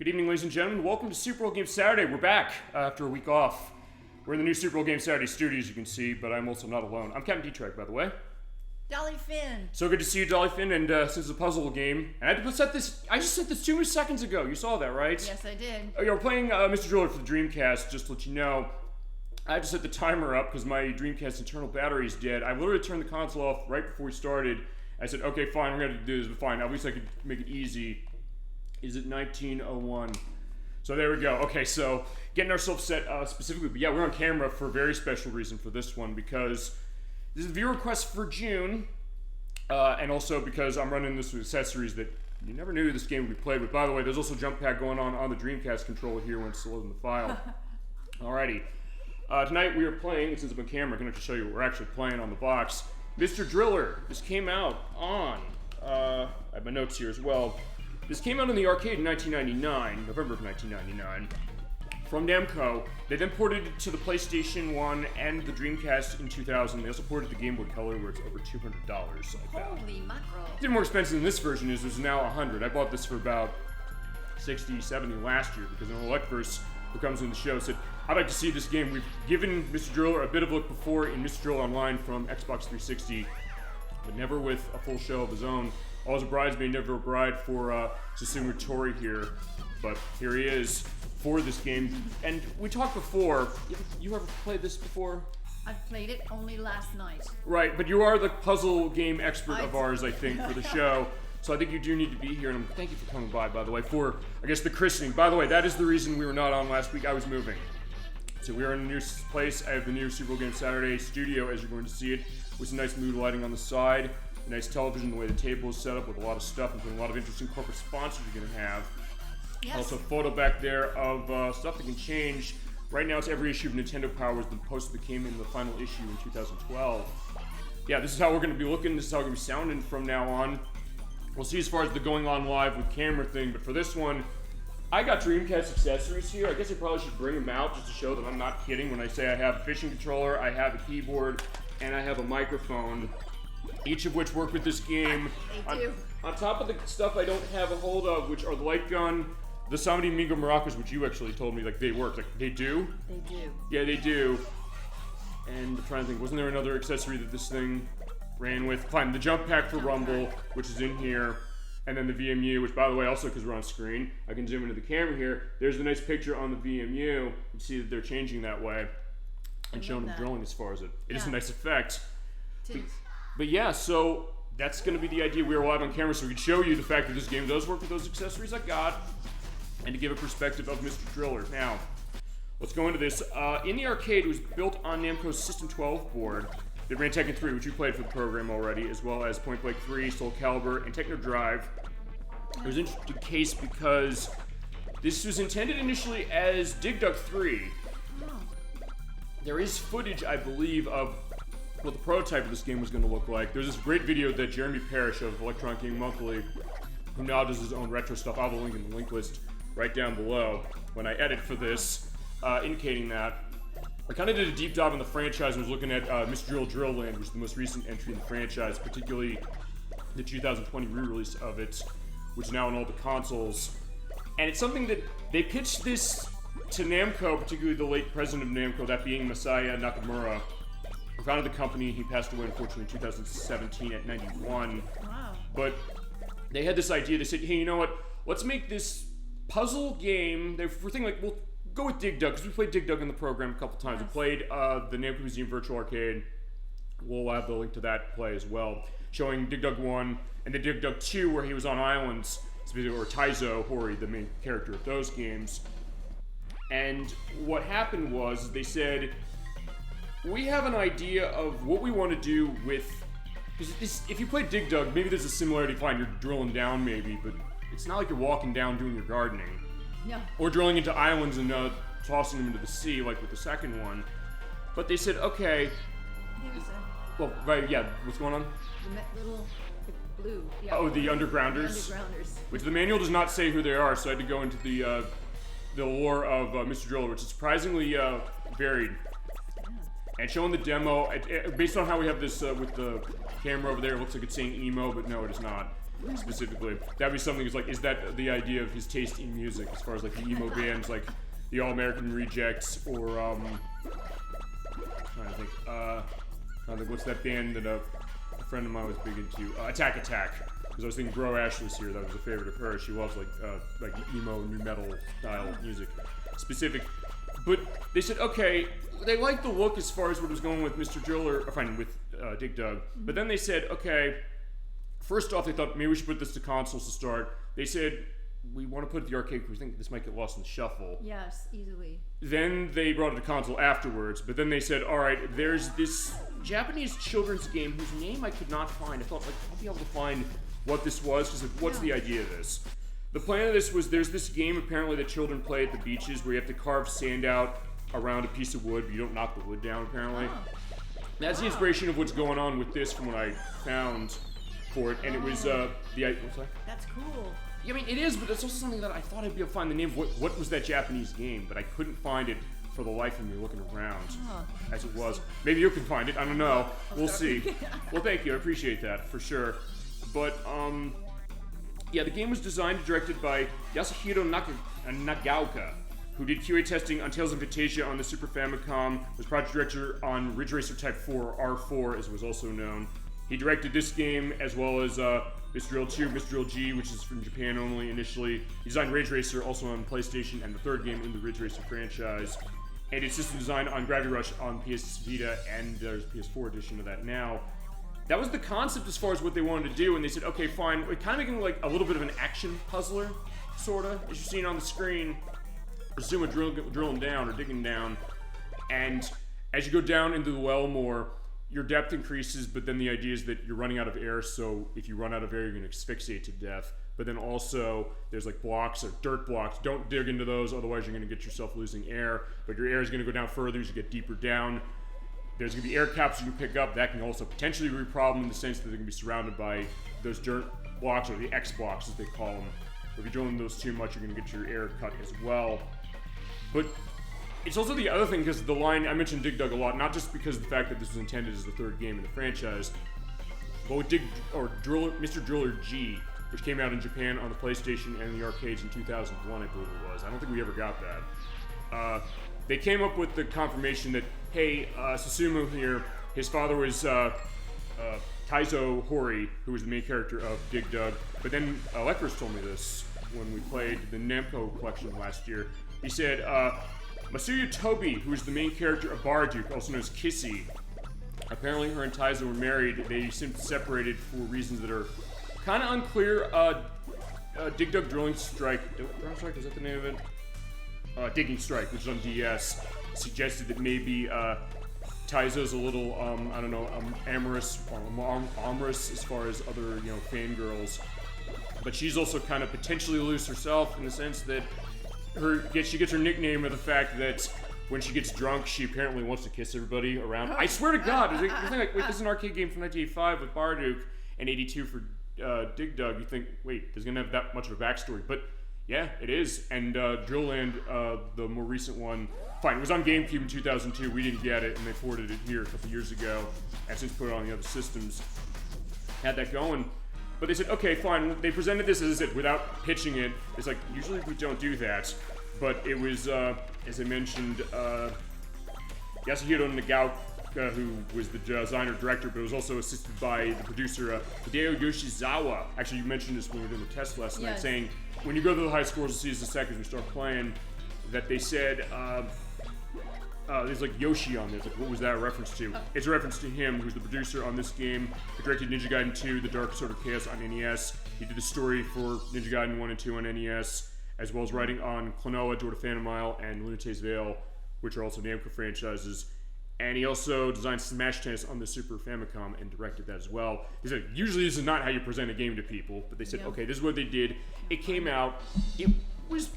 Good evening, ladies and gentlemen. Welcome to Super Bowl Game Saturday. We're back after a week off. We're in the new Super Bowl Game Saturday studio, as you can see, but I'm also not alone. I'm Captain D-Trek, by the way. DollyFinn. So good to see you, DollyFinn, and since it's a puzzle game, and I just set this 2 seconds ago. You saw that, right? Yes, I did. Oh, yeah, we're playing Mr. Driller for the Dreamcast, just to let you know. I had to set the timer up because my Dreamcast internal battery is dead. I literally turned the console off right before we started. I said, okay, fine, we're going to do this, but fine. At least I could make it easy. Is it 1901? So there we go. Okay, so getting ourselves set specifically. But yeah, we're on camera for a very special reason for this one because this is a viewer request for June. And also because I'm running this with accessories that you never knew this game would be played with. By the way, there's also jump pad going on the Dreamcast controller here when it's loading the file. Alrighty. Tonight we are playing, since I'm on camera, I'm going to show you what we're actually playing on the box. Mr. Driller. This came out on, I have my notes here as well. This came out in the arcade in 1999, November of 1999, from Namco. They then ported it to the PlayStation 1 and the Dreamcast in 2000. They also ported the Game Boy Color, where it's over $200, I found. Holy mackerel. It's even more expensive than this version is. There's now $100. I bought this for about 60, 70 last year because an ElecVerse who comes in the show said, I'd like to see this game. We've given Mr. Driller a bit of a look before in Mr. Driller Online from Xbox 360, but never with a full show of his own. Always a bridesmaid, never a bride for Susumu Tori here, but here he is for this game. And we talked before, you ever played this before? I've played it only last night. Right, but you are the puzzle game expert of ours, I think, for the show. So I think you do need to be here, and thank you for coming by the way, for, I guess, the christening. By the way, that is the reason we were not on last week. I was moving. So we are in a new place. I have the new Super Bowl Game Saturday studio, as you're going to see it, with some nice mood lighting on the side. A nice television, the way the table is set up with a lot of stuff, including a lot of interesting corporate sponsors you're going to have. Yes. Also, a photo back there of stuff that can change. Right now, it's every issue of Nintendo Power was the poster that came in the final issue in 2012. Yeah, this is how we're going to be looking. This is how we're going to be sounding from now on. We'll see as far as the going on live with camera thing, but for this one, I got Dreamcast accessories here. I guess I probably should bring them out just to show that I'm not kidding when I say I have a fishing controller, I have a keyboard, and I have a microphone. Each of which work with this game. They do. On top of the stuff I don't have a hold of, which are the light gun, the Samedi Mingo maracas, which you actually told me, like, they work. Like, they do? They do. Yeah, they do. And I'm trying to think, wasn't there another accessory that this thing ran with? Fine, the jump pack for Rumble, which is in here. And then the VMU, which, by the way, also because we're on screen, I can zoom into the camera here. There's a nice picture on the VMU. You see that they're changing that way. And showing them drilling as far as it is a nice effect. But yeah, so that's going to be the idea. We are live on camera, so we can show you the fact that this game does work with those accessories I got, and to give a perspective of Mr. Driller. Now, let's go into this. In the arcade, it was built on Namco's System 12 board. They ran Tekken 3, which we played for the program already, as well as Point Blank 3, Soul Calibur, and Techno Drive. It was an interesting case because this was intended initially as Dig Dug 3. There is footage, I believe, of what the prototype of this game was going to look like. There's this great video that Jeremy Parish of Electronic Game Monthly, who now does his own retro stuff, I'll have a link in the link list right down below when I edit for this, indicating that. I kind of did a deep dive on the franchise and was looking at Mr. Drill Land, which is the most recent entry in the franchise, particularly the 2020 re-release of it, which is now on all the consoles. And it's something that they pitched this to Namco, particularly the late president of Namco, that being Masaya Nakamura, who founded the company. He passed away, unfortunately, in 2017 at 91. Wow. But they had this idea. They said, hey, you know what? Let's make this puzzle game. They were thinking, like, we'll go with Dig Dug, because we played Dig Dug in the program a couple times. We played the Namco Museum Virtual Arcade. We'll have the link to that play as well, showing Dig Dug 1 and then Dig Dug 2, where he was on islands, specifically, or Taizo Hori, the main character of those games. And what happened was, they said, we have an idea of what we want to do with, because if you play Dig Dug, maybe there's a similarity. Fine, you're drilling down maybe, but it's not like you're walking down doing your gardening. No. Or drilling into islands and tossing them into the sea, like with the second one. But they said, okay. There's Well, right, yeah. What's going on? the little blue. Yeah. Oh, the Undergrounders. The Undergrounders. Which the manual does not say who they are, so I had to go into the lore of Mr. Driller, which is surprisingly varied. And showing the demo, based on how we have this with the camera over there, it looks like it's saying emo, but no, it is not. specifically. That'd be something is like, is that the idea of his taste in music as far as like the emo bands, like the All American Rejects, or trying to think, what's that band that a friend of mine was big into? Attack Attack. Because I was thinking Bro Ash was here. That was a favorite of hers. She loves like emo new metal style music, specific. But they said, okay, they liked the look as far as what was going with Mr. Driller, or fine, with Dig Dug. But then they said, okay, first off, they thought maybe we should put this to consoles to start. They said, we want to put it to the arcade because we think this might get lost in the shuffle. Yes, easily. Then they brought it to console afterwards, but then they said, all right, there's this Japanese children's game whose name I could not find. I thought, like, I'll be able to find what this was, because like, what's the idea of this? The plan of this was there's this game apparently that children play at the beaches where you have to carve sand out around a piece of wood, but you don't knock the wood down apparently. That's the inspiration of what's going on with this from what I found for it, and it was what's that? That's cool. Yeah, I mean, it is, but it's also something that I thought I'd be able to find the name of what was that Japanese game, but I couldn't find it for the life of me looking around as it was. Maybe you can find it, I don't know. We'll see. Well, thank you, I appreciate that, for sure. But, yeah, the game was designed and directed by Yasuhiro Nagaoka, who did QA testing on Tales of Fantasia on the Super Famicom, was project director on Ridge Racer Type 4, R4, as it was also known. He directed this game, as well as Mr. Drill 2, Mr. Drill G, which is from Japan only initially. He designed Ridge Racer, also on PlayStation, and the third game in the Ridge Racer franchise. And it's system design on Gravity Rush on PS Vita, and there's a PS4 edition of that now. That was the concept as far as what they wanted to do, and they said, okay, fine, we're kind of making like a little bit of an action puzzler, sorta, as you're seeing on the screen. Assume drilling down or digging down, and as you go down into the well more, your depth increases, but then the idea is that you're running out of air, so if you run out of air, you're going to asphyxiate to death. But then also, there's like blocks or dirt blocks. Don't dig into those, otherwise you're going to get yourself losing air. But your air is going to go down further as you get deeper down. There's going to be air caps you can pick up. That can also potentially be a problem in the sense that they're going to be surrounded by those dirt blocks, or the X blocks as they call them. If you're drilling those too much, you're going to get your air cut as well. But it's also the other thing, because the line, I mentioned Dig Dug a lot, not just because of the fact that this was intended as the third game in the franchise, but with Mr. Driller G, which came out in Japan on the PlayStation and the arcades in 2001, I believe it was. I don't think we ever got that. They came up with the confirmation that, hey, Susumu here, his father was Taizo Hori, who was the main character of Dig Dug, but then ElecVerse told me this when we played the Namco collection last year. He said, Masuyo Tobi, who is the main character of Baraduke, also known as Kissy, apparently her and Taizo were married. They seemed separated for reasons that are kind of unclear. Dig Dug Drilling Strike, is that the name of it? Digging Strike, which is on DS, suggested that maybe Taizo's a little, amorous as far as other, fangirls. But she's also kind of potentially loose herself in the sense that she gets her nickname of the fact that when she gets drunk, she apparently wants to kiss everybody around. I swear to God, wait, this is an arcade game from 1985 with Baraduke and 82 for Dig Dug. You think, wait, it's gonna have that much of a backstory, but yeah, it is. And Drill Land, the more recent one, fine, it was on GameCube in 2002. We didn't get it, and they ported it here a couple years ago, and since put it on the other systems, had that going. But they said, okay, fine. They presented this, as I said, without pitching it. It's like, usually we don't do that. But it was, as I mentioned, Yasuhiro Nagaoka, who was the designer-director, but was also assisted by the producer, Hideo Yoshizawa. Actually, you mentioned this when we were doing the test last night, saying, when you go to the high scores, you'll see as the seconds we start playing, that they said, there's like Yoshi on there. It's like, what was that a reference to? It's a reference to him, who's the producer on this game. He directed Ninja Gaiden 2, The Dark Sword of Chaos on NES. He did the story for Ninja Gaiden 1 and 2 on NES, as well as writing on Klonoa, Door to Phantom Isle, and Lunate's Veil, which are also Namco franchises. And he also designed Smash Tennis on the Super Famicom and directed that as well. He said, usually this is not how you present a game to people, but they said, okay, this is what they did. It came out. It was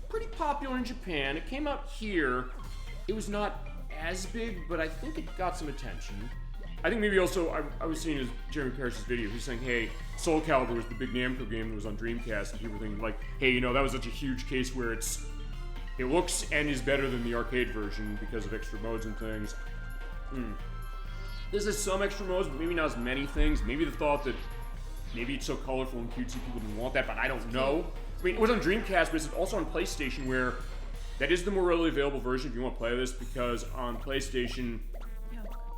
pretty popular in Japan. It came out here. It was not as big, but I think it got some attention. I think maybe also, I was seeing Jeremy Parish's video. He's saying, hey, Soul Calibur was the big Namco game that was on Dreamcast, and people were thinking like, hey, that was such a huge case where it looks and is better than the arcade version because of extra modes and things. This has some extra modes, but maybe not as many things. Maybe the thought that maybe it's so colorful and cutesy people didn't want that, but I don't know. I mean, it was on Dreamcast, but it's also on PlayStation, where that is the more readily available version if you want to play this, because on PlayStation,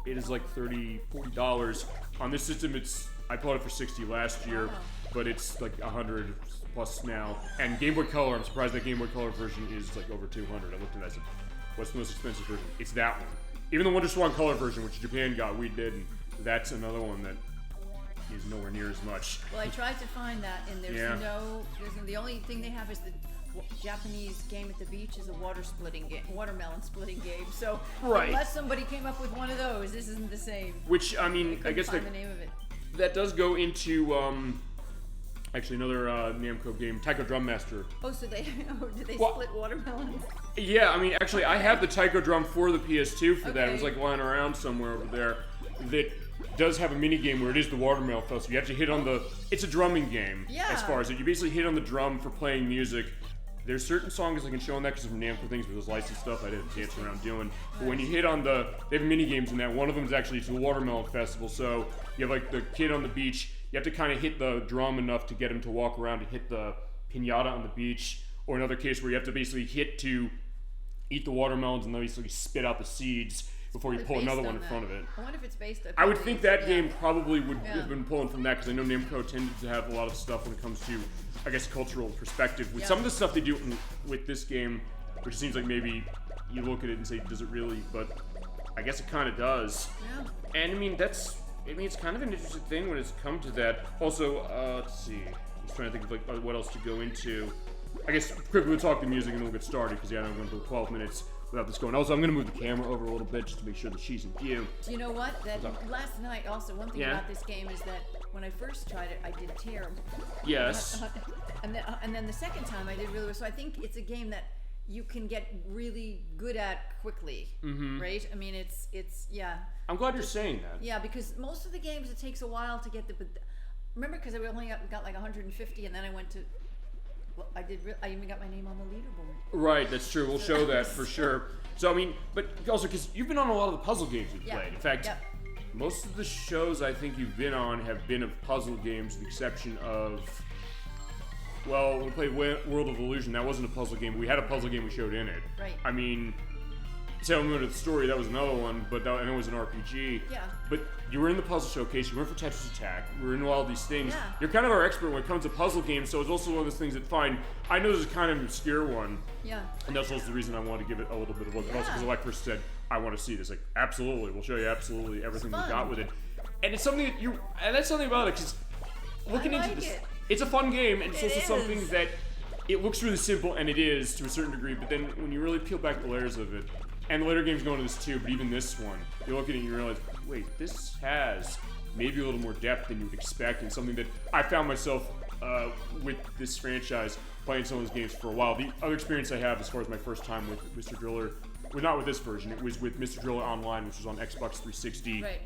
it is like $30, $40. On this system, I bought it for $60 last year, but it's like $100 plus now. And Game Boy Color, I'm surprised that Game Boy Color version is like over $200. I looked at that, I said, what's the most expensive version? It's that one. Even the Wonder Swan Color version, which Japan got, we didn't. That's another one that is nowhere near as much. Well, I tried to find that, and there's the only thing they have is the Japanese game at the beach is a watermelon splitting game. So unless somebody came up with one of those, this isn't the same. Which, I mean, I guess find the name of it. That does go into actually another Namco game, Taiko Drum Master. Oh, so did they split watermelons? Yeah, I mean, actually, I have the Taiko Drum for the PS2 for that. It was like lying around somewhere over there. That does have a mini game where it is the watermelon festival. You have to hit on it's a drumming game as far as it. You basically hit on the drum for playing music. There's certain songs I can show on that because of Namco things, but those licensed stuff I didn't dance around doing. But when you hit on they have mini games in that. One of them is actually the watermelon festival. So you have like the kid on the beach. You have to kind of hit the drum enough to get him to walk around and hit the piñata on the beach. Or another case where you have to basically hit to eat the watermelons and then basically spit out the seeds before you pull another one in front of it. I wonder if it's based on... I would think that game probably would have been pulling from that, because I know Namco tended to have a lot of stuff when it comes to, I guess, cultural perspective. With some of the stuff they do with this game, which seems like maybe you look at it and say, does it really? But I guess it kind of does. Yeah. And I mean, it's kind of an interesting thing when it's come to that. Also, let's see. I'm just trying to think of like what else to go into. I guess quickly we'll talk the music and then we'll get started, because I'm going to go 12 minutes without this going. Also, I'm going to move the camera over a little bit just to make sure that she's in view. You know what? Last night, also, one thing about this game is that when I first tried it, I did terrible. Yes. And then the second time I did really well. So I think it's a game that you can get really good at quickly, right? I mean, it's I'm glad you're saying that. Yeah, because most of the games it takes a while to get remember, because I only got like 150, and then I went to. Well, I even got my name on the leaderboard. Right, that's true. We'll show that for sure. So, I mean, but also, because you've been on a lot of the puzzle games you've played. In fact, most of the shows I think you've been on have been of puzzle games, with the exception of, well, we played World of Illusion. That wasn't a puzzle game. We had a puzzle game we showed in it. Right. I mean, Sailor Moon of the Story, that was another one, but I know it was an RPG. Yeah. But you were in the Puzzle Showcase, you went for Tetris Attack, we were in all these things. Yeah. You're kind of our expert when it comes to puzzle games, so it's also one of those things that, fine, I know this is kind of an obscure one. Yeah. And that's also the reason I wanted to give it a little bit of a look. Also because ElecVerse said, I want to see this. Like, absolutely, we'll show you absolutely everything we got with it. And it's something that and that's something about it, because looking into this, it's a fun game, and it's also something that, it looks really simple, and it is, to a certain degree, but then when you really peel back the layers of it, and the later games go into this too, but even this one, you look at it and you realize, wait, this has maybe a little more depth than you would expect, and something that I found myself with this franchise playing some of those games for a while. The other experience I have as far as my first time with Mr. Driller, well, not with this version, it was with Mr. Driller Online, which was on Xbox 360. Right.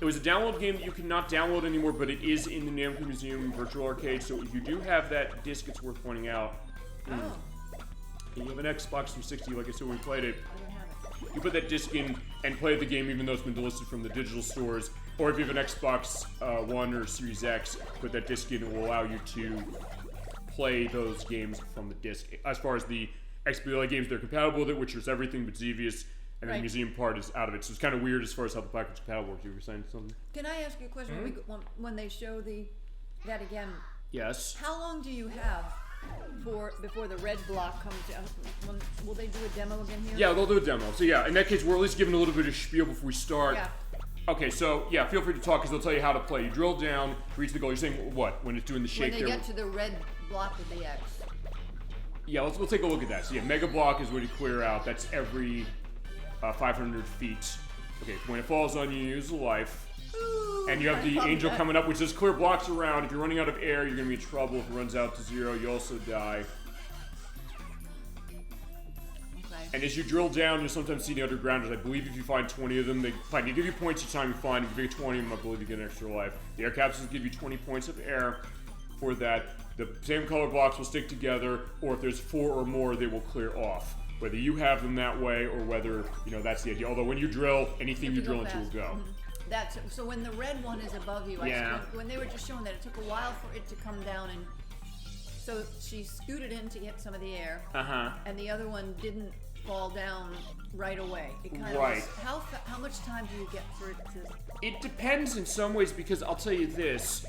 It was a download game that you cannot download anymore, but it is in the Namco Museum Virtual Arcade, so if you do have that disc, it's worth pointing out. And you have an Xbox 360, like I said when we played it, you put that disc in and play the game even though it's been delisted from the digital stores, or if you have an Xbox One or Series X, put that disc in, it will allow you to play those games from the disc. As far as the XBLA games, they're compatible with it, which is everything but Xevious, and the museum part is out of it, so it's kind of weird as far as how the backwards compatible works. You were saying something? Can I ask you a question? When they show that again? Yes. How long do you have before the red block comes down? Will they do a demo again here? Yeah, they'll do a demo. So yeah, in that case, we're at least giving a little bit of spiel before we start. Yeah. Okay, so yeah, feel free to talk, because they'll tell you how to play. You drill down, reach the goal. You're saying what? When it's doing the shake when they get to the red block with the X. Yeah, we'll take a look at that. So yeah, Mega Block is what you clear out. That's every 500 feet. Okay, when it falls on you, use a life. Ooh, and you have the angel coming up, which says clear blocks around. If you're running out of air, you're going to be in trouble. If it runs out to 0, you also die. Okay. And as you drill down, you'll sometimes see the undergrounders. I believe if you find 20 of them, they give you points each time you find. If you get 20 of them, I believe you get an extra life. The air capsules give you 20 points of air for that. The same color blocks will stick together, or if there's 4 or more, they will clear off. Whether you have them that way, or whether, that's the idea. Although when you drill, anything you drill into will go. So when the red one is above you, when they were just showing that, it took a while for it to come down, and so she scooted in to get some of the air, and the other one didn't fall down right away. It kind of was, how much time do you get for it to? It depends in some ways, because I'll tell you this.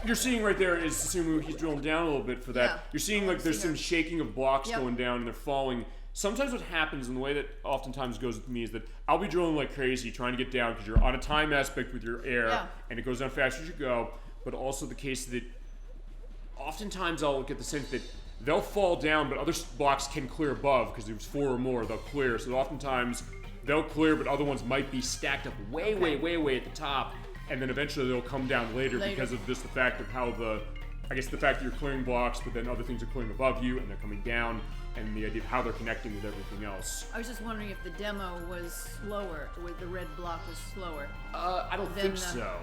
You're seeing right there is Susumu, he's drilling down a little bit for that. Yeah. You're seeing like there's some shaking of blocks going down and they're falling. Sometimes what happens, and the way that oftentimes goes with me, is that I'll be drilling like crazy trying to get down because you're on a time aspect with your air and it goes down fast as you go, but also the case that oftentimes I'll get the sense that they'll fall down but other blocks can clear above because there's 4 or more, they'll clear. So oftentimes they'll clear but other ones might be stacked up way at the top, and then eventually they'll come down later. Because of just the fact of how the fact that you're clearing blocks but then other things are clearing above you and they're coming down, and the idea of how they're connecting with everything else. I was just wondering if the demo was slower, or the red block was slower. I don't think so.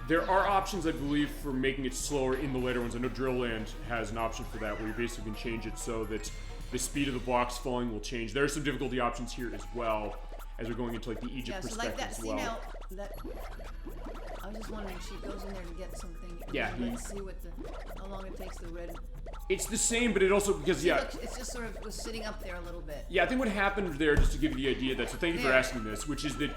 There are options, I believe, for making it slower in the later ones. I know Drillland has an option for that, where you basically can change it so that the speed of the blocks falling will change. There are some difficulty options here as well, as we're going into like the Egypt perspective like that. as See well. now, I was just wondering, she goes in there to get something. Let's see how long it takes the red. It's the same, but it also, because, Look, it's just sort of was sitting up there a little bit. Yeah, I think what happened there, just to give you the idea that, so thank you for asking this, which is that,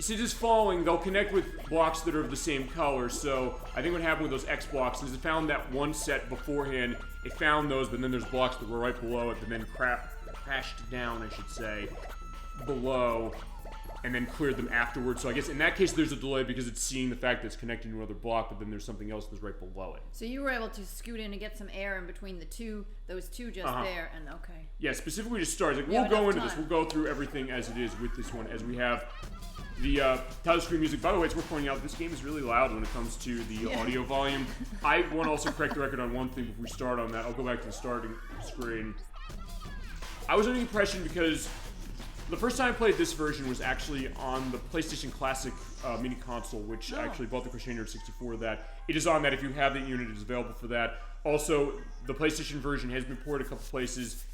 since it's falling, they'll connect with blocks that are of the same color. So I think what happened with those X blocks is it found that one set beforehand, it found those, but then there's blocks that were right below it, but then crashed down, I should say, below, and then cleared them afterwards. So I guess in that case there's a delay because it's seeing the fact that it's connecting to another block, but then there's something else that's right below it. So you were able to scoot in and get some air in between those two just there, and okay. Yeah, specifically to start. Like, we'll go into this. We'll go through everything as it is with this one, as we have the title screen music. By the way, it's worth pointing out, this game is really loud when it comes to the audio volume. I want to also correct the record on one thing before we start on that. I'll go back to the starting screen. I was under the impression, because the first time I played this version was actually on the PlayStation Classic mini console, which I actually bought the Crusader 64 that. It is on that. If you have the unit, it is available for that. Also, the PlayStation version has been ported a couple places.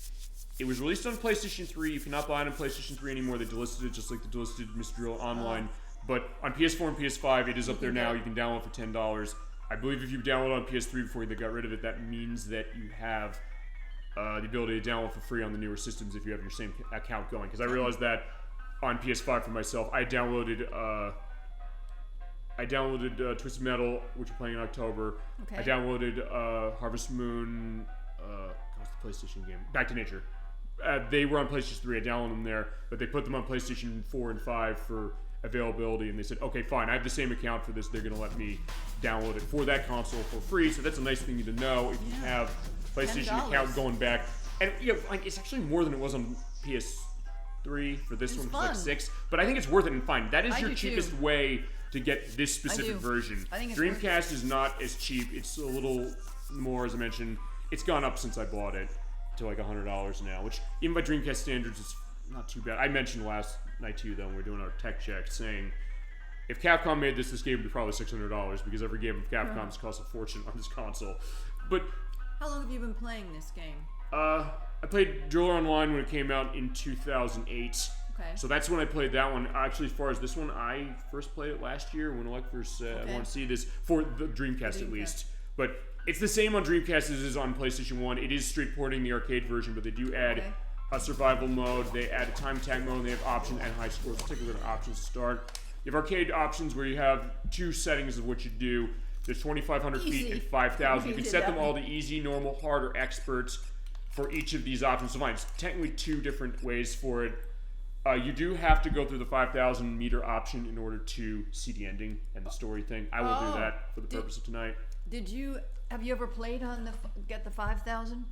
It was released on PlayStation 3. You cannot buy it on PlayStation 3 anymore. They delisted it, just like they delisted Mr. Drill Online. But on PS4 and PS5, it is up there now. You can download it for $10. I believe if you download on PS3 before they got rid of it, that means that you have the ability to download for free on the newer systems if you have your same account going. Because I realized that on PS5 for myself, I downloaded Twisted Metal, which we're playing in October. I downloaded Harvest Moon. What's the PlayStation game? Back to Nature. They were on PlayStation 3. I downloaded them there, but they put them on PlayStation 4 and 5 for availability, and they said, okay, fine, I have the same account for this. They're going to let me download it for that console for free. So that's a nice thing to know if you have PlayStation account going back. And like, it's actually more than it was on PS3 for this one, which was like $6. But I think it's worth it, and fine. That is your cheapest way to get this specific version. I think it's Dreamcast is not as cheap. It's a little more, as I mentioned. It's gone up since I bought it to like $100 now, which even by Dreamcast standards is not too bad. I mentioned last night to you, though, when we were doing our tech check, saying if Capcom made this game would be probably $600 because every game of Capcom's costs a fortune on this console. But how long have you been playing this game? I played Driller Online when it came out in 2008. Okay. So that's when I played that one. Actually, as far as this one, I first played it last year when ElecVerse I want to see this for the Dreamcast at least. But it's the same on Dreamcast as it is on PlayStation 1. It is straight porting the arcade version, but they do add a survival mode. They add a time attack mode, and they have option and high scores. Let's take a look at options to start. You have arcade options where you have two settings of what you do. There's 2,500 feet and 5,000. You can set them all to easy, normal, hard, or experts for each of these options. So fine, it's technically two different ways for it. You do have to go through the 5,000 meter option in order to see the ending and the story thing. I will do that for the purpose of tonight. Have you ever played on get the 5,000?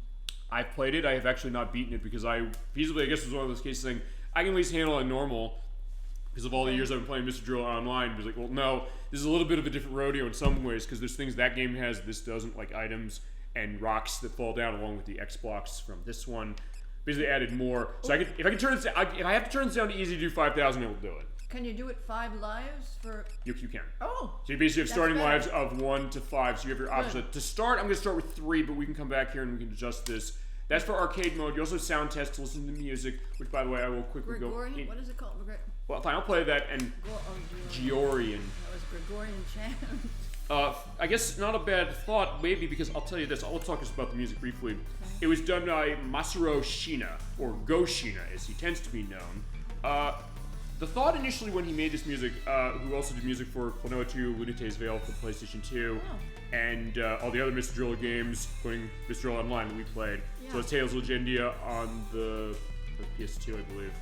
I've played it. I have actually not beaten it because I guess it was one of those cases saying I can at least handle it normal because of all the years I've been playing Mr. Drill Online. It was like, well, no, this is a little bit of a different rodeo in some ways because there's things that game has this doesn't, like items and rocks that fall down along with the X blocks from this one. Basically added more. So if I have to turn this down to easy to do 5,000, I will do it. Can you do it 5 lives for? You can. Oh. So you basically have starting lives of 1 to 5. So you have your options. To start, I'm going to start with 3, but we can come back here and we can adjust this That's for arcade mode. You also sound test to listen to the music, which, by the way, I will quickly Gregorian? go. What is it called? Well, fine, I'll play that and Georgian. That was Gregorian chant. I guess not a bad thought, maybe, because I'll tell you this. I'll talk just about the music briefly. Okay. It was done by Masaru Shina, or Go Shina, as he tends to be known. The thought initially when he made this music, who also did music for Klonoa 2, Lunate's Veil for the PlayStation 2, and all the other Mr. Driller games, including Mr. Driller Online that we played. Yeah. So it's Tales of Legendia on the PS2, I believe.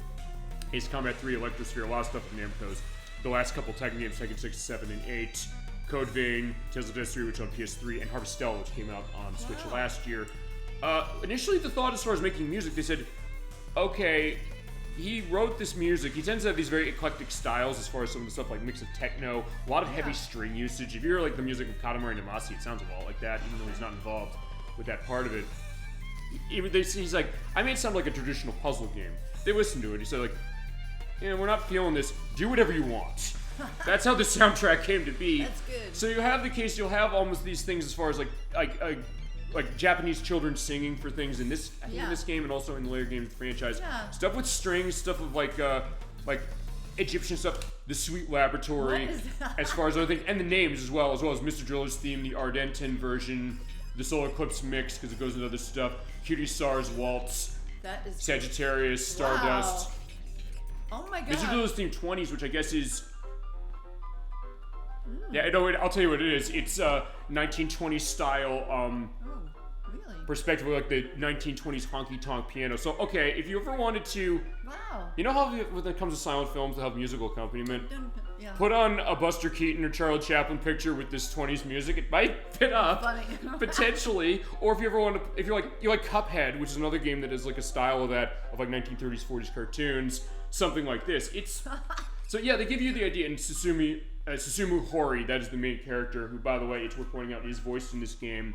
Ace Combat 3, Electrosphere, a lot of stuff from Namco's. The last couple Tekken games, Tekken 6, 7, and 8. Code Vein, Tales of Destiny, which on PS3, and Harvestella, which came out on Switch last year. Initially, the thought as far as making music, they said, okay, he wrote this music. He tends to have these very eclectic styles as far as some of the stuff like mix of techno, a lot of heavy string usage. If you hear like the music of Katamari Damacy, it sounds a lot like that, even though he's not involved with that part of it. He's like, I made it sound like a traditional puzzle game. They listened to it. He said like, we're not feeling this. Do whatever you want. That's how the soundtrack came to be. That's good. So you have the case, you'll have almost these things as far as like Japanese children singing for things in this in this game and also in the later game franchise. Yeah. Stuff with strings, stuff of like Egyptian stuff, the Sweet Laboratory, as far as other things, and the names as well as Mr. Driller's theme, the Ardenton version, the Solar Eclipse mix because it goes into other stuff, Cutie Star's Waltz, that is Sagittarius, Stardust. Oh my god. Mr. Driller's theme 20s, which I guess is yeah, no, I'll tell you what it is. It's 1920s style, really? Perspective, like the 1920s honky-tonk piano. So, okay, if you ever wanted to, you know how when it comes to silent films, they have musical accompaniment? Put on a Buster Keaton or Charlie Chaplin picture with this 20s music. It might fit up, potentially. Or if you ever want to, if you like Cuphead, which is another game that is like a style of that, of like 1930s, 40s cartoons, something like this. It's so yeah, they give you the idea. And Susumu Hori, that is the main character, who, by the way, it's worth pointing out, is voiced in this game.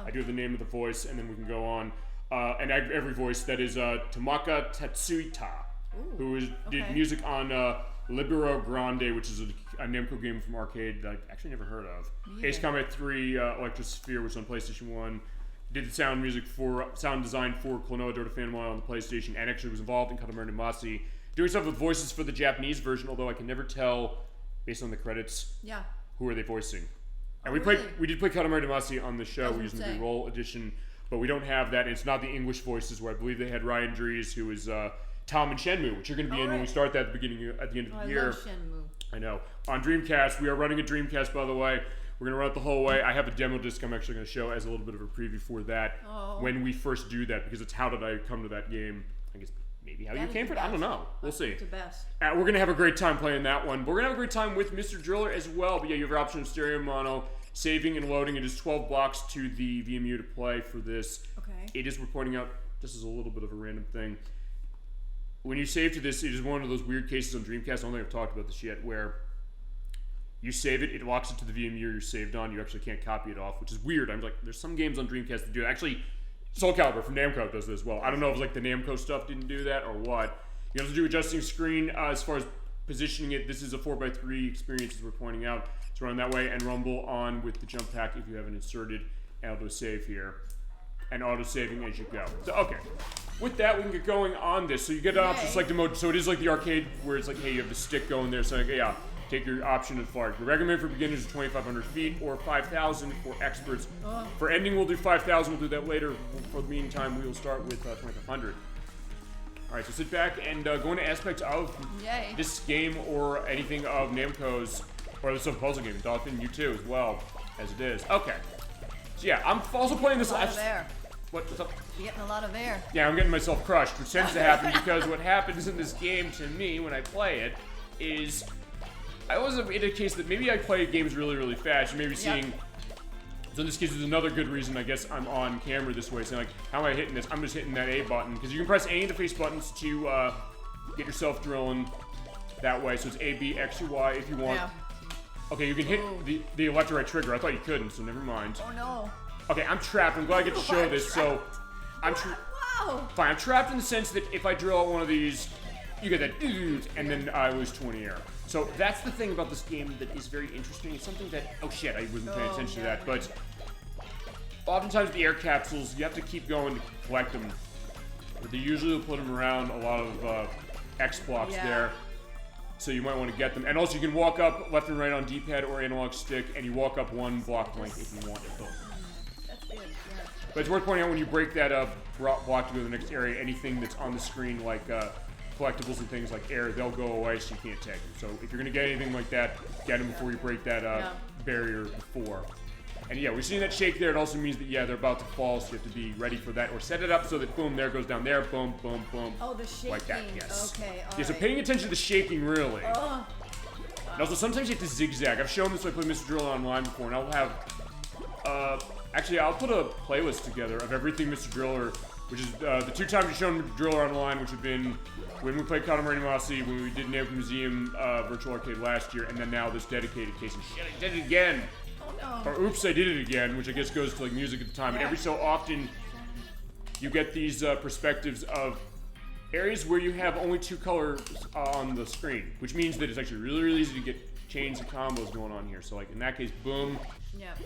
I do have the name of the voice, and then we can go on. And every voice, that is Tamaka Tatsuita, who did music on Libero Grande, which is a Namco game from arcade that I actually never heard of. Yeah. Ace Combat 3, Electrosphere, which is on PlayStation 1. Did the sound design for Klonoa DollyFinn on the PlayStation, and actually was involved in Katamari Damacy. Doing stuff with voices for the Japanese version, although I can never tell, based on the credits, who are they voicing. And we did play Katamari Damacy on the show. We're using the roll edition, but we don't have that. And it's not the English voices, where I believe they had Ryan Dries, who is Tom in Shenmue, which you're going to be in when we start that at the end of the year. I love Shenmue. I know. On Dreamcast, we are running a Dreamcast, by the way. We're going to run it the whole way. I have a demo disc I'm actually going to show as a little bit of a preview for that when we first do that, because it's how did I come to that game. I guess maybe how you came for it. I don't know. We'll see. The best. We're going to have a great time playing that one. But we're going to have a great time with Mr. Driller as well. But yeah, you have your option of stereo mono, saving and loading. It is 12 blocks to the VMU to play for this. Okay. It is, we're pointing out, this is a little bit of a random thing. When you save to this, it is one of those weird cases on Dreamcast, I don't think I've talked about this yet, where you save it locks it to the VMU you're saved on. You actually can't copy it off, which is weird. I'm like, there's some games on Dreamcast that do it. Actually, Soul Calibur from Namco does this as well. I don't know if like the Namco stuff didn't do that or what. You have to do adjusting screen as far as positioning it. This is a 4x3 experience, as we're pointing out. It's run that way, and rumble on with the jump pack if you haven't inserted, and auto save here, and auto saving as you go. So okay, with that we can get going on this. So you get options like the mode. So it is like the arcade where it's like, hey, you have the stick going there. So like, yeah, take your option to fly. We recommend for beginners is 2,500 feet or 5,000 for experts. For ending, we'll do 5,000. We'll do that later. For the meantime, we will start with 2,500. All right, so sit back and go into aspects of this game or anything of Namco's, or this puzzle game, DollyFinn U2 as well, as it is. Okay. So yeah, I'm also playing this last... What's up? You're getting a lot of air. Yeah, I'm getting myself crushed, which tends to happen because what happens in this game to me when I play it is... I always have in a case that maybe I play games really, really fast. You may be seeing... So in this case, there's another good reason I guess I'm on camera this way, saying like, how am I hitting this? I'm just hitting that A button, because you can press any of the face buttons to get yourself drilling that way. So it's A, B, X, or Y if you want. Yeah. Okay, you can hit the left or right trigger. I thought you couldn't, so never mind. Oh no. Okay, I'm trapped. I'm glad I get to show this. So I'm fine. I'm trapped in the sense that if I drill out one of these, you get that, and then I lose 20 air. So that's the thing about this game that is very interesting. It's something that, oh shit, I wasn't paying attention to that, but oftentimes the air capsules, you have to keep going to collect them. But they usually will put them around a lot of X blocks there. So you might want to get them. And also you can walk up left and right on D-pad or analog stick, and you walk up one block length if you want it. That's good, yeah. But it's worth pointing out when you break that block to go to the next area, anything that's on the screen like collectibles and things like air, they'll go away so you can't tag them. So if you're going to get anything like that, get them before you break that barrier before. And yeah, we're seeing that shake there. It also means that, yeah, they're about to fall, so you have to be ready for that. Or set it up so that, boom, there goes down there, boom, boom, boom. Oh, the shaking. Like that, yes. Okay, all yeah, so paying attention to the shaking, really. Oh. And also, sometimes you have to zigzag. I've shown this when I played Mr. Driller online before, and I'll have... actually, I'll put a playlist together of everything Mr. Driller, which is the 2 times we've shown Mr. Driller online, which have been when we played Katamari Damacy, when we did Namco Museum Virtual Arcade last year, and then now this dedicated case. And shit, I did it again! Oh, no. Or oops, I did it again, which I guess goes to like music at the time. And every so often, you get these perspectives of areas where you have only 2 colors on the screen, which means that it's actually really, really easy to get chains and combos going on here. So like in that case, boom. Yep.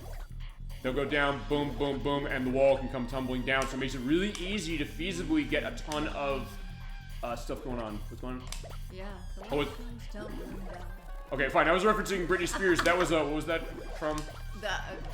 They'll go down, boom, boom, boom, and the wall can come tumbling down. So it makes it really easy to feasibly get a ton of stuff going on. What's going on? Yeah. Oh, okay, fine. I was referencing Britney Spears. That was what was that from?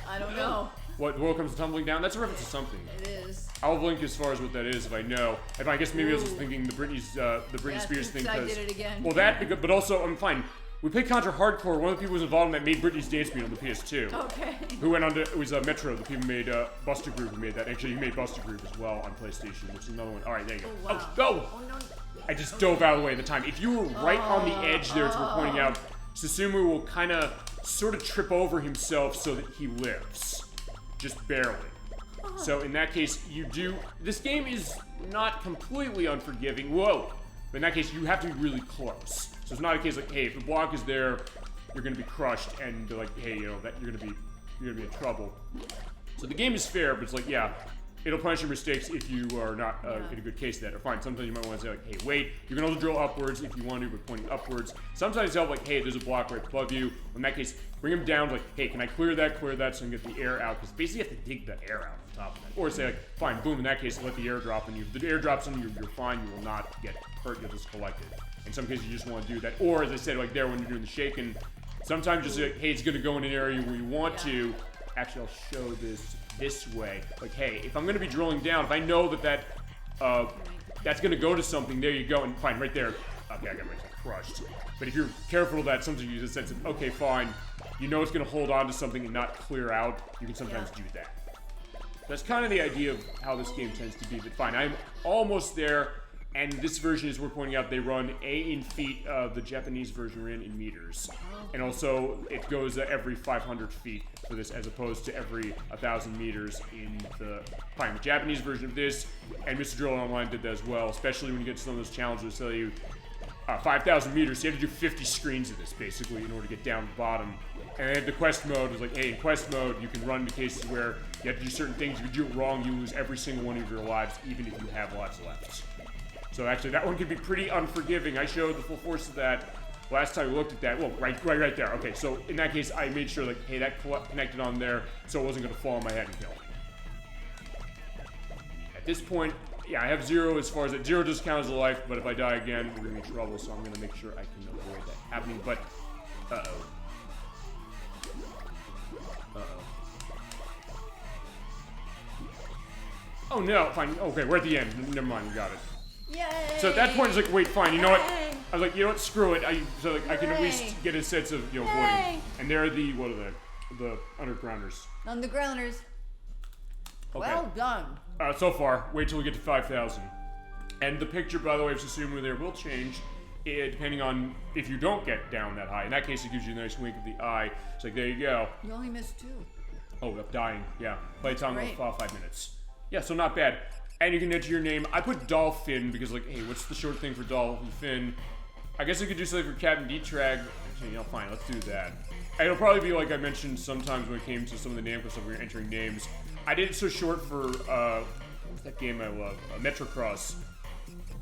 I don't know. What, World Comes Tumbling Down? That's a reference to something. It is. I'll link as far as what that is if I know. If I guess maybe I was just thinking the Britney Spears thing. I did it again. Well, but also, I'm fine. We played Contra Hardcore. One of the people who was involved in that made Britney's Dance Beat on the PS2. Okay. Who went on to, it was Metro, the people who made, Buster Groove who made that. Actually, he made Buster Groove as well on PlayStation, which is another one. Alright, there you go. Oh, wow. Oh, go! Oh, no. I just dove out of the way at the time. If you were right on the edge there, as we're pointing out, Susumu will kind of sort of trip over himself so that he lives. Just barely. So in that case, this game is not completely unforgiving. Whoa! But in that case, you have to be really close. So it's not a case like, hey, if the block is there, you're gonna be crushed, and they're like, hey, you know, that you're gonna be in trouble. So the game is fair, but it's like, yeah, it'll punish your mistakes if you are not in a good case of that. Or fine, sometimes you might want to say like, hey, wait, you can also drill upwards if you want to, but pointing upwards. Sometimes it's help like, hey, there's a block right above you. In that case, bring them down like, hey, can I clear that so I can get the air out? Because basically you have to dig the air out on top of that. Or say like, fine, boom, in that case, let the air drop on you. If the air drops on you, you're fine, you will not get hurt, you'll just collect it. In some cases, you just want to do that. Or, as I said, like there when you're doing the shaking, sometimes just like, hey, it's going to go in an area where you want to. Actually, I'll show this way. Like, hey, if I'm going to be drilling down, if I know that that's going to go to something, there you go, and fine, right there. Okay, I got myself crushed. But if you're careful of that, sometimes you use a sense of, okay, fine, you know it's going to hold on to something and not clear out. You can sometimes do that. That's kind of the idea of how this game tends to be. But fine, I'm almost there. And this version, as we're pointing out, they run in feet. The Japanese version ran in meters. And also, it goes every 500 feet for this, as opposed to every 1,000 meters in the Japanese version of this. And Mr. Driller Online did that as well, especially when you get to some of those challenges that tell you 5,000 meters. So you have to do 50 screens of this, basically, in order to get down to the bottom. And then the quest mode is like, hey, in quest mode, you can run to cases where you have to do certain things. If you do it wrong, you lose every single one of your lives, even if you have lives left. So actually, that one can be pretty unforgiving. I showed the full force of that last time we looked at that. Well, right there. Okay, so in that case, I made sure, like, hey, that connected on there, so it wasn't going to fall on my head and kill me. At this point, yeah, I have 0 as far as that. 0 just counts as a life, but if I die again, we're going to be in trouble, so I'm going to make sure I can avoid that happening. But, uh-oh. Oh, no, fine. Okay, we're at the end. Never mind, we got it. Yay! So at that point, it's like, wait, fine, you know what? I was like, you know what, screw it. I can at least get a sense of, avoiding. And they're the, what are the undergrounders. Undergrounders. Okay. Well done. So far, wait till we get to 5,000. And the picture, by the way, of Susumu there will change, depending on if you don't get down that high. In that case, it gives you a nice wink of the eye. It's like, there you go. You only missed 2. Oh, I'm dying, yeah. Play time of 5 minutes. Yeah, so not bad. And you can enter your name. I put DollyFinn because, like, hey, what's the short thing for DollyFinn? I guess I could do something for Captain D-Trag. Actually, fine, let's do that. And it'll probably be like I mentioned sometimes when it came to some of the Namco stuff, we were entering names. I did it so short for, what's that game I love? Metrocross.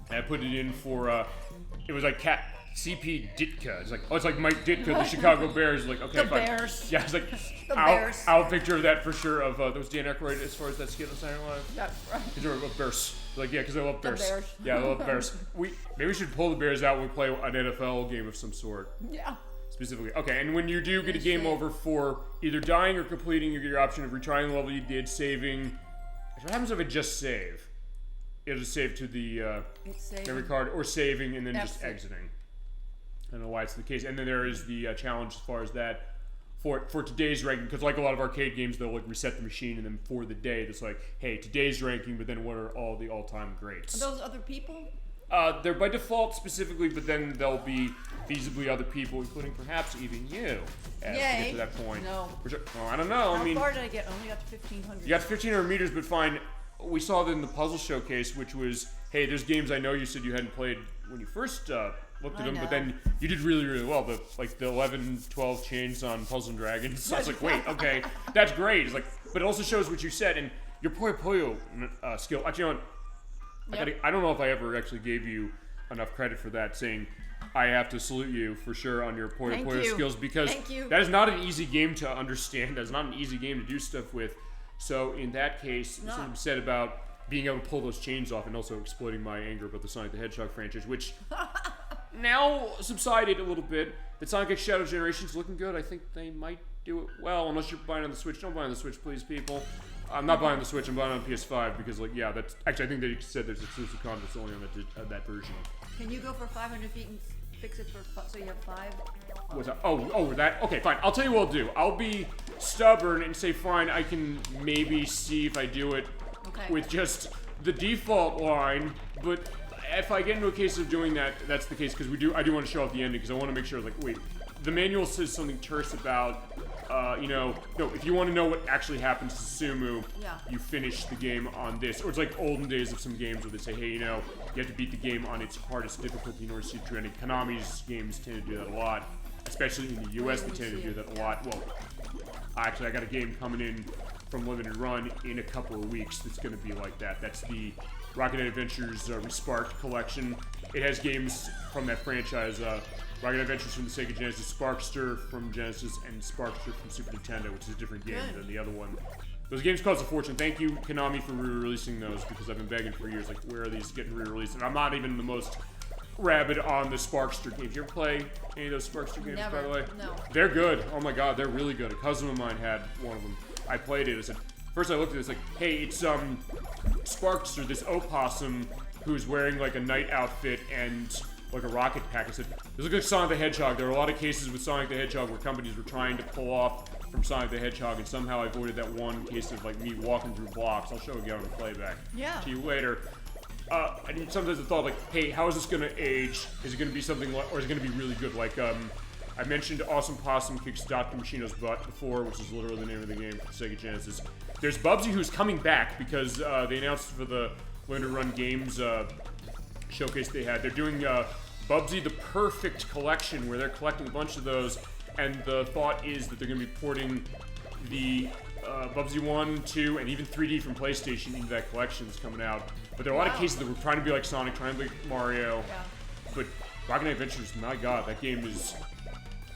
And I put it in for, it was like CP Ditka. It's like, oh, it's like Mike Ditka, the Chicago Bears. Like, okay, the fine. Bears. Yeah, it's like, Bears. I'll picture that for sure of those Dan Aykroyd as far as that skit on Saturday Night Live. That's right. Because you're about Bears. Like, yeah, because I love Bears. The Bears. Yeah, I love Bears. Maybe we should pull the Bears out when we play an NFL game of some sort. Yeah. Specifically. Okay, and when you do get a game over for either dying or completing, you get your option of retrying the level you did, saving. What happens if I just save? It'll just save to the memory card, or saving and then just exiting. I don't know why it's the case. And then there is the challenge as far as that for today's ranking, because like a lot of arcade games, they'll like reset the machine and then for the day, it's like, hey, today's ranking, but then what are all the all-time greats? Are those other people? They're by default specifically, but then there'll be feasibly other people, including perhaps even you, as we get to that point. No. Well, I don't know. How far did I get? Only got to 1,500. You got to 1,500 meters, but fine. We saw that in the puzzle showcase, which was, hey, there's games I know you said you hadn't played when you first looked at them, but then you did really, really well. The 11, 12 chains on Puzzles and Dragons. So I was like, wait, okay, that's great. It's like, but it also shows what you said, and your Puyo Puyo skill. Actually, you know what? I don't know if I ever actually gave you enough credit for that, saying I have to salute you for sure on your Puyo Puyo skills, because that is not an easy game to understand. That's not an easy game to do stuff with. So in that case, something said about being able to pull those chains off, and also exploiting my anger about the Sonic the Hedgehog franchise, which now subsided a little bit. The Sonic X Shadow Generation is looking good. I think they might do it well, unless you're buying on the Switch. Don't buy on the Switch, please, people. I'm not buying on the Switch. I'm buying on PS5 because, like, yeah, that's actually I think they said there's exclusive content that's only on that version. Can you go for 500 feet and fix it for so you have 5? What's that? Oh, that. Okay, fine. I'll tell you what I'll do. I'll be stubborn and say, fine, I can maybe see if I do it with just the default line. But if I get into a case of doing that, that's the case, because I do want to show off the ending, because I want to make sure, like, wait, the manual says something terse about, no, if you want to know what actually happens to Sumu, you finish the game on this. Or it's like olden days of some games where they say, hey, you have to beat the game on its hardest difficulty in order to see the true ending. Konami's games tend to do that a lot, especially in the US. They tend to do that a lot. Well, actually, I got a game coming in from Limited Run in a couple of weeks that's going to be like that. That's the Rocket Knight Adventures Resparked collection. It has games from that franchise. Rocket Adventures from the Sega Genesis, Sparkster from Genesis, and Sparkster from Super Nintendo, which is a different game than the other one. Those games cost a fortune. Thank you, Konami, for re-releasing those, because I've been begging for years, like, where are these getting re-released? And I'm not even the most rabid on the Sparkster games. You ever play any of those Sparkster games, by the way? No. They're good. Oh my god, they're really good. A cousin of mine had one of them. I played it. I said, first I looked at it, it's like, hey, it's Sparkster, this opossum who's wearing like a knight outfit and like a rocket pack. I said, this looks like Sonic the Hedgehog. There are a lot of cases with Sonic the Hedgehog where companies were trying to pull off from Sonic the Hedgehog, and somehow I avoided that one case of like me walking through blocks. I'll show again on the playback to you later. And sometimes I thought, like, hey, how is this going to age? Is it going to be something like, or is it going to be really good? Like, I mentioned Awesome Possum Kicks Dr. Machino's Butt before, which is literally the name of the game for Sega Genesis. There's Bubsy, who's coming back because they announced for the Limited Run Games showcase they had. They're doing Bubsy the Perfect Collection, where they're collecting a bunch of those, and the thought is that they're going to be porting the Bubsy 1, 2, and even 3D from PlayStation into that collection that's coming out. But there are a lot of cases that we're trying to be like Sonic, trying to be like Mario. But Rocket Knight Adventures, my god, that game is...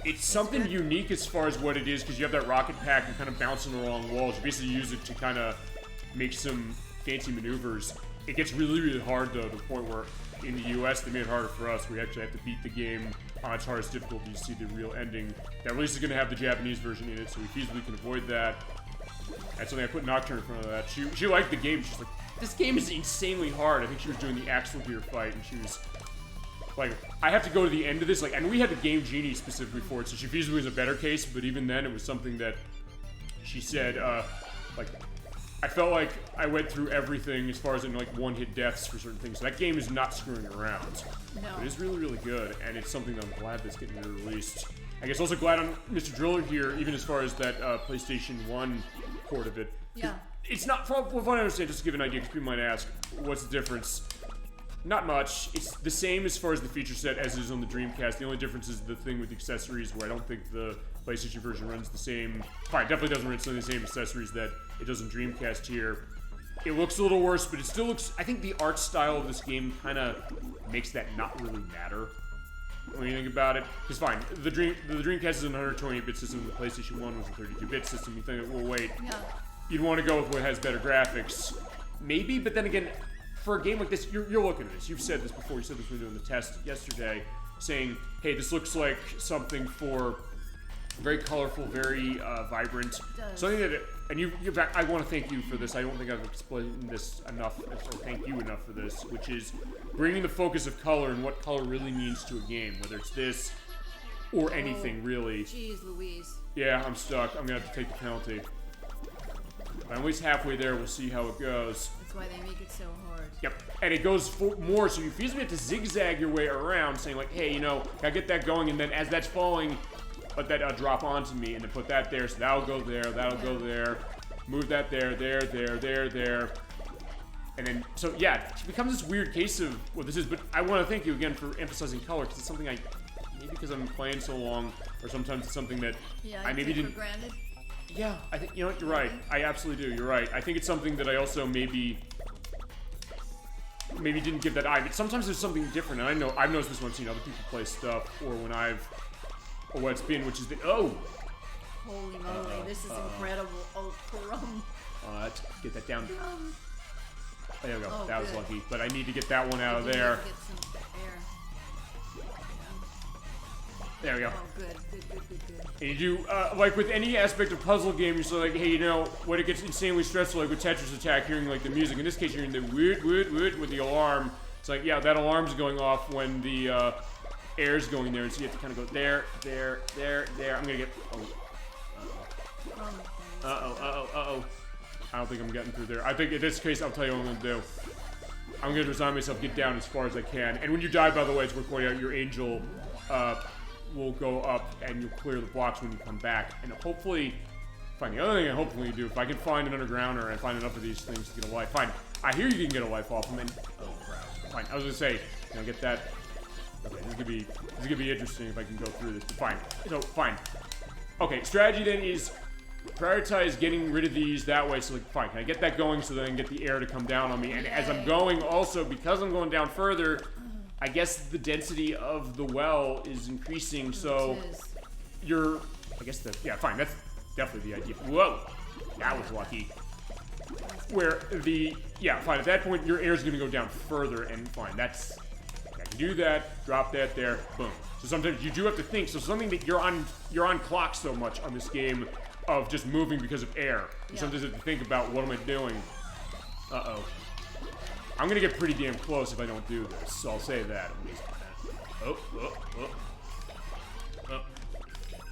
It's something unique as far as what it is, because you have that rocket pack and kind of bouncing along walls. You basically use it to kind of make some fancy maneuvers. It gets really, really hard, though, to the point where in the US, they made it harder for us. We actually have to beat the game on its hardest difficulty to see the real ending. That release is going to have the Japanese version in it, so we feasibly can avoid that. That's something I put Nocturne in front of that. She liked the game. She's like, this game is insanely hard. I think she was doing the Axel Gear fight, and she was like, I have to go to the end of this. Like, and we had the Game Genie specifically for it, so she feasibly was a better case, but even then, it was something that she said, like, I felt like I went through everything as far as in, like, one-hit deaths for certain things. So that game is not screwing around. No. It is really, really good, and it's something that I'm glad that's getting re-released. I guess also glad on Mr. Driller here, even as far as that PlayStation 1 port of it. Yeah. It's not, from what I understand, just to give an idea, because people might ask, what's the difference? Not much. It's the same as far as the feature set as is on the Dreamcast. The only difference is the thing with the accessories, where I don't think the PlayStation version runs the same. Fine, definitely doesn't run some of the same accessories that it does on Dreamcast here. It looks a little worse, but it still looks... I think the art style of this game kind of makes that not really matter. when you think about it. Because fine, the Dreamcast is an 128-bit system, the PlayStation 1 was a 32-bit system. You think, well, wait, you'd want to go with what has better graphics. Maybe, but then again, for a game like this, you're looking at this. You've said this before. You said this when we were doing the test yesterday, saying, hey, this looks like something for very colorful, very vibrant. Something that, I want to thank you for this. I don't think I've explained this enough, or thank you enough for this, which is bringing the focus of color and what color really means to a game, whether it's this or anything, really. Jeez Louise. Yeah, I'm stuck. I'm going to have to take the penalty. But I'm at least halfway there. We'll see how it goes. That's why they make it so hard. Yep. And it goes more, so you feasibly have to zigzag your way around, saying like, hey, gotta get that going, and then as that's falling, let that drop onto me, and then put that there, so that'll go there, that'll go there. Move that there. And then, so yeah, it becomes this weird case of what this is, but I want to thank you again for emphasizing color, because it's something maybe because I'm playing so long, or sometimes it's something that I maybe didn't... for granted. Yeah, I think, you're right. I absolutely do, you're right. I think it's something that I also maybe didn't give that eye, but sometimes there's something different, and I've noticed this when I've seen other people play stuff, or when or what it's been, which is the, holy moly, this is incredible. Oh, Crum. Let's get that down. There we go. Oh, that was good. lucky, but I need to get that one out of there. Get some air. There we go. Oh, good. And you do, like with any aspect of puzzle game, you're so like, hey, when it gets insanely stressful, like with Tetris Attack, hearing like the music. In this case, you're hearing the woot with the alarm. It's like, yeah, that alarm's going off when the air's going there, and so you have to kind of go there. I'm gonna get. Uh-oh. I don't think I'm getting through there. I think in this case, I'll tell you what I'm gonna do. I'm gonna resign myself, get down as far as I can. And when you die, by the way, it's worth pointing out, your angel will go up and you'll clear the blocks when you come back. And hopefully, the other thing I hopefully do, if I can find an undergrounder and find enough of these things to get a life. Fine. I hear you can get a life off them, and oh crap. Fine. I was gonna say, can I get that? Okay, this is gonna be interesting if I can go through this. But fine. So fine. Okay, strategy then is prioritize getting rid of these that way. So like, fine, can I get that going so then I can get the air to come down on me? And as I'm going, also because I'm going down further, I guess the density of the well is increasing. So fine. That's definitely the idea. Whoa, that was lucky. Where fine. At that point, your air is gonna go down further, and fine. I can do that. Drop that there. Boom. So sometimes you do have to think. So something that you're on clock so much on this game of just moving because of air. You sometimes have to think about what am I doing. Uh-oh. I'm gonna get pretty damn close if I don't do this. So I'll say that at least. But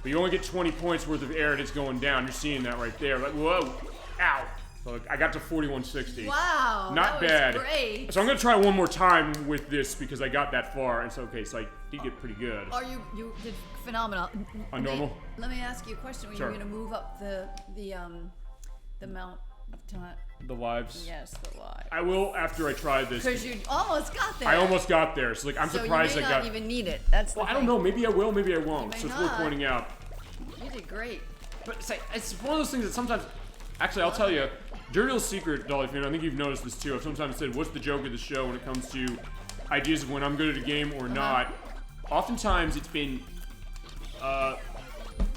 you only get 20 points worth of air and it's going down. You're seeing that right there. Like, whoa. Ow. So I got to 4160. Wow. Not that bad. Was great. So I'm gonna try one more time with this because I got that far. And so so I did get pretty good. Oh, you did phenomenal. On normal? Let me ask you a question. Were you going to move up the amount of time? The lives? Yes, the lives. I will after I try this. Because you almost got there. I almost got there. So I'm surprised you may I got. not even need it. That's. Well, I don't know. Maybe I will. Maybe I won't. So it's worth not. pointing out. You did great. But it's one of those things that sometimes. Actually, I'll tell you. Dirty little secret, DollyFinn. I think you've noticed this too. I've sometimes said, "What's the joke of the show?" When it comes to ideas of when I'm good at a game or not. Oftentimes, it's been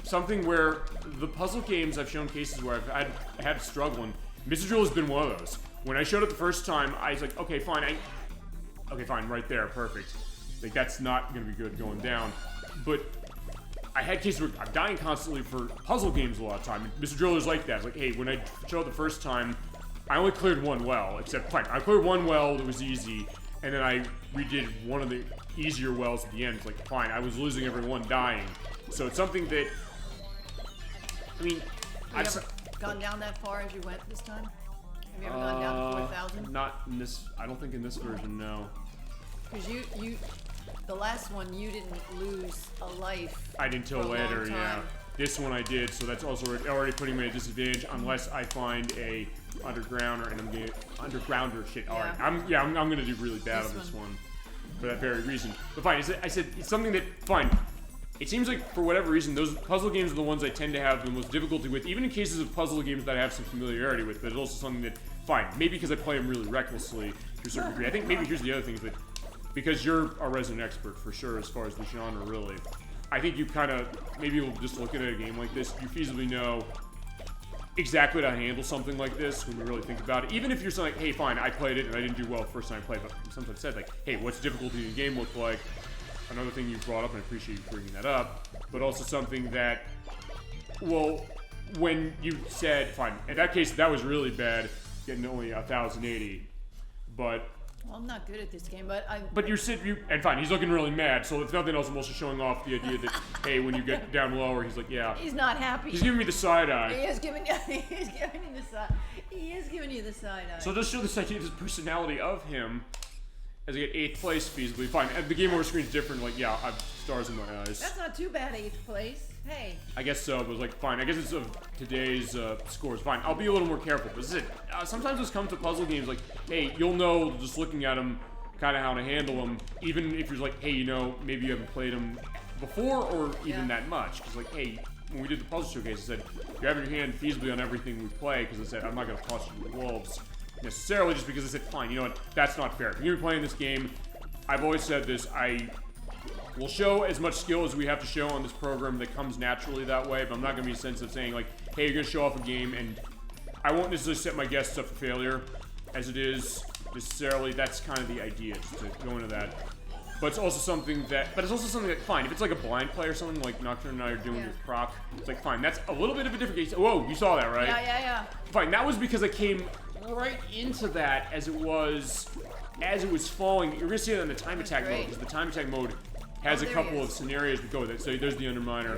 something where the puzzle games I've shown cases where I've had struggling. Mr. Drill has been one of those. When I showed it the first time, I was like, okay, fine. Okay, fine, right there, perfect. Like, that's not gonna be good going down. But I had cases where I'm dying constantly for puzzle games a lot of time. Mr. Drill is like that. It's like, hey, when I showed it the first time, I only cleared one well, except, fine, I cleared one well that was easy, and then I redid one of the easier wells at the end. It's like, fine, I was losing everyone dying. So it's something that, I mean, Have you ever gone down that far as you went this time? Have you ever gone down to 4,000? Not in this, I don't think in this version, no. Because the last one, you didn't lose a life. I didn't till later, yeah. This one I did, so that's also already putting me at a disadvantage unless I find a undergrounder, and I'm getting undergrounder shit. All right, I'm gonna do really bad on this one for that very reason. But fine, I said it's something that fine. It seems like for whatever reason, those puzzle games are the ones I tend to have the most difficulty with, even in cases of puzzle games that I have some familiarity with. But it's also something that fine, maybe because I play them really recklessly to a certain degree. I think maybe here's the other thing is that because you're a resident expert for sure as far as the genre, really. I think you kind of, maybe you'll just looking at a game like this, you feasibly know exactly how to handle something like this when you really think about it. Even if you're saying, like, hey, fine, I played it and I didn't do well the first time I played, but sometimes said, like, hey, what's difficulty in the game look like? Another thing you brought up, and I appreciate you bringing that up, but also something that, well, when you said, fine, in that case, that was really bad, getting only 1,080, but... Well, I'm not good at this game, but I... But and fine, he's looking really mad, so if nothing else, I'm also showing off the idea that, hey, when you get down lower, he's like, yeah. He's not happy. He's giving me the side eye. He is giving you the side eye. So just show this idea of his personality of him, as I get 8th place feasibly. Fine, the game over screen is different, like, yeah, I have stars in my eyes. That's not too bad, 8th place. Hey. I guess so, but it was like, fine, I guess it's of today's scores. Fine, I'll be a little more careful. But this is it. Sometimes this comes to puzzle games, like, hey, you'll know just looking at them kind of how to handle them, even if you're like, hey, you know, maybe you haven't played them before or even that much. Because, like, hey, when we did the puzzle showcase, I said, you have your hand feasibly on everything we play, because I said, I'm not going to toss you the wolves necessarily, just because I said, fine, you know what, that's not fair. If you're playing this game, I've always said this, we'll show as much skill as we have to show on this program that comes naturally that way, but I'm not going to be a sense of saying, like, hey, you're going to show off a game, and I won't necessarily set my guests up for failure, as it is, necessarily. That's kind of the idea, just to go into that. But it's also something that, fine, if it's like a blind play or something, like Nocturne and I are doing with Croc, it's like, fine, that's a little bit of a different case. Whoa, you saw that, right? Yeah. Fine, that was because I came right into that as it was falling. You're going to see that in the time attack mode, because the time attack mode has a couple of scenarios to go with it. So there's the Underminer.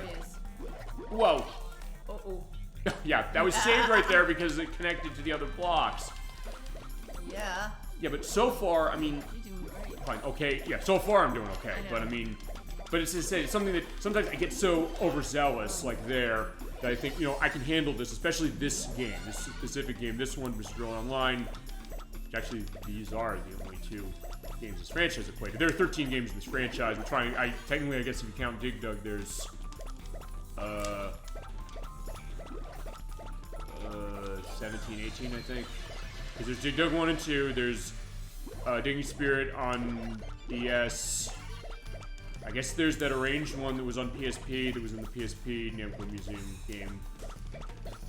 Whoa. Uh-oh. Yeah, that was saved right there because it connected to the other blocks. Yeah. Yeah, but so far, I mean... You're doing great. Fine, okay, yeah, so far I'm doing okay. But I mean... But it's something that sometimes I get so overzealous, like there, that I think, you know, I can handle this, especially this game, this specific game. This one, Mr. Drill Online. Actually, these are the only 2 games this franchise have played. There are 13 games in this franchise. We're trying, technically, I guess if you count Dig Dug, there's, 17, 18, I think. Because there's Dig Dug 1 and 2, there's, Digging Spirit on DS. I guess there's that arranged one that was on PSP, that was in the PSP Namco Museum game,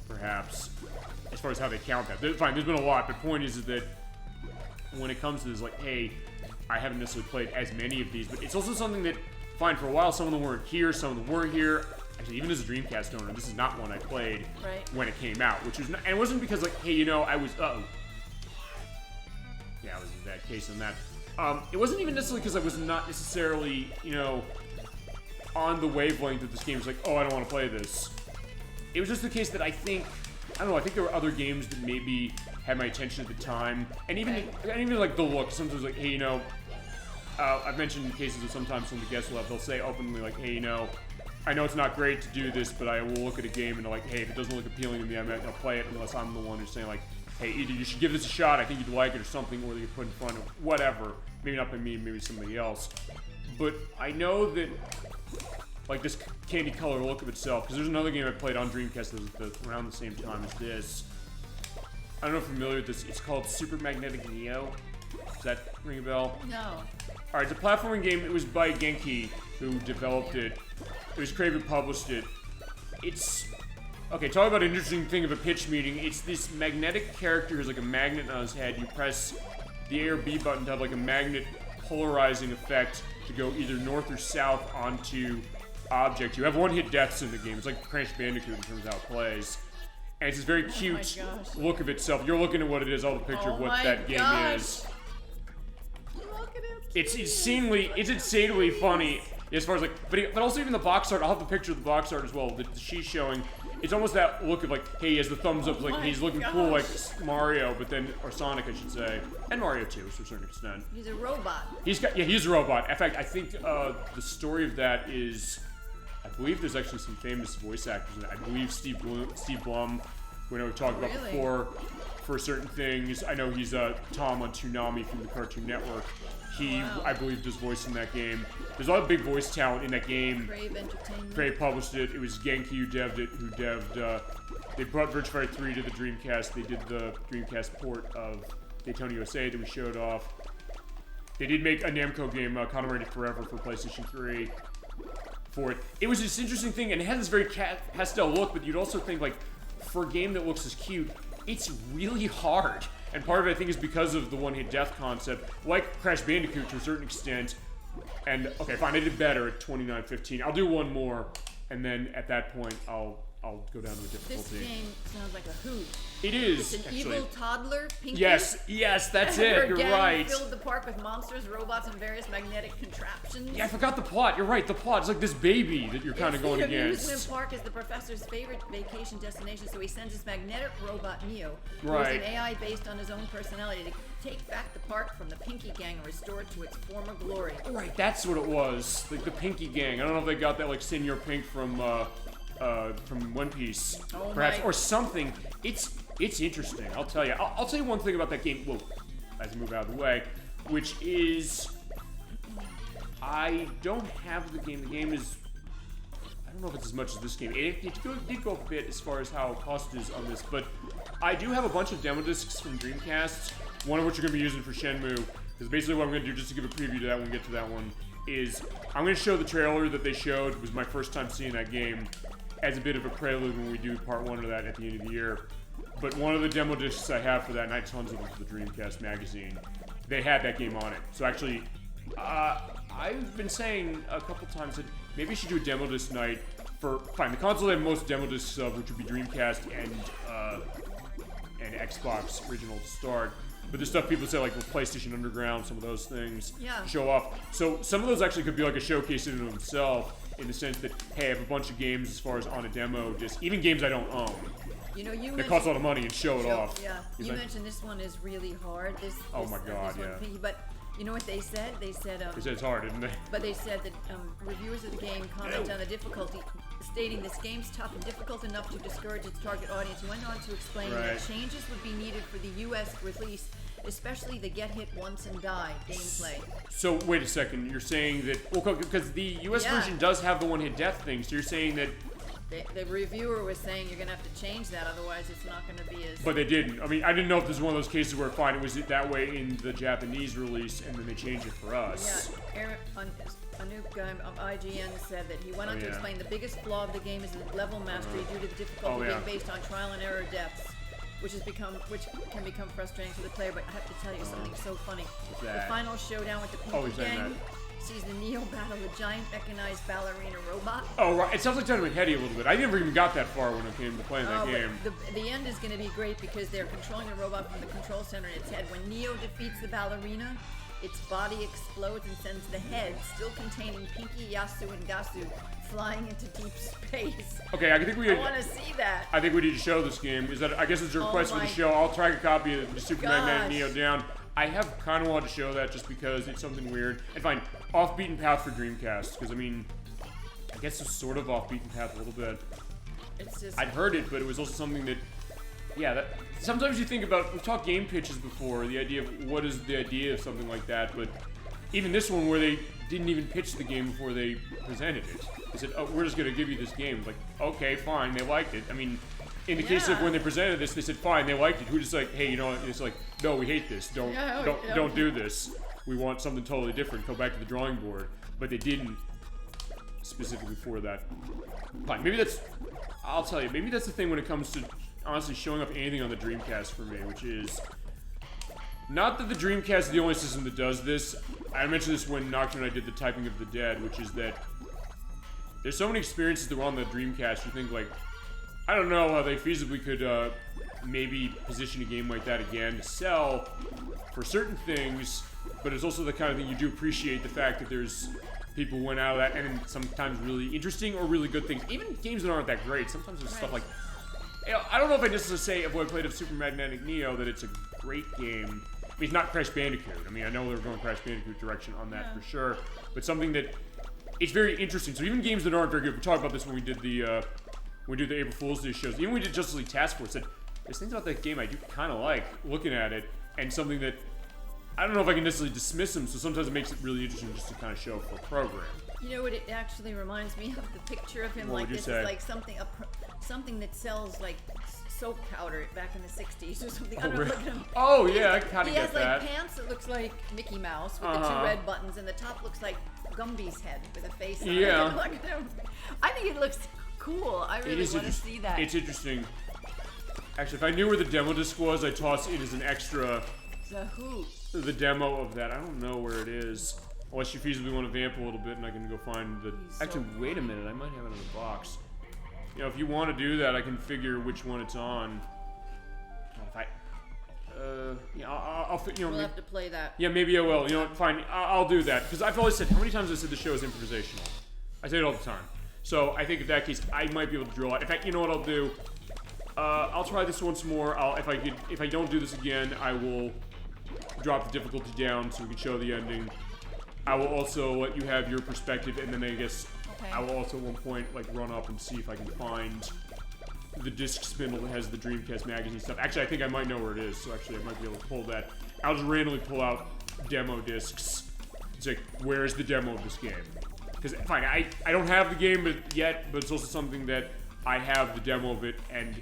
perhaps, as far as how they count that. Fine, there's been a lot, but the point is that when it comes to this, like, hey, I haven't necessarily played as many of these, but it's also something that, fine, for a while, some of them weren't here, some of them were here. Actually, even as a Dreamcast owner, this is not one I played when it came out, which was not, and it wasn't because, like, hey, you know, I was, yeah, I was in that case on that. It wasn't even necessarily because I was not necessarily, you know, on the wavelength of this game. It's like, oh, I don't want to play this. It was just the case that I think there were other games that maybe had my attention at the time, and even like the look. Sometimes like, hey, you know, I've mentioned in cases of sometimes some of the guests they'll say openly like, hey, you know, I know it's not great to do this, but I will look at a game and like, hey, if it doesn't look appealing to me, I'm not gonna play it unless I'm the one who's saying like, hey, either you should give this a shot, I think you'd like it, or something, or you put in front of whatever. Maybe not by me, maybe somebody else. But I know that, like, this candy color look of itself, because there's another game I played on Dreamcast that was around the same time as this. I don't know if you're familiar with this. It's called Super Magnetic Neo. Does that ring a bell? No. Alright, it's a platforming game. It was by Genki, who developed it. It was created and published it. It's... Okay, talk about an interesting thing of a pitch meeting. It's this magnetic character who's like a magnet on his head. You press the A or B button to have like a magnet polarizing effect to go either north or south onto objects. You have one-hit deaths in the game. It's like Crash Bandicoot in terms of how it plays. And it's this very cute look of itself. You're looking at what it is, all the picture of what that game is. Look at it. It's insanely funny as far as like, but also even the box art. I'll have the picture of the box art as well that she's showing. It's almost that look of like, hey, he has the thumbs up, like he's looking cool like Mario, but then, or Sonic, I should say, and Mario too, to a certain extent. He's a robot. He's a robot. In fact, I think the story of that is, I believe there's actually some famous voice actors in it. I believe Steve Blum, who I know we talked about before, for certain things. I know he's Tom on Toonami from the Cartoon Network. He, I believe, does voice in that game. There's a lot of big voice talent in that game. Crave Entertainment. Crave published it. It was Genki who devved it, they brought Virtua Fighter 3 to the Dreamcast. They did the Dreamcast port of Daytona USA that we showed off. They did make a Namco game, Contemplated Forever, for PlayStation 3 for it. It was this interesting thing, and it has this very pastel look, but you'd also think, like, for a game that looks as cute, it's really hard. And part of it, I think, is because of the one-hit death concept, like Crash Bandicoot to a certain extent. And, okay, fine, I did better at 29:15. I'll do one more, and then at that point, I'll go down to a difficulty. This game sounds like a hoot. It is, It's an actually. evil toddler, Pinky. Yes, that's it. You're right. Filled the park with monsters, robots, and various magnetic contraptions. Yeah, I forgot the plot. You're right. The plot. It's like this baby that you're kind of going The against. amusement park is the professor's favorite vacation destination, so he sends his magnetic robot Neo, Right. who is an AI based on his own personality, to take back the park from the Pinky Gang and restore it to its former glory. Right, that's what it was. Like the Pinky Gang. I don't know if they got that like Senior Pink from One Piece, Oh perhaps, my. or something. It's interesting. I'll tell you. I'll tell you one thing about that game. Well, as I move out of the way, which is I don't have the game. The game is. I don't know if it's as much as this game. It did go up a bit as far as how cost is on this, but I do have a bunch of demo discs from Dreamcast, one of which you're going to be using for Shenmue, because basically what I'm going to do, just to give a preview to that when we get to that one, is I'm going to show the trailer that they showed. It was my first time seeing that game, as a bit of a prelude when we do part 1 of that at the end of the year. But one of the demo discs I have for that, and I had tons of them for the Dreamcast magazine, they had that game on it. So actually, I've been saying a couple times that maybe I should do a demo disc night for, fine, the console I have most demo discs of, which would be Dreamcast and Xbox original to start. But the stuff people say, like with PlayStation Underground, some of those things show off. So some of those actually could be like a showcase in and of themselves, in the sense that, hey, I have a bunch of games as far as on a demo disc, even games I don't own. You know, It costs a lot of money and show it off. Yeah, you mentioned this one is really hard. Oh my God, this one, yeah. Pinky, but you know what they said? They said It's hard, isn't it? But they said that reviewers of the game comment on the difficulty, stating this game's tough and difficult enough to discourage its target audience. Went on to explain that changes would be needed for the U.S. release, especially the get hit once and die gameplay. So wait a second, you're saying that, well, because the U.S. version does have the one-hit death thing, so you're saying that. The reviewer was saying you're gonna have to change that, otherwise it's not gonna be as. But they didn't. I mean, I didn't know if this was one of those cases where fine, it was that way in the Japanese release, and then they changed it for us. Yeah, Anoop guy of IGN said that he went on to explain the biggest flaw of the game is the level mastery due to the difficulty being based on trial and error deaths, which can become frustrating for the player. But I have to tell you something so funny. The final showdown with the Pinky Gang sees the Neo battle a giant mechanized ballerina robot. Oh, right. It sounds like Tournament Heady a little bit. I never even got that far when it came to playing that game. The end is going to be great because they're controlling the robot from the control center in its head. When Neo defeats the ballerina, its body explodes and sends the head, still containing Pinky, Yasu, and Gasu, flying into deep space. Okay, I think we. I want to see that. I think we need to show this game. Is that? I guess it's a request for the show. I'll track a copy of the Super Magnetic Neo down. I have kind of wanted to show that just because it's something weird. And fine, off-beaten path for Dreamcast. Because, I mean, I guess it's sort of off-beaten path a little bit. It's just... I'd heard it, but it was also something that, sometimes you think about, we've talked game pitches before, the idea of what is the idea of something like that, but even this one where they didn't even pitch the game before they presented it. They said, oh, we're just going to give you this game. Like, okay, fine, they liked it. I mean... In the case of when they presented this, they said, fine, they liked it. Who just like, hey, you know, it's like, no, we hate this. Don't do this. We want something totally different. Go back to the drawing board. But they didn't specifically for that. Fine, maybe that's, I'll tell you, maybe that's the thing when it comes to, honestly, showing up anything on the Dreamcast for me, which is, not that the Dreamcast is the only system that does this. I mentioned this when Nocturne and I did the Typing of the Dead, which is that there's so many experiences that were on the Dreamcast, you think, like, I don't know how they feasibly could maybe position a game like that again to sell for certain things, but it's also the kind of thing you do appreciate the fact that there's people who went out of that and sometimes really interesting or really good things. Even games that aren't that great, sometimes there's stuff like, you know, I don't know if I necessarily say of what I played of Super Magnetic Neo that it's a great game. I mean, it's not Crash Bandicoot. I mean, I know they were going Crash Bandicoot direction on that for sure, but something that, it's very interesting. So even games that aren't very good, we talked about this when we did the April Fool's Day shows. Even when we did Justice League Task Force, said there's things about that game I do kind of like looking at it, and something that I don't know if I can necessarily dismiss them. So sometimes it makes it really interesting just to kind of show for a program. You know what? It actually reminds me of the picture of him. What like would you this say? is like something that sells like soap powder back in the '60s or something. I don't know. Really? Look at him. Oh yeah, I kind of He get has that. like pants that looks like Mickey Mouse with the 2 red buttons, and the top looks like Gumby's head with a face on it. Yeah. Look at him. I think it looks cool. I really want to see that. It's interesting. Actually, if I knew where the demo disc was, I'd toss it as an extra. The who? The demo of that. I don't know where it is. Unless you feasibly want to vamp a little bit, and I can go find the. Actually, wait a minute. I might have it in the box. You know, if you want to do that, I can figure which one it's on. If I. Yeah, I'll you know. We'll have to play that. Yeah, maybe I will. You know what? Fine. I'll do that because I've always said. How many times have I said the show is improvisational? I say it all the time. So I think in that case, I might be able to draw it. In fact, you know what I'll do? I'll try this once more. If I don't do this again, I will drop the difficulty down so we can show the ending. I will also let you have your perspective, and then I guess I will also at one point like run up and see if I can find the disc spindle that has the Dreamcast magazine stuff. Actually, I think I might know where it is, so actually I might be able to pull that. I'll just randomly pull out demo discs. It's like, where's the demo of this game? Because fine, I don't have the game yet, but it's also something that I have the demo of it, and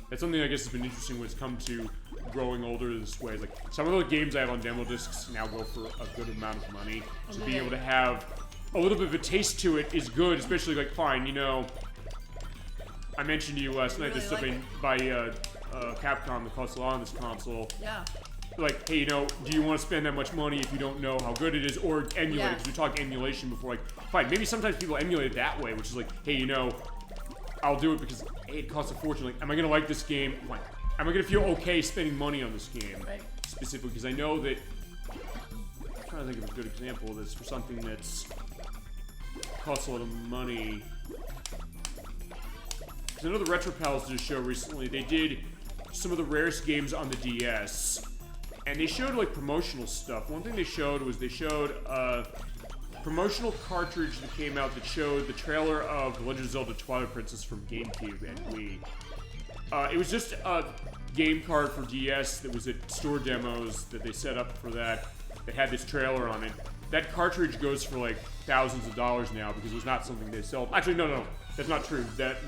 that's something I guess has been interesting when it's come to growing older this way. Like some of the games I have on demo discs now go for a good amount of money. So being able to have a little bit of a taste to it is good, especially like fine, you know. I mentioned to you last night this stuff by Capcom that costs a lot on this console. Yeah. Like, hey, you know, do you want to spend that much money if you don't know how good it is, or emulate it? Because we talked emulation before. Like, fine, maybe sometimes people emulate it that way, which is like, hey, you know, I'll do it because hey, it costs a fortune. Like, am I gonna like this game? Like, am I gonna feel okay spending money on this game? Right. Specifically, because I know that. I'm trying to think of a good example of this for something that's costs a lot of money. Because I know the Retro Pals did a show recently. They did some of the rarest games on the DS. And they showed like promotional stuff. One thing they showed was a promotional cartridge that came out that showed the trailer of The Legend of Zelda Twilight Princess from GameCube and Wii. It was just a game card for DS that was at store demos that they set up for that had this trailer on it. That cartridge goes for like thousands of dollars now because it was not something they sell. Actually, no, that's not true. That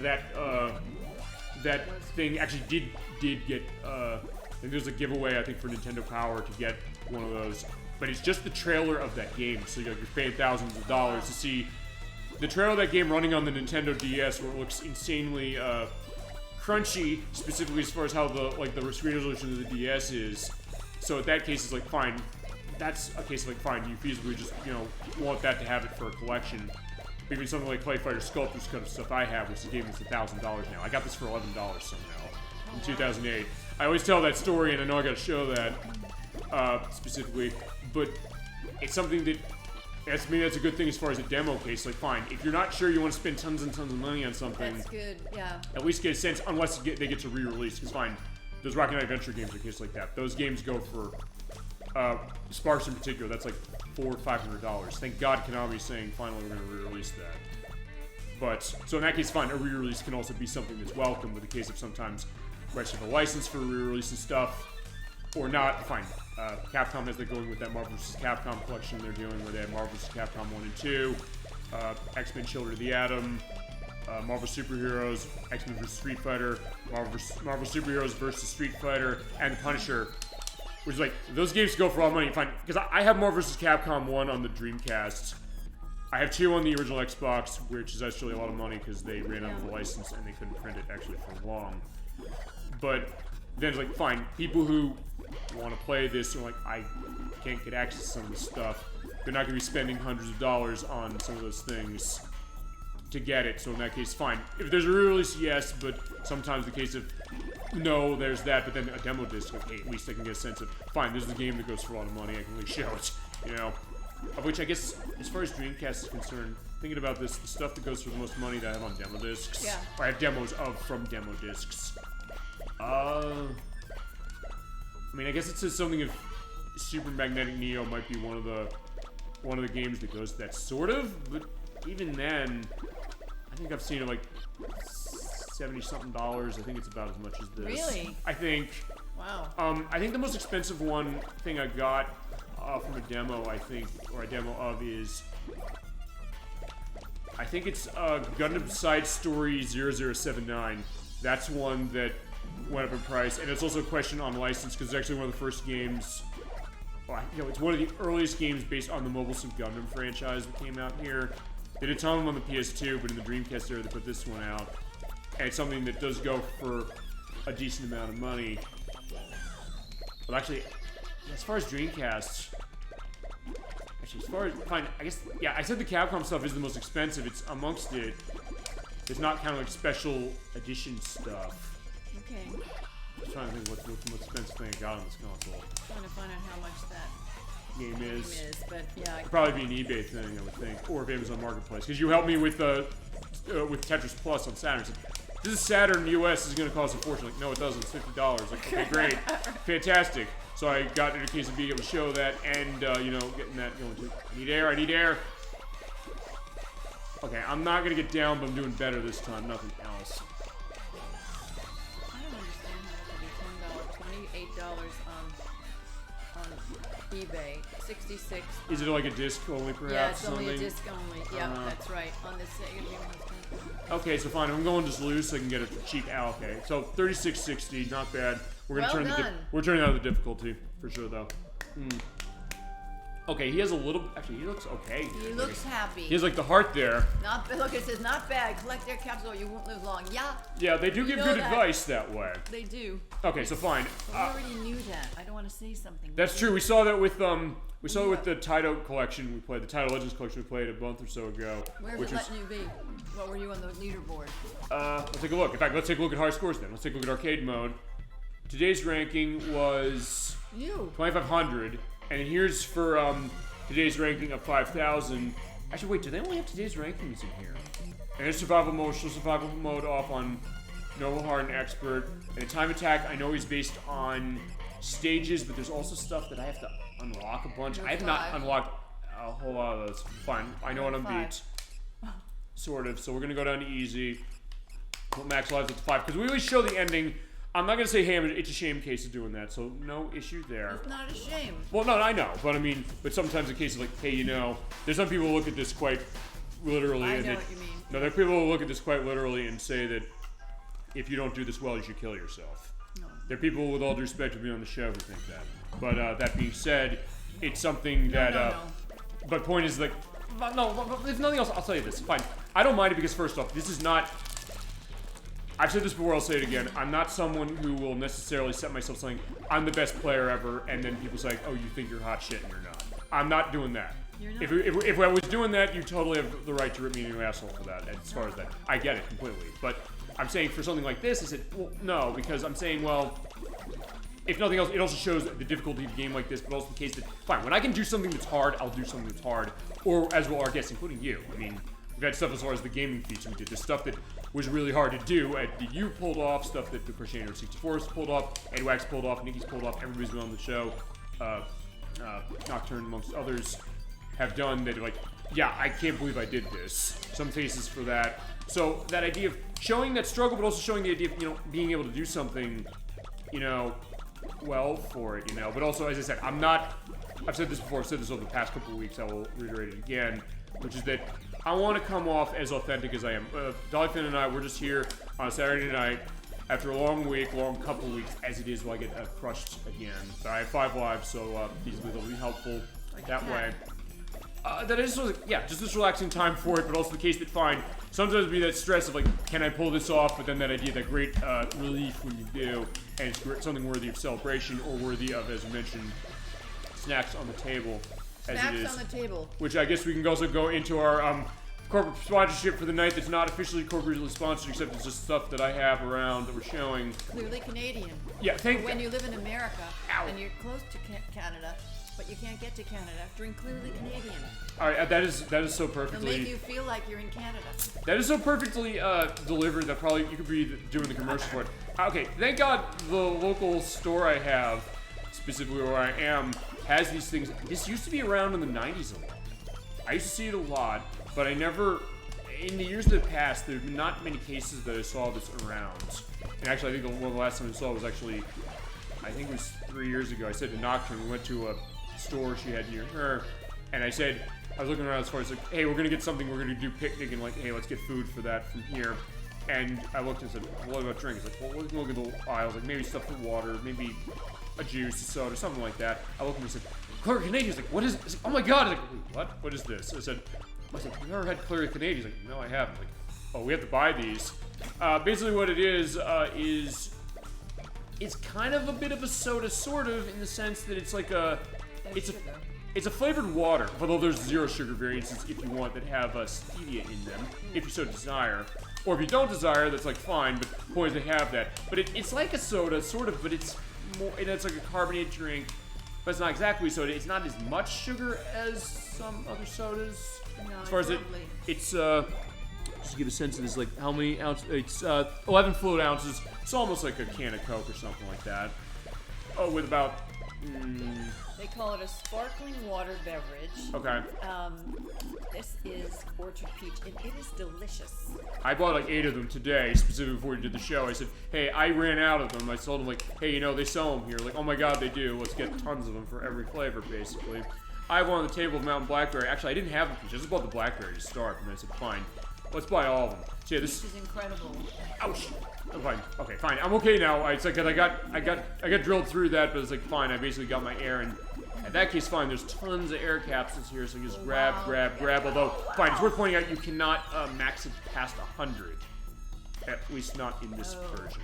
thing actually did get. I think there's a giveaway, I think, for Nintendo Power to get one of those. But it's just the trailer of that game, so you're paying thousands of dollars to see the trailer of that game running on the Nintendo DS, where it looks insanely crunchy, specifically as far as how the screen resolution of the DS is. So in that case, it's like fine. That's a case of like fine. You feasibly just want that to have it for a collection. Even something like Clay Fighter Sculptors kind of stuff I have, which is a game that's $1,000 now. I got this for $11 somehow in 2008. I always tell that story, and I know I got to show that specifically, but it's something that maybe that's a good thing as far as a demo case. Like, fine, if you're not sure you want to spend tons and tons of money on something, that's good. Yeah. At least get a sense, unless they get to re-release. Because fine, those Rocky Knight Adventure games are cases like that. Those games go for Sparks in particular. That's like $400 or $500. Thank God Konami's saying finally we're going to re-release that. But so in that case, fine, a re-release can also be something that's welcome. With the case of sometimes rights to the license for re-release and stuff, or not, fine. Capcom has that going with that Marvel vs. Capcom collection they're doing, where they have Marvel vs. Capcom 1 and 2, X-Men Children of the Atom, Marvel Superheroes, X-Men vs. Street Fighter, Marvel Superheroes vs. Street Fighter, and Punisher. Which is like, those games go for all money, fine. Because I have Marvel vs. Capcom 1 on the Dreamcast. I have 2 on the original Xbox, which is actually a lot of money because they ran out of the license and they couldn't print it actually for long. But then it's like, fine, people who want to play this are like, I can't get access to some of this stuff. They're not going to be spending hundreds of dollars on some of those things to get it. So in that case, fine. If there's a re-release, yes, but sometimes the case of, no, there's that, but then a demo disc, like, hey, at least I can get a sense of, fine, this is a game that goes for a lot of money, I can really show it, Of which I guess, as far as Dreamcast is concerned, thinking about this, the stuff that goes for the most money that I have on demo discs, or I have demos from demo discs. I mean, I guess it says something if Super Magnetic Neo might be one of the games that goes to that sort of, but even then, I think I've seen it like $70-something. I think it's about as much as this. Really? I think. Wow. I think the most expensive thing I got from a demo, I think, or a demo of is I think it's Gundam Side Story 0079. That's one that went up in price, and it's also a question on license because it's actually one of the first games. Well, you know, it's one of the earliest games based on the Mobile Suit Gundam franchise that came out here. They did a ton of them on the PS2, but in the Dreamcast era, they put this one out, and it's something that does go for a decent amount of money. But actually, as far as Dreamcast. As far as, fine, I guess, yeah, I said the Capcom stuff is the most expensive. It's amongst it. It's not kind of like special edition stuff. Okay. I'm trying to think what's the most expensive thing I got on this console. Trying to find out how much that game is. But yeah, It'd probably be an eBay thing, I would think, or if Amazon Marketplace. Because you helped me with Tetris Plus on Saturn. So, this is Saturn US is going to cost a fortune. Like, no, it doesn't. It's $50. Like, okay, great, fantastic. So I got in a case of being able to show that and, you know, getting that going to. I need air, I need air. Okay, I'm not going to get down, but I'm doing better this time. Nothing else. I don't understand how it could be $10, $28 on eBay, 66. Is it like a disc only, perhaps? Yeah, it's something? only a disc only. Yeah, that's right. On the Sega. Okay, so fine. I'm going just loose so I can get a cheap. Okay, so 3660, not bad. We're gonna we're turning out the difficulty for sure, though. Okay, he has a little. Actually, he looks okay. He looks happy. He has like the heart there. Look, it says not bad. Collect their capsule, or you won't live long. Yeah. Yeah, they do give good advice that way. They do. Okay, so fine. We already knew that. I don't want to say something. That's true. We saw that with with the Taito collection we played, the Taito Legends collection we played a month or so ago. Where's it letting you be? What were you on the leaderboard? Let's take a look. In fact, let's take a look at high scores then. Let's take a look at arcade mode. Today's ranking was 2,500, and here's for today's ranking of 5,000. Actually, wait, do they only have today's rankings in here? And there's survival mode off on normal, hard, and expert. And the time attack, I know is based on stages, but there's also stuff that I have to unlock a bunch. I have not unlocked a whole lot of those. Fine, I know what I'm beat. Sort of. So we're gonna go down to easy. Put max lives up to 5 because we always show the ending. I'm not gonna say, hey, it's a shame case of doing that, so no issue there. It's not a shame. Well, no, I know, but I mean, but sometimes the case is like, hey, you know, there's some people who look at this quite literally. I know what you mean. No, there are people who look at this quite literally and say that if you don't do this well, you should kill yourself. No. There are people with all due respect to be on the show who think that. But that being said, it's something that. No. But point is like, no, if nothing else, I'll tell you this. Fine, I don't mind it because first off, this is not. I've said this before, I'll say it again. I'm not someone who will necessarily set myself saying, I'm the best player ever, and then people say, oh, you think you're hot shit, and you're not. I'm not doing that. You're not. If I was doing that, you totally have the right to rip me a new asshole for that, as far as that. I get it completely. But I'm saying for something like this, I said, well, no, because I'm saying, well, if nothing else, it also shows the difficulty of a game like this, but also the case that, fine, when I can do something that's hard, I'll do something that's hard. Or, as will our guests, including you. I mean, we've had stuff as far as the gaming feats we did. There's stuff that was really hard to do. You pulled off stuff that the Crescendo 64's pulled off, Edwax pulled off, Nikki's pulled off, everybody's been on the show. Nocturne, amongst others, have done that. Like, yeah, I can't believe I did this. Some cases for that. So that idea of showing that struggle, but also showing the idea of, you know, being able to do something, you know, well for it, you know. But also, as I said, I've said this before, I've said this over the past couple of weeks, I will reiterate it again, which is that I want to come off as authentic as I am. DollyFinn and I, we're just here on a Saturday night after a long couple of weeks, as it is, while I get crushed again. But I have 5 lives, so these will be helpful that way. That is just this relaxing time for it, but also the case that, fine, sometimes it'll be that stress of, like, can I pull this off? But then that idea, that great relief when you do, and it's something worthy of celebration or worthy of, as you mentioned, snacks on the table. Snacks on the table. Which I guess we can also go into our corporate sponsorship for the night that's not officially corporately sponsored, except it's just stuff that I have around that we're showing. Clearly Canadian. Yeah, when you live in America and you're close to Canada, but you can't get to Canada, drink Clearly Canadian. All right, that is so perfectly. It'll make you feel like you're in Canada. That is so perfectly delivered that probably you could be doing the commercial for it. Okay, thank God the local store I have, specifically where I am, has these things. This used to be around in the 90s a lot. I used to see it a lot, but I never, in the years that passed, there have been not many cases that I saw this around. And actually, I think one of the last time I saw it was actually, I think it was 3 years ago. I said to Nocturne, we went to a store she had near her, and I said, I was looking around as far as like, hey, we're gonna get something, we're gonna do picnic, and like, hey, let's get food for that from here. And I looked and said, what about drink? It's like, well, look at the aisles, like maybe stuff for water, maybe a juice, a soda, something like that. I looked and I said, Clear Canadian. He's like, what is it? Oh my god. I was like, wait, what? What is this? I said, you've never had Clear Canadian? He's like, no, I haven't. Like, oh, we have to buy these. Basically what it is it's kind of a bit of a soda, sort of, in the sense that it's like it's a flavored water, although there's 0 sugar variants if you want that have stevia in them, if you so desire. Or if you don't desire, that's like fine, but the point is they have that. But it's like a soda, sort of, but it's more, it's like a carbonated drink, but it's not exactly a soda. It's not as much sugar as some other sodas. No, as far as it's just to give a sense of this, like how many ounces, it's 11 fluid ounces. It's almost like a can of Coke or something like that. Oh, with about... They call it a sparkling water beverage. Okay. This is Orchard Peach, and it is delicious. I bought like 8 of them today, specifically before we did the show. I said, hey, I ran out of them. I told them, like, hey, you know, they sell them here. Like, oh my god, they do. Let's get tons of them for every flavor, basically. I have one on the table of Mountain Blackberry. Actually, I didn't have the peach. I just bought the blackberry to start, and I said, fine. Let's buy all of them. So yeah, this is incredible. Ouch. I'm fine. Okay, fine. I'm okay now. It's like, 'cause I got drilled through that, but it's like, fine. I basically got my air, and in that case, fine. There's tons of air capsules here, so you just grab. Although, fine. It's worth pointing out you cannot max it past 100. At least not in this version.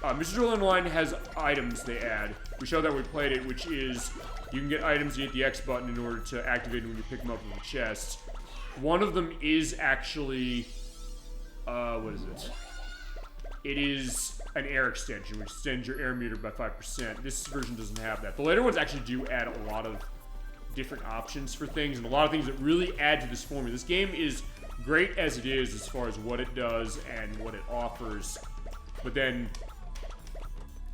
Mr. Drill Online has items they add. We showed that when we played it, which is you can get items, you hit the X button in order to activate when you pick them up from the chest. One of them is actually, what is it? It is an air extension, which extends your air meter by 5%. This version doesn't have that. The later ones actually do add a lot of different options for things, and a lot of things that really add to this formula. This game is great as it is as far as what it does and what it offers, but then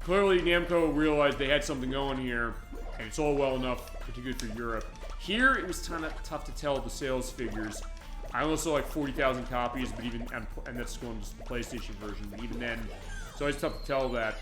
clearly Namco realized they had something going here, and it's all well enough, particularly for Europe. Here, it was kind of tough to tell the sales figures. I only saw like 40,000 copies, but even, and that's going to the PlayStation version, but even then, it's always tough to tell that.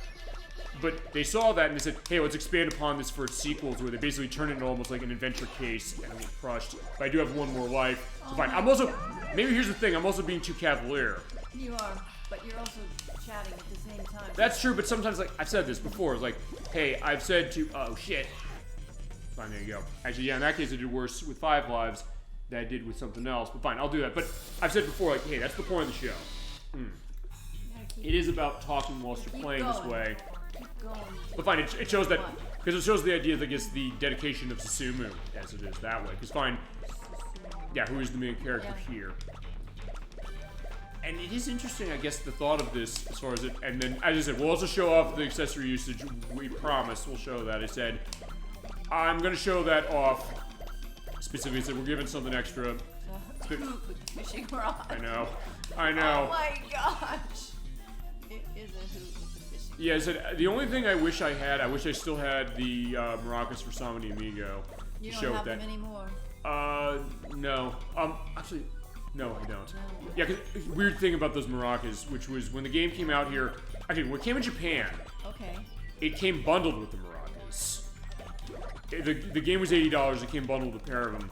But they saw that and they said, hey, let's expand upon this for its sequels, where they basically turn it into almost like an adventure case and it was crushed. But I do have one more life, so fine. I'm also, maybe here's the thing, I'm also being too cavalier. You are, but you're also chatting at the same time. That's true, but sometimes, like, I've said this before, it's like, hey, I've said to, oh shit. Fine, there you go. Actually, yeah, in that case I did worse with 5 lives than I did with something else, but fine, I'll do that. But I've said before, like, hey, that's the point of the show. It is about talking whilst you're playing this way. But fine, it shows that, because it shows the idea, I guess, the dedication of Susumu, as it is that way. Because fine, yeah, who is the main character here? And it is interesting, I guess, the thought of this, as far as it, and then, as I said, we'll also show off the accessory usage. We promised we'll show that. I said, I'm going to show that off. Specifically, said we're giving something extra. With the fishing rod. I know. Oh my gosh. It is a hoot with the fishing rod. Yeah, I said, the only thing I wish I had, I wish I still had the maracas for Sama de Amigo. You don't have them anymore? No. Actually, no, I don't. No. Yeah, because weird thing about those maracas, which was when the game came out here, actually, when it came in Japan, okay, it came bundled with the maracas. The game was $80, it came bundled with a pair of them.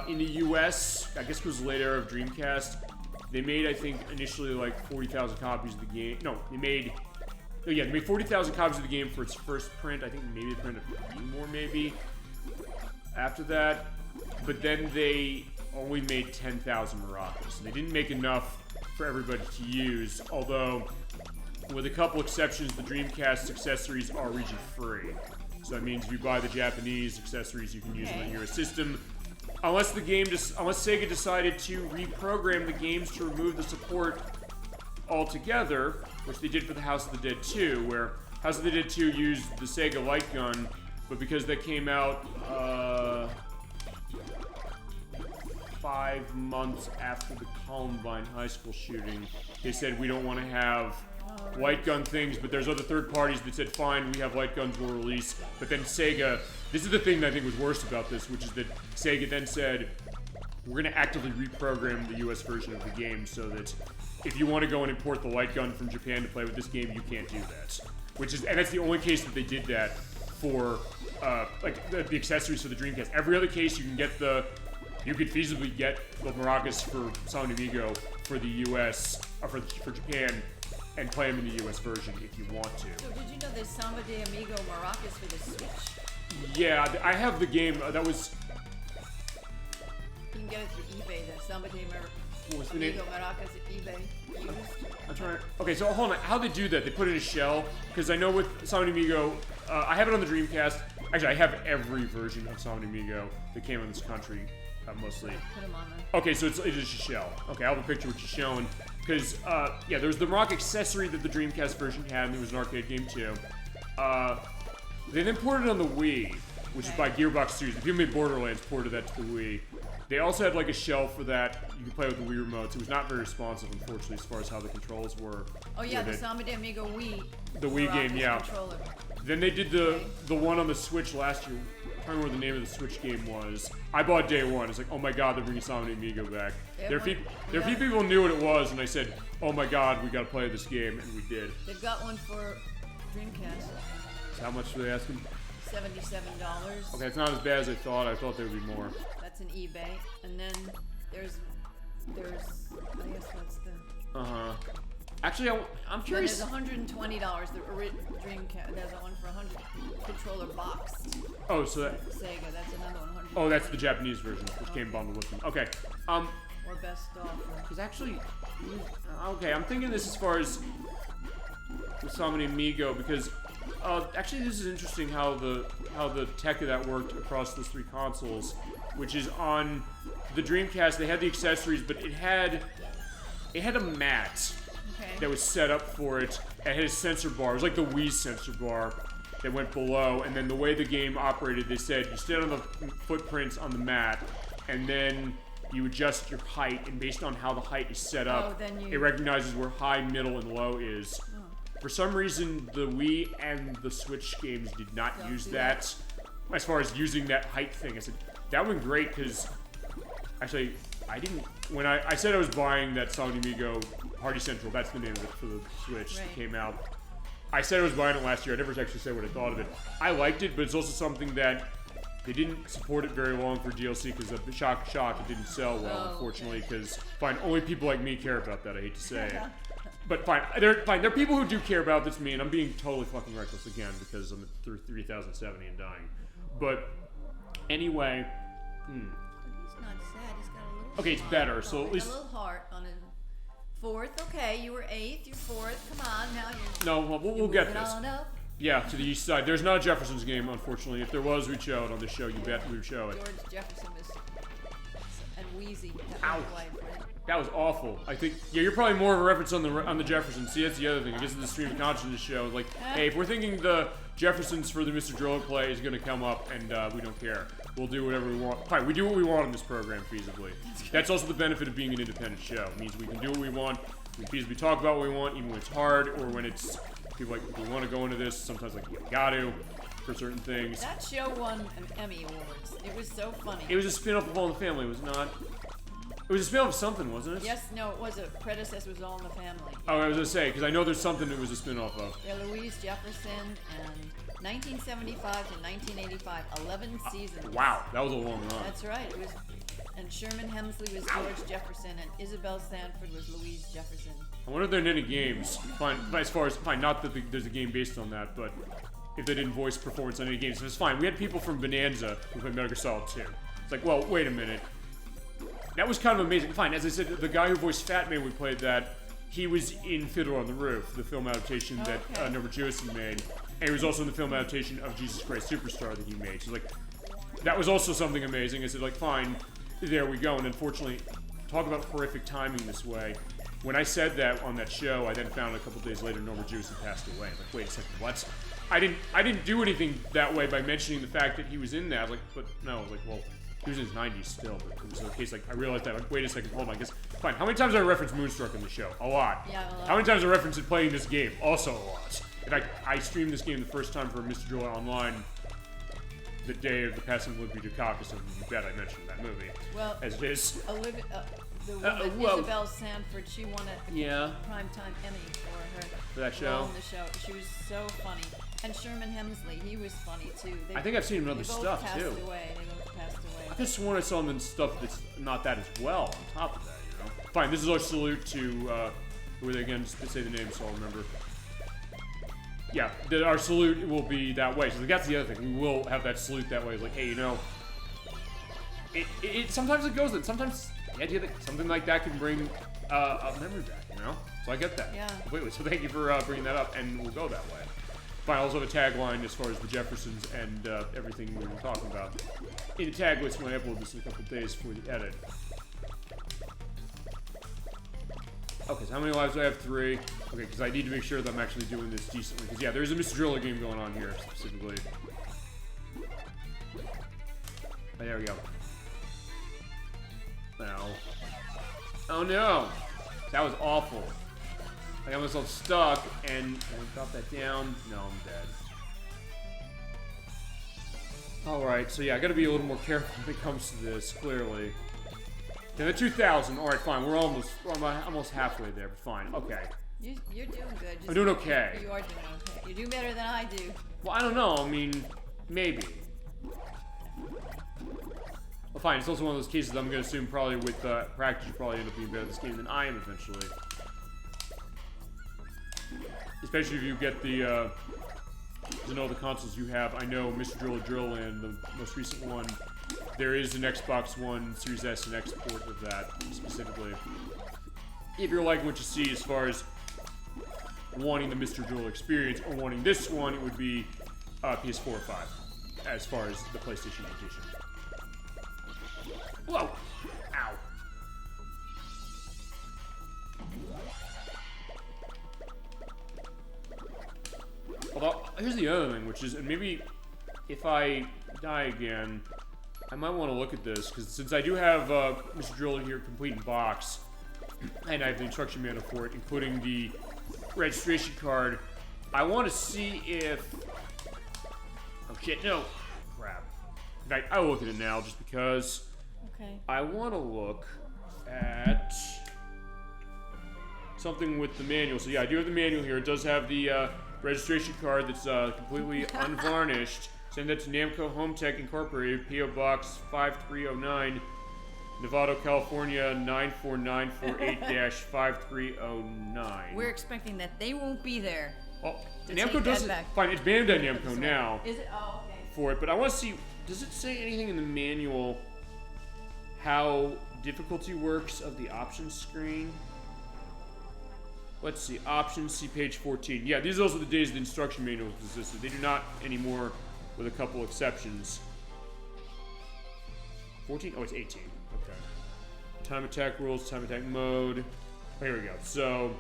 In the US, I guess it was the late era of Dreamcast, they made, I think, initially like 40,000 copies of the game. No, they made 40,000 copies of the game for its first print. I think maybe they printed a few more, maybe, after that. But then they only made 10,000 maracas. And they didn't make enough for everybody to use, although, with a couple exceptions, the Dreamcast accessories are region free. So that means if you buy the Japanese accessories, you can use them on your system. Unless Sega decided to reprogram the games to remove the support altogether, which they did for the House of the Dead 2, where House of the Dead 2 used the Sega light gun, but because that came out 5 months after the Columbine high school shooting, they said we don't want to have light gun things, but there's other third parties that said, fine, we have light guns, we'll release. But then Sega, this is the thing that I think was worst about this, which is that Sega then said, we're going to actively reprogram the US version of the game so that if you want to go and import the light gun from Japan to play with this game, you can't do that. And that's the only case that they did that for, like, the accessories for the Dreamcast. Every other case, you can get the you could feasibly get the maracas for Sound Amigo for the US, or for Japan, and play them in the US version if you want to. So did you know there's Samba de Amigo maracas for the Switch? Yeah, I have the game. That was. You can get it through eBay. The Samba de What was the name? Amigo maracas at eBay used. I'm trying. Okay, so hold on. How they do that? They put it in a shell? Because I know with Sound Amigo, I have it on the Dreamcast. Actually, I have every version of Sound Amigo that came in this country, mostly. Put them on there. Okay, so it is a shell. Okay, I'll have a picture of what you're showing. Because, yeah, there was the Rock accessory that the Dreamcast version had, and there was an arcade game too. They then ported it on the Wii, which is by Gearbox Studios. The people who made Borderlands ported that to the Wii. They also had like a shell for that. You could play with the Wii remotes. It was not very responsive, unfortunately, as far as how the controls were. Oh yeah, the Samba de Amigo Wii. The Wii game, yeah. Controller. Then they did the one on the Switch last year. I don't remember what the name of the Switch game was. I bought day one. It's like, oh my god, they're bringing Samba de Amigo back. There are few people who knew what it was, and I said, oh my god, we gotta play this game, and we did. They've got one for Dreamcast. So how much were they asking? $77. Okay, it's not as bad as I thought. I thought there would be more. That's an eBay, and then there's I guess that's the. Actually, I'm curious. Then there's $120. The original Dreamcast. There's one for 100 controller boxed. Oh, so that. Sega. That's another one. 100. Oh, that's the Japanese version, which came bundled with them. Okay. Or best offer. Because actually, okay, I'm thinking this as far as the Samba de Amigo because actually this is interesting how the tech of that worked across those three consoles, which is on the Dreamcast they had the accessories, but it had a mat that was set up for it. It had a sensor bar. It was like the Wii sensor bar that went below, and then the way the game operated, they said you stand on the footprints on the mat, and then you adjust your height, and based on how the height is set up, it recognizes where high, middle, and low is. For some reason, the Wii and the Switch games did not use that. As far as using that height thing, I said, that went great, because actually, I didn't, when I said I was buying that Sound Amigo Party Central, that's the name of it for the Switch that came out. I said I was buying it last year. I never actually said what I thought of it. I liked it, but it's also something that they didn't support it very long for DLC because of the shock, it didn't sell well, unfortunately, because, fine, only people like me care about that, I hate to say it. But fine, there are people who do care about this, me, and I'm being totally fucking reckless again because I'm at 3,070 and dying. But, anyway, He's not sad, he's got a little okay, it's better, so at least... a little heart on his fourth, okay, you were eighth, you're fourth, come on, now you're... No, well, we'll get this. On up. Yeah, to the east side. There's not a Jefferson's game, unfortunately. If there was, we'd show it on this show. You bet we'd show it. George Jefferson was... and Wheezy. Ouch. That was awful. I think, yeah, you're probably more of a reference on the Jeffersons. See, that's the other thing. I guess in the stream of consciousness show, like, hey, if we're thinking the Jeffersons for the Mr. Driller play is going to come up, and we don't care. We'll do whatever we want. Fine, we do what we want on this program, feasibly. That's also the benefit of being an independent show. It means we can do what we want. We can feasibly talk about what we want, even when it's hard, or when it's, people like, we want to go into this, sometimes like, you got to, for certain things. That show won an Emmy Awards. It was so funny. It was a spin-off of All in the Family, was it not? It was a spin-off of something, wasn't it? Yes, no, it was a predecessor, was All in the Family. Oh, I was going to say, because I know there's something it was a spin-off of. Yeah, Louise Jefferson, and 1975 to 1985, 11 seasons. Wow, that was a long run. That's right. It was, and Sherman Hemsley was George Jefferson, and Isabel Sanford was Louise Jefferson. I wonder if there are any games. Fine, as far as, fine, not that there's a game based on that, but if they didn't voice performance on any games, so it's fine. We had people from Bonanza who played Metal Gear Solid 2. It's like, well, wait a minute. That was kind of amazing. Fine, as I said, the guy who voiced Fat Man, we played that, he was in Fiddler on the Roof, the film adaptation that Norbert Jewison made. And he was also in the film adaptation of Jesus Christ Superstar that he made. So, like, that was also something amazing. I said, like, fine, there we go. And unfortunately, talk about horrific timing this way. When I said that on that show, I then found a couple days later Norbert Jewison passed away. I'm like, wait a second, what? I didn't do anything that way by mentioning the fact that he was in that. I was like, but no, like, well, he was in his 90s still, but it was a case, like, I realized that, like, wait a second, hold on, I guess, fine, how many times did I reference Moonstruck in the show? A lot. Yeah, a lot. How many times did I reference it playing this game? Also a lot. In fact, I streamed this game the first time for Mr. Driller Online the day of the passing of Olivia Dukakis, and you bet I mentioned that movie. Well, as it is. The woman, Isabel Sanford, she won a primetime Emmy for that show? On the show. She was so funny. And Sherman Hemsley, he was funny too. I think I've seen him in other stuff too. They both passed away. could have sworn I saw them in stuff that's not that as well on top of that, you know? Fine, this is our salute to, who are they again? Just say the name so I'll remember. Yeah, our salute will be that way. So that's the other thing. We will have that salute that way. It's like, hey, you know, sometimes it goes that. Sometimes the idea that something like that can bring a memory back, you know? So I get that. Yeah. Completely. So thank you for bringing that up, and we'll go that way. Fine, I also have a tagline as far as the Jeffersons and everything we were talking about. In the tag list when I upload this in a couple of days for the edit. Okay, so how many lives do I have? 3. Okay, because I need to make sure that I'm actually doing this decently. Because, yeah, there's a Mr. Driller game going on here, specifically. Oh, there we go. Now. Oh, no! That was awful. I got myself stuck, and can I drop that down? No, I'm dead. Alright, so yeah, I gotta be a little more careful when it comes to this, clearly. Okay, the 2,000. Alright, fine. We're almost halfway there, but fine. Okay. You're doing good. I'm doing okay. You are doing okay. You do better than I do. Well, I don't know. I mean, maybe. Well, fine. It's also one of those cases I'm going to assume probably with practice you probably end up being better at this game than I am eventually. Especially if you get the, to know the consoles you have. I know Mr. Drill and the most recent one, there is an Xbox One, Series S, and X port of that, specifically. If you're liking what you see as far as wanting the Mr. Drill experience, or wanting this one, it would be PS4 or 5, as far as the PlayStation edition. Whoa! Ow. Although, here's the other thing, which is, and maybe if I die again, I might want to look at this, because since I do have Mr. Driller here complete in box, and I have the instruction manual for it, including the registration card, I want to see if... Oh shit, no! Crap. In fact, I'll look at it now, just because... Okay. I want to look at something with the manual. So yeah, I do have the manual here. It does have the registration card that's completely unvarnished. Send that to Namco Home Tech Incorporated, P.O. Box 5309, Nevada, California 94948-5309. We're expecting that they won't be there. Well, Namco doesn't. Fine, it's banned on Namco now. Is it? Oh, okay. For it, but I want to see. Does it say anything in the manual how difficulty works of the options screen? Let's see, options, see page 14. Yeah, these are also the days the instruction manuals existed. They do not anymore, with a couple exceptions. 14? Oh, it's 18. Okay. Time attack rules, time attack mode. Oh, here we go. So...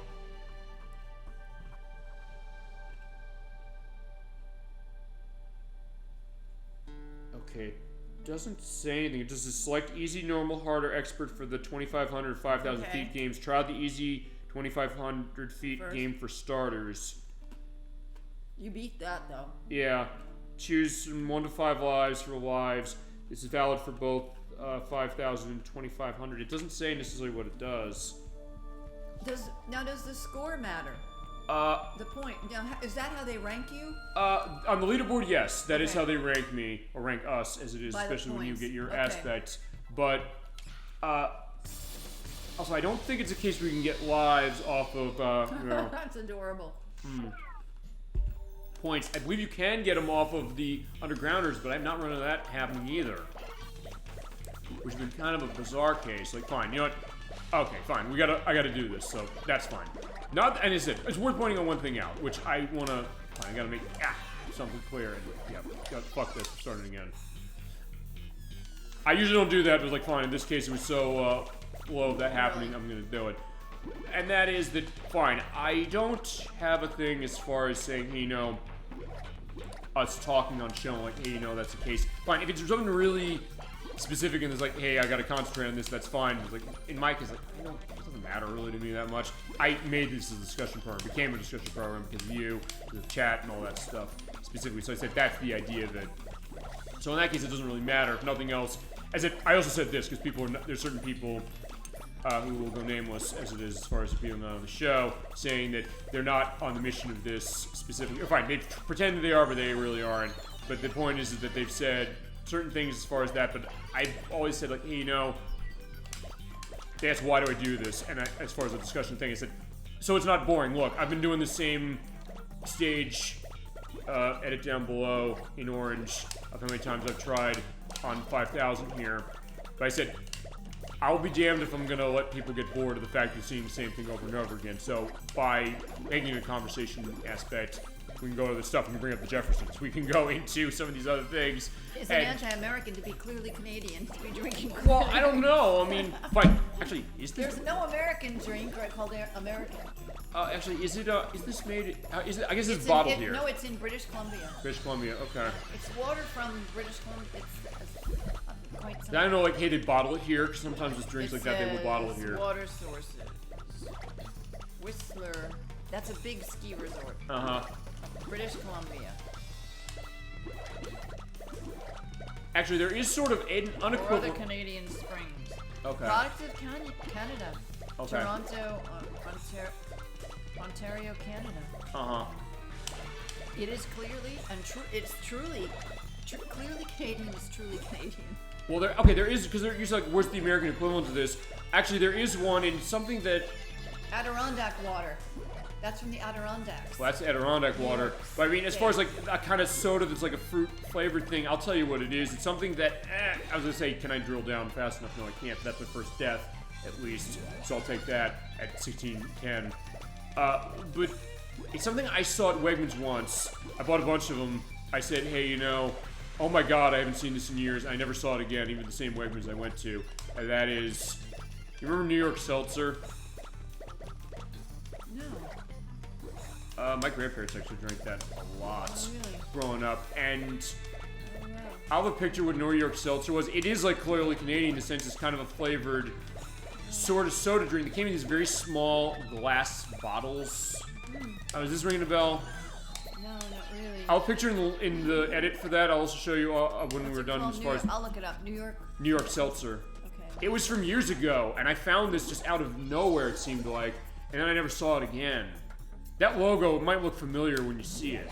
Okay. Doesn't say anything. It just says select easy, normal, hard, or expert for the 2,500, 5,000 feet games. Try the easy 2,500 feet game for starters. You beat that, though. Yeah. Choose from 1 to 5 lives for lives. This is valid for both 5,000 and 2,500. It doesn't say necessarily what it does. Does the score matter? The point. Now, is that how they rank you? On the leaderboard, yes. That is how they rank me, or rank us, as it is, by especially when you get your aspects. But, also, I don't think it's a case where you can get lives off of, you know... That's adorable. Points. I believe you can get them off of the Undergrounders, but I've not run into that happening either. Which has been kind of a bizarre case. Like, fine, you know what? Okay, fine. I gotta do this, so that's fine. And it's worth pointing on one thing out, which I wanna... Fine, I gotta make something clear. And, yeah, fuck this. I'm starting again. I usually don't do that, but like, fine, in this case it was so low of that happening, I'm gonna do it. And that is that, fine, I don't have a thing as far as saying, hey, you know, us talking on show, like, hey, you know, that's the case. Fine, if it's something really specific and it's like, hey, I gotta concentrate on this, that's fine. It's like, in my case, like, you know, it doesn't matter really to me that much. I made this a discussion program, it became a discussion program because of you, the chat and all that stuff, specifically. So I said that's the idea of it. So in that case, it doesn't really matter. If nothing else, I also said this because there's certain people who will go nameless, as it is as far as being on the show, saying that they're not on the mission of this specifically. Or fine, they pretend that they are, but they really aren't. But the point is that they've said certain things as far as that, but I've always said, like, hey, you know, they asked, why do I do this? And as far as the discussion thing, I said, so it's not boring. Look, I've been doing the same stage, edit down below in orange of how many times I've tried on 5000 here. But I said, I'll be damned if I'm gonna let people get bored of the fact of seeing the same thing over and over again. So by making it a conversation aspect, we can go to the stuff, we can bring up the Jeffersons, we can go into some of these other things. It's an anti-American to be clearly Canadian, to be drinking. Well, I don't know, I mean, but actually, is this... There's no American drink called American. Actually, is this made, is it, I guess it's bottled here. No, it's in British Columbia. British Columbia, okay. It's water from British Columbia. It's quite something. I don't know, like, hey, they bottle it here, because sometimes with drinks like that, they will bottle it here. Water sources. Whistler. That's a big ski resort. Uh-huh. British Columbia. Actually, there is sort of an unequivocal... Or other Canadian Springs. Okay. Product of Canada. Okay. Toronto, Ontario, Canada. Uh-huh. It is clearly, and it's truly, clearly Canadian is truly Canadian. Well, there is, because they're usually like, where's the American equivalent to this? Actually, there is one in something that... Adirondack water. That's from the Adirondacks. Well, that's Adirondack water. But I mean, as far as like a kind of soda that's like a fruit flavored thing, I'll tell you what it is. It's something that, I was gonna say, can I drill down fast enough? No, I can't. That's my first death, at least. So I'll take that at 1610. But it's something I saw at Wegmans once. I bought a bunch of them. I said, hey, you know, oh my God, I haven't seen this in years. I never saw it again, even the same Wegmans I went to. And that is, you remember New York Seltzer? No. My grandparents actually drank that a lot really? Growing up, and Oh, wow. I'll have a picture what New York Seltzer was. It is like clearly Canadian in the sense it's kind of a flavored sort of soda drink. They came in these very small glass bottles. Is this ringing a bell? No, not really. I'll picture in the edit for that. I'll also show you when we're done as far as I'll look it up. New York Seltzer. Okay. It was from years ago, and I found this just out of nowhere, it seemed like, and then I never saw it again. That logo might look familiar when you see it.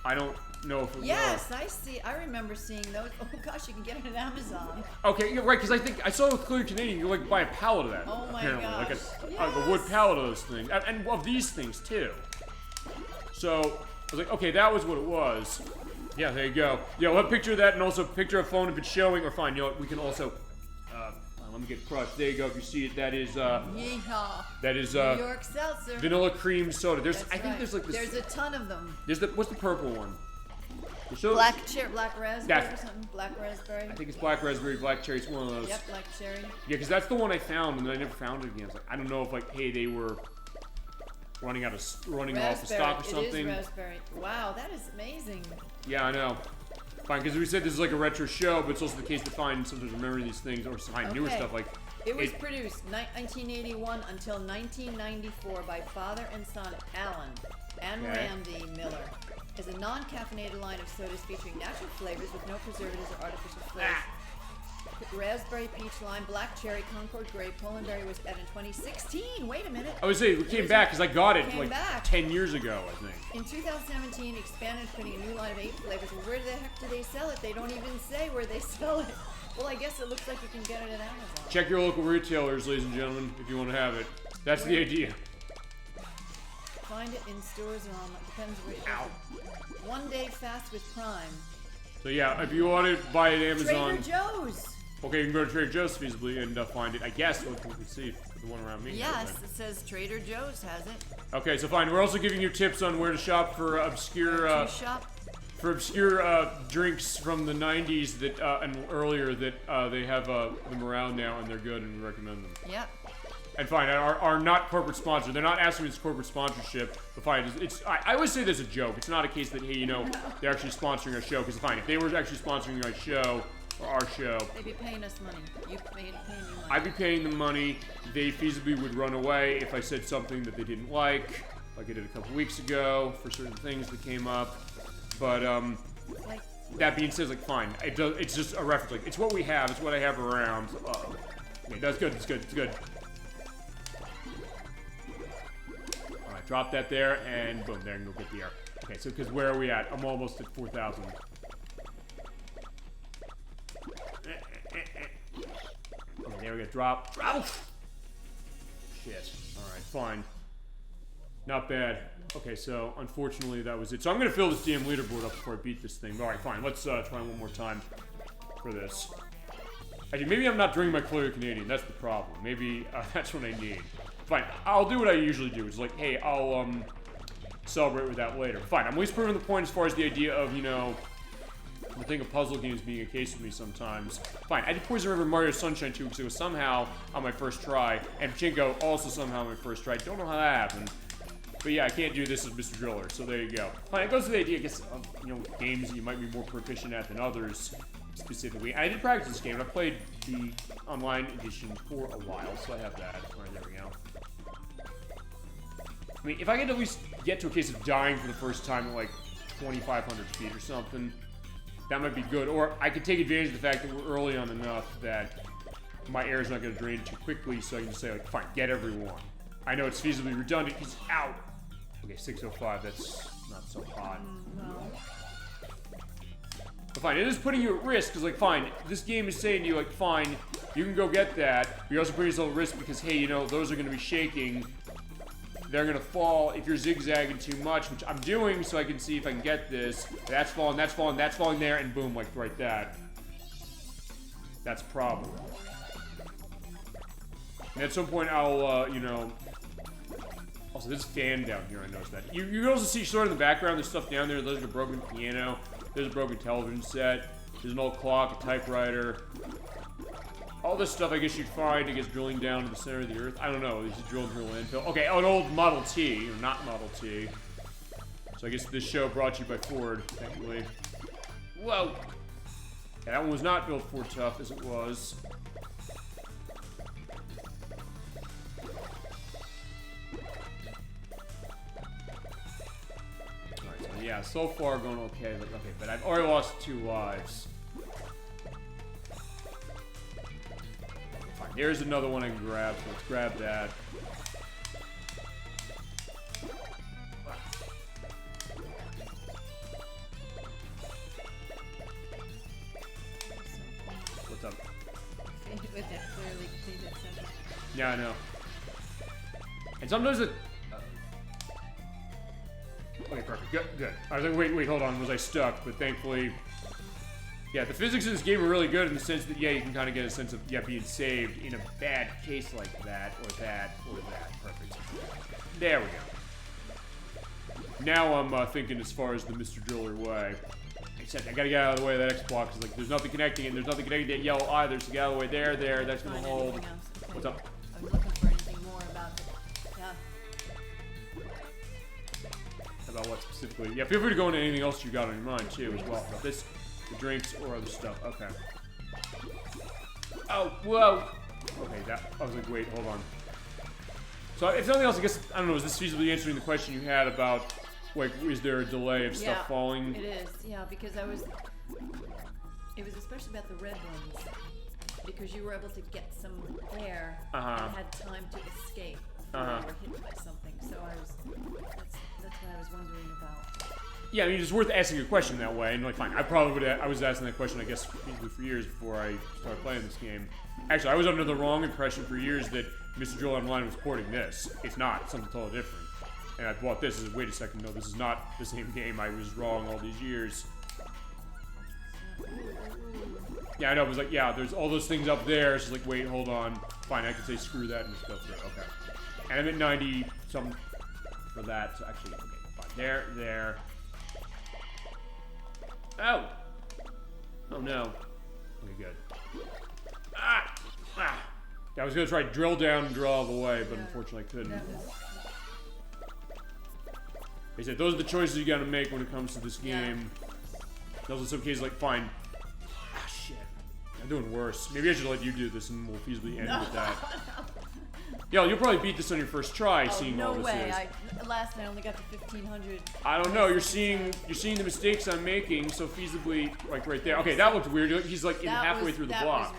I don't know if it will. Yes, I see. I remember seeing those. Oh gosh, you can get it at Amazon. Okay, you're right, because I think I saw it with Clear Canadian. You like buy a pallet of that. Oh my apparently. gosh. Like a wood pallet of those things, and of these things too. So I was like, okay, that was what it was. Yeah, there you go. Yeah, we'll have a picture of that, and also a picture of phone if it's showing, or fine. You know what? We can also. Let me get crushed. There you go. If you see it, that is. Yeehaw. That is. New York Seltzer. Vanilla cream soda. There's. That's I think right. there's like this. There's a ton of them. There's the. What's the purple one? Black raspberry or something. Black raspberry. I think it's black raspberry, black cherry. It's one of those. Yep, black cherry. Yeah, because that's the one I found, and then I never found it again. I was like, I don't know if like, hey, they were running off of stock or something. It is raspberry. Wow, that is amazing. Yeah, I know. Fine, because we said this is like a retro show, but it's also the case to find sometimes remembering these things or find newer stuff like. It was produced 1981 until 1994 by father and son Alan and Randy Miller. Is a non-caffeinated line of sodas featuring natural flavors with no preservatives or artificial flavors. Raspberry, peach, lime, black cherry, Concord grape, Poland berry was added in 2016. Wait a minute. I would say it came back because I got it like back. 10 years ago, I think. In 2017, expanded, putting a new line of 8 flavors. Well, where the heck do they sell it? They don't even say where they sell it. Well, I guess it looks like you can get it at Amazon. Check your local retailers, ladies and gentlemen, if you want to have it. That's the idea. Find it in stores or online. Depends where you One day fast with Prime. So yeah, if you want to buy it at Amazon. Trader Joe's. Okay, you can go to Trader Joe's feasibly and find it. I guess we can see the one around me. Yes, it says Trader Joe's has it. Okay, so fine. We're also giving you tips on where to shop for obscure drinks from the 90s that and earlier that they have them around now and they're good and we recommend them. Yep. And fine, are not corporate sponsored. They're not asking it's corporate sponsorship. But fine, I always say this as a joke. It's not a case that, hey, you know, they're actually sponsoring our show. Because fine, if they were actually sponsoring our show, or our show. They'd be paying us money. You'd be paying me money. I'd be paying them money. They feasibly would run away if I said something that they didn't like I did a couple weeks ago for certain things that came up. But that being said, like fine, it's just a reference. Like it's what we have. It's what I have around. Okay, that's good. It's good. It's good. All right, drop that there, and boom, there, and go get the air. Okay, so because where are we at? I'm almost at 4,000. There we go. Drop. Drop! Shit. Alright, fine. Not bad. Okay, so unfortunately that was it. So I'm gonna fill this damn leaderboard up before I beat this thing. Alright, fine. Let's try one more time for this. Actually, maybe I'm not drinking my clear Canadian. That's the problem. Maybe that's what I need. Fine. I'll do what I usually do. It's like, hey, I'll celebrate with that later. Fine. I'm at least proving the point as far as the idea of, you know, the thing of puzzle games being a case with me sometimes. Fine. I did Poison River Mario Sunshine 2 because it was somehow on my first try, and Pachinko also somehow on my first try. Don't know how that happened. But yeah, I can't do this as Mr. Driller, so there you go. Fine, it goes to the idea, I guess, of, you know, games that you might be more proficient at than others, specifically. And I did practice this game, and I played the online edition for a while, so I have that. Alright, there we go. I mean, if I could at least get to a case of dying for the first time at, like, 2,500 feet or something, that might be good. Or I could take advantage of the fact that we're early on enough that my air is not going to drain too quickly, so I can just say, like, fine, get everyone. I know it's feasibly redundant, he's out! Okay, 605, that's not so hot. No. But fine, it is putting you at risk, because, like, fine, this game is saying to you, like, fine, you can go get that, but you're also putting yourself at risk because, hey, you know, those are going to be shaking. They're going to fall if you're zigzagging too much, which I'm doing so I can see if I can get this. That's falling, that's falling, that's falling there, and boom, like, right that. That's a problem. And at some point, I'll, you know... Also, there's a fan down here, I noticed that. You can also see sort of in the background, there's stuff down there. There's a broken piano. There's a broken television set. There's an old clock, a typewriter. All this stuff I guess you'd find, I guess, drilling down to the center of the earth. I don't know. These are drill landfill. Okay, oh, an old Model T, or not Model T. So I guess this show brought to you by Ford, technically. Whoa! Yeah, that one was not built Ford tough as it was. Yeah, so far going okay, but I've already lost 2 lives. Fine, here's another one I can grab, so let's grab that. What's up? With that clearly completed sentence. Yeah, I know. And sometimes it... Okay, perfect. Good, good. I was like, wait, hold on. Was I stuck? But thankfully... Yeah, the physics of this game are really good in the sense that, yeah, you can kind of get a sense of, yeah, being saved in a bad case like that, or that, or that. Perfect. There we go. Now I'm thinking as far as the Mr. Driller way. Except I gotta get out of the way of that X block, because, like, there's nothing connecting it, and there's nothing connecting that yellow either, so get out of the way. There, that's gonna hold. Okay. What's up? I was looking for anything more about it. Yeah. About what specifically? Yeah, feel free to go into anything else you got on your mind, too, as well. About this, the drinks, or other stuff. Okay. Oh, whoa! Okay, that, I was like, wait, hold on. So, if nothing else, I guess, I don't know, is this feasibly answering the question you had about, like, is there a delay of stuff falling? It is, yeah, because it was especially about the red ones, because you were able to get some air and had time to escape before you were hit by something, so that's what I was wondering about. Yeah, I mean, it's worth asking a question that way, and like, fine, I was asking that question, I guess, for years before I started playing this game. Actually, I was under the wrong impression for years that Mr. Drill Online was porting this. It's not, it's something totally different. And I bought this as, wait a second, no, this is not the same game, I was wrong all these years. Yeah, I know, it was like, yeah, there's all those things up there, it's just like, wait, hold on, fine, I can say screw that and just go through, okay. And I'm at 90-something for that, so actually, okay, fine, there. Oh! Oh no. Okay, good. Ah! I was gonna try to drill down and drill all the way, but unfortunately I couldn't. They said those are the choices you gotta make when it comes to this game. Those are some cases like, fine. Ah, shit. I'm doing worse. Maybe I should let you do this and we'll feasibly end with that. Yeah, you'll probably beat this on your first try, seeing all this is. Last I only got to 1,500. I don't know. You're seeing the mistakes I'm making, so feasibly, like right there. Okay, that looked weird. He's like halfway through the block.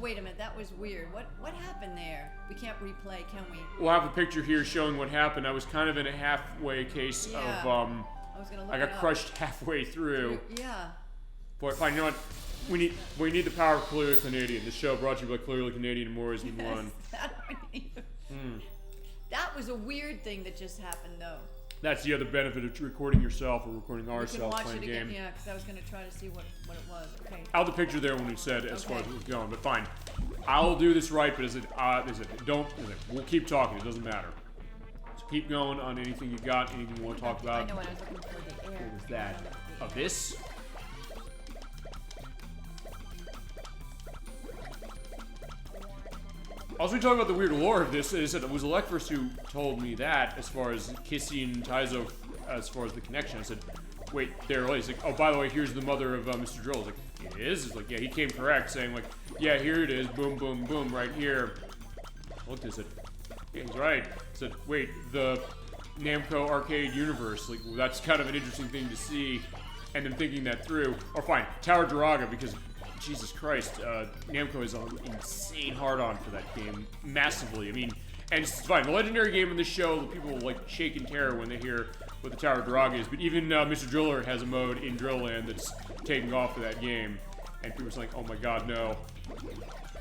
Wait a minute. That was weird. What happened there? We can't replay, can we? We'll have a picture here showing what happened. I was kind of in a halfway case of I was gonna look I got crushed halfway through. Yeah. But fine, you know what? we need the power of Clearly Canadian. This show brought to you by Clearly Canadian and more is one. That was a weird thing that just happened, though. That's the other benefit of recording yourself or recording ourselves playing a game. Yeah, because I was going to try to see what it was. Okay. I'll have the picture there when we said as far as it was going, but fine. I'll do this right, but we'll keep talking. It doesn't matter. So keep going on anything you got, anything you want to talk about. I know what I was looking for. The air. What was that? Of this? Also, we talk about the weird lore of this. It was ElecVerse who told me that, as far as Kissy and Taizo, as far as the connection. I said, wait, there it is. He's like, oh, by the way, here's the mother of Mr. Drill. I was like, it is? He's like, yeah, he came correct, saying, like, yeah, here it is, boom, boom, boom, right here. I looked at it, said, yeah, he's right. I said, wait, the Namco arcade universe, like, well, that's kind of an interesting thing to see. And then thinking that through, or fine, Tower Duraga, because Jesus Christ, Namco is an insane hard-on for that game, massively. I mean, and it's fine. The legendary game in this show, people will, like, shake in terror when they hear what the Tower Duraga is. But even Mr. Driller has a mode in Drill Land that's taking off for that game. And people are like, oh my god, no.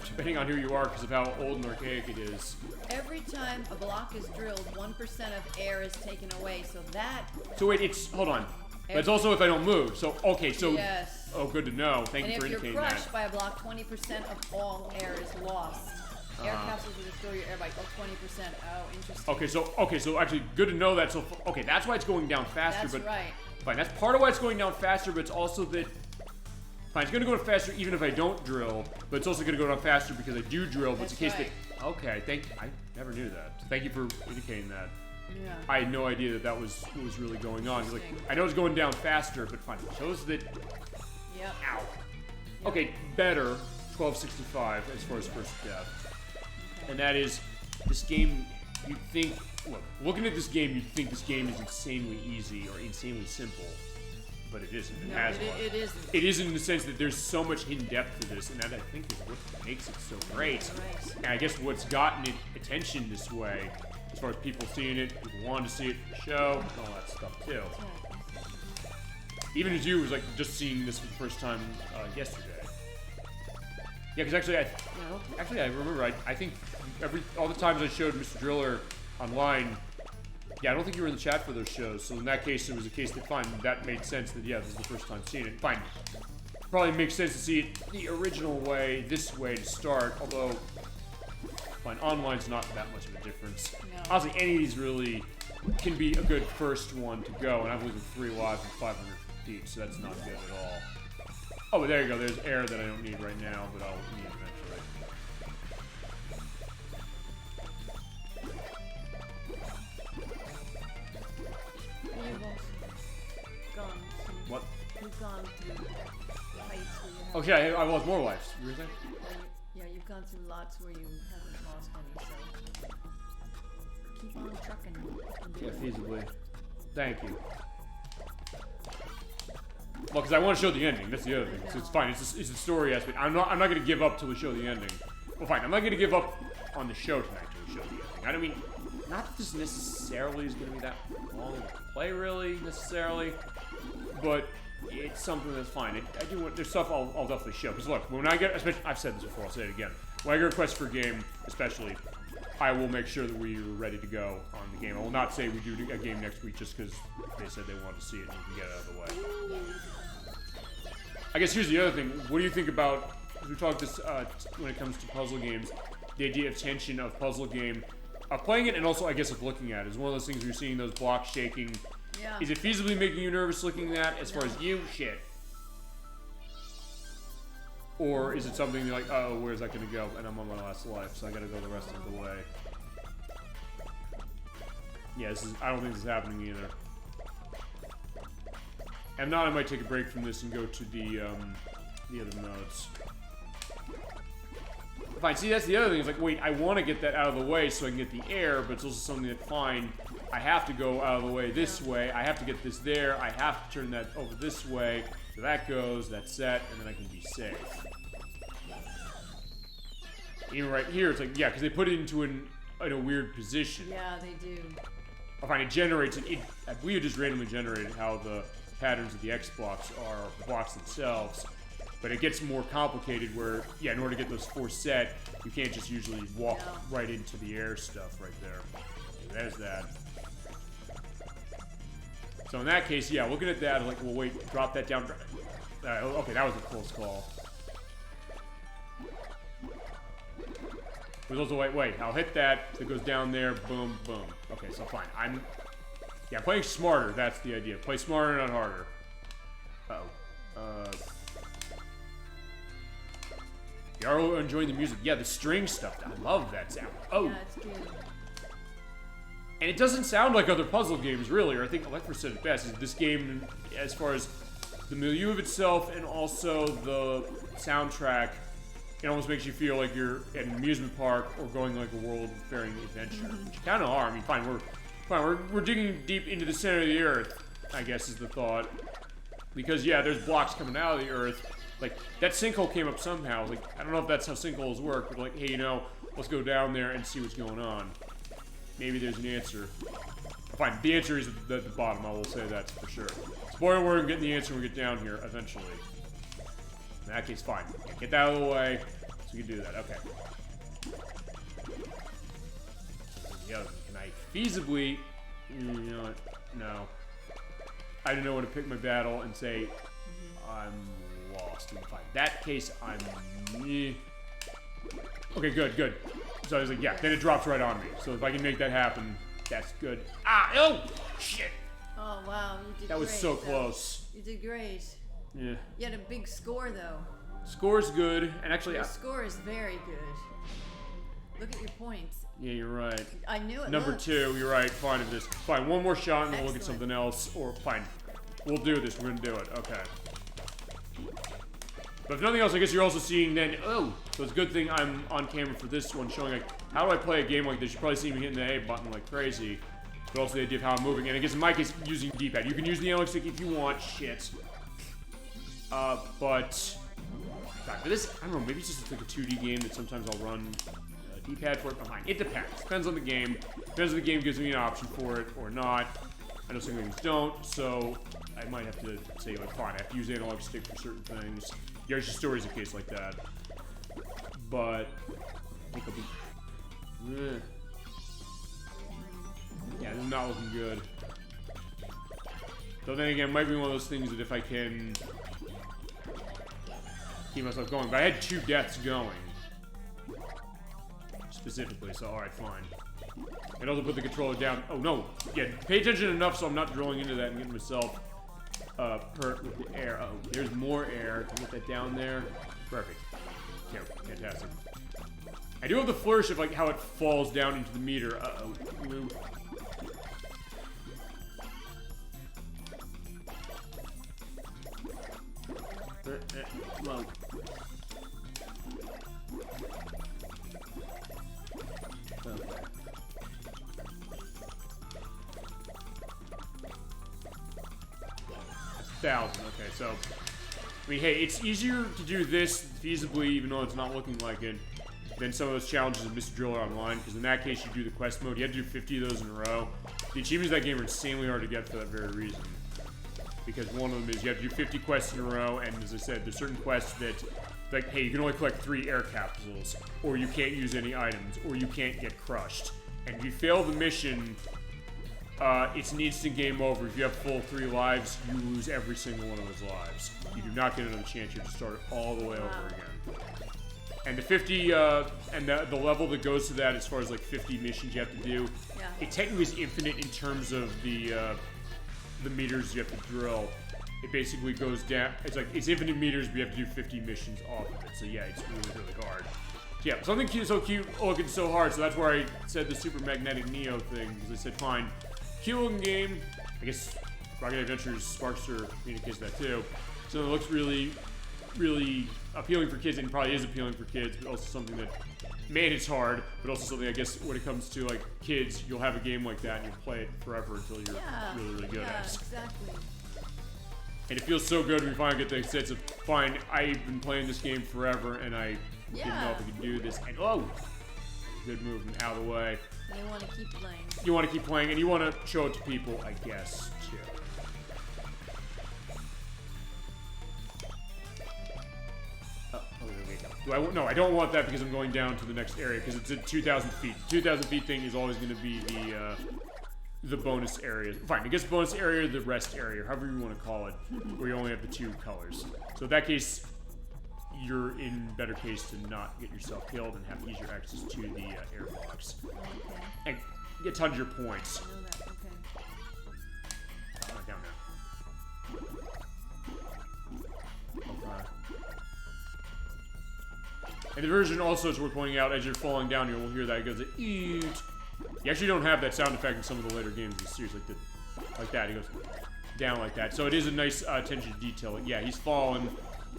Depending on who you are, because of how old and archaic it is. Every time a block is drilled, 1% of air is taken away, so that... So wait, hold on. But it's also if I don't move. So, okay, so... Yes. Oh, good to know. Thank you for indicating that. And if you're crushed by a block, 20% of all air is lost. Air capsules will destroy your air by 20%. Oh, interesting. Okay, so actually, good to know that. So, okay, that's why it's going down faster. That's right. Fine, that's part of why it's going down faster, but it's also that... Fine, it's going to go down faster even if I don't drill, but it's also going to go down faster because I do drill, but it's a case that... Okay, I never knew that. So thank you for indicating that. Yeah. I had no idea that was what was really going on. Like, I know it's going down faster, but fine, it shows that... Yep. Ow. Yep. Okay, better, 1265 as far as first death. Okay. And that is, this game, you'd think... Look, looking at this game, you'd think this game is insanely easy or insanely simple. But it isn't. It isn't. It isn't in the sense that there's so much hidden depth to this, and that I think is what makes it so great. Right. And I guess what's gotten it attention this way, as far as people seeing it, people wanting to see it in the show, and all that stuff too. Even as you was like just seeing this for the first time yesterday. Yeah, because actually I remember. I think all the times I showed Mr. Driller online. Yeah, I don't think you were in the chat for those shows, so in that case, it was a case that, fine, that made sense that, yeah, this is the first time seeing it. Fine. Probably makes sense to see it the original way, this way to start, although, fine, online's not that much of a difference. No. Honestly, any of these really can be a good first one to go, and I've lived with 3 lives and 500 feet, so that's not good at all. Oh, but there you go, there's air that I don't need right now, but I'll need eventually. What? You've gone through heights where you haven't... Okay, I lost more lives. You were saying? Yeah, you've gone through lots where you haven't lost any, so keep on trucking. Yeah, feasibly. Thank you. Well, because I want to show the ending. That's the other thing. So it's fine. It's a story aspect. I'm not going to give up till we show the ending. Well, fine. I'm not going to give up on the show tonight till we show the ending. I don't mean, not that this necessarily is going to be that long to play, really, necessarily. But it's something that's fine. I do want, there's stuff I'll definitely show. Because look, when I get, especially, I've said this before, I'll say it again. When I get requests for a game, especially, I will make sure that we're ready to go on the game. I will not say we do a game next week just because they said they wanted to see it and we can get it out of the way. I guess here's the other thing. What do you think about, we talked this when it comes to puzzle games, the idea of tension of puzzle game, of playing it and also I guess of looking at it. It's one of those things where you're seeing those blocks shaking. Yeah. Is it feasibly making you nervous looking at that as far as you? Shit. Or is it something you're like, oh, where's that going to go? And I'm on my last life, so I got to go the rest of the way. Yeah, I don't think this is happening either. And now I might take a break from this and go to the other modes. Fine, see, that's the other thing. It's like, wait, I want to get that out of the way so I can get the air, but it's also something that, fine, I have to go out of the way this way. I have to get this there. I have to turn that over this way. So that goes, that's set, and then I can be safe. Even right here, it's like, yeah, because they put it into in a weird position. Yeah, they do. I find it generates it. I believe it just randomly generated how the patterns of the X blocks are, the blocks themselves. But it gets more complicated where, yeah, in order to get those 4 set, you can't just usually walk right into the air stuff right there. Okay, there's that. So in that case, yeah, looking at that, like, well, wait, drop that down. Okay, that was a close call. There's also, wait, I'll hit that. It goes down there, boom, boom. Okay, so fine. I'm playing smarter. That's the idea. Play smarter, not harder. Uh-oh. You are enjoying the music. Yeah, the string stuff. I love that sound. Oh. Yeah, it's good. And it doesn't sound like other puzzle games, really. Or I think ElecVerse said it best. Is this game, as far as the milieu of itself and also the soundtrack, it almost makes you feel like you're at an amusement park or going like a world-faring adventure. Which you kind of are. I mean, fine, we're digging deep into the center of the earth, I guess is the thought. Because, yeah, there's blocks coming out of the earth. Like, that sinkhole came up somehow. Like, I don't know if that's how sinkholes work, but like, hey, you know, let's go down there and see what's going on. Maybe there's an answer. Fine, the answer is at the bottom, I will say that for sure. Spoiler, we're getting the answer when we get down here, eventually. In that case, fine. Get that out of the way, so we can do that. Okay. Yeah, can I feasibly... You know what? No. I don't know when to pick my battle and say, I'm lost. In that case, I'm... Okay, good. So I was like, yeah, then it drops right on me. So if I can make that happen, that's good. Ah! Oh! Shit! Oh, wow, you did That was great, so close. You did great. Yeah. You had a big score, though. Score's good, and actually... Your score is very good. Look at your points. Yeah, you're right. I knew it. Number 2, you're right. Fine with this. Fine, one more shot and then we'll look at Excellent. something else. Or, fine. We'll do this. We're gonna do it. Okay. But if nothing else, I guess you're also seeing then... Oh! So it's a good thing I'm on camera for this one, showing like, how do I play a game like this? You probably see me hitting the A button like crazy. But also the idea of how I'm moving. And I guess in my case, using D-pad. You can use the analog stick if you want. Shit. But... God, for this, I don't know, maybe it's just like a 2D game that sometimes I'll run D-pad for it. Fine. It depends. Depends on the game. Depends if the game gives me an option for it or not. I know some games don't, so I might have to say, like, fine, I have to use analog stick for certain things. Yoshi's Story is a case like that. But I think I'll be... Yeah, this is not looking good. So then again, it might be one of those things that if I can keep myself going. But I had 2 deaths going. Specifically, so alright, fine. And also put the controller down. Oh, no. Yeah, pay attention enough so I'm not drilling into that and getting myself hurt with the air. Uh-oh, there's more air. Can I get that down there? Perfect. Okay, fantastic. I do have the flourish of, like, how it falls down into the meter. Uh-oh. Ooh. Whoa. Okay. That's 1,000. Okay, so I mean, hey, it's easier to do this feasibly, even though it's not looking like it, than some of those challenges of Mr. Driller Online. Because in that case, you do the quest mode. You have to do 50 of those in a row. The achievements of that game are insanely hard to get for that very reason. Because one of them is you have to do 50 quests in a row, and as I said, there's certain quests that, like, hey, you can only collect 3 air capsules, or you can't use any items, or you can't get crushed. And if you fail the mission, it's an instant game over. If you have full 3 lives, you lose every single one of those lives. You do not get another chance. You have to start it all the way over again. And the 50, and the level that goes to that, as far as like 50 missions you have to do, it technically is infinite in terms of the meters you have to drill. It basically goes down. It's like it's infinite meters, but you have to do 50 missions off of it. So yeah, it's really, really hard. So yeah, something cute, so cute, looking so hard. So that's where I said the Super Magnetic Neo thing, because I said, fine, cute looking game. I guess Rocket Adventures Sparkster communicates that too. So it looks really, really appealing for kids, and probably is appealing for kids, but also something that, man, it's hard, but also something, I guess, when it comes to, like, kids, you'll have a game like that, and you'll play it forever until you're really, really good at it. Exactly. And it feels so good when you finally get the sense of, fine, I've been playing this game forever, and I didn't know if I could do this, and oh! Good movement out of the way. You want to keep playing. You want to keep playing, and you want to show it to people, I guess, too. No, I don't want that because I'm going down to the next area because it's at 2,000 feet. The 2,000 feet thing is always going to be the bonus area. Fine, I guess bonus area, the rest area, however you want to call it, where you only have the 2 colors. So in that case, you're in better case to not get yourself killed and have easier access to the airbox. Okay. And get tons of your points. I know that. Okay. Down there. Okay. And the version also, is worth pointing out, as you're falling down, you'll hear that it goes, eat. You actually don't have that sound effect in some of the later games in the series, like that. He goes down like that. So it is a nice attention to detail. Yeah, he's fallen,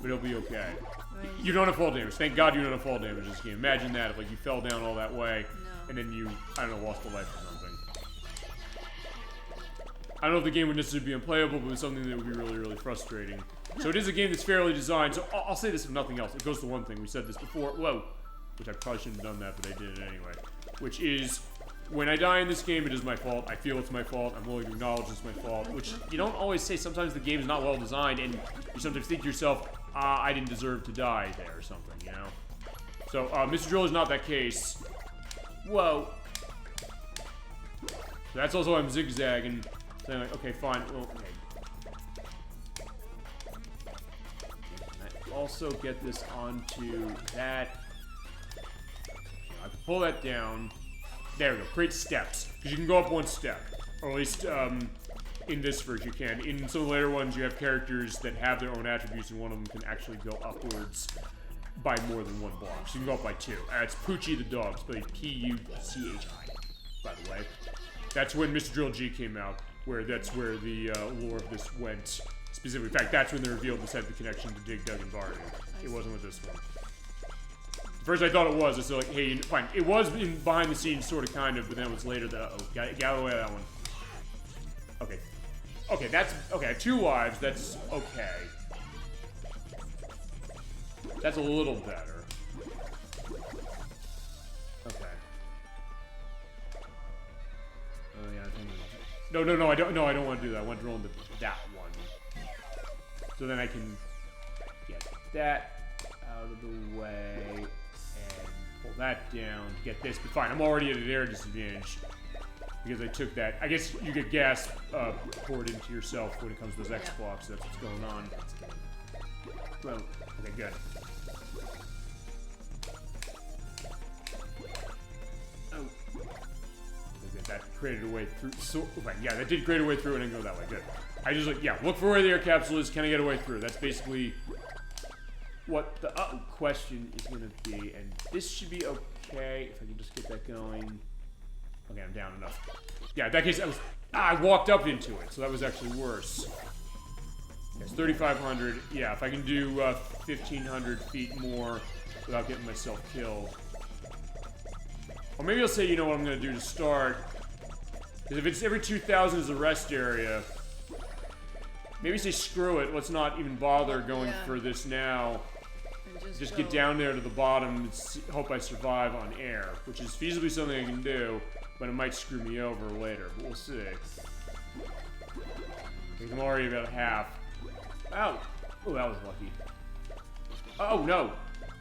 but he'll be okay. Right. You don't have fall damage. Thank God you don't have fall damage in this game. Imagine that, if like you fell down all that way, and then you, I don't know, lost a life or something. I don't know if the game would necessarily be unplayable, but it's something that would be really, really frustrating. So it is a game that's fairly designed. So I'll say this if nothing else. It goes to one thing. We said this before. Whoa. Which I probably shouldn't have done that, but I did it anyway. Which is, when I die in this game, it is my fault. I feel it's my fault. I'm willing to acknowledge it's my fault. Which you don't always say. Sometimes the game is not well designed, and you sometimes think to yourself, I didn't deserve to die there or something, you know? So, Mr. Drill is not that case. Whoa. So that's also why I'm zigzagging. Saying like, okay, fine. Well, okay. Also get this onto that. I can pull that down. There we go. Create steps. Because you can go up 1 step. Or at least in this version you can. In some of the later ones you have characters that have their own attributes and one of them can actually go upwards by more than 1 block. So you can go up by 2. It's Poochie the dog. Spelled P-U-C-H-I, by the way. That's when Mr. Drill G came out. That's where the lore of this went. Specifically, in fact, that's when they revealed this had the connection to Dig Dug and Baraduke. It wasn't with this one. First I thought it was. It's like, hey, fine. It was in behind the scenes, sort of, kind of, but then it was later that, uh-oh, get out of the way of that one. Okay. Okay, that's, okay, I have 2 lives. That's okay. That's a little better. Okay. Oh, yeah, I think no, I don't want to do that. I want to roll into that one. So then I can get that out of the way and pull that down to get this. But fine, I'm already at an air disadvantage because I took that. I guess you get gas poured into yourself when it comes to those X blocks. That's what's going on. Well, okay, good. Oh. Okay, that created a way through. So, right, yeah, that did create a way through and then go that way. Good. I just like, yeah, look for where the air capsule is. Can I get a way through? That's basically what the question is going to be. And this should be okay if I can just get that going. Okay, I'm down enough. Yeah, in that case, I walked up into it, so that was actually worse. It's 3,500. Yeah, if I can do 1,500 feet more without getting myself killed. Or maybe I'll say, you know what I'm going to do to start. Because if it's every 2,000 is the rest area, maybe say screw it, let's not even bother going for this now. Just get down there to the bottom and hope I survive on air, which is feasibly something I can do, but it might screw me over later, but we'll see. I'm already about half. Ow! Oh, that was lucky. Oh, no!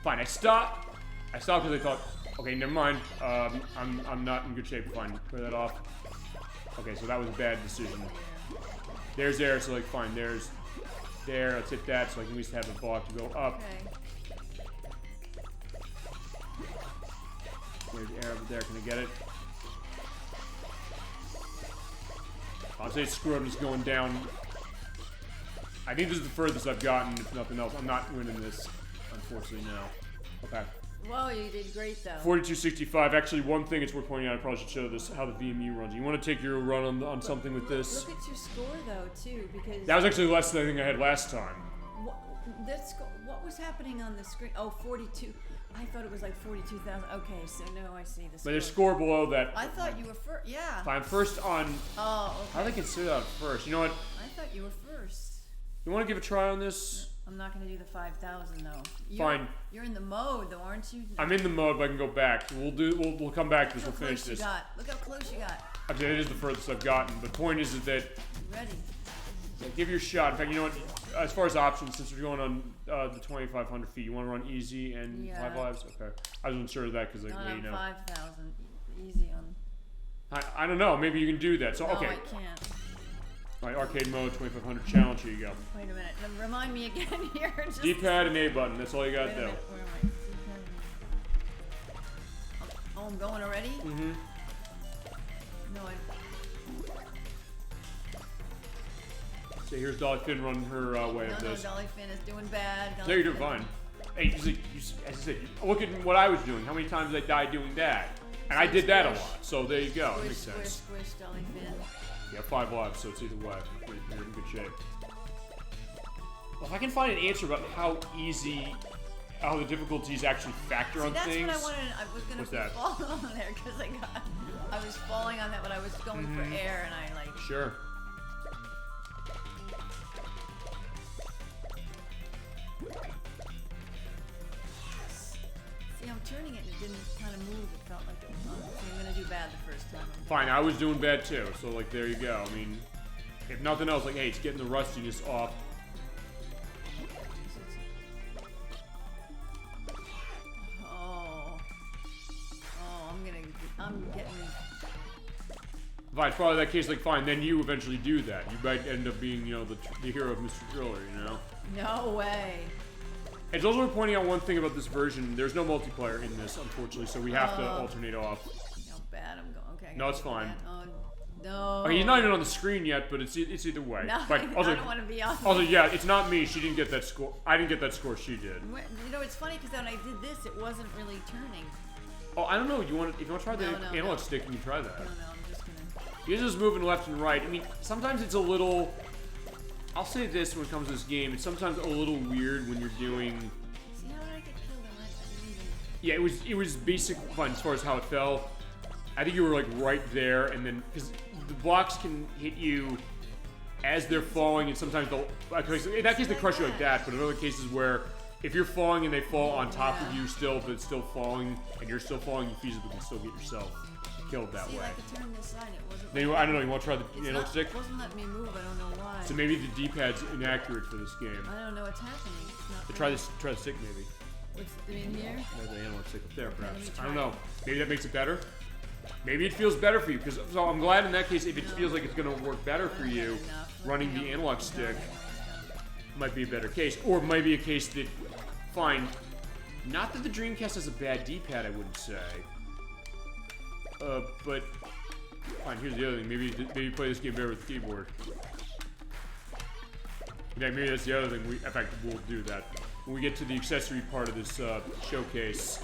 Fine, I stopped. I stopped because I thought, okay, never mind. I'm not in good shape. Fine, clear that off. Okay, so that was a bad decision. There's air, so like, fine, there's there. Let's hit that so I can at least have a block to go up. Okay. There's air over there. Can I get it? I'll say screw it, I'm just going down. I think this is the furthest I've gotten, if nothing else. I'm not winning this, unfortunately, no. Okay. Well, you did great, though. 4265. Actually, one thing it's worth pointing out, I probably should show this, how the VMU runs. You want to take your run on something with this? Look at your score, though, too, because... That was actually less than I think I had last time. What was happening on the screen? Oh, 42. I thought it was like 42,000. Okay, so no, I see the score. But there's score below that. I thought you were first. Yeah. I'm first on... Oh, okay. How do they consider that first? You know what? I thought you were first. You want to give a try on this? I'm not going to do the 5,000 though. Fine. You're in the mode though, aren't you? I'm in the mode, but I can go back. We'll come back to this. We'll finish this. Look how close you got. Actually, that is the furthest I've gotten. The point is that... You ready? Yeah, give your shot. In fact, you know what? As far as options, since we're going on the 2,500 feet, you want to run easy and 5 lives? Okay. I wasn't sure of that because, like, you know. 5,000. Easy on. I don't know. Maybe you can do that. So, no, okay. I can't. All right, arcade mode, 2,500 challenge. Here you go. Wait a minute. Remind me again here. Just D-pad and A button. That's all you got to do. Where am I? Oh, I'm going already? Mm-hmm. No, So here's DollyFinn running her way of this. No, DollyFinn is doing bad. No, you're doing fine. Hey, as I said, look at what I was doing. How many times I died doing that? And I did that a lot. So there you go. It makes sense. Squish, DollyFinn. Yeah, 5 lives, so it's either way. You're in good shape. Well, if I can find an answer about how the difficulties actually factor on that's things. That's what I wanted. I was gonna fall on there because I was falling on that when I was going for air, and I like. Sure. See, I'm turning it and it didn't kind of move. It felt like it was on. So I'm gonna do bad the first time. Fine, I was doing bad too. So like, there you go. I mean, if nothing else, like, hey, it's getting the rustiness off. I'm getting. Fine, it's probably that case. Like, fine, then you eventually do that. You might end up being, you know, the hero of Mr. Driller. You know. No way. It's also worth pointing out one thing about this version. There's no multiplayer in this, unfortunately, so we have to alternate off. How bad I'm going. Okay. No, it's fine. Oh, no. Okay, he's not even on the screen yet, but it's either way. No, but also, I don't want to be on. Also, yeah, it's not me. She didn't get that score. I didn't get that score. She did. You know, it's funny because when I did this, it wasn't really turning. Oh, I don't know. If you want to try the analog stick, you can try that. No, I'm just gonna. You're just moving left and right. I mean, sometimes it's a little. I'll say this when it comes to this game. It's sometimes a little weird when you're doing. See how did I get killed? I didn't even. Yeah, it was basic fun as far as how it fell. I think you were like right there, and then because the blocks can hit you as they're falling, and sometimes they'll. In that case, they crush you like that. But in other cases where if you're falling and they fall on top of you still, but it's still falling, and you're still falling, you feasibly can still get yourself killed that way. I could turn this side. It wasn't. Then I don't know. You want to try the analog stick? It wasn't letting me move. I don't know why. So maybe the D-pad's inaccurate for this game. I don't know what's happening. It's not Try the stick maybe. What's in here? Or the analog stick up there, perhaps. Okay, I don't know. Maybe that makes it better. Maybe it feels better for you, because so I'm glad in that case if it feels like it's going to work better for you, running the analog stick might be a better case, or it might be a case that, fine, not that the Dreamcast has a bad D-pad, I wouldn't say, but fine. Here's the other thing. Maybe you play this game better with the keyboard. Yeah, maybe that's the other thing. In fact, we'll do that when we get to the accessory part of this showcase.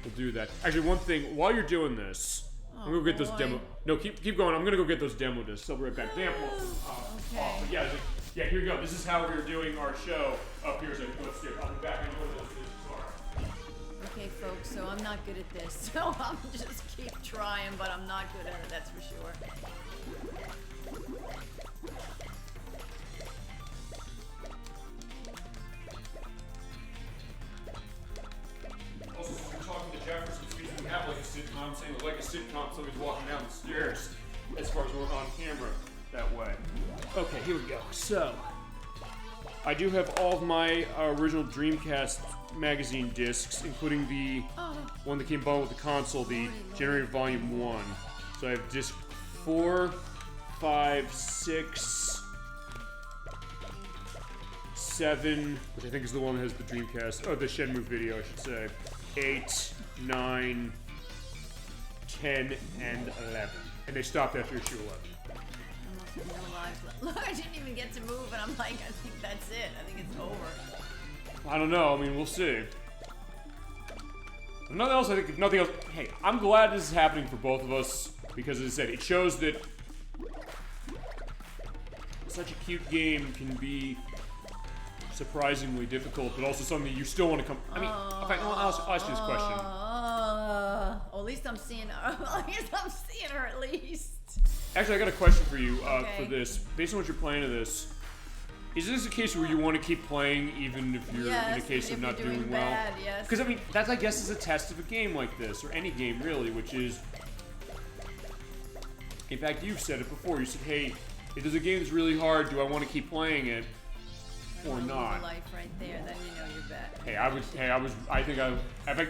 We'll do that. Actually, one thing while you're doing this. I'm gonna go get those demo. No, keep going. I'm gonna go get those demo discs. I'll be right back. Damn. Okay. Yeah. Here we go. This is how we're doing our show up here. So let's do it. I'll be back. I know what those discs are. Okay, folks. So I'm not good at this. So I'm just keep trying, but I'm not good at it. That's for sure. Also, since we're talking to Jefferson, we have like a sitcom, saying like a sitcom, somebody's walking down the stairs as far as we're on camera that way. Okay, here we go. So, I do have all of my original Dreamcast magazine discs, including the one that came bundled with the console, the Generator Volume 1. So I have disc 4, 5, 6, 7, which I think is the one that has the Dreamcast, the Shenmue video, I should say. 8, 9, 10, and 11. And they stopped after issue 11. Almost no lives left. Look, I didn't even get to move, and I'm like, I think that's it. I think it's over. I don't know. I mean, we'll see. If nothing else, I think if nothing else. Hey, I'm glad this is happening for both of us because, as I said, it shows that such a cute game can be surprisingly difficult, but also something that you still want to come. I mean, in fact, I'll ask you this question. Well, at least I'm seeing her. At least I'm seeing her at least. Actually, I got a question for you Okay. for this. Based on what you're playing of this, is this a case where you want to keep playing even if you're in a case of not doing well? Bad, yes. Because, I mean, that, I guess, is a test of a game like this, or any game, really, which is... In fact, you've said it before. You said, hey, if there's a game that's really hard, do I want to keep playing it or not? Life right there, then you know you're bad.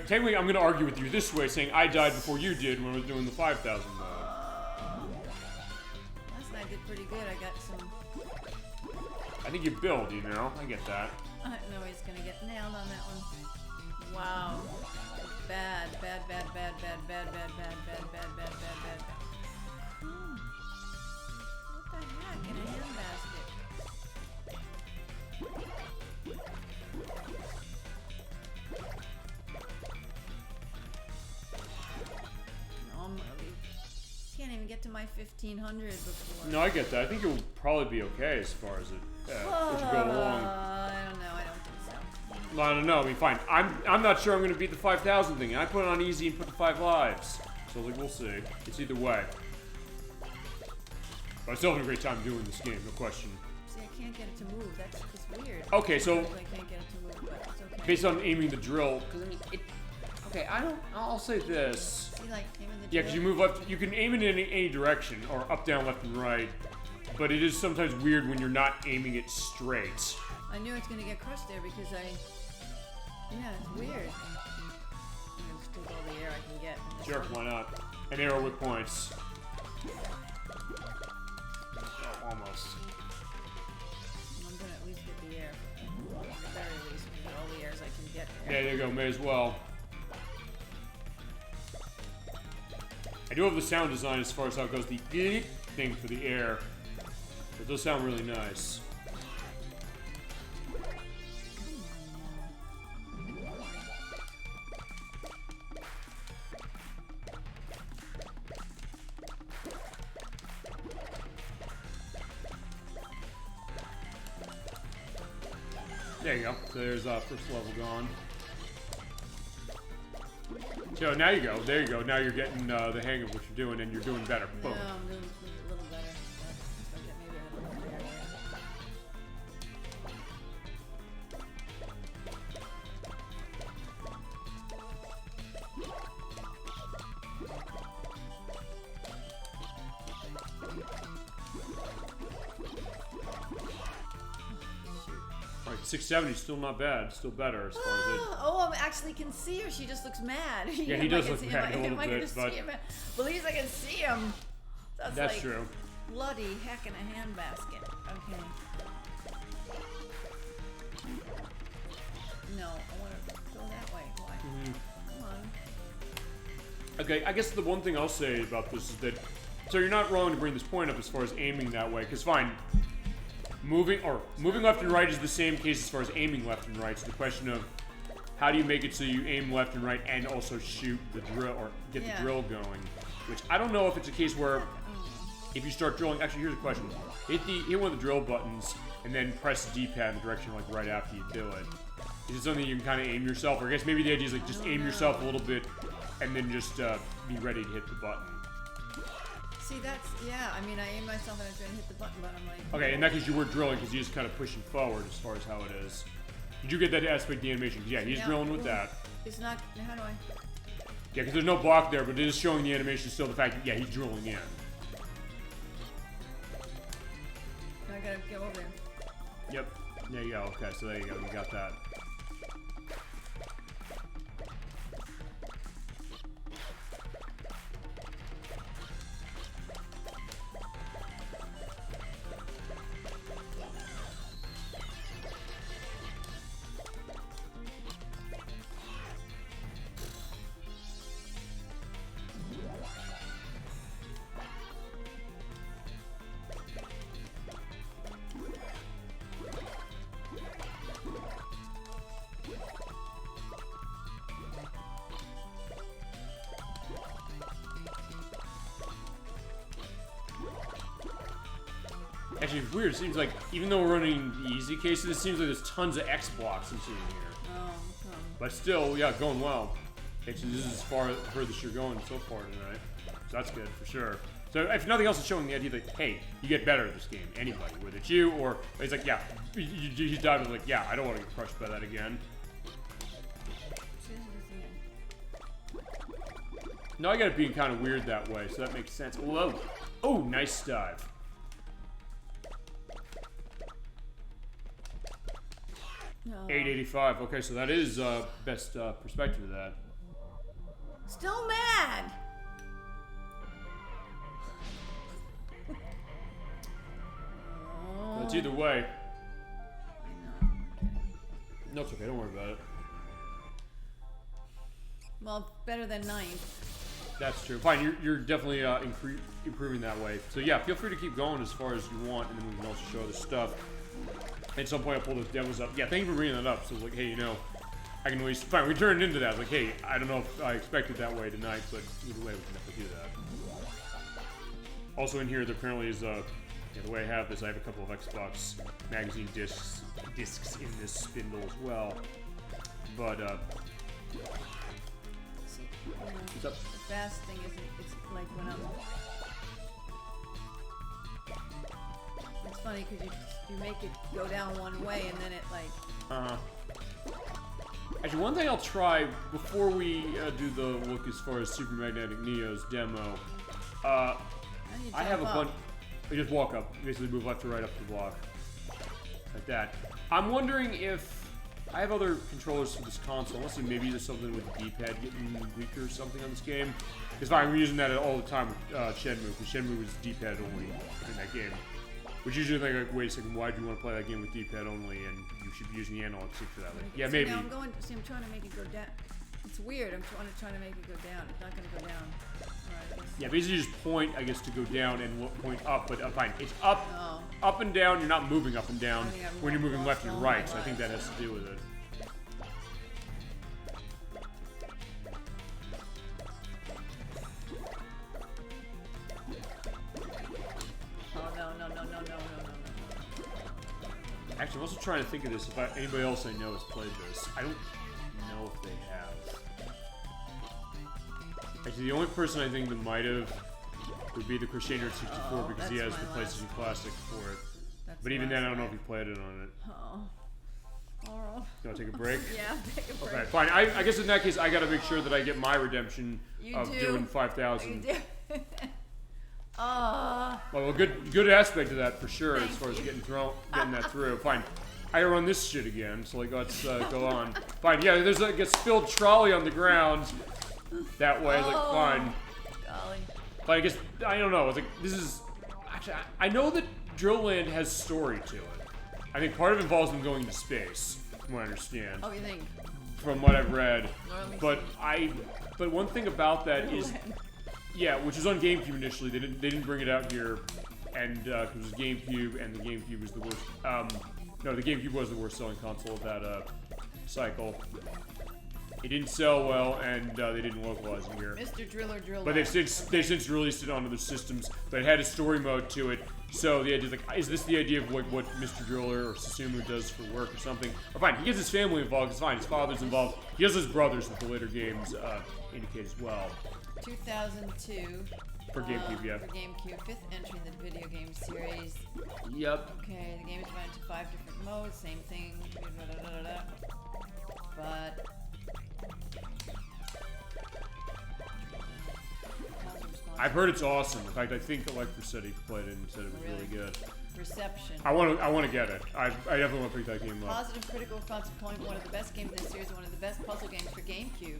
Technically, I'm going to argue with you this way, saying I died before you did when I was doing the 5,000 mode. Last night I did pretty good. I got some... I think you build, you know? I get that. I know he's going to get nailed on that one. Wow. Bad. What the heck? In a handbasket. Can't even get to my 1500 before. No, I get that. I think it will probably be okay as far as it as you go along. I don't know. I don't think so. Well, I don't know. I mean, fine. I'm not sure I'm going to beat the 5,000 thing. I put it on easy and put the 5 lives. So like, we'll see. It's either way. But I'm still having a great time doing this game, no question. See, I can't get it to move. That's just weird. Okay, so I can't get it to move, but it's okay. based on aiming the drill, because I mean, okay, I'll say this. See, like aiming the drill? Yeah, because you move left, you can aim it in any direction, or up, down, left, and right. But it is sometimes weird when you're not aiming it straight. I knew it's gonna get crushed there because yeah, it's weird. I'm gonna just take all the air I can get. Sure, why not? An arrow with points. Oh, almost. I'm gonna at least get the air. At the very least, I'm gonna get all the airs I can get there. Yeah, there you go, may as well. I do have the sound design as far as how it goes, the thing for the air. It does sound really nice. There you go. So there's first level gone. So now you go. There you go. Now you're getting the hang of what you're doing, and you're doing better. Boom. No, I'm doing a little better. I'll get maybe a little better. Right, 670 still not bad. Still better as far as it. Oh, I actually can see her. She just looks mad. Yeah, he does look mad a little bit, but at least I can see him. That's like true. Bloody heck in a handbasket. Okay. No, I want to go that way. Why? Come on. Okay, I guess the one thing I'll say about this is that, so you're not wrong to bring this point up as far as aiming that way, because fine, moving left and right is the same case as far as aiming left and right. So the question of how do you make it so you aim left and right and also shoot the drill or get the drill going, which I don't know if it's a case where if you start drilling, actually here's a question: hit one of the drill buttons and then press the D-pad in the direction like right after you do it. Is it something you can kind of aim yourself, or I guess maybe the idea is like just aim yourself a little bit and then just be ready to hit the button. See, that's, yeah, I mean, I aim myself and I was going to hit the button, but I'm like... Okay, in that case you were drilling because you're just kind of pushing forward as far as how it is. Did you get that aspect of the animation? Yeah, he's drilling with that. It's not, how do I... Yeah, because there's no block there, but it is showing the animation still the fact that, yeah, he's drilling in. I gotta go over there. Yep, there you go, okay, so there you go, you got that. Actually, it's weird. It seems like, even though we're running the easy cases, it seems like there's tons of X blocks I'm seeing here. But still, yeah, going well. Actually, this is as furthest you're going so far tonight. So that's good, for sure. So if nothing else, it's showing the idea that, hey, you get better at this game. Anybody, whether it's you or... He's like, yeah. He's diving like, yeah, I don't want to get crushed by that again. No, I got it being kind of weird that way, so that makes sense. Whoa. Oh, nice dive. 885. Okay, so that is best perspective of that. Still mad. But it's either way. I know. No, it's okay. Don't worry about it. Well, better than 9th. That's true. Fine, you're definitely improving that way. So yeah, feel free to keep going as far as you want, and then we can also show other stuff. At some point, I'll pull those demos up. Yeah, thank you for bringing that up. So like, hey, you know, I can always fine. We turned into that. Like, hey, I don't know if I expected that way tonight, but either way, we can definitely do that. Also in here, there apparently is the way I have this, I have a couple of Xbox magazine discs in this spindle as well. But See, what's up? the fast thing is, it's like when I'm. It's funny because you make it go down one way and then it like. Actually, one thing I'll try before we do the look as far as Super Magnetic Neo's demo. I have a bunch. We just walk up, basically move left or right up the block, like that. I'm wondering if I have other controllers for this console. Let's see, maybe there's something with the D-pad getting weaker or something on this game. It's fine. We're using that all the time with Shenmue, because Shenmue was D-pad only in that game. Which usually think like, wait a second, why do you want to play that game with D-pad only, and you should be using the analog stick for that? Like, yeah, maybe. Now I'm trying to make it go down. It's weird. I'm trying to make it go down. It's not going to go down. All right, yeah, basically just point, I guess, to go down and point up, but fine. It's up, Oh. up and down. You're not moving up and down I think I've when you're moving left and lost all right, my so I think that has to do with it. Oh no. Actually, I'm also trying to think of this. If anybody else I know has played this, I don't know if they have. Actually, the only person I think that might have would be the Crusader 64 because he has that's the my last PlayStation Classic for it. That's But the even then, I last don't know if one. he played it on it. Oh. Alright. You want to take a break? Yeah, take a break. Okay, fine. I guess in that case, I got to make sure that I get my redemption You of do. doing You 5,000. do. Well, good aspect of that for sure, as Thank far as you. getting that through. Fine. I gotta run this shit again, so like let's go on. Fine. Yeah, there's like a spilled trolley on the ground. That way, I was like, fine. Golly. But I guess I don't know. It's like this is actually I know that Drill Land has story to it. I think part of it involves them going to space, from what I understand, Oh, you think? from what I've read. Let me But one thing about that is. Land. Yeah, which was on GameCube initially. They didn't bring it out here, and it was GameCube, and the GameCube was the worst. No, the GameCube was the worst selling console of that cycle. It didn't sell well, and they didn't localize it here. Mr. Driller Drill. But they've since released it on other systems. But it had a story mode to it. So the idea is like, is this the idea of like what Mr. Driller or Susumu does for work or something? Or fine, he gets his family involved. It's fine. His father's involved. He has his brothers that the later games indicate as well. 2002. For GameCube, yeah. For GameCube, 5th entry in the video game series. Yep. Okay, the game is divided into 5 different modes, same thing. But I've heard it's awesome. In fact, I think ElecVerse said he played it and said it was really good. Reception. I want to get it. I definitely want to pick that game up. Positive critical response calling one of the best games in the series, one of the best puzzle games for GameCube.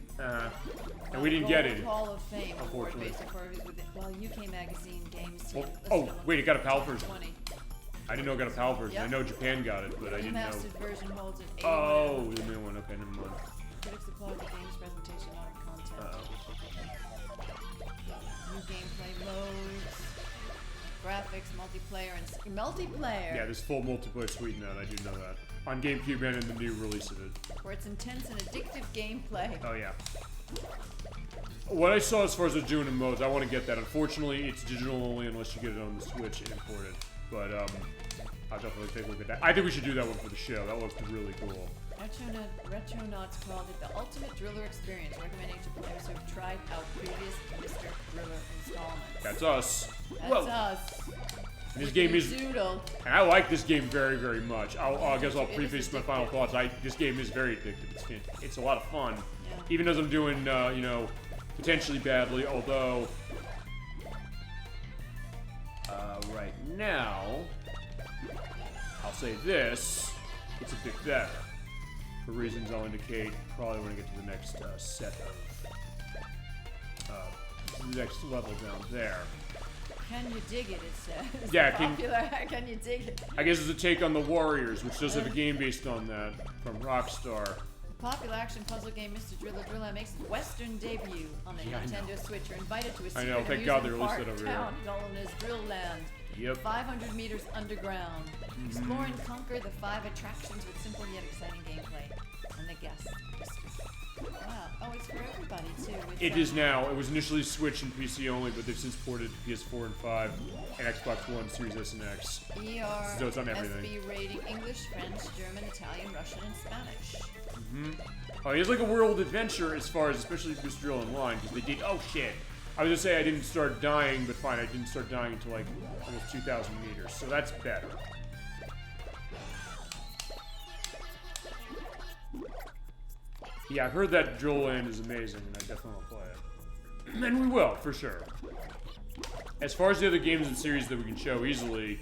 And we didn't get it. Hall of Fame award Unfortunately. based on reviews with it. Well, UK Magazine games. Well, listed oh, on wait, it got a PAL version. 20. I didn't know it got a PAL version. Yep. I know Japan got it, but I didn't know. Remastered version holds an 81. Oh, the new one. Okay, never mind. Critics applaud the game's presentation art content. New gameplay modes, graphics, multiplayer, and multiplayer. Yeah, there's full multiplayer suite in that. I do know that. On GameCube and in the new release of it. For its intense and addictive gameplay. Oh yeah. What I saw as far as they're doing in modes, I want to get that. Unfortunately, it's digital only unless you get it on the Switch imported. But I'll definitely take a look at that. I think we should do that one for the show. That looks really cool. Retronauts called it the ultimate driller experience, recommending to players who have tried out previous Mr. Driller installments. That's us. That's us. And this game is, Doodle. and I like this game very, very much. I guess I'll It is preface my final thoughts. This game is very addictive. It's a lot of fun, Yeah. even as I'm doing, potentially badly. Although, right now, I'll say this: it's a bit better. for reasons I'll indicate probably when I get to the next set of the next level down there. Can you dig it? It says. Yeah, can you dig it? I guess it's a take on the Warriors, which does have a game based on that from Rockstar. The popular action puzzle game Mr. Driller makes its Western debut on the Nintendo Switch. You're invited to a secret thank God they released it over town known as Drill Land. Yep. 500 meters underground. Explore and conquer the 5 attractions with simple yet exciting gameplay. And the guests. Wow. Oh, it's for everybody, too. It is now. It was initially Switch and PC only, but they've since ported to PS4 and 5 and Xbox One, Series S and X. So it's on everything. SB rating English, French, German, Italian, Russian, and Spanish. Oh, he has like a world adventure as far as, especially Mr. Drill Online, because they did, oh shit. I was gonna say I didn't start dying, but fine, I didn't start dying until like almost 2,000 meters, so that's better. Yeah, I've heard that Drill Land is amazing, and I definitely want to play it. And we will, for sure. As far as the other games in the series that we can show easily,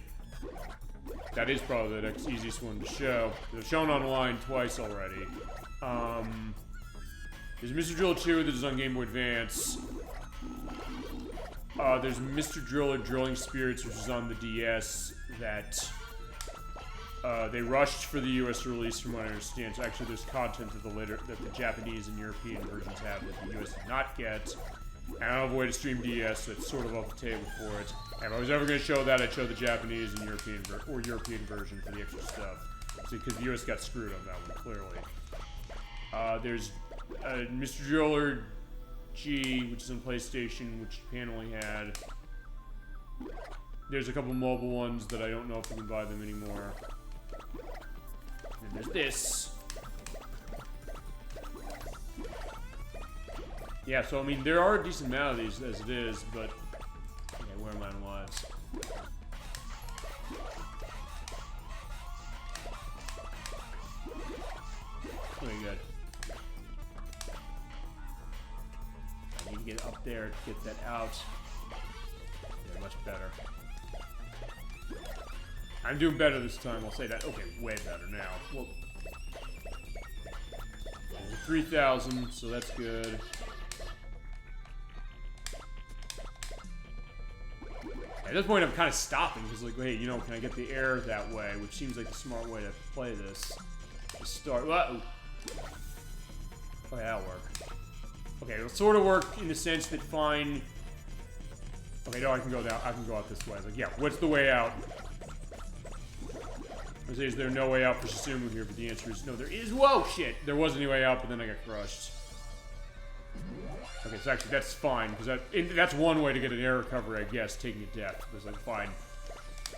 that is probably the next easiest one to show. They've shown online twice already. There's Mr. Drill 2 that is on Game Boy Advance. There's Mr. Driller Drilling Spirits, which is on the DS, that they rushed for the US release, from what I understand. So actually, there's content that the Japanese and European versions have that the US did not get. And I don't have a way to stream DS, so it's sort of off the table for it. And if I was ever going to show that, I'd show the Japanese and European version for the extra stuff. Because the US got screwed on that one, clearly. There's Mr. Driller G, which is on PlayStation, which Japan only had. There's a couple mobile ones that I don't know if you can buy them anymore. And there's this. Yeah, so I mean, there are a decent amount of these as it is, but yeah, where am I on lives? Pretty good. I need to get up there to get that out. Yeah, much better. I'm doing better this time, I'll say that. Okay, way better now. Well, 3,000, so that's good. At this point, I'm kind of stopping because, like, hey, you know, can I get the air that way? Which seems like the smart way to play this. To start. Whoa. Oh, yeah, that'll work. Okay, it'll sort of work in the sense that fine. Okay, no, I can go down. I can go out this way. Like, yeah, what's the way out? I was say, is there no way out for Susumu here? But the answer is no, there is. Whoa, shit! There was any way out, but then I got crushed. Okay, so actually that's fine, because that's one way to get an air recovery, I guess, taking a death. It's like, fine.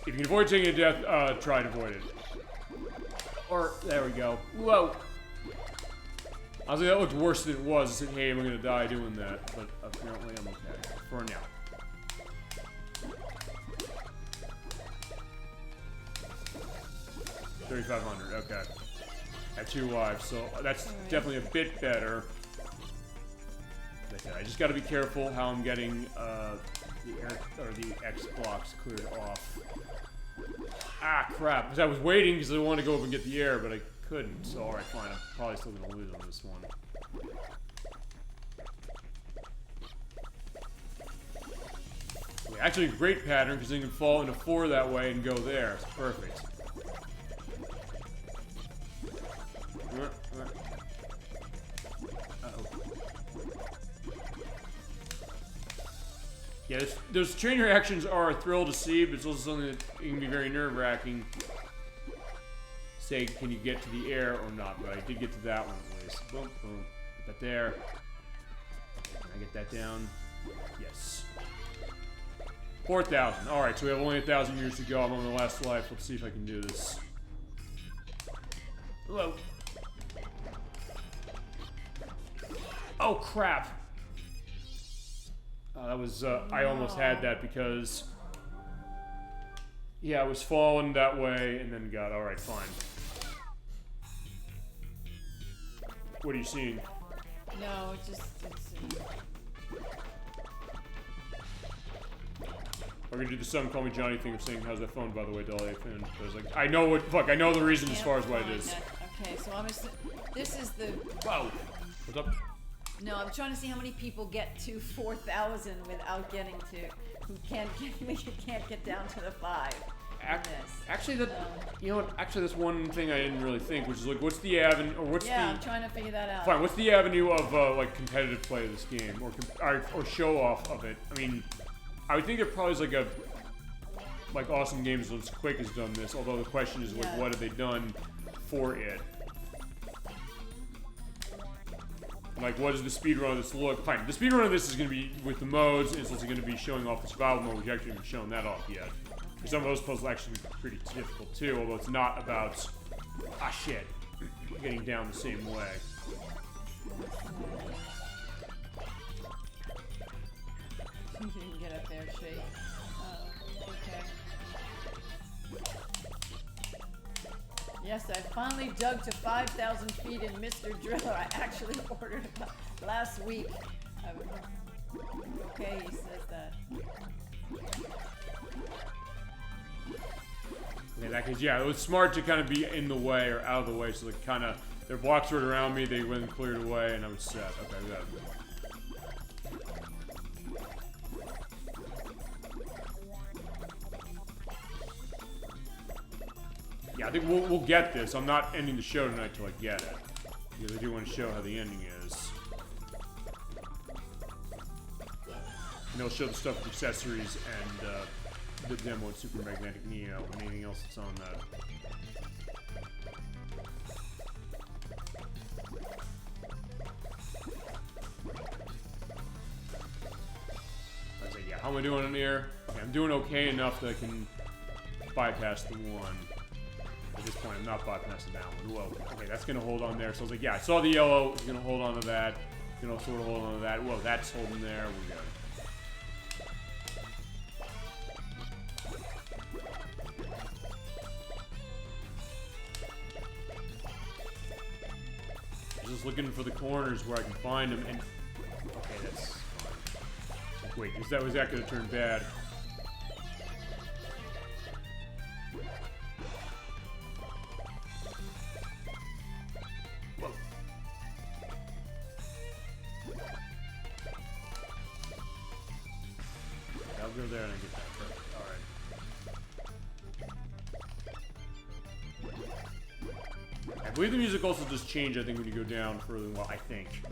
If you can avoid taking a death, try and avoid it. Or, there we go. Whoa! Honestly, that looked worse than it was. I said, hey, I'm gonna die doing that, but apparently I'm okay. For now. $3,500, okay. At 2 lives, so that's definitely a bit better. I just gotta be careful how I'm getting the X blocks cleared off. Ah, crap. Because I was waiting because I wanted to go up and get the air, but I couldn't. So, alright, fine. I'm probably still gonna lose on this one. Okay, actually, a great pattern because you can fall into 4 that way and go there. It's perfect. Yeah, those chain reactions are a thrill to see, but it's also something that can be very nerve-wracking. Say, can you get to the air or not? But I did get to that one at least. Boom, boom. Get that there. Can I get that down? Yes. 4,000. Alright, so we have only 1,000 years to go. I'm on the last life. Let's see if I can do this. Hello. Oh, crap. That was, I almost had that because, yeah, I was falling that way and then got, alright, fine. What are you seeing? No, it's We're gonna do the Some Call Me Johnny thing of saying, how's that phone, by the way, DollyFinn? Because, like, I know what, fuck, I know the reason as far as what it is. Okay, so I'm just, This is the... Whoa. What's up? No, I'm trying to see how many people get to 4,000 without getting to... Who can't get down to the 5. Actually, you know what? Actually, that's one thing I didn't really think, which is like, what's the avenue, or what's the... Yeah, I'm trying to figure that out. Fine, what's the avenue of, like, competitive play of this game, or show-off of it? I mean, I would think there probably is, like, Awesome Games Once Quick has done this, although the question is, like, what have they done for it? Like, what does the speedrun of this look? Fine, the speedrun of this is going to be, with the modes, it's also going to be showing off the survival mode, which actually haven't shown that off yet. Some of those puzzles actually be pretty difficult too, although it's not about, shit, getting down the same way. You didn't get up there, Shay. Okay. Yes, I finally dug to 5,000 feet in Mr. Driller. I actually ordered it last week. Okay, he says that. Yeah, that case, yeah, it was smart to kind of be in the way or out of the way, so like kind of their blocks were around me, they went and cleared away, and I was set. Okay, we got it. Yeah, I think we'll get this. I'm not ending the show tonight till I get it, because I do want to show how the ending is. And they'll show the stuff with accessories and the demo with Super Magnetic Neo and anything else that's on that. I say, yeah, how am I doing in here? Okay, I'm doing okay enough that I can bypass the one. At this point, I'm not bypassing that one. Whoa, okay, that's gonna hold on there. So I was like, yeah, I saw the yellow, it's gonna hold on to that. It's gonna sort of hold on to that. Whoa, that's holding there. We're good. Just looking for the corners where I can find them, and okay, that's fine. Wait, was that gonna turn bad? Whoa. I'll go there and I get that. Perfect. All right. I believe the music also does change, I think, when you go down further than I think.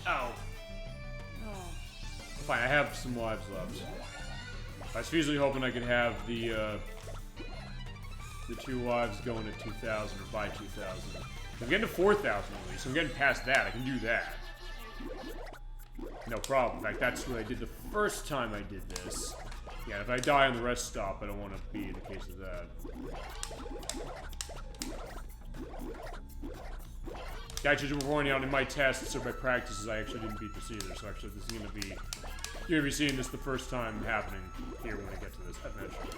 Oh. Fine, I have some lives left. I was usually hoping I could have the 2 lives going at 2,000 or by 2,000. I'm getting to 4,000 at least, so I'm getting past that. I can do that. No problem. In fact, that's what I did the first time I did this. Yeah, if I die on the rest stop, I don't want to be in the case of that. Actually, to warn you, in my tests or my practices, I actually didn't beat this either, so actually this is going to be... You're going to be seeing this the first time happening here when I get to this eventually.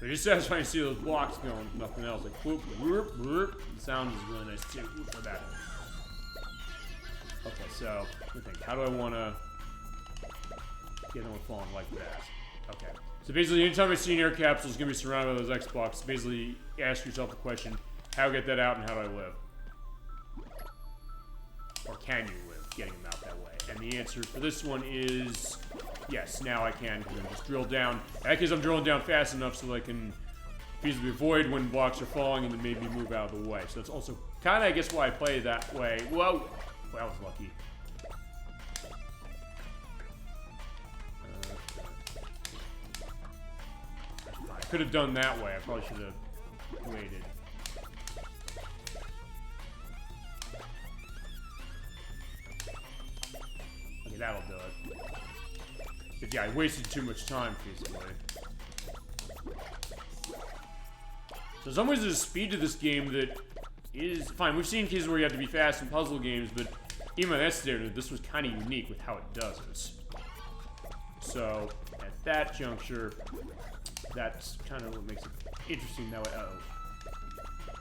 It's just satisfying to see those blocks going, nothing else. Like, whoop, whoop, whoop. The sound is really nice too. Look at that. Okay, so, let me think. How do I want to get them falling like that? Okay. So basically, anytime I see an air capsule is going to be surrounded by those Xbox, basically ask yourself the question, how do I get that out and how do I live? Or can you live getting them out that way? And the answer for this one is yes, now I can, because I'm just drill down. Because I'm drilling down fast enough so that I can feasibly avoid when blocks are falling and then maybe move out of the way. So that's also kind of, I guess, why I play that way. Whoa! Well, I was lucky. I could have done that way. I probably should have waited. Okay, that'll do it. But yeah, I wasted too much time, feasibly. So in some ways there's a speed to this game that is fine. We've seen cases where you have to be fast in puzzle games, but even by that standard, this was kind of unique with how it does it. So, at that juncture, that's kind of what makes it interesting that way. Uh-oh.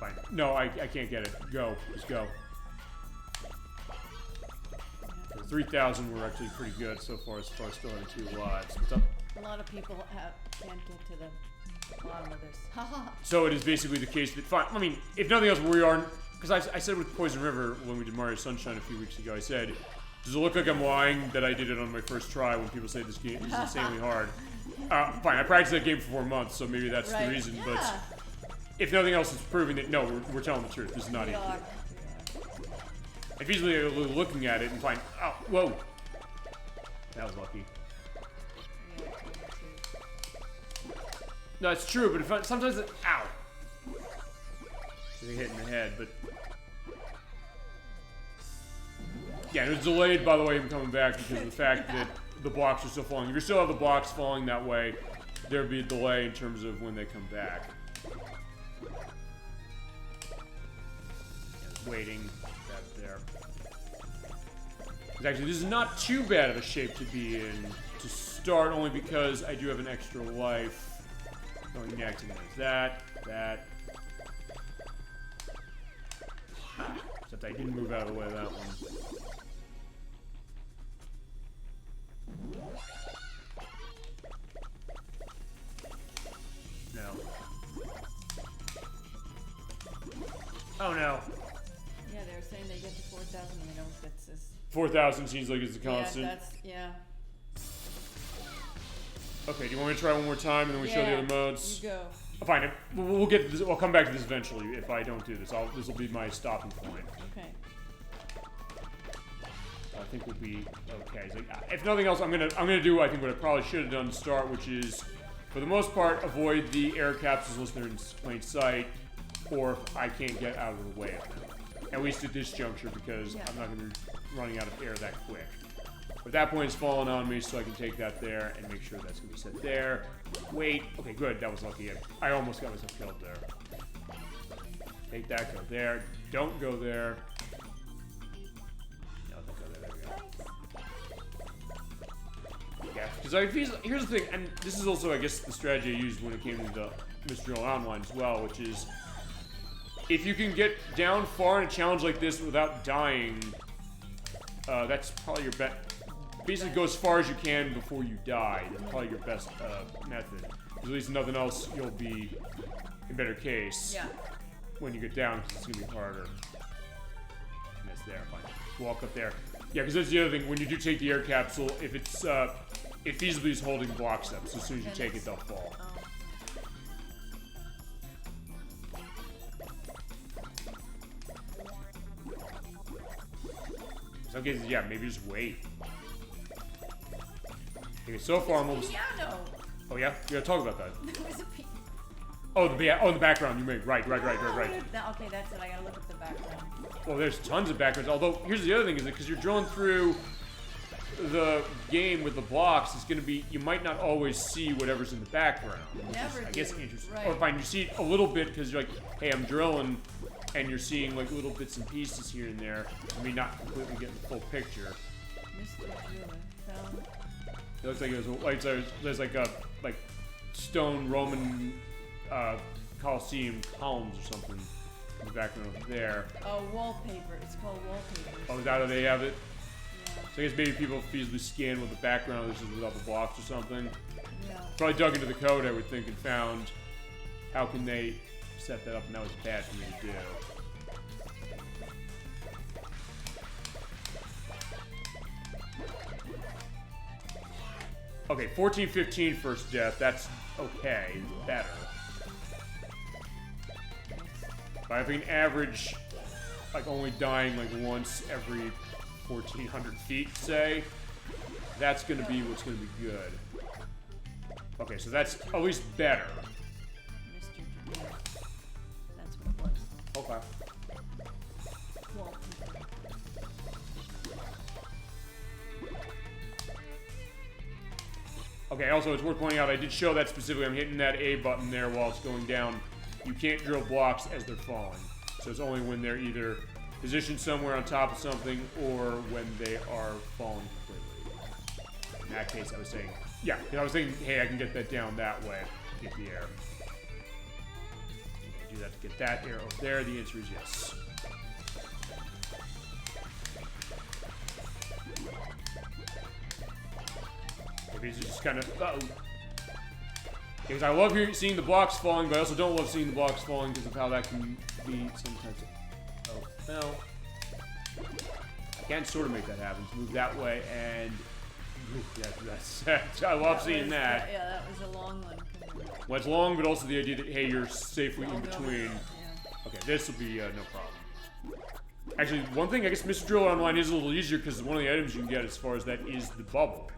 Fine. No, I can't get it. Go. Just go. For 3,000, we're actually pretty good so far as far as still having 2 lives. What's up? A lot of people can't get to the bottom of this. So it is basically the case that, fine, I mean, if nothing else, we are, because I said with Poison River when we did Mario Sunshine a few weeks ago, I said, does it look like I'm lying that I did it on my first try when people say this game is insanely hard? Fine, I practiced that game for 4 months, so maybe that's the reason, but if nothing else, it's proving that, no, we're telling the truth. This is not easy. If easily looking at it and find, oh, whoa. That was lucky. No, it's true, but if sometimes it, ow. They hit in the head, but yeah, it was delayed, by the way, him coming back because of the fact that the blocks are still falling. If you still have the blocks falling that way, there'd be a delay in terms of when they come back. Yeah, waiting back there. Actually, this is not too bad of a shape to be in to start, only because I do have an extra life. Going next, and there's that. Except I didn't move out of the way of that one. No. Oh no. Yeah, they were saying they get to 4,000 and they don't get this. 4,000 seems like it's a constant. Yeah. Okay, do you want me to try one more time and then we show the other modes? You go. Fine. We'll get to this. I'll come back to this eventually if I don't do this. This will be my stopping point. Okay. I think we'll be okay. Like, if nothing else, I'm gonna do I think what I probably should have done to start, which is, for the most part, avoid the air capsules unless they're in plain sight, or if I can't get out of the way of them. At least at this juncture, because I'm not gonna be running out of air that quick. But that point, it's falling on me, so I can take that there and make sure that's gonna be set there. Wait. Okay, good. That was lucky. I almost got myself killed there. Take that. Go there. Don't go there. No, don't go there. There we go. Yeah, because here's the thing, and this is also, I guess, the strategy I used when it came to the Mystery Online as well, which is, if you can get down far in a challenge like this without dying, that's probably your bet. Basically, go as far as you can before you die. That's probably your best method. At least nothing else, you'll be in better case when you get down, because it's gonna be harder. And that's there. Fine. Walk up there. Yeah, because that's the other thing. When you do take the air capsule, if it's it feasibly is holding blocks up, so as soon as you take it, they'll fall. In some cases, yeah, maybe just wait. Okay, so far I'm almost. Piano. Oh yeah, you gotta talk about that. There was a piano. Oh, the background. You mean right. Okay, that's it. I gotta look at the background. Well, there's tons of backgrounds. Although here's the other thing: is that because you're drilling through the game with the blocks, it's gonna be you might not always see whatever's in the background. Never. I guess interesting. Right. Or fine, you see it a little bit because you're like, hey, I'm drilling, and you're seeing like little bits and pieces here and there. I mean, not completely getting the full picture. Mr. Driller found. It looks like there's like a stone Roman Colosseum columns or something in the background over there. Oh, wallpaper. It's called wallpaper. Oh, is that how they have it? Yeah. So I guess maybe people feasibly scan with the background. This is without the blocks or something. Yeah. Probably dug into the code, I would think, and found how can they set that up, and that was bad for me to do. Okay, 14-15 first death. That's okay. Better. But if I can average, like, only dying, like, once every 1,400 feet, say, that's gonna be what's gonna be good. Okay, so that's at least better. Mr. Driller. That's what it was. Okay. Wallpaper. Okay, also, it's worth pointing out, I did show that specifically. I'm hitting that A button there while it's going down. You can't drill blocks as they're falling. So it's only when they're either positioned somewhere on top of something or when they are falling completely. In that case, I was saying, yeah, I was thinking, hey, I can get that down that way, get the air. Okay, do that to get that air over there. The answer is yes. Maybe it's just kind of, because I love seeing the blocks falling, but I also don't love seeing the blocks falling because of how that can be sometimes. Oh, no. I can sort of make that happen. To move that way, and I love seeing that. Yeah, that was a long one. Well, it's long, but also the idea that, hey, you're safely in between. Yeah. Okay, this will be no problem. Actually, one thing, I guess Mr. Driller Online is a little easier because one of the items you can get as far as that is the bubble.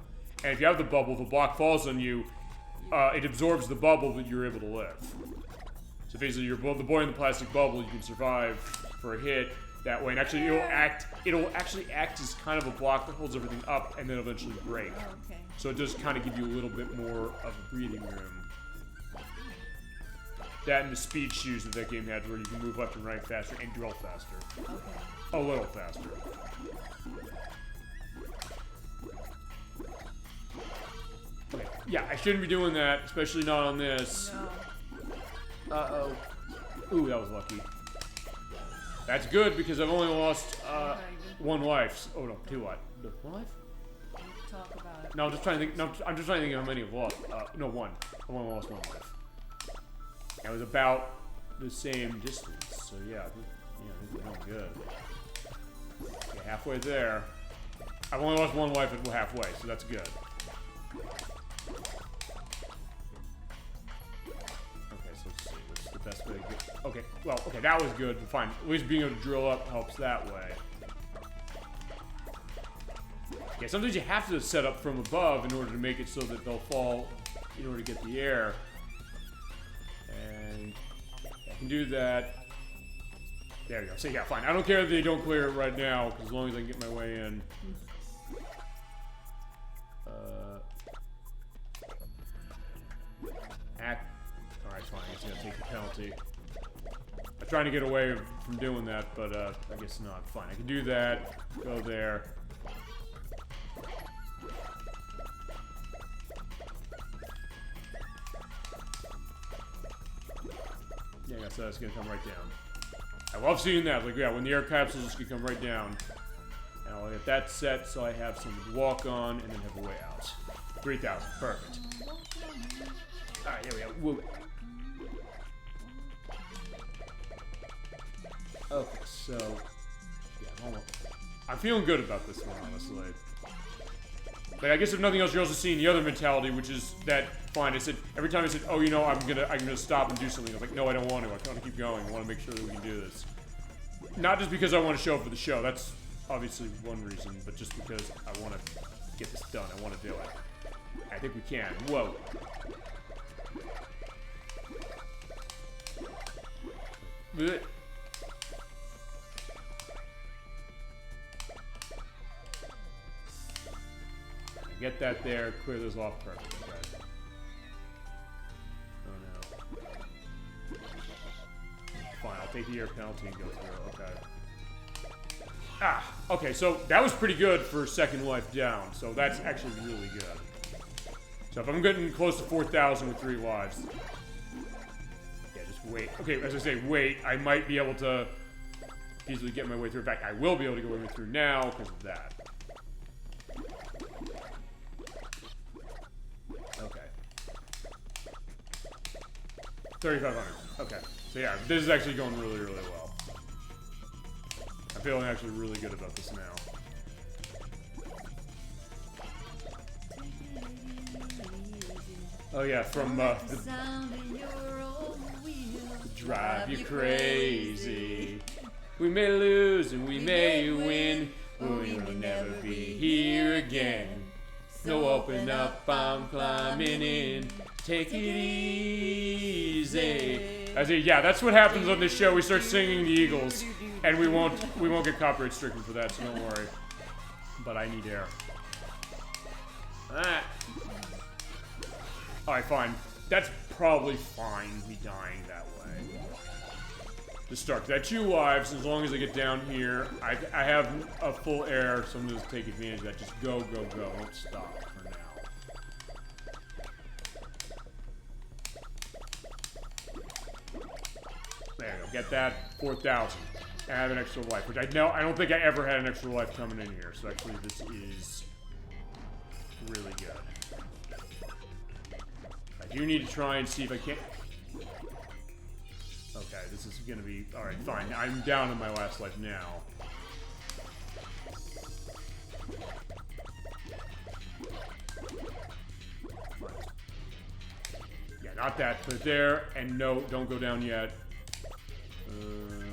And if you have the bubble, if a block falls on you, it absorbs the bubble, but you're able to live. So basically, you're the boy in the plastic bubble. You can survive for a hit that way, and actually, it'll actually act as kind of a block that holds everything up, and then eventually break. Oh, okay. So it does kind of give you a little bit more of a breathing room. That and the speed shoes that game had, where you can move left and right faster and drill faster. Okay. A little faster. Okay. Yeah, I shouldn't be doing that, especially not on this. No. Uh-oh. Ooh, that was lucky. That's good because I've only lost one life. Oh no, 2 life. 1 life? Talk about it. No, I'm just trying to think. No, I'm just trying to think how many I've lost. No, 1. I've only lost 1 life. It was about the same distance. So yeah, I think we're doing good. Yeah, halfway there. I've only lost 1 life at halfway, so that's good. Best way to get. Okay, well, okay, that was good, but fine. At least being able to drill up helps that way. Yeah, sometimes you have to set up from above in order to make it so that they'll fall in order to get the air. And I can do that. There we go. So yeah, fine. I don't care if they don't clear it right now, because as long as I can get my way in. Alright, fine. I guess I gotta take the penalty. I'm trying to get away from doing that, but I guess not. Fine. I can do that. Go there. Yeah, so that's gonna come right down. I love seeing that. Like, yeah, when the air capsules just gonna come right down. And I'll get that set so I have something to walk on and then have a way out. 3,000. Perfect. Alright, here we go. Woo. Okay, so yeah, I'm feeling good about this one, honestly. But I guess if nothing else, you're also seeing the other mentality, which is that fine. I said every time I said, "Oh, you know, I'm gonna stop and do something." I was like, "No, I don't want to. I want to keep going. I want to make sure that we can do this." Not just because I want to show up for the show. That's obviously one reason, but just because I want to get this done. I want to do it. I think we can. Whoa. Blech. Get that there, clear those off perfect. Okay. Oh no. Fine, I'll take the air penalty and go through. Okay. Ah, okay, so that was pretty good for second life down, so that's actually really good. So if I'm getting close to 4,000 with 3 lives, yeah, just wait. Okay, as I say, wait, I might be able to easily get my way through. In fact, I will be able to get my way through now because of that. Okay. 3,500. Okay. So yeah, this is actually going really, really well. I'm feeling actually really good about this now. Oh yeah, from the drive you crazy. We may lose and we may win, but we will never be here again. So open up, I'm climbing in. Take it easy. I say, yeah, that's what happens on this show. We start singing the Eagles, and we won't get copyright stricken for that, so don't worry. But I need air. Ah. Alright, fine. That's probably fine, me dying that way. to start. 'Cause I have 2 lives. As long as I get down here, I have a full air, so I'm going to take advantage of that. Just go, go, go. Don't stop for now. There you go. Get that. 4,000. I have an extra life, which I don't think I ever had an extra life coming in here. So actually, this is really good. I do need to try and see if I can't. Okay, this is gonna be alright. Fine. I'm down on my last life now. Yeah, not that. Put it there, and no, don't go down yet.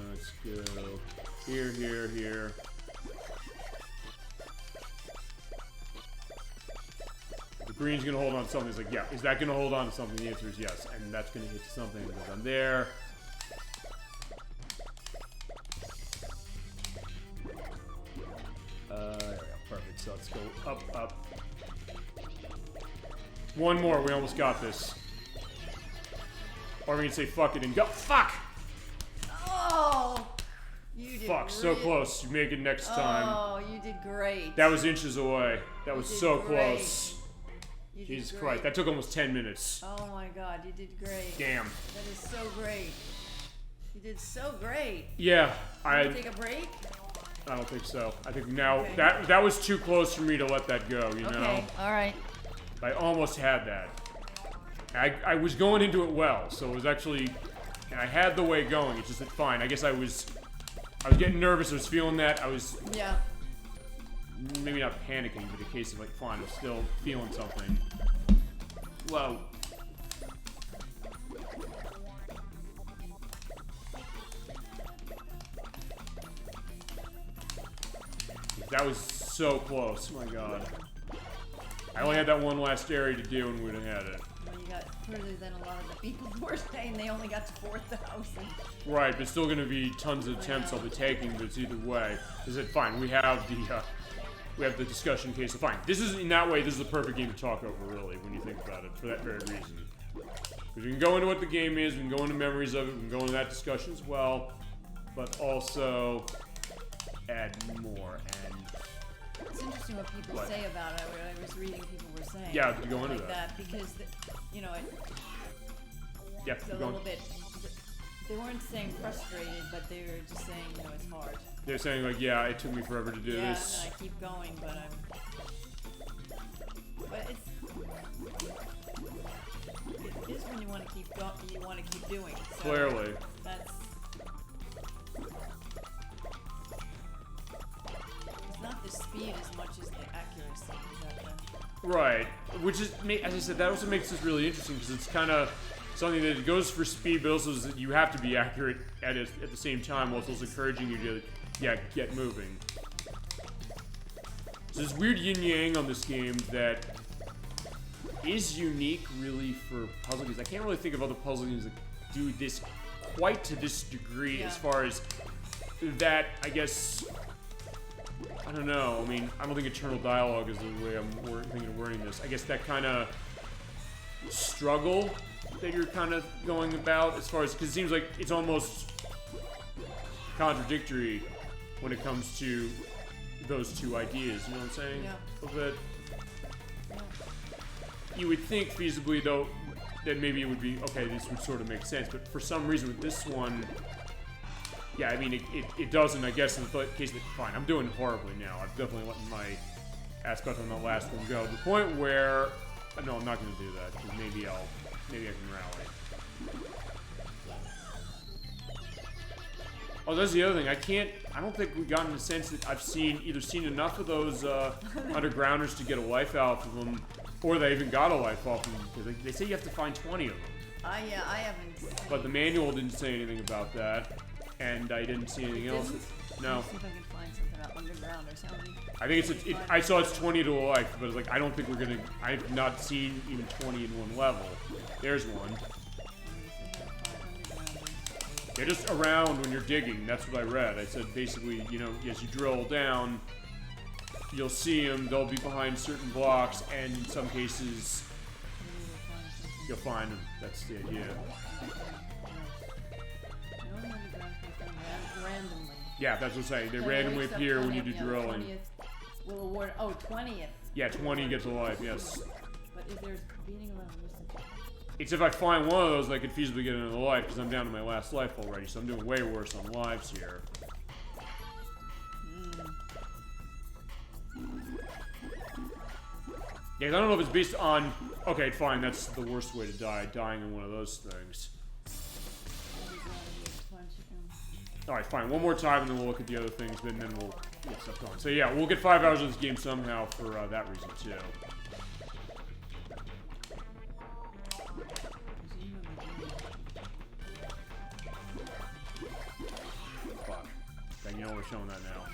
Let's go here, here, here. The green's gonna hold on to something. It's like, yeah, is that gonna hold on to something? The answer is yes, and that's gonna hit something that goes on there. There we go. Perfect. So let's go up, up. One more. We almost got this. Or we can say fuck it and go. Fuck! Oh! You did Fuck, so close. You make it next time. Oh, you did great. That was inches away. That was so great. close. You did Jesus great. Christ. That took almost 10 minutes. Oh my god, you did great. Damn. That is so great. You did so great. Yeah, Can we take a break? I don't think so. I think now Okay. that was too close for me to let that go, you know? Okay, alright. I almost had that. I was going into it well, so it was actually, and I had the way going. It's just that fine. I guess I was getting nervous. I was feeling that. I was maybe not panicking, but a case of like, fine. I was still feeling something. Whoa. That was so close. Oh my god. I only had that one last area to do and we'd have had it. Well, you got further than a lot of the people who were saying they only got to 4,000. Right, but still going to be tons of attempts I'll be taking, but it's either way. Is it fine? We have the discussion case. So fine. This is, in that way, this is the perfect game to talk over, really, when you think about it, for that very reason. Because we can go into what the game is, we can go into memories of it, we can go into that discussion as well, but also add more. And it's interesting what people say about it. I was reading people were saying. Yeah, to go into like that. Because, you know, it's a little bit, they weren't saying frustrated, but they were just saying, you know, it's hard. They're saying, like, yeah, it took me forever to do this. Yeah, and I keep going, but it's, it is when you want to keep going, you want to keep doing. So Clearly. That's, it's not the speed as much as the accuracy. Is that the... Right. Which is, as I said, that also makes this really interesting, because it's kind of something that it goes for speed, but also is that you have to be accurate at the same time, while it's also encouraging you to, get moving. So this weird yin-yang on this game that is unique, really, for puzzle games. I can't really think of other puzzle games that do this quite to this degree, as far as that, I guess... I don't know. I mean, I don't think eternal dialogue is the way I'm thinking of wording this. I guess that kind of struggle that you're kind of going about, as far as, because it seems like it's almost contradictory when it comes to those two ideas. You know what I'm saying? Yeah. A little bit. You would think feasibly, though, that maybe it would be okay. This would sort of make sense, but for some reason with this one. Yeah, I mean, it doesn't, I guess, in the case that, fine, I'm doing horribly now. I've definitely let my aspect on the last one go. To the point where, no, I'm not going to do that, because maybe I can rally. Oh, that's the other thing. I don't think we've gotten the sense that I've either seen enough of those undergrounders to get a life out of them, or they even got a life off them, because they say you have to find 20 of them. Yeah, I haven't. But the manual didn't say anything about that. And I didn't see anything else. No. Let's see if I can find something about underground or something. I think I saw it's 20 to a life, but it's like, I don't think we're gonna, I've not seen even 20 in one level. There's one. They're just around when you're digging, that's what I read. I said basically, you know, as you drill down, you'll see them, they'll be behind certain blocks, and in some cases, you'll find them. That's the idea. Yeah, that's what I'm saying. They So randomly wakes up appear when you 20th, do yeah, drilling. 20th will award. Oh, 20th. Yeah, 20 gets a life, yes. But if there's beating around, listen. It's if I find one of those, I could feasibly get another life, because I'm down to my last life already, so I'm doing way worse on lives here. Yeah, I don't know if it's based on... Okay, fine, that's the worst way to die, dying in one of those things. Alright, fine, one more time and then we'll look at the other things, then we'll get stuff going. So yeah, we'll get 5 hours of this game somehow for that reason too. Fuck. Then you know we're showing that now.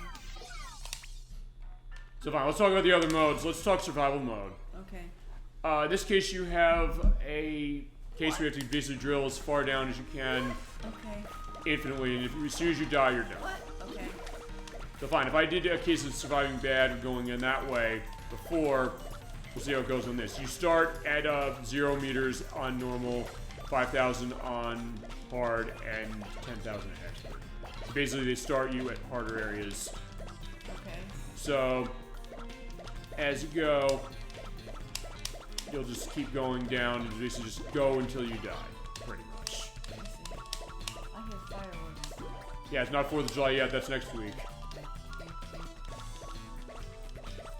So fine, let's talk about the other modes. Let's talk survival mode. Okay. In this case, you have a case where you have to basically drill as far down as you can Okay. infinitely, and as soon as you die, you're done. What? Okay. So fine, if I did a case of surviving bad and going in that way before, we'll see how it goes on this. You start at 0 meters on normal, 5,000 on hard, and 10,000 at expert. So basically, they start you at harder areas. Okay. So, as you go, you'll just keep going down and basically just go until you die, pretty much. I see. I hear fireworks. Yeah, it's not 4th of July yet, that's next week.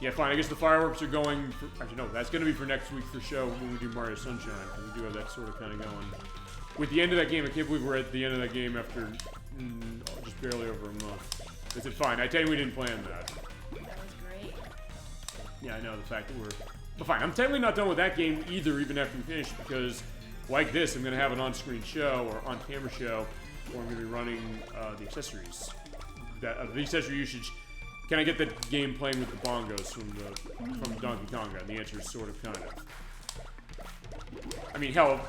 Yeah, fine, I guess the fireworks are going for, actually no, that's gonna be for next week for show when we do Mario Sunshine, because we do have that sort of kind of going. With the end of that game, I can't believe we're at the end of that game after just barely over a month. I said, fine, I tell you we didn't plan that. That was great. Yeah, I know, the fact that we're... But fine, I'm technically not done with that game either, even after we finish, because like this, I'm going to have an on-screen show, or on-camera show, where I'm going to be running the accessories. The accessory usage. Can I get the game playing with the bongos from Donkey Konga? And the answer is sort of, kind of. I mean, hell,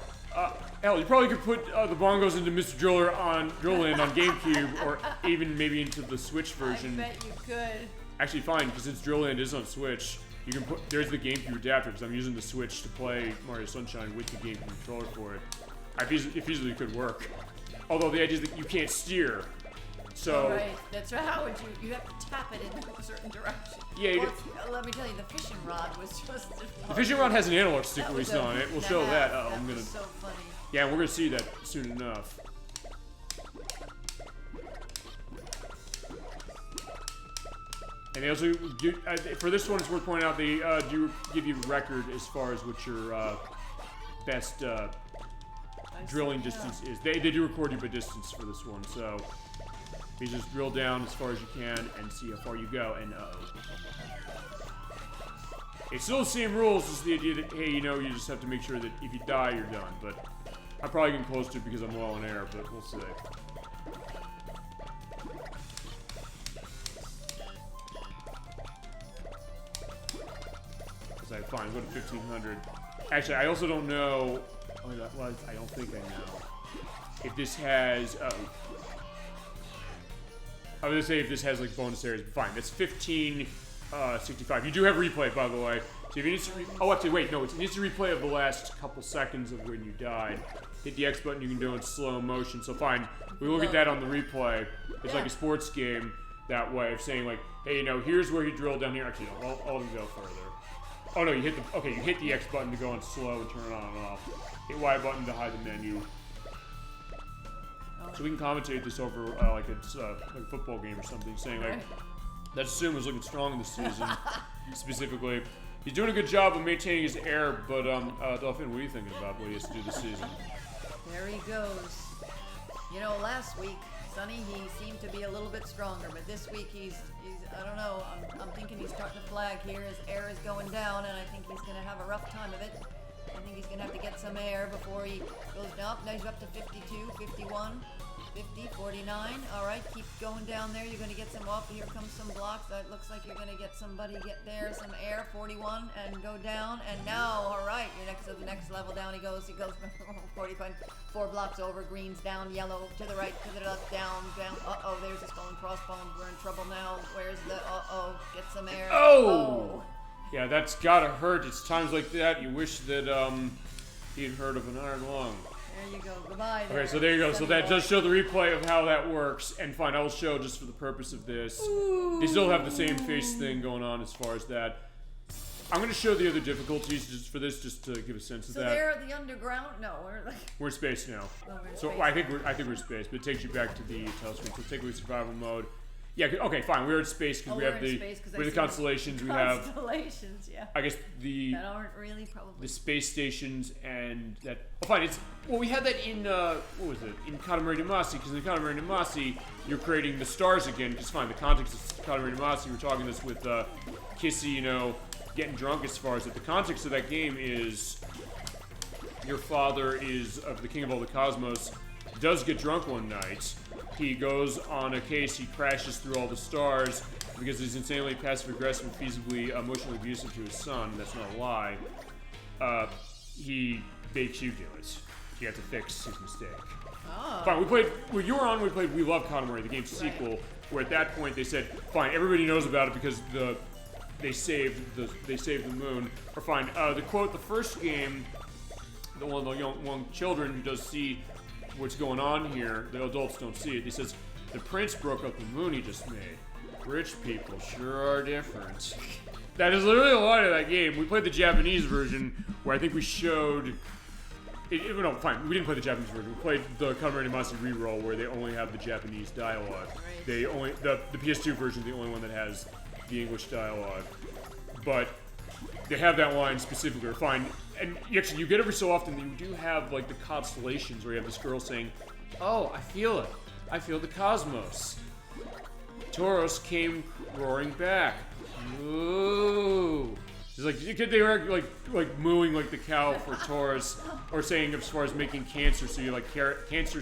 you probably could put the bongos into Mr. Drill Land on GameCube, or even maybe into the Switch version. I bet you could. Actually, fine, because since Drill Land is on Switch, you can put, there's the GameCube adapter, because I'm using the Switch to play Mario Sunshine with the GameCube controller for it. It easily could work. Although the idea is that you can't steer. So... Right, that's right. How would you have to tap it in a certain direction. Yeah, well, let me tell you, the fishing rod was just... The fishing rod has an analog stick at least on it. We'll show that. Oh, I'm gonna... so funny. Yeah, we're gonna see that soon enough. And they also do, for this one, it's worth pointing out, they do give you a record as far as what your best drilling distance is. They do record you by distance for this one, so you just drill down as far as you can and see how far you go, and it's still the same rules, just the idea that, hey, you know, you just have to make sure that if you die, you're done, but I'm probably getting close to it because I'm low in air, but we'll see. Fine, go to 1500. Actually, I also don't know. Oh, well, I don't think I know if this has. I was gonna say if this has like bonus areas, but fine. That's 1565. You do have replay, by the way. So if you need to, oh, actually, wait, no, it's an instant replay of the last couple seconds of when you died. Hit the X button, you can do it in slow motion. So fine, we look at that on the replay. It's like a sports game that way of saying like, hey, you know, here's where you drilled down here. Actually, no, I'll go further. Oh no, you hit the X button to go on slow and turn it on and off. Hit Y button to hide the menu. So we can commentate this over like it's like a football game or something, saying like, that Zoom was looking strong this season, specifically. He's doing a good job of maintaining his air, but DollyFinn, what are you thinking about what he has to do this season? There he goes. You know, last week, Sonny, he seemed to be a little bit stronger, but this week he's I don't know, I'm thinking he's starting to flag here. His air is going down, and I think he's going to have a rough time of it. I think he's going to have to get some air before he goes down. Now he's up to 52, 51, 50, 49. All right, keep going down there. You're going to get some off. Here comes some blocks. It looks like you're going to get somebody get there, some air, 41, and go down. And now, all right, you're next to the next level down. He goes 45, 4 blocks over, green's down, yellow to the right, to the left, down. Uh-oh, there's a skull and crossbones. We're in trouble now. Where's the, get some air. Oh! Yeah, that's gotta hurt. It's times like that you wish that, he'd heard of an iron lung. There you go. Goodbye. Okay, so there you go. So that does show the replay of how that works. And fine, I will show just for the purpose of this. They still have the same face thing going on as far as that. I'm going to show the other difficulties just for this, just to give a sense of that. So they're at the underground? No, we're in space now. Oh, we're in so space. I think we're in space, but it takes you back to the telescreen. So take away survival mode. Yeah. Okay. Fine. We're in space because we have the constellations. We have constellations. Yeah. I guess that aren't really probably the space stations and that. Oh, fine. We had that in what was it? In Katamari Damacy, because in Katamari Damacy you're creating the stars again. Because fine, the context of Katamari Damacy. We're talking this with Kissy, getting drunk. As far as that, the context of that game is your father is of the king of all the cosmos. Does get drunk one night. He goes on a case, he crashes through all the stars because he's insanely passive-aggressive and feasibly emotionally abusive to his son. That's not a lie. He makes you do it. You have to fix his mistake. Oh. Fine, we played We Love Katamari, the game's sequel, where at that point they said, fine, everybody knows about it because they saved the moon. Or fine, the quote, the first game, the one of the young children who does see what's going on here, the adults don't see it. He says, the prince broke up the moon he just made. Rich people sure are different. That is literally a line of that game. We played the Japanese version, where I think we showed... no, fine, we didn't play the Japanese version. We played the Katamari Damacy reroll, where they only have the Japanese dialogue. Right. The PS2 version is the only one that has the English dialogue. But they have that line specifically, or fine. And actually, you get every so often, you do have, like, the constellations, where you have this girl saying, oh, I feel it. I feel the cosmos. Tauros came roaring back. Ooh. It's like, they were, like mooing like the cow for Taurus, or saying as far as making cancer, so you're like, cancer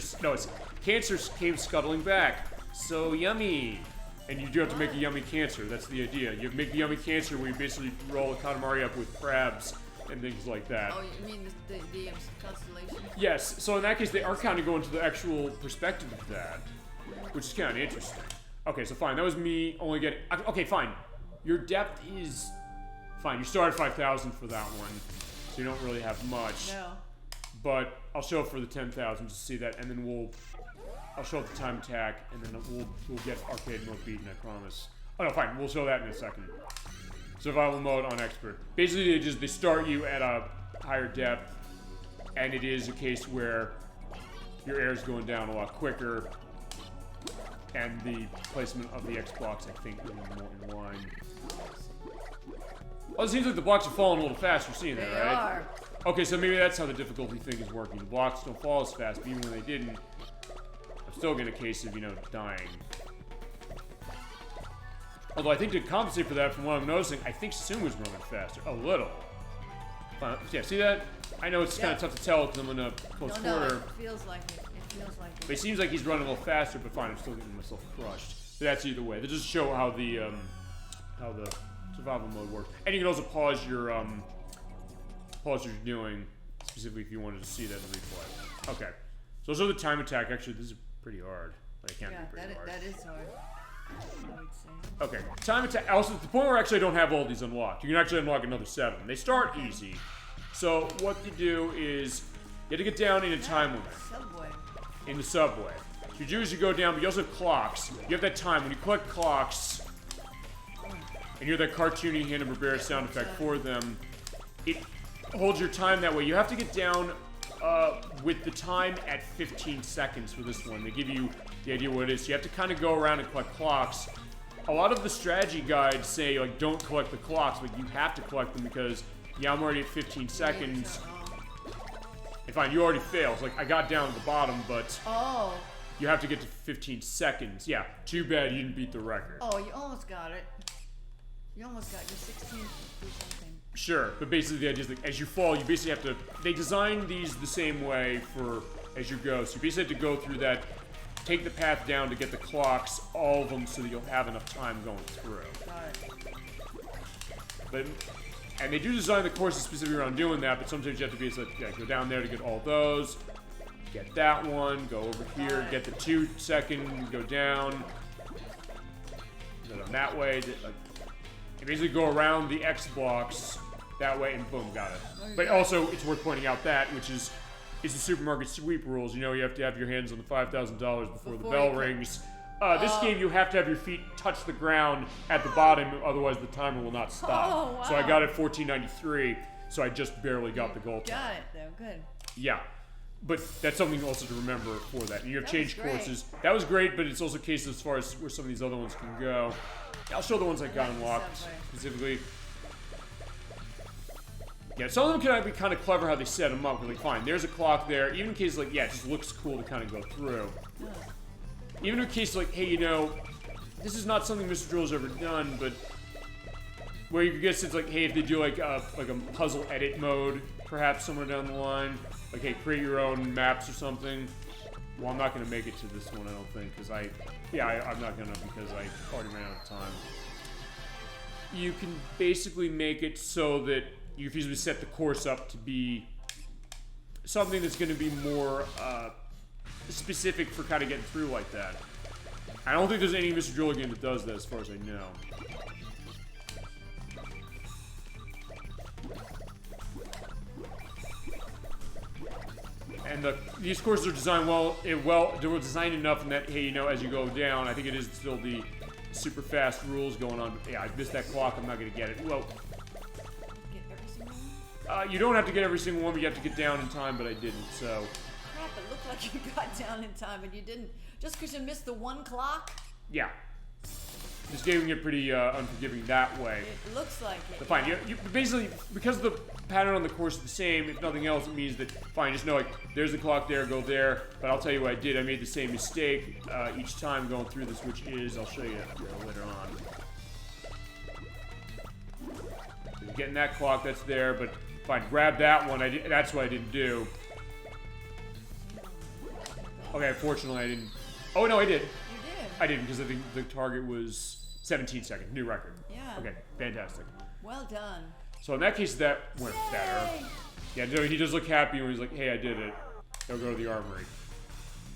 came scuttling back. So yummy. And you do have to make a yummy cancer, that's the idea. You make the yummy cancer where you basically roll a Katamari up with crabs and things like that. Oh, you mean the constellation? Yes, so in that case, they are kind of going to the actual perspective of that, which is kind of interesting. Okay, so fine, that was me only getting... Okay, fine. Your depth is... Fine, you start at 5,000 for that one, so you don't really have much. No. But I'll show it for the 10,000 to see that, and then I'll show it the time attack, and then we'll get arcade mode beaten, I promise. Oh no, fine, we'll show that in a second. Survival mode on expert. Basically, they start you at a higher depth, and it is a case where your air is going down a lot quicker, and the placement of the X blocks, I think, is more in line. Oh, it seems like the blocks are falling a little fast. You're seeing that, right? They are. Okay, so maybe that's how the difficulty thing is working. The blocks don't fall as fast, but even when they didn't, I'm still getting a case of, dying. Although I think to compensate for that, from what I'm noticing, I think Sumu's running faster. A little. Yeah, see that? I know it's kind of tough to tell because I'm in a close quarter. No, it feels like it. It feels like it. But it seems like he's running a little faster, but fine, I'm still getting myself crushed. But that's either way. That just show how the survival mode works. And you can also pause what you're doing, specifically if you wanted to see that in the replay. Okay. So those are the time attack. Actually, this is pretty hard. But it can't be pretty hard. That is hard. I would say. Okay. Time attack. Also, the point where I actually don't have all these unlocked. You can actually unlock another 7. They start easy. So what you do is you have to get down in a time limit. Subway. In the subway. So you do is you go down, but you also have clocks. You have that time. When you collect clocks, and you hear that cartoony Hanna-Barbera sound effect for them, it holds your time that way. You have to get down with the time at 15 seconds for this one. They give you the idea what it is. So you have to kind of go around and collect clocks. A lot of the strategy guides say, like, don't collect the clocks, but you have to collect them because, yeah, I'm already at 15 seconds. And fine, you already failed. Like, I got down at the bottom, but you have to get to 15 seconds. Yeah, too bad you didn't beat the record. Oh, you almost got it. You almost got your 16 or something. Sure, but basically the idea is that as you fall, you basically have to... They design these the same way for as you go. So you basically have to go through that, take the path down to get the clocks, all of them, so that you'll have enough time going through. Got it. And they do design the courses specifically around doing that, but sometimes you have to be like, go down there to get all those, get that one, go over here, get the 2 second, go down, go down that way. You basically go around the X blocks that way, and boom, got it. But also, it's worth pointing out that, which is is the supermarket sweep rules. You know, you have to have your hands on the $5,000 before the Before bell you rings. This game, you have to have your feet touch the ground at the bottom, otherwise the timer will not stop. Oh, wow. So I got it 14.93, so I just barely got the goal time. Got it, though. Good. Yeah. But that's something also to remember for that. And you have change was great. courses. That was great, but it's also a case as far as where some of these other ones can go. I'll show the ones I got unlocked specifically. Yeah, some of them can be kind of clever how they set them up. Like, fine, there's a clock there. Even in case, like, yeah, it just looks cool to kind of go through. Even in case, like, hey, you know, this is not something Mr. Drill's ever done, but where you could get sense, like, hey, if they do, like a puzzle edit mode, perhaps somewhere down the line. Like, hey, create your own maps or something. Well, I'm not going to make it to this one, I don't think, because I'm not going to because I already ran out of time. You can basically make it so that you can easily set the course up to be something that's going to be more specific for kind of getting through like that. I don't think there's any Mr. Driller game that does that as far as I know. And these courses are designed they were designed enough in that, hey, you know, as you go down, I think it is still the super fast rules going on. Yeah, I missed that clock, I'm not going to get it. Well, Get every single one? you don't have to get every single one, but you have to get down in time, but I didn't, so. Crap, it looked like you got down in time and you didn't. Just because you missed the one clock? Yeah. This game can get pretty unforgiving that way. It looks like it. But fine, you basically, because the pattern on the course is the same, if nothing else, it means that, fine, just know, like, there's the clock there, go there, but I'll tell you what I did. I made the same mistake each time going through this, which is, I'll show you later on. So you're getting that clock, that's there, but fine, grab that one, that's what I didn't do. Okay, unfortunately I didn't. Oh, no, I did. You did. I didn't, because I think the target was 17 seconds, new record. Yeah. Okay, fantastic. Well done. So in that case, that went better. Yay! Yeah, no, he does look happy when he's like, hey, I did it. He'll go to the armory.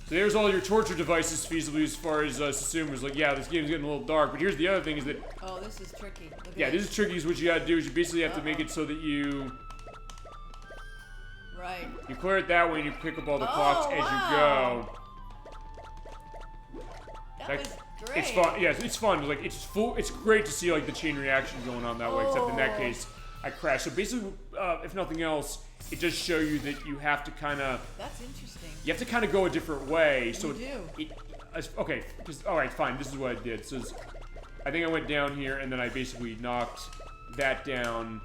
So there's all your torture devices feasibly as far as Susumu was like, yeah, this game's getting a little dark, but here's the other thing is that... Oh, this is tricky. Yeah, this is tricky, is what you gotta do is you basically have to make it so that you... Right. You clear it that way and you pick up all the clocks as you go. That was great. It's fun. Yeah, it's fun. Like it's great to see like the chain reaction going on that way. Except in that case, I crashed. So basically, if nothing else, it does show you that you have to kind of. That's interesting. You have to kind of go a different way. So you do. Okay. All right. Fine. This is what I did. So I think I went down here and then I basically knocked that down.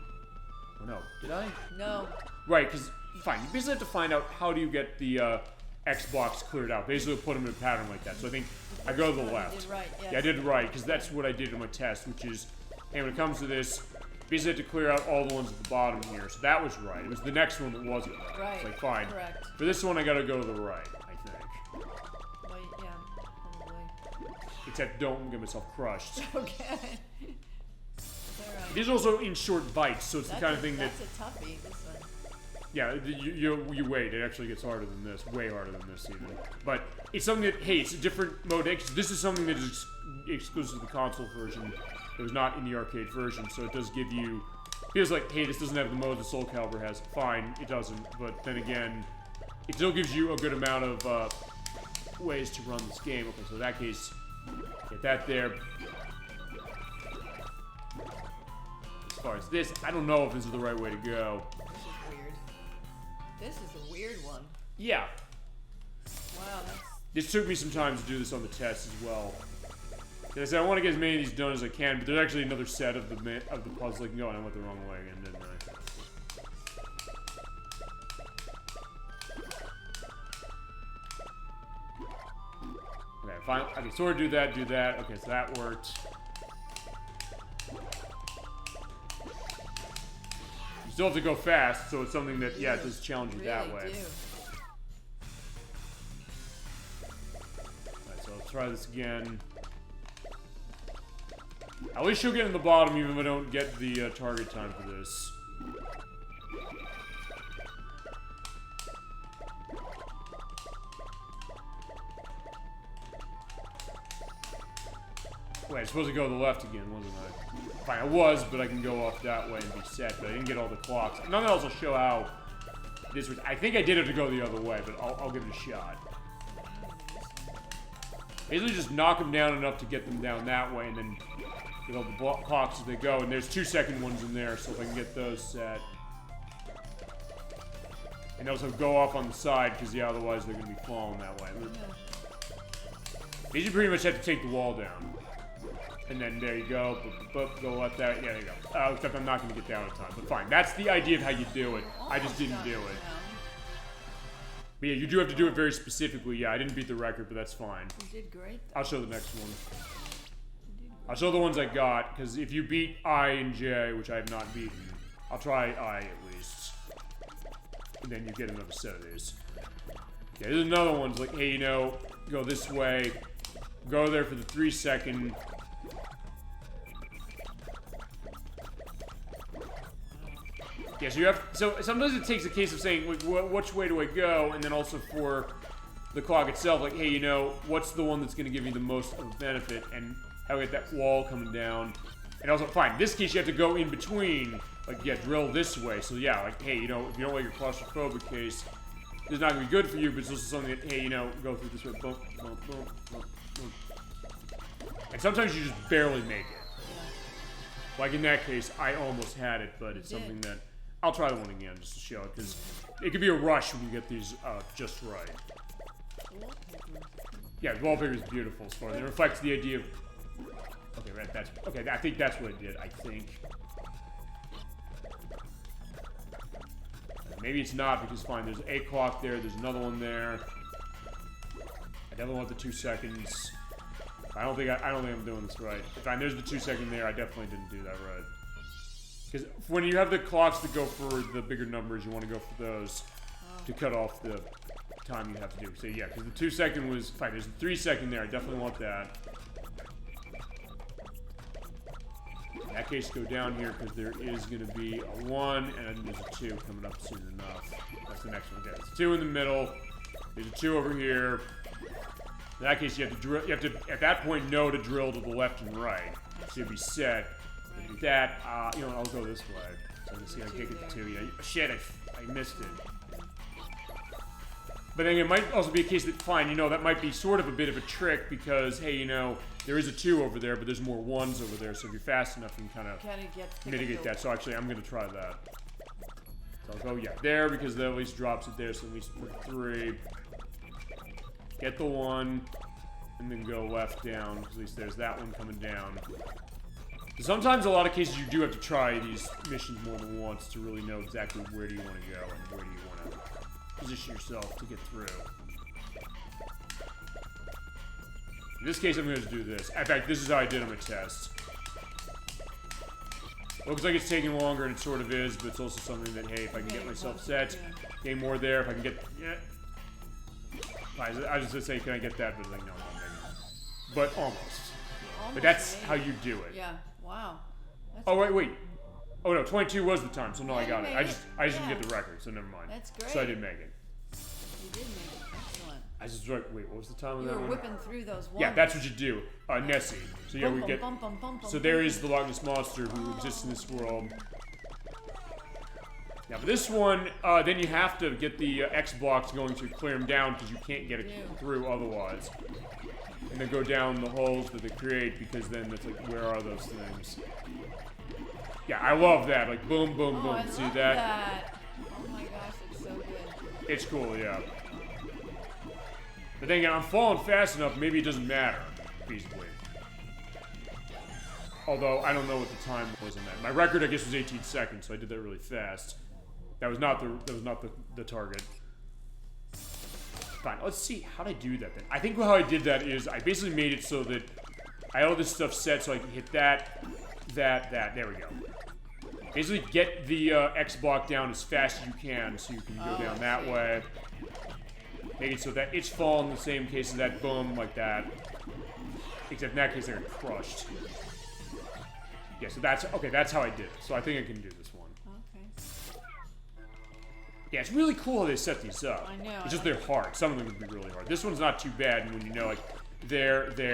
Oh no! Did I? No. Right. Because fine. You basically have to find out how do you get the X blocks cleared out. Basically, put them in a pattern like that. So I think. I go to the left. You did right, yes. Yeah, I did right, because that's what I did in my test, which is, hey, when it comes to this, basically I have to clear out all the ones at the bottom here. So that was right. It was the next one that wasn't right. Right. It's like, fine. Correct. For this one, I gotta go to the right, I think. Well, yeah, probably. Except don't get myself crushed. Okay. It is also in short bites, so it's the kind of thing that's a toughie, this one. Yeah, you wait. It actually gets harder than this. Way harder than this, even. But it's something that, hey, it's a different mode. This is something that is exclusive to the console version. It was not in the arcade version, so it does give you... Feels like, hey, this doesn't have the mode that Soul Calibur has. Fine, it doesn't. But then again, it still gives you a good amount of ways to run this game. Okay, so in that case, get that there. As far as this, I don't know if this is the right way to go. This is a weird one. Yeah. Wow, that's... This took me some time to do this on the test as well. Like I said, I want to get as many of these done as I can, but there's actually another set of the puzzle I can go, and I went the wrong way again, didn't I? Okay, fine. I can sort of do that. Okay, so that worked. You still have to go fast, so it's something that, yeah, it does challenge you that way. Alright, so let's try this again. At least she'll get in the bottom even if I don't get the target time for this. Wait, I'm supposed to go to the left again, wasn't I? Fine, I was, but I can go off that way and be set, but I didn't get all the clocks. None else will show how this was, I think I did have to go the other way, but I'll give it a shot. Basically just knock them down enough to get them down that way, and then get all the clocks as they go. And there's 2-second ones in there, so if I can get those set. And also go off on the side, because yeah, otherwise they're going to be falling that way. These you pretty much have to take the wall down. And then there you go. Go left that. Yeah, there you go. Except I'm not going to get down in time. But fine. That's the idea of how you do it. I just didn't do it. But yeah, you do have to do it very specifically. Yeah, I didn't beat the record, but that's fine. You did great, though. I'll show the next one. I'll show the ones I got, because if you beat I and J, which I have not beaten, I'll try I at least. And then you get another set of these. Yeah, there's another one's like, hey, you know, go this way. Go there for the 3-second. Yeah, so you have. So sometimes it takes a case of saying, like, which way do I go, and then also for the clock itself, like, hey, you know, what's the one that's going to give you the most of benefit, and how we get that wall coming down, and also, fine. In this case, you have to go in between, like, yeah, drill this way. So yeah, like, hey, you know, if you don't like your claustrophobic case, it's not going to be good for you, but it's also something that, hey, you know, go through this way, boom, boom, boom, boom, boom. And sometimes you just barely make it. Like in that case, I almost had it, but it's something that I'll try the one again just to show it, because it could be a rush when you get these just right. Yeah, the wallpaper is beautiful as far as it reflects the idea of. Okay, right. That's okay. I think that's what I did. I think. Maybe it's not, because fine. There's a clock there. There's another one there. I definitely want the 2 seconds. I don't think I'm doing this right. Fine, there's the 2-second there. I definitely didn't do that right. Because when you have the clocks that go for the bigger numbers, you want to go for those to cut off the time you have to do. So yeah, because the 2-second was fine. There's the 3-second there. I definitely want that. In that case, go down here because there is going to be a 1 and there's a 2 coming up soon enough. That's the next one. Okay, there's 2 in the middle. There's a 2 over here. In that case, you have to drill. You have to, at that point, know to drill to the left and right. So you'll be set. And do that. You know, I'll go this way. So I can see I kick it to 2. Yeah. Shit, I missed it. But then it might also be a case that, fine, you know, that might be sort of a bit of a trick because, hey, you know, there is a 2 over there, but there's more 1s over there. So if you're fast enough, you can kind of mitigate that. So actually, I'm going to try that. So I'll go, yeah, there, because that at least drops it there. So at least put 3. Get the 1, and then go left down, because at least there's that one coming down. So sometimes, a lot of cases, you do have to try these missions more than once to really know exactly where do you want to go and where do you want to position yourself to get through. In this case, I'm going to do this. In fact, this is how I did on my test. Looks like it's taking longer, and it sort of is, but it's also something that, hey, if I can get myself set, gain more there, if I can get... Yeah. I was just gonna say, can I get that? But like, no, not maybe. But almost. But that's how you do it. Yeah. Wow. That's oh wait. Oh no, 22 was the time, so no, I got it. I just didn't get the record, so never mind. That's great. So I didn't make it. You did make it. Excellent. I just wait. What was the time of that You were one? whipping through those ones. Yeah, that's what you do. Nessie. So yeah, we get. So there is the Loch Ness monster who exists in this world. Now for this one, then you have to get the X blocks going to clear them down because you can't get it through otherwise. And then go down the holes that they create because then it's like, where are those things? Yeah, I love that. Like, boom, boom, boom. I See love that? Oh my gosh, it's so good. It's cool, yeah. But then again, I'm falling fast enough, maybe it doesn't matter, feasibly. Although, I don't know what the time was on that. My record, I guess, was 18 seconds, so I did that really fast. That was not the target. Fine, let's see how did I do that then. I think how I did that is I basically made it so that I had all this stuff set so I can hit that. There we go. Basically get the X block down as fast as you can so you can go down that way. Make it so that it's falling in the same case as that, boom, like that. Except in that case they're crushed. Yeah, so that's how I did it. So I think I can do this one. Yeah, it's really cool how they set these up. I know. It's just they're hard. Some of them would be really hard. This one's not too bad when you know, like, there. Oh,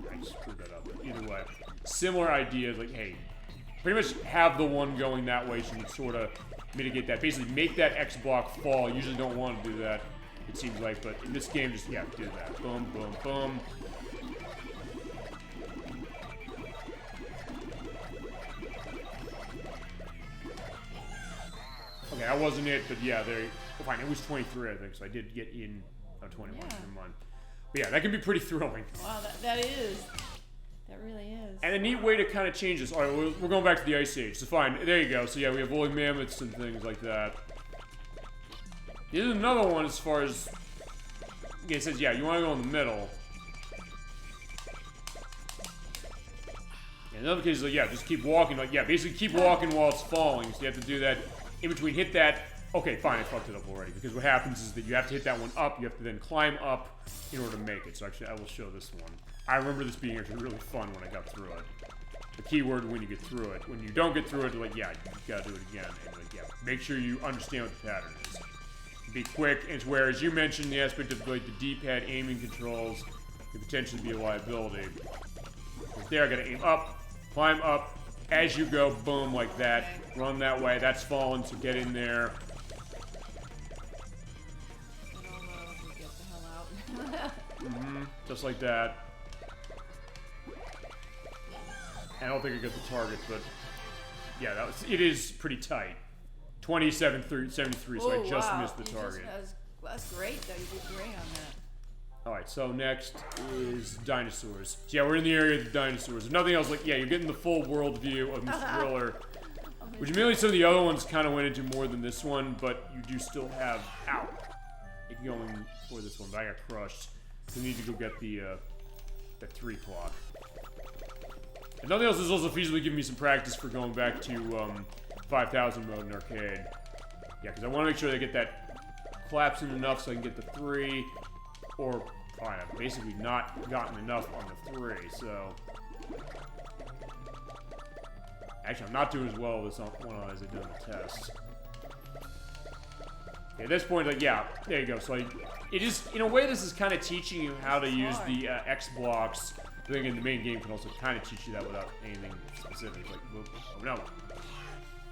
I screwed that up. But either way, similar ideas. Like, hey, pretty much have the one going that way so you can sort of mitigate that. Basically, make that X block fall. You usually don't want to do that, it seems like, but in this game, just, yeah, do that. Boom, boom, boom. Okay, that wasn't it, but yeah, fine, it was 23, I think, so I did get in 21 in one. But yeah, that can be pretty thrilling. Wow, that is. That really is. And a neat way to kind of change this. All right, we're going back to the Ice Age. So fine, there you go. So yeah, we have woolly mammoths and things like that. Here's another one as far as... Okay, it says, yeah, you want to go in the middle. And in other cases, like, yeah, just keep walking. Like, yeah, basically keep walking while it's falling. So you have to do that in between. Hit that. Okay, fine, I fucked it up already. Because what happens is that you have to hit that one up. You have to then climb up in order to make it. So actually, I will show this one. I remember this being actually really fun when I got through it. The key word when you get through it. When you don't get through it, like, yeah, you gotta do it again. And like, yeah, make sure you understand what the pattern is. Be quick, and it's where, as you mentioned, the aspect of like the D-pad aiming controls could potentially be a liability. Because there, I gotta aim up, climb up, as you go, boom, like that. Run that way, that's falling, so get in there. Just like that. I don't think I got the target, but yeah, it is pretty tight. 27-73, so I just missed the target. That's great, though. You did great on that. Alright, so next is dinosaurs. So yeah, we're in the area of the dinosaurs. If nothing else, like, yeah, you're getting the full world view of Mr. Thriller. Which admittedly some of the other ones kind of went into more than this one, but you do still have... Ow! If you're going for this one, but I got crushed. So we need to go get the 3 clock. And nothing else is also feasibly giving me some practice for going back to 5000 mode in arcade. Yeah, because I want to make sure they get that collapsing enough so I can get the 3. Or, fine, I've basically not gotten enough on the 3, so... Actually, I'm not doing as well with this one as I did on the test. Okay, at this point, like, yeah, there you go. So, like, it is, in a way, this is kind of teaching you how to use the X blocks. I think in the main game can also kind of teach you that without anything specific. Like, oh no.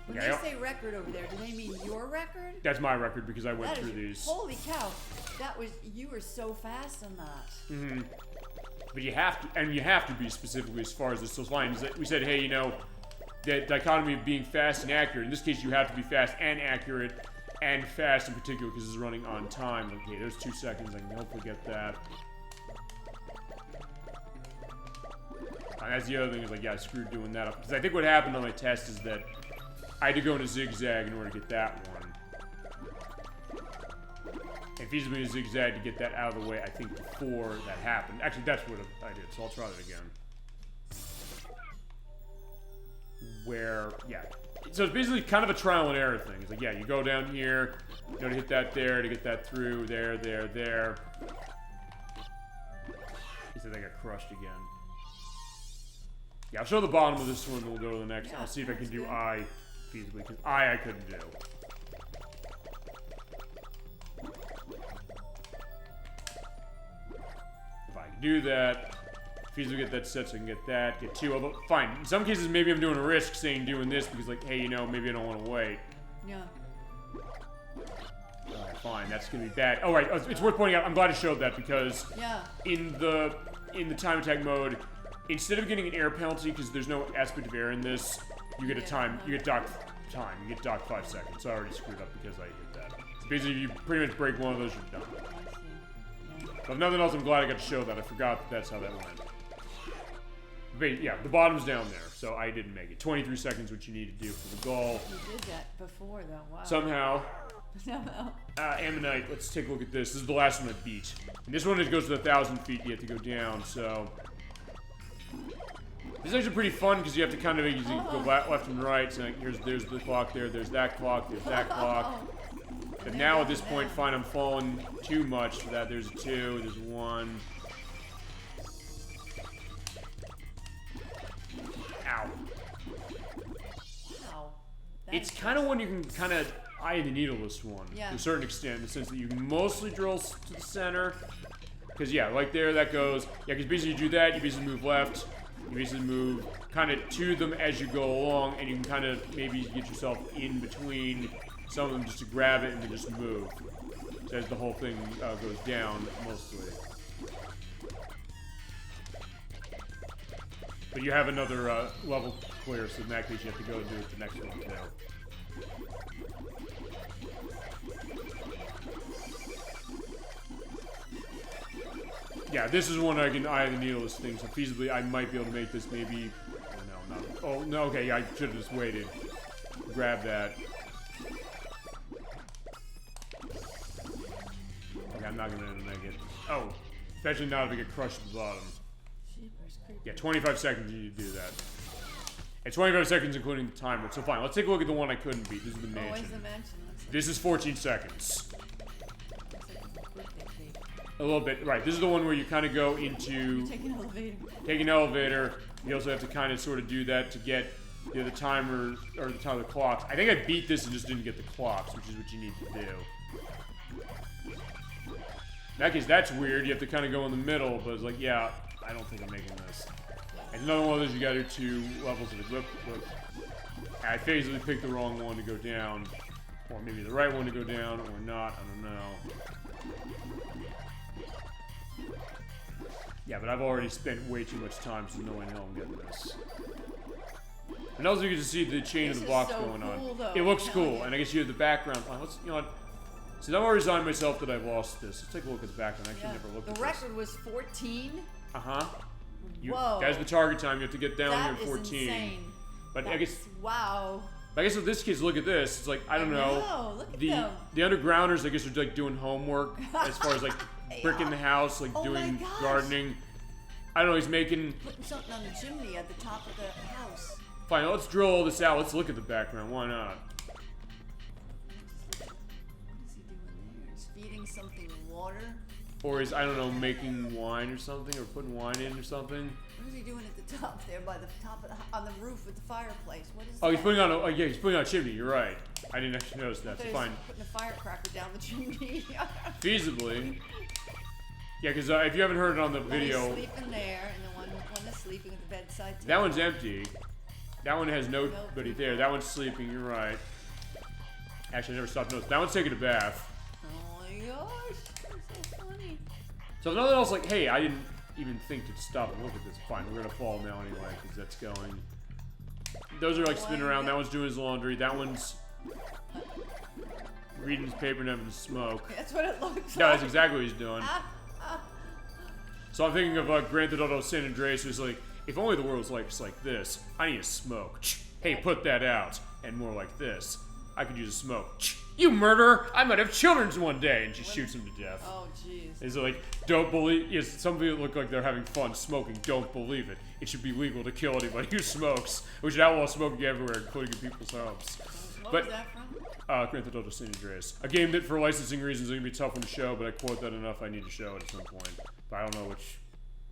When they say record over there, do they mean your record? That's my record because I went through these. Holy cow. You were so fast on that. Mm-hmm. But you have to be specifically as far as this. So it's fine. We said, hey, you know, the dichotomy of being fast and accurate. In this case, you have to be fast and accurate, and fast in particular because it's running on time. Okay, there's 2 seconds. I can hopefully get that. And that's the other thing is like, yeah, I screwed doing that up. Because I think what happened on my test is that I had to go in a zigzag in order to get that one. And feasibly a zigzag to get that out of the way, I think, before that happened. Actually, that's what I did, so I'll try that again. Where, yeah. So it's basically kind of a trial and error thing. It's like, yeah, you go down here, you know, to hit that there, to get that through, there. He said I got crushed again. Yeah, I'll show the bottom of this one, then we'll go to the next. Yeah, I'll see if I can do I feasibly, because I couldn't do. If I can do that, feasibly get that set so I can get that, get 2. Although, fine, in some cases maybe I'm doing a risk saying doing this because like, hey, you know, maybe I don't want to wait. Yeah. Alright, fine, that's gonna be bad. Oh, right, it's worth pointing out, I'm glad I showed that because in the time attack mode, instead of getting an air penalty, because there's no aspect of air in this, you get you get docked time. You get docked 5 seconds. So I already screwed up because I hit that. So basically, if you pretty much break one of those, you're done. But if nothing else, I'm glad I got to show that. I forgot that's how that went. But yeah, the bottom's down there, so I didn't make it. 23 seconds, what you need to do for the goal. You did that before, though. Wow. Somehow. Ammonite, let's take a look at this. This is the last one I beat. And this one, it goes to 1,000 feet. You have to go down, so... This is actually pretty fun because you have to kind of go left and right. So like, there's the clock there's that clock, there's that clock. But now at this point, fine, I'm falling too much for that. There's a 2, there's 1. Ow. Wow. It's kind of one you can kind of eye the needle, this one. Yeah. To a certain extent, in the sense that you mostly drill to the center. Because, yeah, like there, that goes. Yeah, because basically you do that, you basically move left. You basically move kind of to them as you go along, and you can kind of maybe get yourself in between some of them just to grab it and then just move. So as the whole thing goes down, mostly. But you have another level clear, so in that case you have to go and do it the next one now. Yeah, this is one I can eye the needle this thing, so feasibly I might be able to make this maybe... Oh, no, not... Oh, no, okay, yeah, I should have just waited. Grab that. Okay, I'm not gonna make it. Oh, especially not if I get crushed at the bottom. Yeah, 25 seconds you need to do that. And 25 seconds including the timer, so fine. Let's take a look at the one I couldn't beat. This is the mansion. Where's the mansion? This is 14 seconds. A little bit, right. This is the one where you kind of go into... Take an elevator. Take an elevator. You also have to kind of sort of do that to get the timer, or the time of the clocks. I think I beat this and just didn't get the clocks, which is what you need to do. In that case, that's weird. You have to kind of go in the middle, but it's like, yeah, I don't think I'm making this. And another one of those, you gotta do 2 levels of it. Look. I phasically picked the wrong one to go down. Or maybe the right one to go down, or not, I don't know. Yeah, but I've already spent way too much time, so no way in hell I'm getting this. And also you get to see the chain of the box going on. Though. It looks cool, and I guess you have the background. Let's, you know what? See, I've already resigned myself that I've lost this. Let's take a look at the background. I actually never looked at this. The record was 14. Uh-huh. Whoa. That's the target time. You have to get down That here 14. Insane. But That's, I guess... Wow. I guess with this case, look at this. It's like, I don't know. Look at the them. The undergrounders, I guess, are like doing homework as far as like bricking the house, like doing gardening. I don't know, he's making... Putting something on the chimney at the top of the house. Fine, let's drill all this out. Let's look at the background. Why not? What is he doing there? He's feeding something water? Or is, I don't know, making wine or something? Or putting wine in or something? What is he doing at the top there by the top of the, on the roof with the fireplace? What is Oh, that? he's putting on a... Oh, yeah, he's putting on a chimney. You're right. I didn't actually notice that. So fine. Putting a firecracker down the chimney. Feasibly. Yeah, because if you haven't heard it on the video... One's sleeping there, and the one is sleeping at the bedside table. That one's empty. That one has nobody there. That one's sleeping. You're right. Actually, I never stopped noticing. That one's taking a bath. Oh my gosh. That's so funny. So if nothing else, like, hey, I didn't even think to stop and look at this. Fine, we're gonna fall now anyway, because that's going. Those are like spinning around. That one's doing his laundry. That one's reading his paper and having to smoke. That's what it looks like. No, that's exactly what he's doing. So I'm thinking of Grand Theft Auto San Andreas, who's like, if only the world was like just like this. I need to smoke. Hey, put that out. And more like this. I could use a smoke. You murderer! I might have children one day, and she shoots him to death. Oh, jeez. It's like, don't believe. Yes, some people look like they're having fun smoking. Don't believe it. It should be legal to kill anybody who smokes. We should outlaw smoking everywhere, including in people's homes. What But was that from? Grand Theft Auto San Andreas, a game that for licensing reasons is gonna be a tough one to show, but I quote that enough. I need to show it at some point. But I don't know which.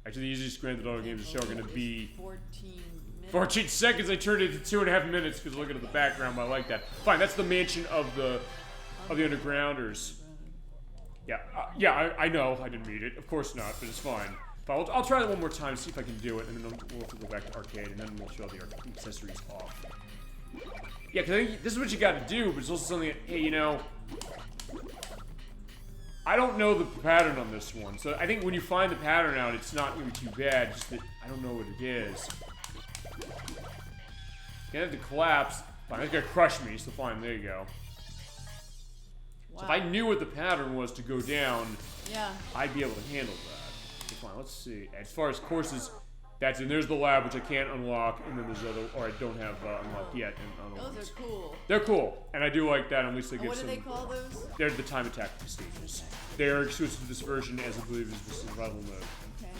Actually, the easiest Grand Theft Auto games to show are gonna be 14 minutes. 14 seconds. I turned it to 2.5 minutes because looking at the background, I like that. Fine, that's the mansion of the undergrounders. Yeah, I know. I didn't read it. Of course not, but it's fine. But I'll try that one more time, see if I can do it, and then we'll have to go back to arcade, and then we'll show the accessories off. Yeah, because I think this is what you got to do, but it's also something that, hey, you know, I don't know the pattern on this one, so I think when you find the pattern out, it's not going to be too bad, just that I don't know what it is. You have to collapse. Fine, that's going to crush me, so fine, there you go. Wow. So if I knew what the pattern was to go down, Yeah. I'd be able to handle that. So fine, let's see. As far as courses, that's in. There's the lab, which I can't unlock, and then there's other, or I don't have unlocked yet. And Those are cool. They're cool, and I do like that. At least they And give what do some. they call those? They're the time attack stages. They're exclusive to this version, as I believe is the survival mode. Okay.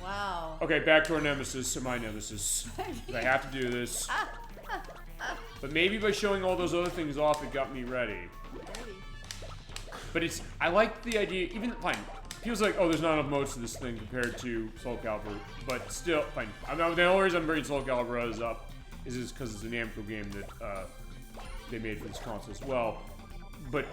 Wow. Okay, back to our nemesis, or my nemesis. I have to do this. But maybe by showing all those other things off, it got me ready. But it's, I like the idea, even, fine, feels like, oh, there's not enough modes to this thing compared to Soul Calibur, but still, fine. The only reason I'm bringing Soul Calibur up is because it's a Namco game that they made for this console as well. But,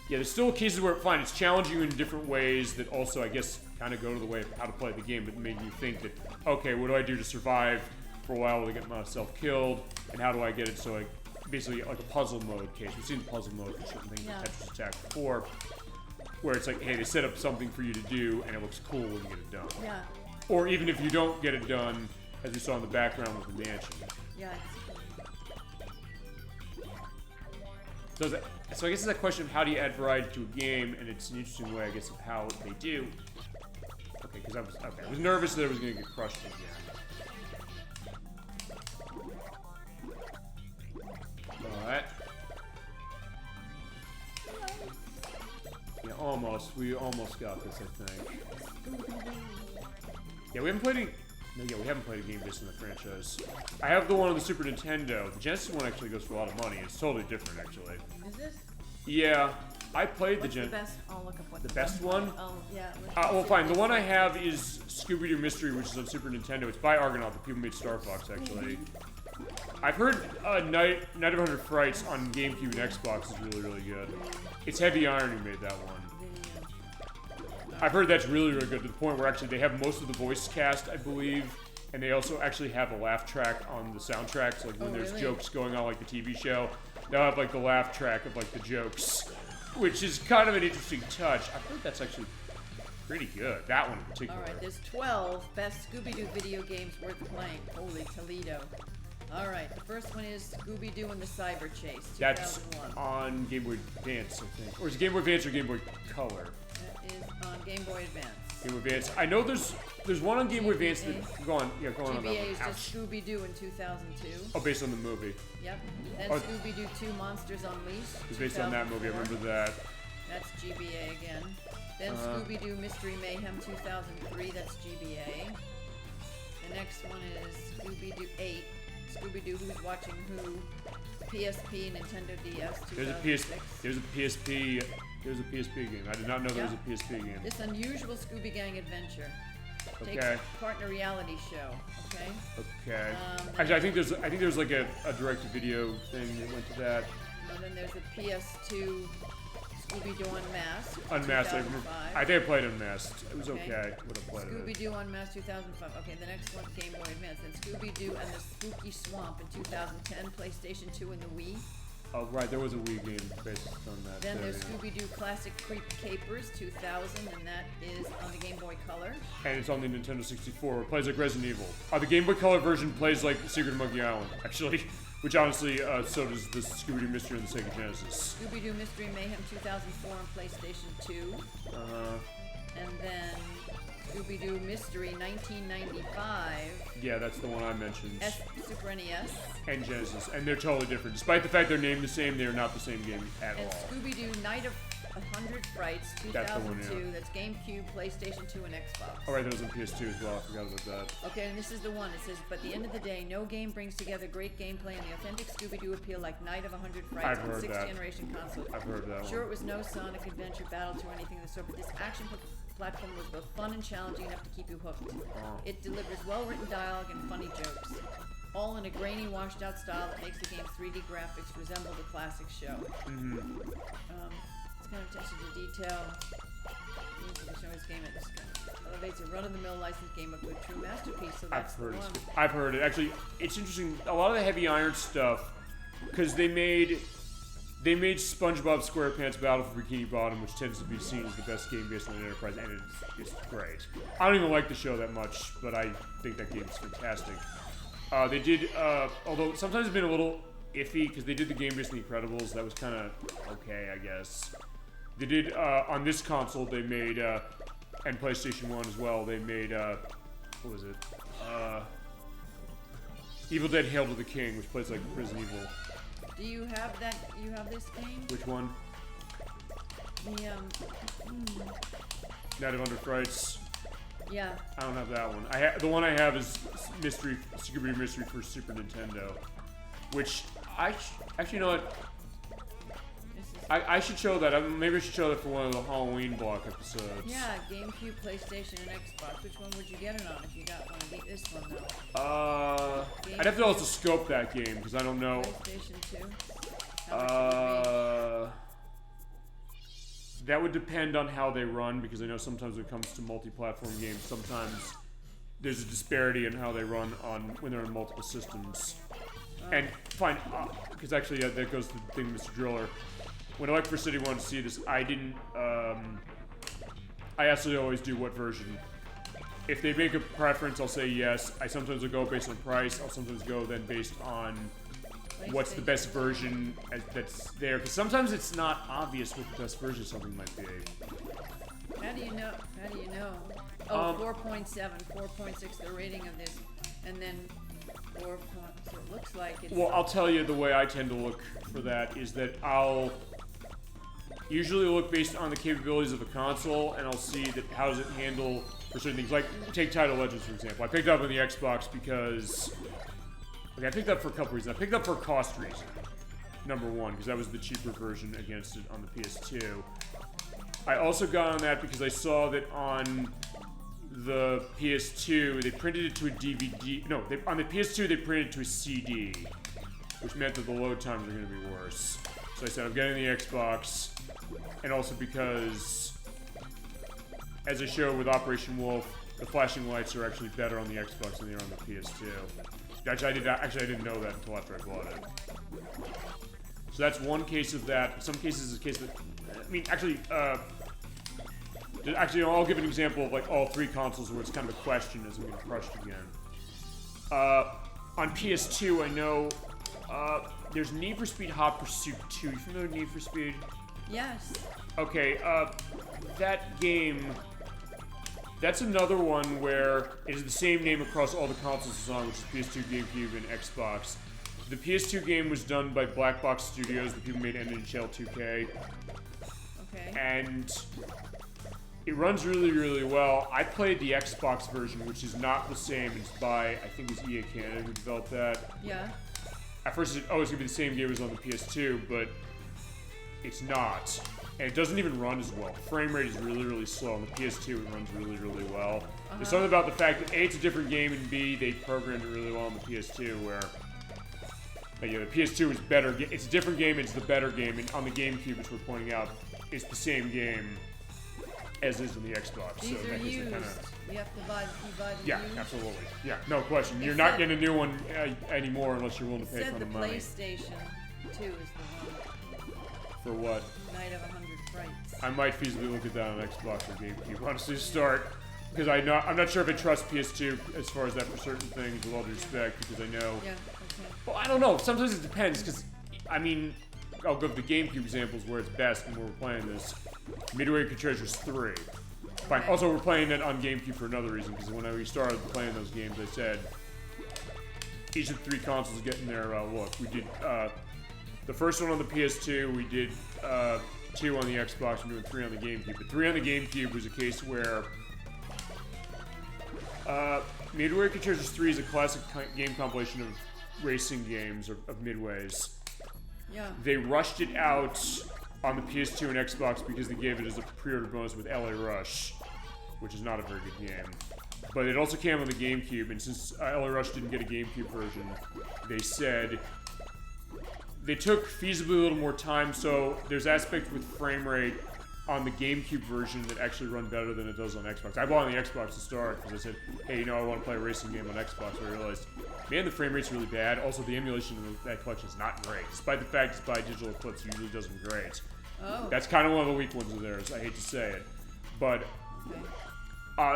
yeah, there's still cases where, fine, it's challenging you in different ways that also, I guess, kind of go to the way of how to play the game, but made you think that, okay, what do I do to survive for a while to get myself killed, and how do I get it so I basically like a puzzle mode case. We've seen the puzzle mode for certain things like Tetris Attack before, where it's like, hey, they set up something for you to do, and it looks cool when you get it done. Yeah. Or even if you don't get it done, as we saw in the background with the mansion. Yeah. So I guess it's that question of how do you add variety to a game, and it's an interesting way, I guess, of how they do. Okay, because I was nervous that it was going to get crushed again. Alright. Yeah, almost. We almost got this, I think. Yeah, we haven't played we haven't played a game based on the franchise. I have the one on the Super Nintendo. The Genesis one actually goes for a lot of money. It's totally different, actually. Is this? Yeah, I played the best? I'll look up what the best one. Oh, yeah. Well, fine. The one I have is Scooby-Doo Mystery, which is on Super Nintendo. It's by Argonaut, the people who made Star Fox, actually. I've heard Night of 100 Frights on GameCube and Xbox is really, really good. It's Heavy Iron who made that one. I've heard that's really, really good to the point where actually they have most of the voice cast, I believe, and they also actually have a laugh track on the soundtrack. So like when there's jokes going on, like the TV show, they'll have like the laugh track of like the jokes, which is kind of an interesting touch. I've heard that's actually pretty good. That one in particular. All right, there's 12 best Scooby-Doo video games worth playing. Holy Toledo. All right, the first one is Scooby-Doo and the Cyber Chase, 2001. That's on Game Boy Advance, I think. Or is it Game Boy Advance or Game Boy Color? That is on Game Boy Advance. Game Boy Advance. I know there's one on Game Boy Advance that... Go on. Yeah, go on. GBA is just Scooby-Doo in 2002. Oh, based on the movie. Yep. Then Scooby-Doo 2 Monsters Unleashed. It's based on that movie. I remember that. That's GBA again. Then Scooby-Doo Mystery Mayhem 2003. That's GBA. The next one is Scooby-Doo 8. Scooby-Doo Who's Watching Who. PSP, Nintendo DS 2006. There's a PSP game. I did not know there was a PSP game. This Unusual Scooby Gang Adventure. Okay. Takes part in a reality show. Okay. Okay. Actually, I think there's like a direct-to-video thing that went to that. And then there's a PS2 Scooby-Doo Unmasked. Unmasked. I think I played Unmasked. It was okay. Would have played it. Scooby-Doo Unmasked 2005. Okay, the next one's Game Boy Advance. Then Scooby-Doo and the Spooky Swamp in 2010. PlayStation 2 and the Wii. Oh, right. There was a Wii game based on that. Then there's Scooby-Doo Classic Creep Capers 2000, and that is on the Game Boy Color. And it's on the Nintendo 64. It plays like Resident Evil. The Game Boy Color version plays like Secret of Monkey Island, actually. Which honestly, so does the Scooby-Doo Mystery on the Sega Genesis. Scooby-Doo Mystery Mayhem 2004 on PlayStation 2. And then Scooby-Doo Mystery 1995. Yeah, that's the one I mentioned. Super NES. And Genesis. And they're totally different. Despite the fact they're named the same, they are not the same game at all. And Scooby-Doo Night of 100 Frights 2002. That's the one, yeah. That's GameCube, PlayStation 2, and Xbox. Alright, that was on PS2 as well. I forgot about that. Okay, and this is the one. It says, but at the end of the day, no game brings together great gameplay and the authentic Scooby-Doo appeal like Night of 100 Frights on 6th generation console. I've heard that Sure, it was no Sonic Adventure, Battle or anything of the sort, but this action platform was both fun and challenging enough to keep you hooked. It delivers well-written dialogue and funny jokes, all in a grainy, washed-out style that makes the game's 3D graphics resemble the classic show. It's kind of attention to detail. Elevates a run-of-the-mill licensed game up to a true masterpiece. So that's the one. I've heard it. Actually, it's interesting. A lot of the Heavy Iron stuff, because they made SpongeBob SquarePants Battle for Bikini Bottom, which tends to be seen as the best game based on the Enterprise, and it's great. I don't even like the show that much, but I think that game is fantastic. They did, although sometimes it's been a little iffy, because they did the game based on The Incredibles. That was kind of okay, I guess. They did, on this console, they made, and PlayStation 1 as well, they made, what was it? Evil Dead Hail to the King, which plays like Resident Evil. Do you have that? You have this game? Which one? The Night of 100 Frights. Yeah. I don't have that one. The one I have is Scooby-Doo Mystery for Super Nintendo, which actually, you know what? I should show that. Maybe I should show that for one of the Halloween block episodes. Yeah, GameCube, PlayStation, and Xbox. Which one would you get it on if you got one? This one though. I'd have to also scope that game because I don't know. PlayStation 2. That would depend on how they run because I know sometimes when it comes to multi-platform games, sometimes there's a disparity in how they run when they're on multiple systems. And fine, because actually, yeah, that goes to the thing, Mr. Driller. When ElecVerse said he wanted to see this, I didn't, I actually always do what version. If they make a preference, I'll say yes. I sometimes will go based on price. I'll sometimes go then based on what's the best version that's there. Because sometimes it's not obvious what the best version of something might be. How do you know? How do you know? Oh, 4.7, 4.6, the rating of this. And then 4. So it looks like it's... Well, I'll tell you the way I tend to look for that is that I'll usually look based on the capabilities of the console, and I'll see that how does it handle for certain things. Like, take Title Legends, for example. I picked it up on the Xbox because... Okay, I picked it up for a couple reasons. I picked it up for a cost reason. Number one, because that was the cheaper version against it on the PS2. I also got on that because I saw that on the PS2, they printed it to a DVD. No, on the PS2, they printed it to a CD, which meant that the load times are going to be worse. So I said, I'm getting the Xbox, and also because, as I showed with Operation Wolf, the flashing lights are actually better on the Xbox than they are on the PS2. Actually, I didn't know that until after I bought it. So that's one case of that. In some cases, it's a case that, I mean, actually, I'll give an example of like all 3 consoles where it's kind of a question as I'm getting crushed again. On PS2, I know there's Need for Speed Hot Pursuit 2. You familiar with Need for Speed? Yes. Okay, that game, that's another one where it is the same name across all the consoles it's on, which is PS2, GameCube, and Xbox. The PS2 game was done by Black Box Studios, the people who made NHL 2K. Okay. And it runs really, really well. I played the Xbox version, which is not the same. It's by, I think it was EA Canada who developed that. Yeah. At first, it's going to be the same game as on the PS2, but it's not. And it doesn't even run as well. The frame rate is really, really slow. On the PS2, it runs really, really well. There's something about the fact that A, it's a different game, and B, they programmed it really well on the PS2, where the PS2 is better. It's a different game, it's the better game, and on the GameCube, which we're pointing out, it's the same game as is on the Xbox. These so are that used. kinda... You have to buy the Yeah, used. absolutely. Yeah, no question. You're not getting a new one anymore unless you're willing to pay Said for the the money. PlayStation 2 is the one. For what? Night of 100 Frights. I might feasibly look at that on Xbox or GameCube. Honestly, to start, because I'm not sure if I trust PS2 as far as that for certain things, with all due respect, because I know. Yeah. Okay. Well, I don't know. Sometimes it depends, because I mean, I'll go to the GameCube examples where it's best and where we're playing this. Midway Treasures 3. Fine. Okay. Also, we're playing it on GameCube for another reason, because when we started playing those games, I said each of the 3 consoles is getting their look. We did the first one on the PS2. We did 2 on the Xbox. We're doing 3 on the GameCube. But 3 on the GameCube was a case where Midway Treasures 3 is a classic game compilation of racing games of Midway's. Yeah. They rushed it out on the PS2 and Xbox because they gave it as a pre-order bonus with LA Rush, which is not a very good game. But it also came on the GameCube, and since LA Rush didn't get a GameCube version, they said they took feasibly a little more time, so there's aspects with frame rate on the GameCube version that actually run better than it does on Xbox. I bought on the Xbox to start because I said, hey, I want to play a racing game on Xbox, but I realized, man, the frame rate's really bad. Also, the emulation of that collection is not great. Despite the fact it's by Digital Eclipse, it usually does them great. Oh. That's kind of one of the weak ones of theirs. I hate to say it. But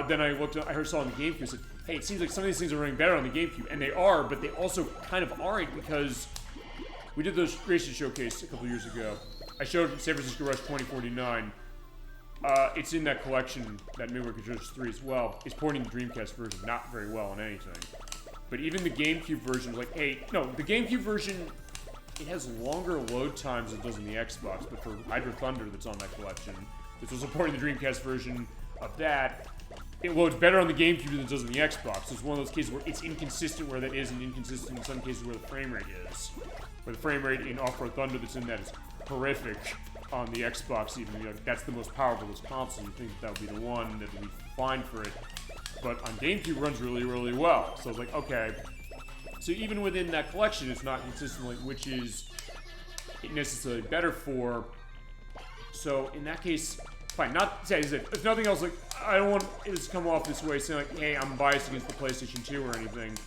then I saw on the GameCube and said, hey, it seems like some of these things are running better on the GameCube. And they are, but they also kind of aren't because we did those racing showcase a couple years ago. I showed San Francisco Rush 2049. It's in that collection, that Midway Treasures 3 as well. It's porting the Dreamcast version not very well on anything. But even the GameCube version was like, hey, no, the GameCube version, it has longer load times than it does on the Xbox, but for Hydro Thunder that's on that collection, it's also porting the Dreamcast version of that, it loads better on the GameCube than it does on the Xbox. So it's one of those cases where it's inconsistent where that is, and inconsistent in some cases where the frame rate is. Where the frame rate in Off-Road Thunder that's in that is horrific on the Xbox, even though that's the most powerful of those consoles. You think that would be the one that would be fine for it. But on GameCube, it runs really, really well. So I was like, okay. So even within that collection, it's not consistently which is it necessarily better for. So in that case, fine. Not say if nothing else, like I don't want it to come off this way, saying like, hey, I'm biased against the PlayStation 2 or anything.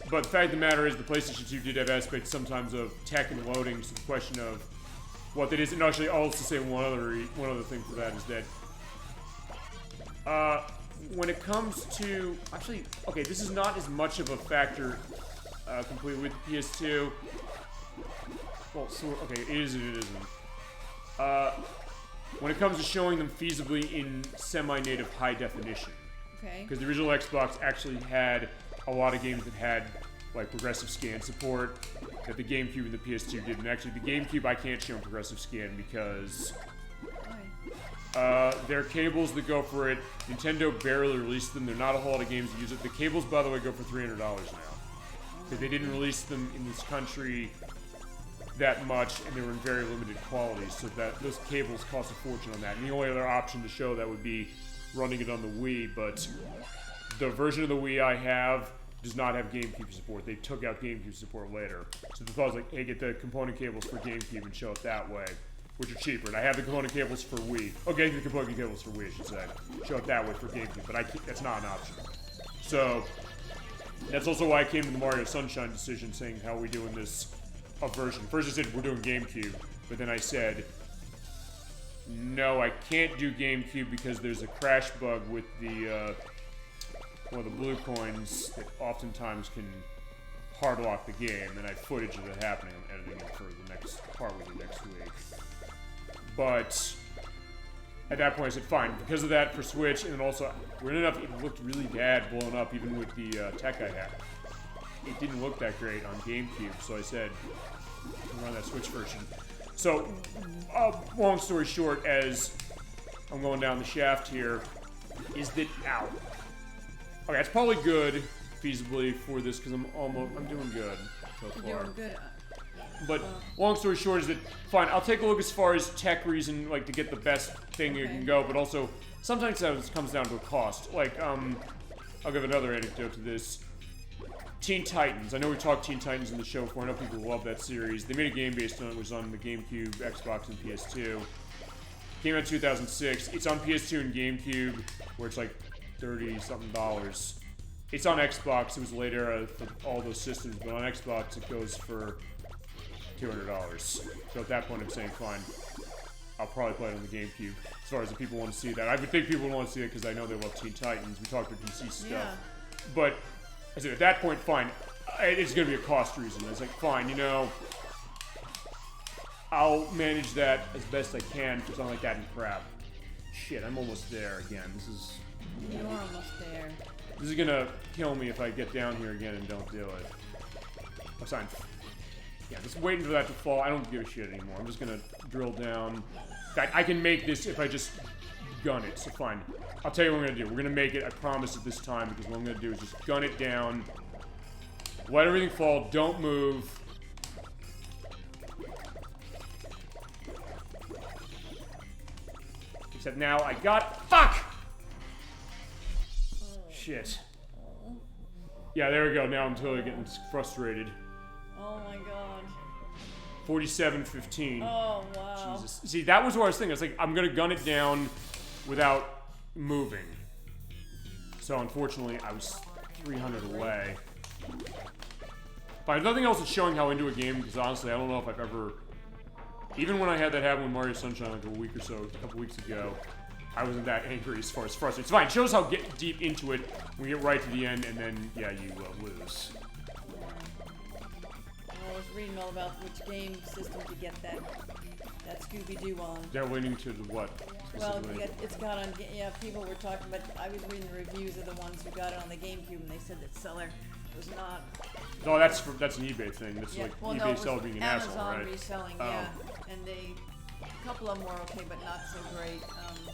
But the fact of the matter is, the PlayStation 2 did have aspects sometimes of tech and loading, so the question of what that is. And actually, I'll also say one other thing for that is that when it comes to actually, okay, this is not as much of a factor completely with the PS2. Well, so, okay, it is and it isn't. When it comes to showing them feasibly in semi-native high definition. Okay. Because the original Xbox actually had a lot of games that had like progressive scan support that the GameCube and the PS2 did. And actually, the GameCube I can't show in progressive scan because there are cables that go for it. Nintendo barely released them. There are not a whole lot of games that use it. The cables, by the way, go for $300 now because they didn't release them in this country that much, and they were in very limited quality. So that those cables cost a fortune on that. And the only other option to show that would be running it on the Wii, but the version of the Wii I have does not have GameCube support. They took out GameCube support later. So the thought was like, hey, get the component cables for GameCube and show it that way, which are cheaper. And I have the component cables for Wii. Okay, the component cables for Wii, I should say. Show it that way for GameCube, but that's not an option. So that's also why I came to the Mario Sunshine decision saying, how are we doing this version? First I said, we're doing GameCube, but then I said, no, I can't do GameCube because there's a crash bug with the one of the blue coins that oftentimes can hard lock the game, and I have footage of it happening. I'm editing it for the next part with you next week. But at that point I said, fine, because of that for Switch, and then also, weird enough, it looked really bad blown up even with the tech I had. It didn't look that great on GameCube, so I said, I'm run that Switch version. So, long story short, as I'm going down the shaft here, is that, ow. Okay, it's probably good, feasibly, for this, because I'm doing good so far. You're doing good. But, long story short is that, fine, I'll take a look as far as tech reason, like, to get the best thing you can go, but also, sometimes that comes down to a cost. Like, I'll give another anecdote to this. Teen Titans. I know we talked Teen Titans in the show before. I know people love that series. They made a game based on it. It was on the GameCube, Xbox, and PS2. Came out in 2006. It's on PS2 and GameCube, where it's like $30-something. It's on Xbox. It was later for all those systems, but on Xbox it goes for $200. So at that point I'm saying, fine, I'll probably play it on the GameCube. As far as the people want to see that. I would think people would want to see it because I know they love Teen Titans. We talked about DC stuff. Yeah. But I said, at that point, fine. It's going to be a cost reason. I was like, fine, you know, I'll manage that as best I can for something like that and crap. Shit, I'm almost there again. You're almost there. This is going to kill me if I get down here again and don't do it. I'm sorry. Yeah, just waiting for that to fall. I don't give a shit anymore. I'm just going to drill down. In fact, I can make this if I just gun it, so fine. I'll tell you what we're going to do. We're going to make it, I promise, at this time, because what I'm going to do is just gun it down, let everything fall, don't move. Except now I got... Fuck! Shit. Yeah, there we go. Now I'm totally getting frustrated. Oh my god. 47-15. Oh, wow. Jesus. See, that was what I was thinking. I was like, I'm going to gun it down without moving. So, unfortunately, I was 300 away. But nothing else is showing how into a game, because honestly, I don't know if I've ever... Even when I had that happen with Mario Sunshine like a couple weeks ago, I wasn't that angry as far as frustrated. It's fine. It shows how get deep into it when we get right to the end, and then, yeah, you lose. I was reading all about which game system to get that Scooby-Doo on. They're leaning to the what? Well, it's got on. Yeah, people were talking about. I was reading the reviews of the ones who got it on the GameCube, and they said that seller was not. No, that's an eBay thing. That's Yeah, like well, eBay seller being an asshole, Amazon right? reselling, yeah, and a couple of them were okay, but not so great.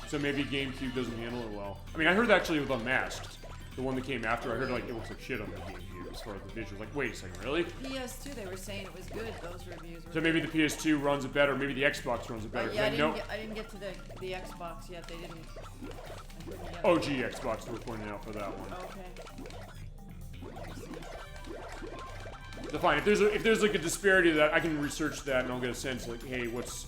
So maybe GameCube doesn't handle it well. I mean, I heard actually with Unmasked, the one that came after. I heard like it looks like shit on the GameCube as far as the visuals. Like, wait a second, really? PS2, they were saying it was good. Those reviews were. So maybe the PS2 runs it better. Maybe the Xbox runs it better. Yeah, I didn't get to the Xbox yet. They didn't. OG Xbox they were pointing out for that one. Okay. So fine. If there's like a disparity that I can research that and I'll get a sense like, hey, what's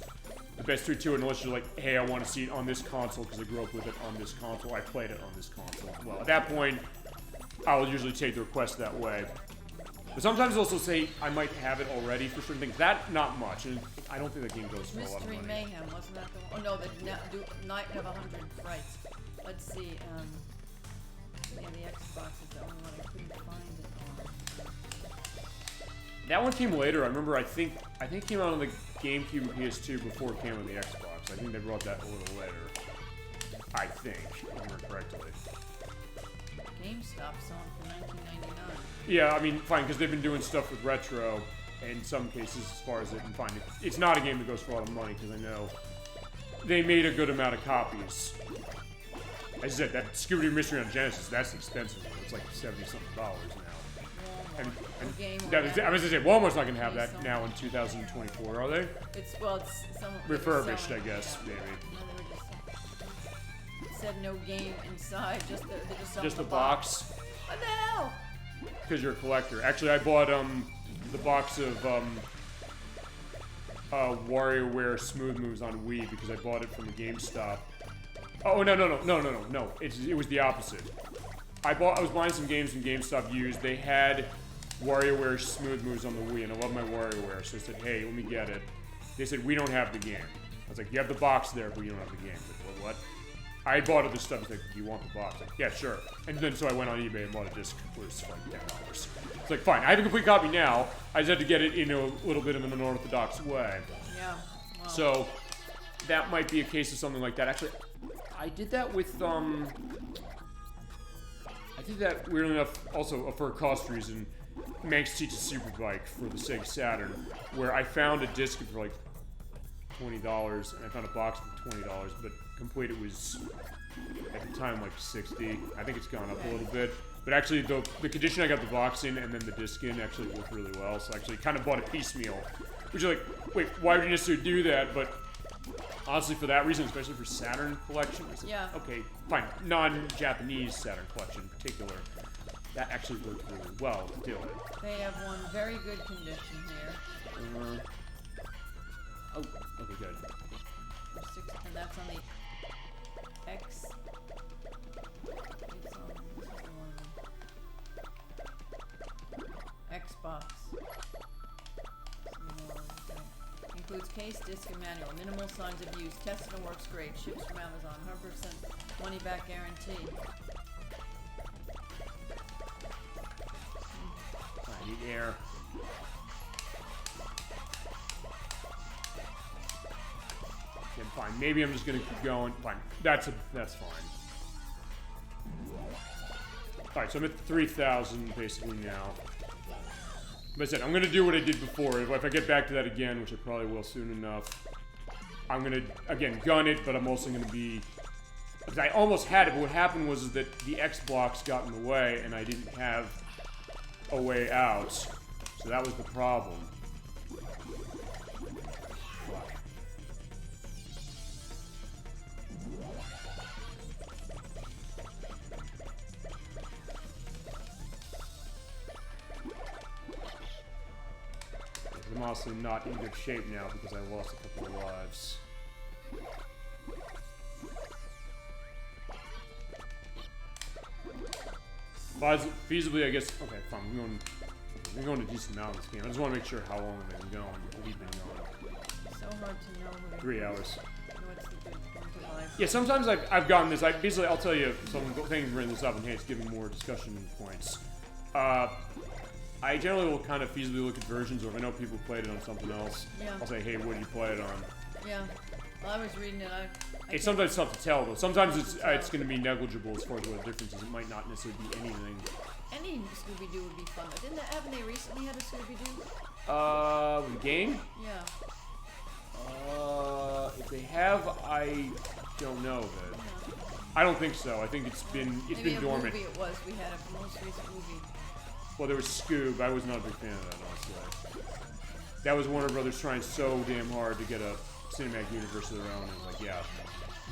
the best 3 to it? Unless you're like, hey, I want to see it on this console because I grew up with it on this console. I played it on this console. Well, at that point, I'll usually take the request that way. But sometimes they'll also say I might have it already for certain things. That, not much. And I don't think that game goes for a lot of money. Mystery Mayhem, wasn't that the one? Oh, no, the Night of 100 Frights. Let's see, yeah, the Xbox is the only one I couldn't find it on. That one came later. I remember, I think it came out on the GameCube and PS2 before it came on the Xbox. I think they brought that a little later. I think, if I remember correctly. GameStop song from 1999. Yeah, I mean, fine, because they've been doing stuff with retro, in some cases, as far as it, and fine. It's not a game that goes for a lot of money, because I know they made a good amount of copies. As I said, that Scooby-Doo Mystery on Genesis, that's expensive. It's like $70-something now. And I was going to say, Walmart's not going to have that now in 2024, are they? It's somewhat refurbished, I guess, maybe. No, they were just it said no game inside, just the box. What the hell? Because you're a collector. Actually, I bought the box of WarioWare Smooth Moves on Wii because I bought it from a GameStop. Oh no! It was the opposite. I was buying some games from GameStop used. They had WarioWare Smooth Moves on the Wii, and I love my WarioWare, so I said, hey, let me get it. They said, we don't have the game. I was like, you have the box there, but you don't have the game. I said, what? I bought other stuff. He's like, do you want the box? Like, yeah, sure. And then so I went on eBay and bought a disc. It was like $10. It's like, fine, I have a complete copy now. I just had to get it in a little bit of an unorthodox way. Yeah. Wow. So that might be a case of something like that. Actually, I did that with I did that weirdly enough also for a cost reason. Manx Teaches Superbike for the Sega Saturn, where I found a disc for like $20 and I found a box for $20, but complete it was at the time like $60. I think it's gone up a little bit. But actually the condition I got the box in and then the disc in actually worked really well. So I actually kind of bought it piecemeal. Which is like, wait, why would you necessarily do that? But honestly, for that reason, especially for Saturn collection, I said, okay, fine, non-Japanese Saturn collection in particular, that actually worked really well to do it. They have one very good condition here. Oh, okay, good. And that's on the X. It's on Xbox. Includes case, disc, and manual. Minimal signs of use. Tested and works great. Ships from Amazon. 100% money back guarantee. I need air. Okay, fine. Maybe I'm just gonna keep going. Fine. That's fine. Alright, so I'm at 3,000 basically now. But I said, I'm gonna do what I did before. If I get back to that again, which I probably will soon enough, I'm gonna, again, gun it, but I'm also gonna be... Because I almost had it, but what happened was that the X blocks got in the way, and I didn't have a way out. So that was the problem. I'm also not in good shape now because I lost a couple of lives. Feasibly, I guess. Okay, fine. We're going a decent amount in this game. I just want to make sure how long we've been going. We've been going. So hard to know. 3 hours. What's the good one to live? Yeah, sometimes I've gotten this. I'll tell you something. Thank you for bringing this up, and hey, it's giving more discussion points. I generally will kind of feasibly look at versions, or if I know people played it on something else, I'll say, hey, what do you play it on? Yeah. Well, I was reading it. It's sometimes tough to tell, though. Sometimes it's going to be negligible as far as what the difference is. It might not necessarily be anything. Any Scooby-Doo would be fun. Haven't they recently had a Scooby-Doo? The game? Yeah. If they have, I don't know of it. Yeah. I don't think so. I think it's been dormant. Movie it was. We had a most recent movie. Well, there was Scoob. I was not a big fan of that, honestly. That was Warner Brothers trying so damn hard to get a cinematic universe of their own. And like, yeah,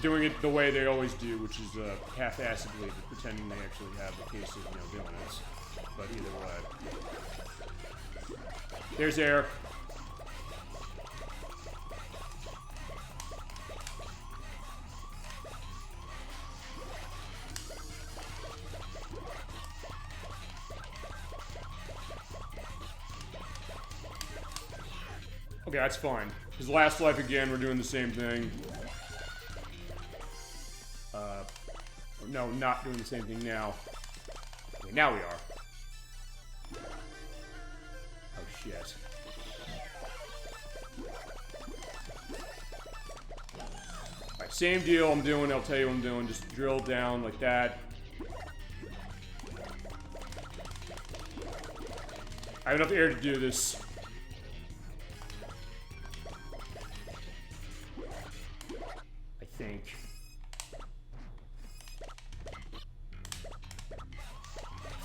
doing it the way they always do, which is half-assedly, but pretending they actually have the case of doing it. But either way, there's air. Okay, that's fine. Because last life again, we're doing the same thing. No, not doing the same thing now. Okay, now we are. Oh, shit. Alright, same deal I'm doing, I'll tell you what I'm doing. Just drill down like that. I have enough air to do this. I think.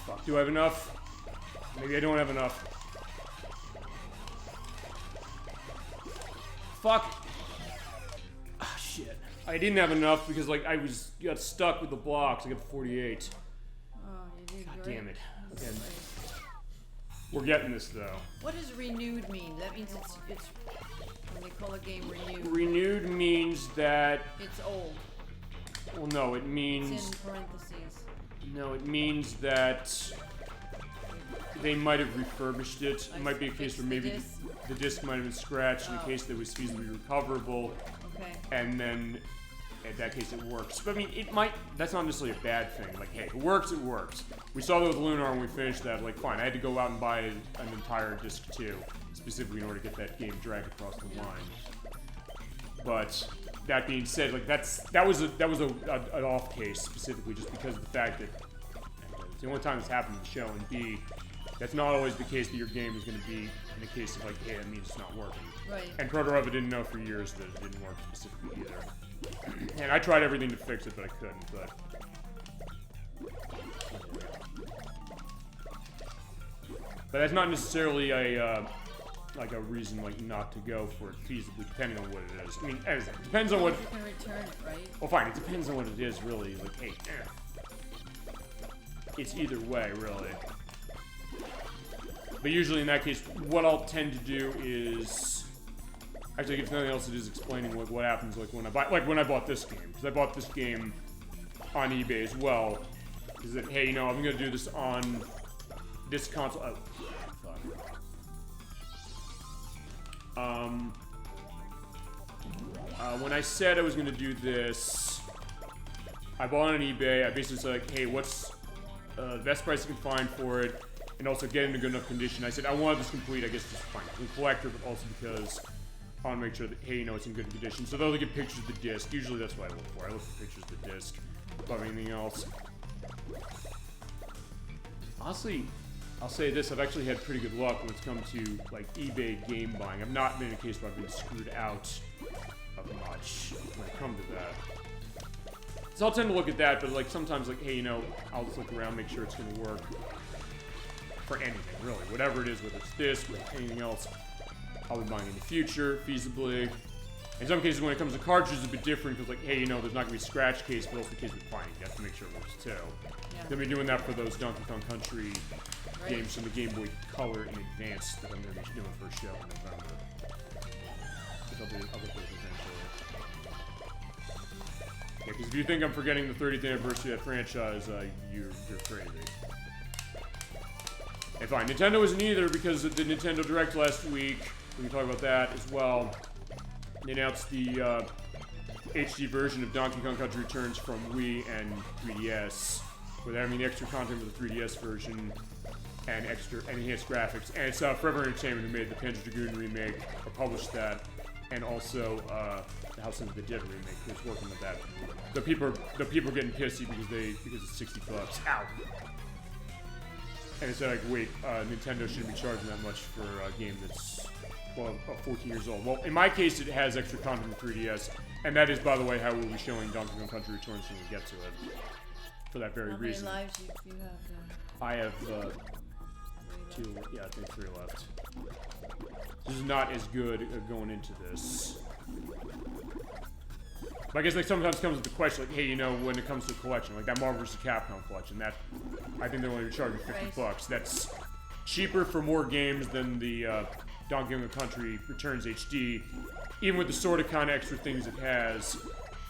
Fuck, do I have enough? Maybe I don't have enough. Fuck! Ah, shit. I didn't have enough because, like, got stuck with the blocks. I got 48. Oh, you did God great. damn it. Okay. We're getting this, though. What does renewed mean? That means it's when they call a game renewed. Renewed means that... It's old. Well, no, it means... It's in parentheses. No, it means that they might have refurbished it. It might be a case where maybe the disc might have been scratched in a case that was feasibly recoverable. Okay. And then, in that case, it works. But I mean, it might... That's not necessarily a bad thing. Like, hey, if it works, it works. We saw that with Lunar when we finished that. Like, fine, I had to go out and buy an entire disc too, specifically in order to get that game dragged across the line. But that being said, like that was an off case specifically just because of the fact that it's the only time this happened in the show, and B, that's not always the case that your game is going to be in a case of like, hey, that means it's not working. Right. And Protorova didn't know for years that it didn't work specifically either. And I tried everything to fix it, but I couldn't. But that's not necessarily a like a reason like not to go for it feasibly, depending on what it is. I mean, as it depends on what. You can return it, right? Well, fine. It depends on what it is, really. Like, hey, it's either way, really. But usually, in that case, what I'll tend to do is actually, if nothing else, it is explaining what happens like when I bought this game, because I bought this game on eBay as well. Is that hey, I'm gonna do this on this console. Oh, fuck. When I said I was gonna do this, I bought it on eBay. I basically said like, hey, what's the best price you can find for it, and also get it in a good enough condition. I said I wanted this complete, I guess just fine, a collector, but also because I want to make sure that hey, it's in good condition. So they'll get pictures of the disc. Usually that's what I look for. I look for pictures of the disc above anything else. Honestly, I'll say this, I've actually had pretty good luck when it's come to, like, eBay game buying. I've not been in a case where I've been screwed out of much when it comes to that. So I'll tend to look at that, but, like, sometimes, like, hey, I'll just look around, make sure it's gonna work for anything, really. Whatever it is, whether it's this, or anything else, I'll be buying in the future, feasibly. In some cases, when it comes to cartridges, it's a bit different, because, like, hey, there's not gonna be a scratch case, but also the case with buying. You have to make sure it works, too. Yeah. They'll be doing that for those Donkey Kong Country games from the Game Boy Color in advance that I'm going to be doing for a show in November. I'll get those eventually. Yeah, because if you think I'm forgetting the 30th anniversary of that franchise, you're crazy. And fine, Nintendo isn't either because of the Nintendo Direct last week. We can talk about that as well. They announced the HD version of Donkey Kong Country Returns from Wii and 3DS. With having the extra content for the 3DS version and extra enhanced graphics, and it's Forever Entertainment who made the Panzer Dragoon remake or published that, and also the House of the Dead remake who's working with that. The people are getting pissy because it's $60. Ow! And it's like, wait, Nintendo shouldn't be charging that much for a game that's 14 years old. Well, in my case, it has extra content for 3DS, and that is, by the way, how we'll be showing Donkey Kong Country Returns when we get to it. For that very reason. How many lives you have? I have 2. Yeah, I think 3 left. This is not as good going into this. But I guess like sometimes comes with the question, like, hey, when it comes to a collection, like that Marvel vs. Capcom collection, that I think they're only charging $50. That's cheaper for more games than the Donkey Kong Country Returns HD, even with the sort of kind of extra things it has.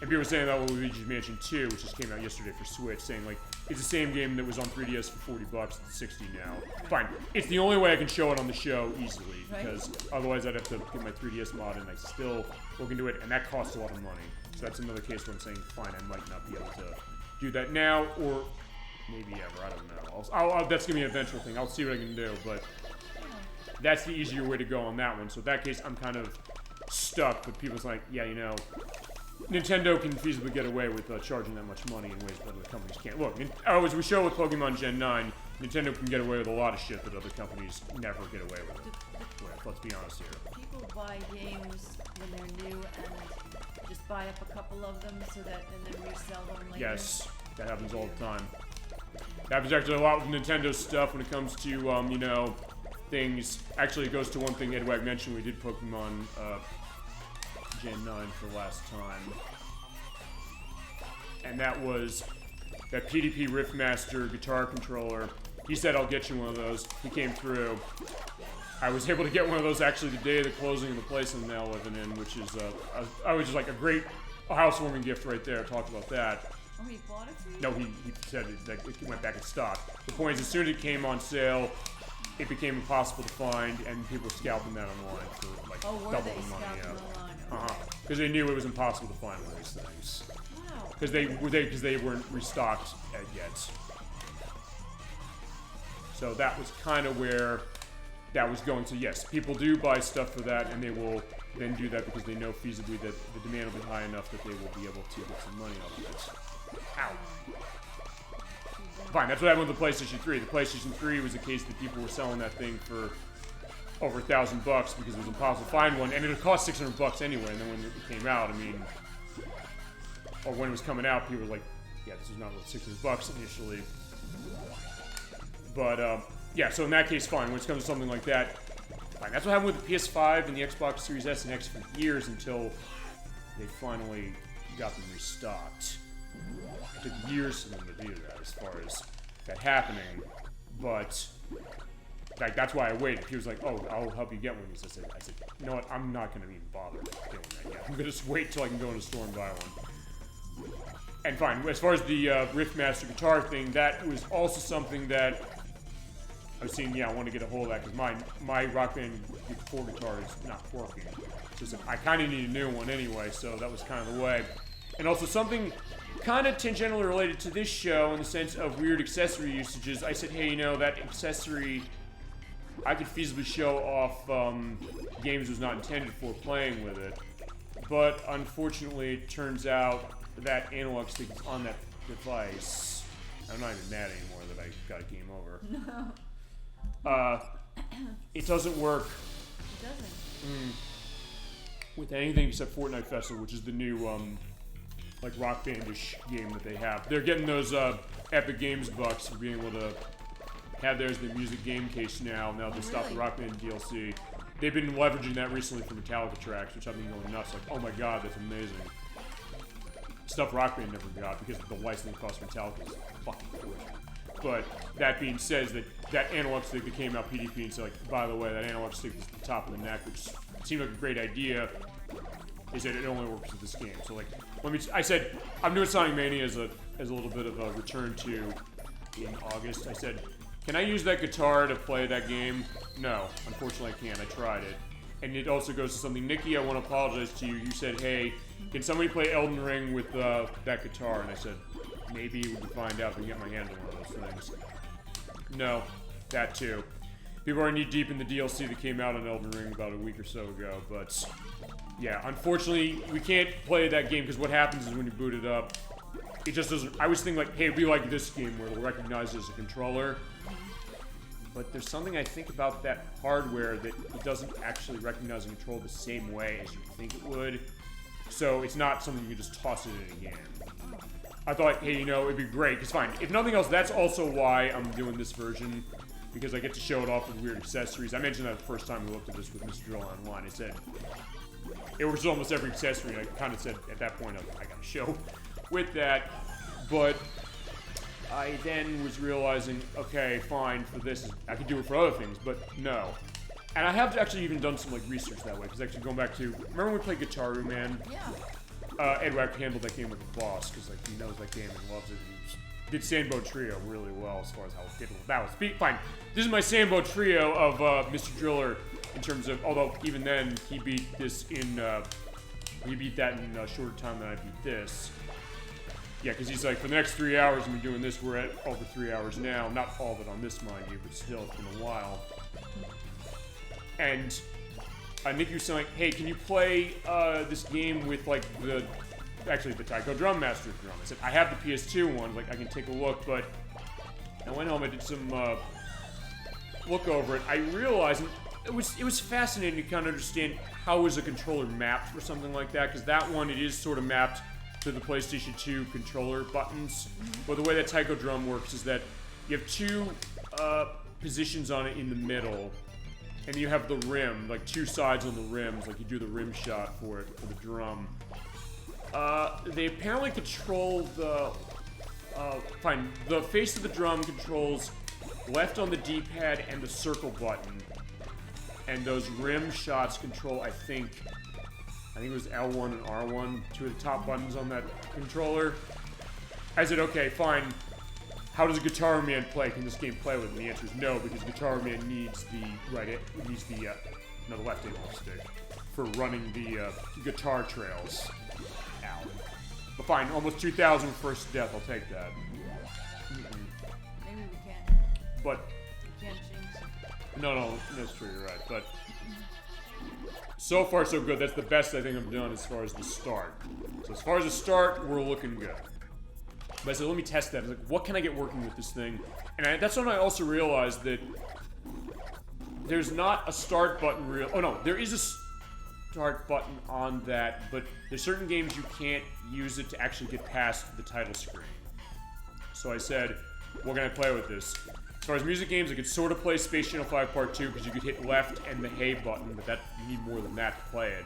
And people were saying that Luigi's Mansion 2, which just came out yesterday for Switch, saying like it's the same game that was on 3DS for $40, it's $60 now. Fine, it's the only way I can show it on the show easily, because otherwise I'd have to get my 3DS mod and I still look into it, and that costs a lot of money. So that's another case where I'm saying, fine, I might not be able to do that now, or maybe ever, I don't know. That's gonna be an eventual thing, I'll see what I can do, but that's the easier way to go on that one. So in that case, I'm kind of stuck, but people's like, yeah, you know, Nintendo can feasibly get away with charging that much money in ways that other companies can't. Look, as we show with Pokemon Gen 9, Nintendo can get away with a lot of shit that other companies never get away with. Let's be honest here. People buy games when they're new and just buy up a couple of them so that and then resell them later. Yes, that happens all the time. That happens actually a lot with Nintendo stuff when it comes to, you know, things. Actually, it goes to one thing Edwag mentioned. We did Pokemon Gen 9 for last time. And that was that PDP Riffmaster guitar controller. He said, I'll get you one of those. He came through. I was able to get one of those actually the day of the closing of the place I'm now living in, which is, I was just like a great housewarming gift right there. Talked about that. Oh, he bought it for you? No, he said it went back in stock. The point is, as soon as it came on sale, it became impossible to find, and people were scalping that online for like double the money. Because they knew it was impossible to find one of these things. Wow. Because they weren't restocked yet. So that was kind of where that was going. So yes, people do buy stuff for that, and they will then do that because they know feasibly that the demand will be high enough that they will be able to get some money off of it. Ow. Fine, that's what happened with the PlayStation 3. The PlayStation 3 was a case that people were selling that thing for over $1,000 because it was impossible to find one, and it would cost $600 anyway. And then when it came out, I mean, or when it was coming out, people were like, "Yeah, this is not worth $600 initially." But yeah, so in that case, fine. When it comes to something like that, fine. That's what happened with the PS5 and the Xbox Series S and X for years until they finally got them restocked. It took years for them to do that, as far as that happening, but like that's why I waited. He was like, "Oh, I'll help you get one." I said, "You know what? I'm not going to even bother doing that yet. I'm going to just wait till I can go in a store and buy one." And fine. As far as the Riffmaster guitar thing, that was also something that I was seeing. Yeah, I want to get a hold of that because my Rock Band 4 guitar is not working. So I kind of need a new one anyway. So that was kind of the way. And also something kind of tangentially related to this show in the sense of weird accessory usages. I said, hey, you know, that accessory, I could feasibly show off games it was not intended for playing with it. But unfortunately, it turns out that analog stick is on that device. I'm not even mad anymore that I got a game over. No. It doesn't work. It doesn't? With anything except Fortnite Festival, which is the new like Rock Band-ish game that they have. They're getting those Epic Games bucks for being able to have theirs in the music game case now they stopped the Rock Band DLC. They've been leveraging that recently for Metallica tracks, which I've been going nuts. Like, oh my god, that's amazing. Stuff Rock Band never got because the licensing cost for Metallica is fucking fortune. But that being said, that analog stick that came out PDP and said, like, by the way, that analog stick is the top of the neck, which seemed like a great idea, is that it only works with this game. So like, I said, I'm doing Sonic Mania as a little bit of a return to in August. I said, can I use that guitar to play that game? No, unfortunately I can't. I tried it. And it also goes to something, Nikki, I want to apologize to you. You said, hey, can somebody play Elden Ring with that guitar? And I said, maybe we can find out if we can get my hands on one of those things. No, that too. People are knee deep in the DLC that came out on Elden Ring about a week or so ago, but yeah, unfortunately, we can't play that game because what happens is when you boot it up, it just doesn't. I was thinking like, hey, it'd be like this game where it'll recognize it as a controller, but there's something I think about that hardware that it doesn't actually recognize and control the same way as you think it would. So it's not something you can just toss it in again. I thought, hey, you know, it'd be great. Because fine, if nothing else, that's also why I'm doing this version. Because I get to show it off with weird accessories. I mentioned that the first time we looked at this with Mr. Drill Online. I said, it was almost every accessory. And I kind of said, at that point, I got to show with that. But I then was realizing, okay, fine, for this, I could do it for other things, but no. And I have actually even done some like research that way. Because actually going back to, remember when we played Guitar Man? Yeah. Edward handled that game with the boss, because like he knows that game and loves it. He did Sambo Trio really well as far as how difficult that was. Fine. This is my Sambo Trio of Mr. Driller in terms of, although even then he beat this in, he beat that in a shorter time than I beat this. Yeah, because he's like, for the next 3 hours I'm doing this, we're at over 3 hours now. Not all of it on this, mind you, but still, it's been a while. And Nikki was saying, hey, can you play this game with like the Taiko Drum Master drum? I said, I have the PS2 one, like I can take a look, but I went home, I did some look over it. I realized it was fascinating to kind of understand how is a controller mapped for something like that, because that one, it is sort of mapped to the PlayStation 2 controller buttons. But the way that Taiko Drum works is that you have two positions on it in the middle, and you have the rim, like two sides on the rims, like you do the rim shot for it, for the drum. They apparently control the, the face of the drum controls left on the D-pad and the circle button. And those rim shots control, I think it was L1 and R1, two of the top buttons on that controller. I said, okay, fine. How does a Guitar Man play? Can this game play with it? And the answer is no, because Guitar Man needs the the left analog stick for running the guitar trails. Ow. But fine, almost 2,000 first death, I'll take that. Maybe we can. But We can't jinx it. no, that's true, you're right. But so far so good. That's the best I think I've done as far as the start. So as far as the start, we're looking good. But I said, let me test that. I was like, what can I get working with this thing? And that's when I also realized that there's not a start button oh no, there is a start button on that, but there's certain games you can't use it to actually get past the title screen. So I said, what can I play with this? As far as music games, I could sort of play Space Channel 5 Part 2 because you could hit left and the hey button, but you need more than that to play it.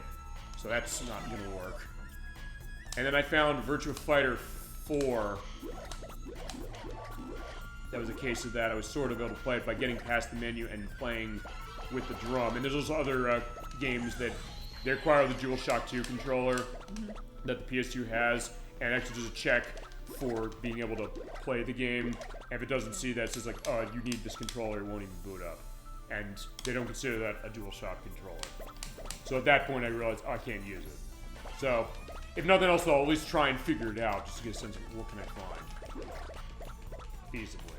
So that's not going to work. And then I found Virtua Fighter 4. That was a case of that. I was sort of able to play it by getting past the menu and playing with the drum. And there's also other games that they require the DualShock 2 controller that the PS2 has, and actually does a check for being able to play the game. And if it doesn't see that, it says like, oh, you need this controller, it won't even boot up. And they don't consider that a DualShock controller. So at that point I realized, oh, I can't use it. So, if nothing else, I'll at least try and figure it out, just to get a sense of what can I find feasibly.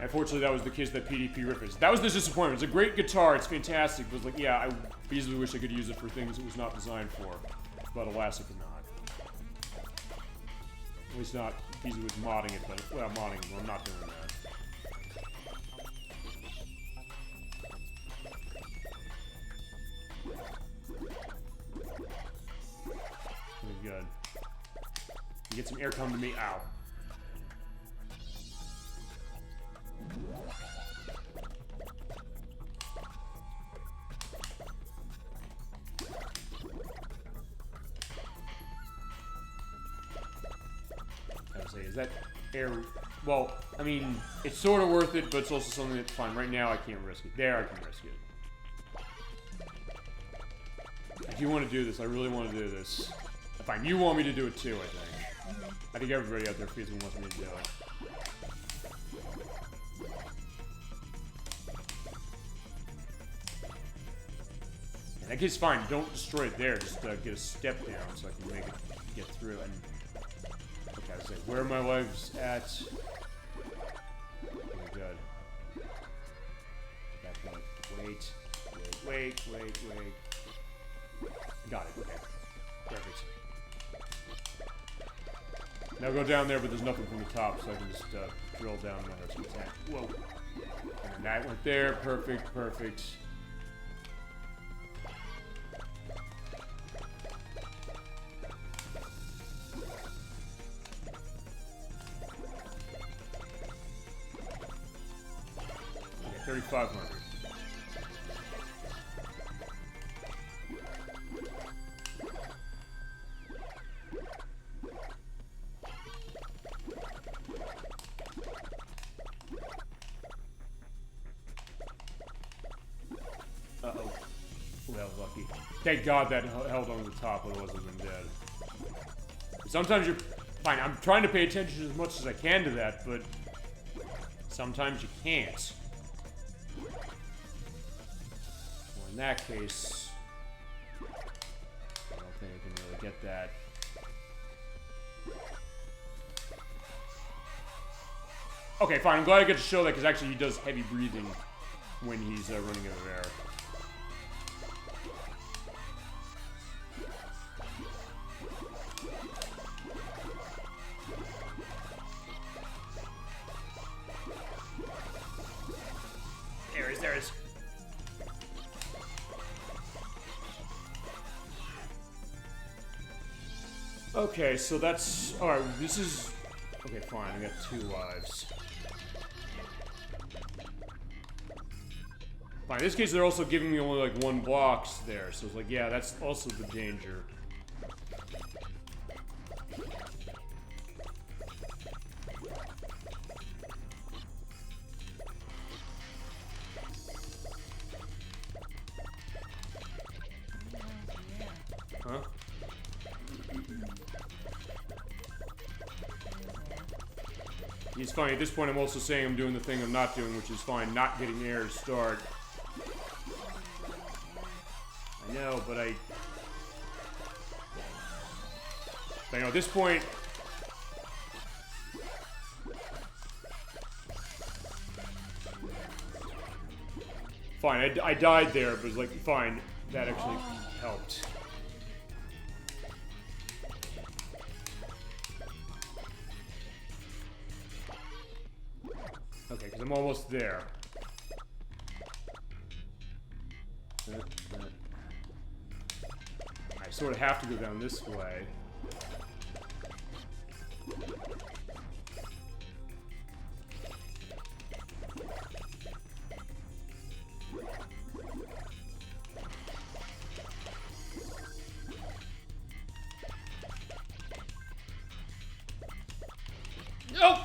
Unfortunately, that was the case that PDP riff is. That was the disappointment. It's a great guitar, it's fantastic, but it was like, yeah, I easily wish I could use it for things it was not designed for. But alas, it could not. At least not easily with modding it, but, well, modding it, but I'm not doing that. Good. You get some air come to me. Ow. I would say, is that air? Well, I mean, it's sort of worth it, but it's also something that's fine. Right now, I can't risk it. There, I can risk it. If you want to do this, I really want to do this. Fine, you want me to do it too, I think. I think everybody out there physically wants me to do it. And that kid's fine, don't destroy it there, just get a step down so I can make it get through. And okay, I was like, where are my lives at? Okay, good. At that point, wait. Got it, okay. Perfect. Now go down there, but there's nothing from the top, so I can just drill down and have some attack. Whoa. And that went there. Perfect. Okay, 3,500. Uh-oh. Well, lucky. Thank God that held on the top, otherwise I would have been dead. Sometimes you're... Fine, I'm trying to pay attention as much as I can to that, but... Sometimes you can't. Well, in that case... I don't think I can really get that. Okay, fine. I'm glad I get to show that, because actually he does heavy breathing when he's running out of air. There is. Okay, so that's... Alright, this is... Okay, fine, I got 2 lives. Fine, in this case, they're also giving me only, like, 1 box there, so it's like, yeah, that's also the danger. Huh? It's funny, at this point I'm also saying I'm doing the thing I'm not doing, which is fine, not getting air to start. I know, but I know at this point... Fine, I died there, but it was like, fine, that actually helped. Okay, because I'm almost there. I sort of have to go down this way. Nope!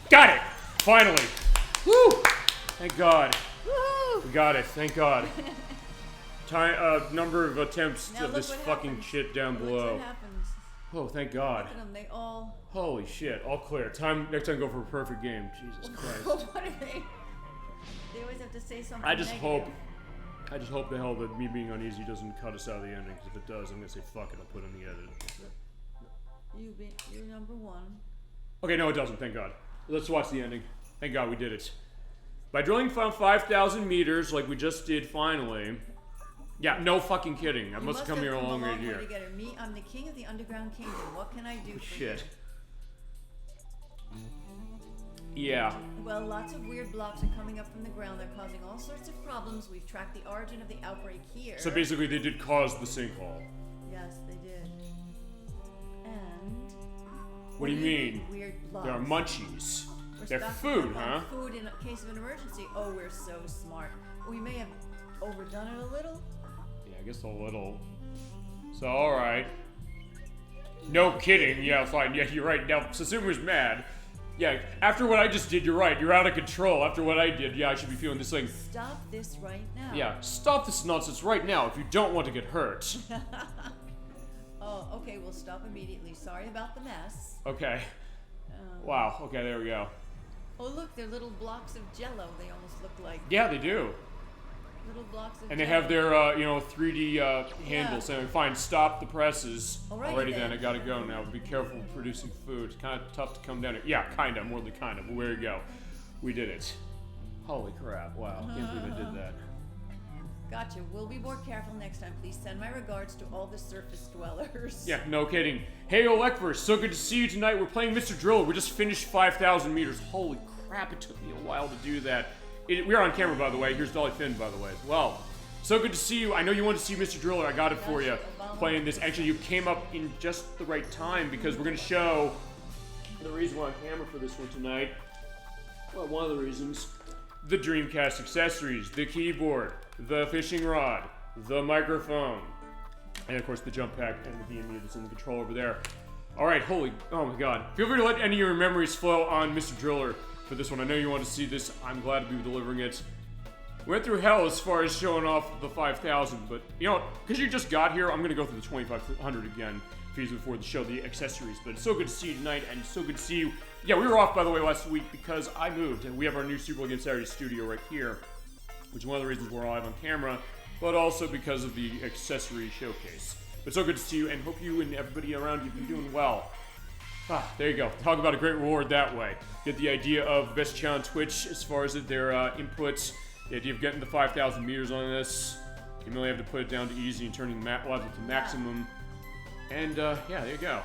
Got it! Finally! Woo! Thank God. Woo! We got it, thank God. Time, number of attempts Now of this fucking happens. shit down Look below. what happens. Oh, thank God. Look at them, they all... Holy shit, all clear. Next time go for a perfect game. Jesus Christ. What are they? They always have to say something I just negative. hope the hell that me being uneasy doesn't cut us out of the ending, because if it does, I'm gonna say fuck it, I'll put it in the edit. You're number 1. Okay, no it doesn't, thank God. Let's watch the ending. Thank God we did it. By drilling 5,000 meters, like we just did finally. Yeah, no fucking kidding. I must have come here a long way here. Together. Me, I'm the king of the underground kingdom. What can I do for Shit. you? Yeah. Well, lots of weird blocks are coming up from the ground. They're causing all sorts of problems. We've tracked the origin of the outbreak here. So basically they did cause the sinkhole. Yes, they did. And... What do you mean? Weird blocks. There are munchies. We're They're stocking food, up huh? on food in case of an emergency. Oh, we're so smart. We may have overdone it a little. Yeah, I guess a little. So, alright. No kidding. Yeah, fine. Yeah, you're right. Now, Susumu's mad. Yeah, after what I just did, you're right. You're out of control. After what I did, yeah, I should be feeling this thing. Stop this right now. Yeah, stop this nonsense right now if you don't want to get hurt. Oh, okay, we'll stop immediately. Sorry about the mess. Okay. Wow, okay, there we go. Oh, look, they're little blocks of jello, they almost look like. Yeah, they do. Little blocks of And they jello. have their, 3D handles saying, fine, stop the presses. Alrighty then, I gotta go now. Be careful producing food. It's kind of tough to come down here. Yeah, kinda, more than kinda, but there you go. We did it. Holy crap, wow, can't believe I did that. Gotcha. We'll be more careful next time. Please send my regards to all the surface dwellers. Yeah, no kidding. Hey, ElecVerse, so good to see you tonight. We're playing Mr. Driller. We just finished 5,000 meters. Holy crap, it took me a while to do that. We're on camera, by the way. Here's DollyFinn, by the way, as well. So good to see you. I know you want to see Mr. Driller. I got it for you. Playing this. Actually, you came up in just the right time because we're going to show the reason we're on camera for this one tonight. Well, one of the reasons. The Dreamcast accessories, the keyboard, the fishing rod, the microphone, and of course the jump pack and the VMU that's in the control over there. Alright, oh my god. Feel free to let any of your memories flow on Mr. Driller for this one. I know you want to see this. I'm glad to be delivering it. we went through hell as far as showing off the 5,000, but, you know, because you just got here, I'm going to go through the 2,500 again, before the show, the accessories. But it's so good to see you tonight, and so good to see you. Yeah, we were off, by the way, last week because I moved, and we have our new Super Bowl Game Saturday studio right here, which is one of the reasons we're live on camera, but also because of the accessory showcase. But so good to see you, and hope you and everybody around you are doing well. Ah, there you go. Talk about a great reward that way. Get the idea of best channel on Twitch as far as their inputs. The idea of getting the 5,000 meters on this. You really have to put it down to easy and turning the level to maximum. And yeah, there you go.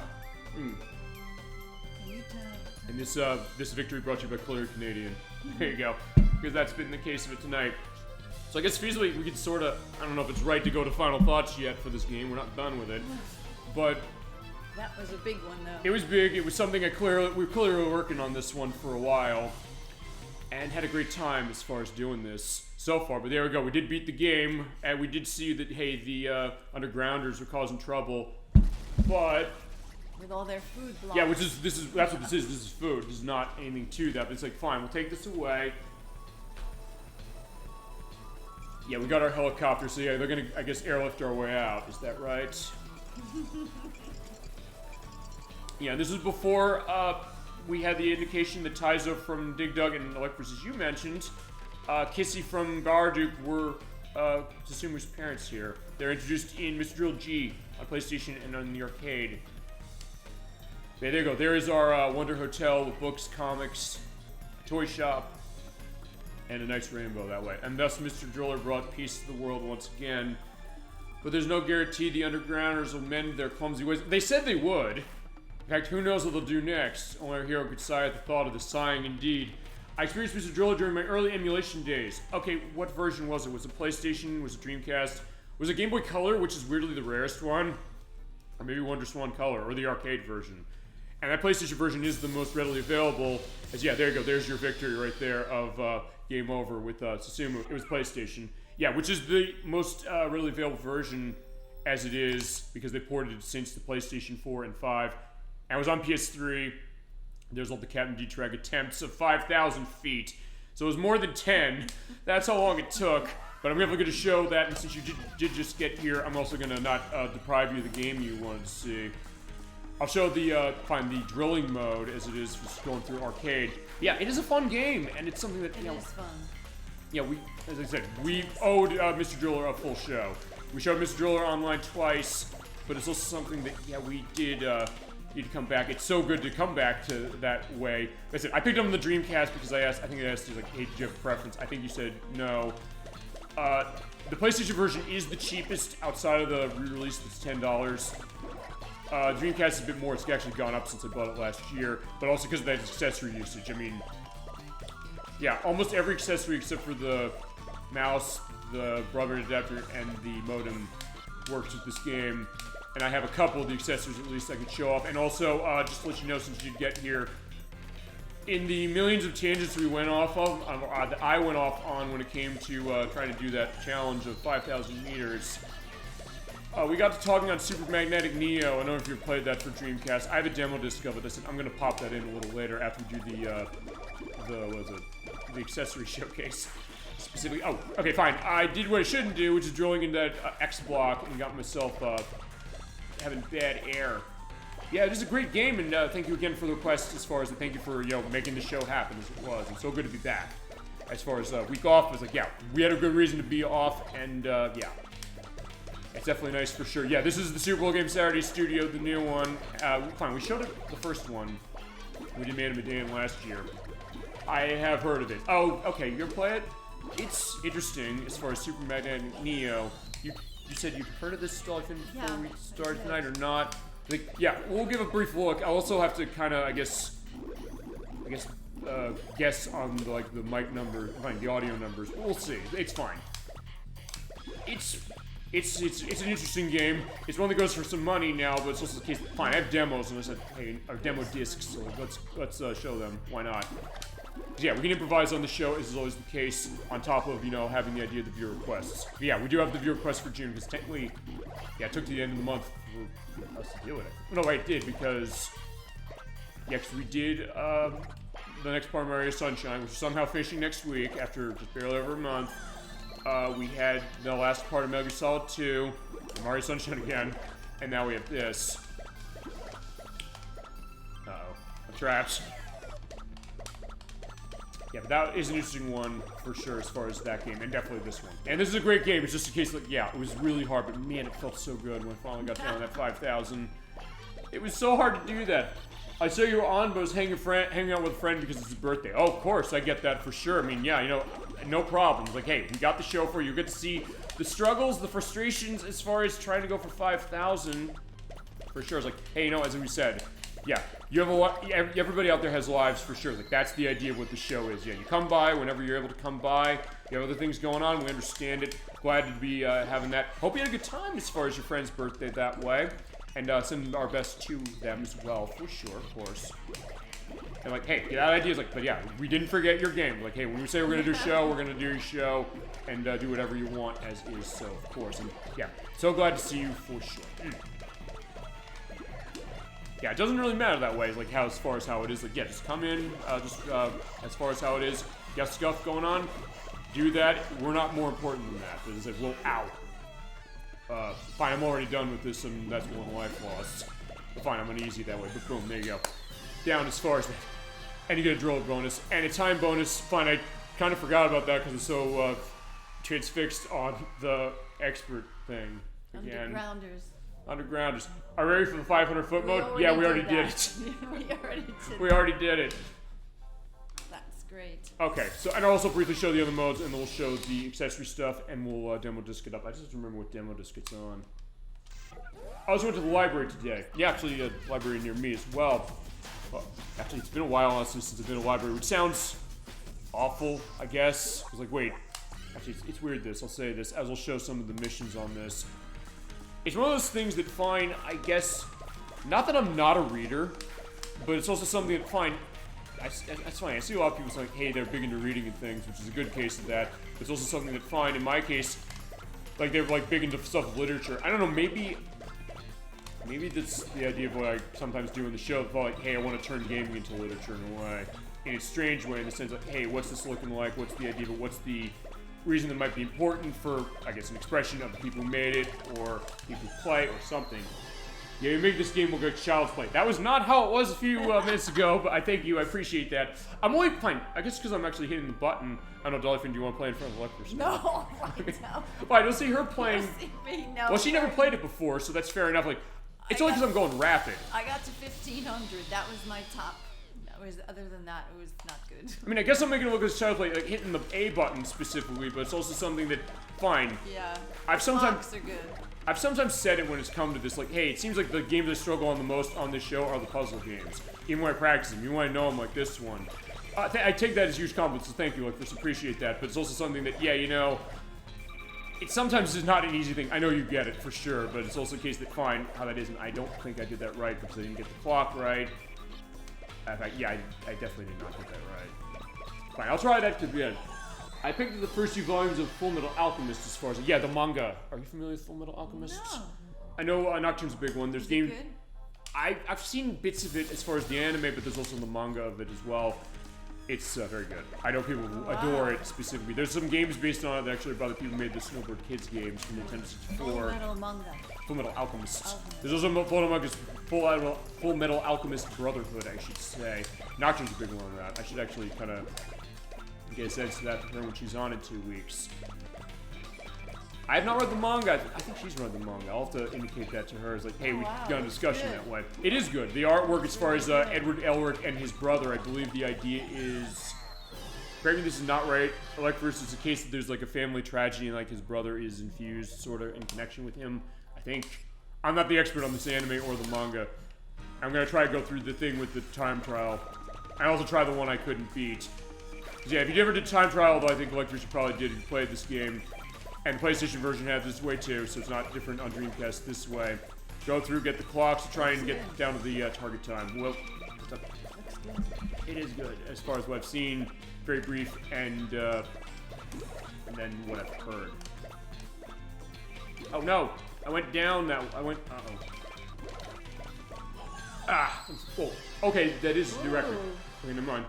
And this victory brought to you by Clear Canadian. There you go. Because that's been the case of it tonight. So I guess feasibly we could sort of, I don't know if it's right to go to final thoughts yet for this game. We're not done with it. But that was a big one, though. it was big. It was something we were clearly working on this one for a while. And had a great time as far as doing this so far. But there we go. We did beat the game. And we did see that, hey, the undergrounders were causing trouble. But with all their food blocks. Yeah, that's what this is. This is food. There's not anything to that. But it's like, fine, we'll take this away. Yeah, we got our helicopter, so yeah, they're gonna, I guess, airlift our way out. Is that right? Yeah, this was before we had the indication that Taizo from Dig Dug and ElecVerse, as you mentioned, Kissy from Baraduke were Susumu's parents here. They're introduced in Mr. Drill G on PlayStation and on the arcade. Yeah, there you go. There is our Wonder Hotel with books, comics, toy shop, and a nice rainbow that way. And thus, Mr. Driller brought peace to the world once again. But there's no guarantee the undergrounders will mend their clumsy ways. They said they would. In fact, who knows what they'll do next? Only our hero could sigh at the thought of the sighing indeed. I experienced Mr. Driller during my early emulation days. Okay, what version was it? Was it PlayStation? Was it Dreamcast? Was it Game Boy Color, which is weirdly the rarest one? Or maybe Wonder Swan Color, or the arcade version. And that PlayStation version is the most readily available. As yeah, there you go. There's your victory right there of Game Over with Susumu. It was PlayStation. Yeah, which is the most readily available version as it is, because they ported it since the PlayStation 4 and 5. And it was on PS3. There's all the Captain D-Track attempts of 5,000 feet. So it was more than 10. That's how long it took. But I'm going to show that, and since you did just get here, I'm also going to not deprive you of the game you wanted to see. I'll show the drilling mode as it is just going through arcade. Yeah, it is a fun game, and it's something that, you know, it is fun. Yeah, as I said, we owed Mr. Driller a full show. We showed Mr. Driller online twice, but it's also something that, yeah, we did need to come back. It's so good to come back to that way. Like I said, I picked up on the Dreamcast because I think I asked you, like, hey, do you have a preference? I think you said no. The PlayStation version is the cheapest outside of the re-release that's $10. Dreamcast is a bit more. It's actually gone up since I bought it last year, but also because of that accessory usage. I mean, yeah, almost every accessory except for the mouse, the rubber adapter, and the modem works with this game. And I have a couple of the accessories at least I can show off. And also, just to let you know, since you get here, in the millions of tangents we went off of, that I went off on when it came to trying to do that challenge of 5,000 meters, we got to talking on Super Magnetic Neo. I don't know if you've played that for Dreamcast. I have a demo disc of it. I said I'm going to pop that in a little later after we do the accessory showcase. Specifically, oh, okay, fine. I did what I shouldn't do, which is drilling into that X block and got myself having bad air. Yeah, it is a great game, and thank you again for the request. As far as thank you for making the show happen as it was. It's so good to be back. As far as week off, it was like, yeah, we had a good reason to be off, and yeah. It's definitely nice for sure. Yeah, this is the Super Bowl Game Saturday studio, the new one. Fine, we showed it the first one. We did Man of Medan last year. I have heard of it. Oh, okay, you ever play it? It's interesting as far as Super Magnetic Neo. You said you've heard of this DollyFinn before we started tonight or not? Like, yeah, we'll give a brief look. I'll also have to kind of, I guess, guess on the mic number, the audio numbers. But we'll see. It's fine. It's an interesting game. It's one that goes for some money now, but it's also the case. Fine, I have demos, and I said, hey, our demo discs, so let's show them. Why not? Yeah, we can improvise on the show, as is always the case, on top of, having the idea of the viewer requests. But yeah, we do have the viewer requests for June, because technically, yeah, it took to the end of the month for us to deal with it. No, it did, because, yeah, because we did the next part of Mario Sunshine, which is somehow finishing next week, after just barely over a month. We had the last part of Metal Gear Solid 2, Mario Sunshine again, and now we have this. Uh-oh. The traps. Yeah, but that is an interesting one for sure as far as that game, and definitely this one. And this is a great game. It's just a case of, like, yeah, it was really hard, but man, it felt so good when I finally got down to that 5,000. It was so hard to do that. I saw you were on, but I was hanging out with a friend because it's his birthday. Oh, of course, I get that for sure. I mean, yeah, you know, no problems. Like, hey, we got the show for you. You get to see the struggles, the frustrations as far as trying to go for 5,000. For sure. It's like, hey, you know, as we said, yeah, you have a lot. Everybody out there has lives for sure. Like, that's the idea of what the show is. Yeah, you come by whenever you're able to come by. You have other things going on. We understand it. Glad to be having that. Hope you had a good time as far as your friend's birthday that way. And send our best to them as well, for sure, of course. And like, hey, that idea is like, but yeah, we didn't forget your game. Like, hey, when we say we're gonna do a show, we're gonna do a show and do whatever you want as is. So, of course, and yeah, so glad to see you for sure. Yeah, it doesn't really matter that way. Like, how as far as how it is. Like, yeah, just come in. As far as how it is, you got stuff going on. Do that. We're not more important than that. But it's like, well, ow. Fine, I'm already done with this, and that's one life lost. But fine, I'm gonna easy that way. But boom, there you go. Down as far as that. And you get a drill bonus and a time bonus. Fine, I kind of forgot about that because it's so transfixed on the expert thing again. Undergrounders. Are we ready for the 500-foot mode? Yeah, we already did it. We already did it. That's great. Okay, so and I'll also briefly show the other modes, and then we'll show the accessory stuff, and we'll demo disc it up. I just have to remember what demo disc it's on. I also went to the library today. Yeah, actually, a library near me as well. Well, actually, it's been a while since I've been to a library, which sounds awful, I guess. I was like, wait, actually, it's weird this. I'll say this, as I'll show some of the missions on this. It's one of those things that, fine, I guess, not that I'm not a reader, but it's also something that, fine, that's fine. I see a lot of people say, like, hey, they're big into reading and things, which is a good case of that. But it's also something that, fine, in my case, like, they're, like, big into stuff of literature. I don't know, maybe that's the idea of what I sometimes do in the show. Like, hey, I want to turn gaming into literature in a way. In a strange way, in the sense of, hey, what's this looking like? What's the idea of it? What's the reason that might be important for, I guess, an expression of the people who made it, or people who play, or something. Yeah, you make this game look like child's play. That was not how it was a few minutes ago, but I thank you, I appreciate that. I'm only playing, I guess because I'm actually hitting the button. I don't know, DollyFinn, do you want to play in front of ElecVerse? No, no. Fine, you'll see her playing. You'll see me, no. Well, she never played it before, so that's fair enough. Like, it's only because I'm going rapid. I got to 1,500. That was my top. Other than that, it was not good. I mean, I guess I'm making it look as child's play, like hitting the A button specifically, but it's also something that, fine. Yeah. I've sometimes said it when it's come to this, like, hey, it seems like the games I struggle on the most on this show are the puzzle games. Even when I practice them, even when I know them, like this one. I take that as huge compliment, so thank you, like, just appreciate that. But it's also something that, yeah, you know, it sometimes is not an easy thing. I know you get it for sure, but it's also a case that, fine, how that is, and I don't think I did that right because I didn't get the clock right. In fact, yeah, I definitely did not get that right. Fine, I'll try that because, yeah, I picked up the first few volumes of Full Metal Alchemist as far as, yeah, the manga. Are you familiar with Full Metal Alchemist? No. I know Nocturne's a big one. There's games. Good? I've seen bits of it as far as the anime, but there's also the manga of it as well. It's very good. I know people adore it specifically. There's some games based on it that actually by the people who made the Snowboard Kids games from Nintendo 64. Full Metal Alchemist. There's also Full Metal Alchemist Brotherhood, I should say. Nocturne's a big one of that. I should actually kind of get a sense of that to her when she's on in 2 weeks. I have not read the manga. I think she's read the manga. I'll have to indicate that to her. It's like, hey, we got a discussion that way. It is good. The artwork, as far as Edward Elric and his brother, I believe the idea is... Correct me, this is not right. ElecVerse is a case that there's like a family tragedy and like his brother is infused sort of in connection with him. I think. I'm not the expert on this anime or the manga. I'm going to try to go through the thing with the time trial. I also try the one I couldn't beat. Yeah, if you ever did time trial, though, I think ElecVerse probably did if you played this game. And the PlayStation version had this way too, so it's not different on Dreamcast this way. Go through, get the clocks, try and get down to the target time. Well, it is good as far as what I've seen. Very brief, and then what I've heard. Oh no! I went down that. I went. Ah! Oh, okay, that is the record. Okay, never mind.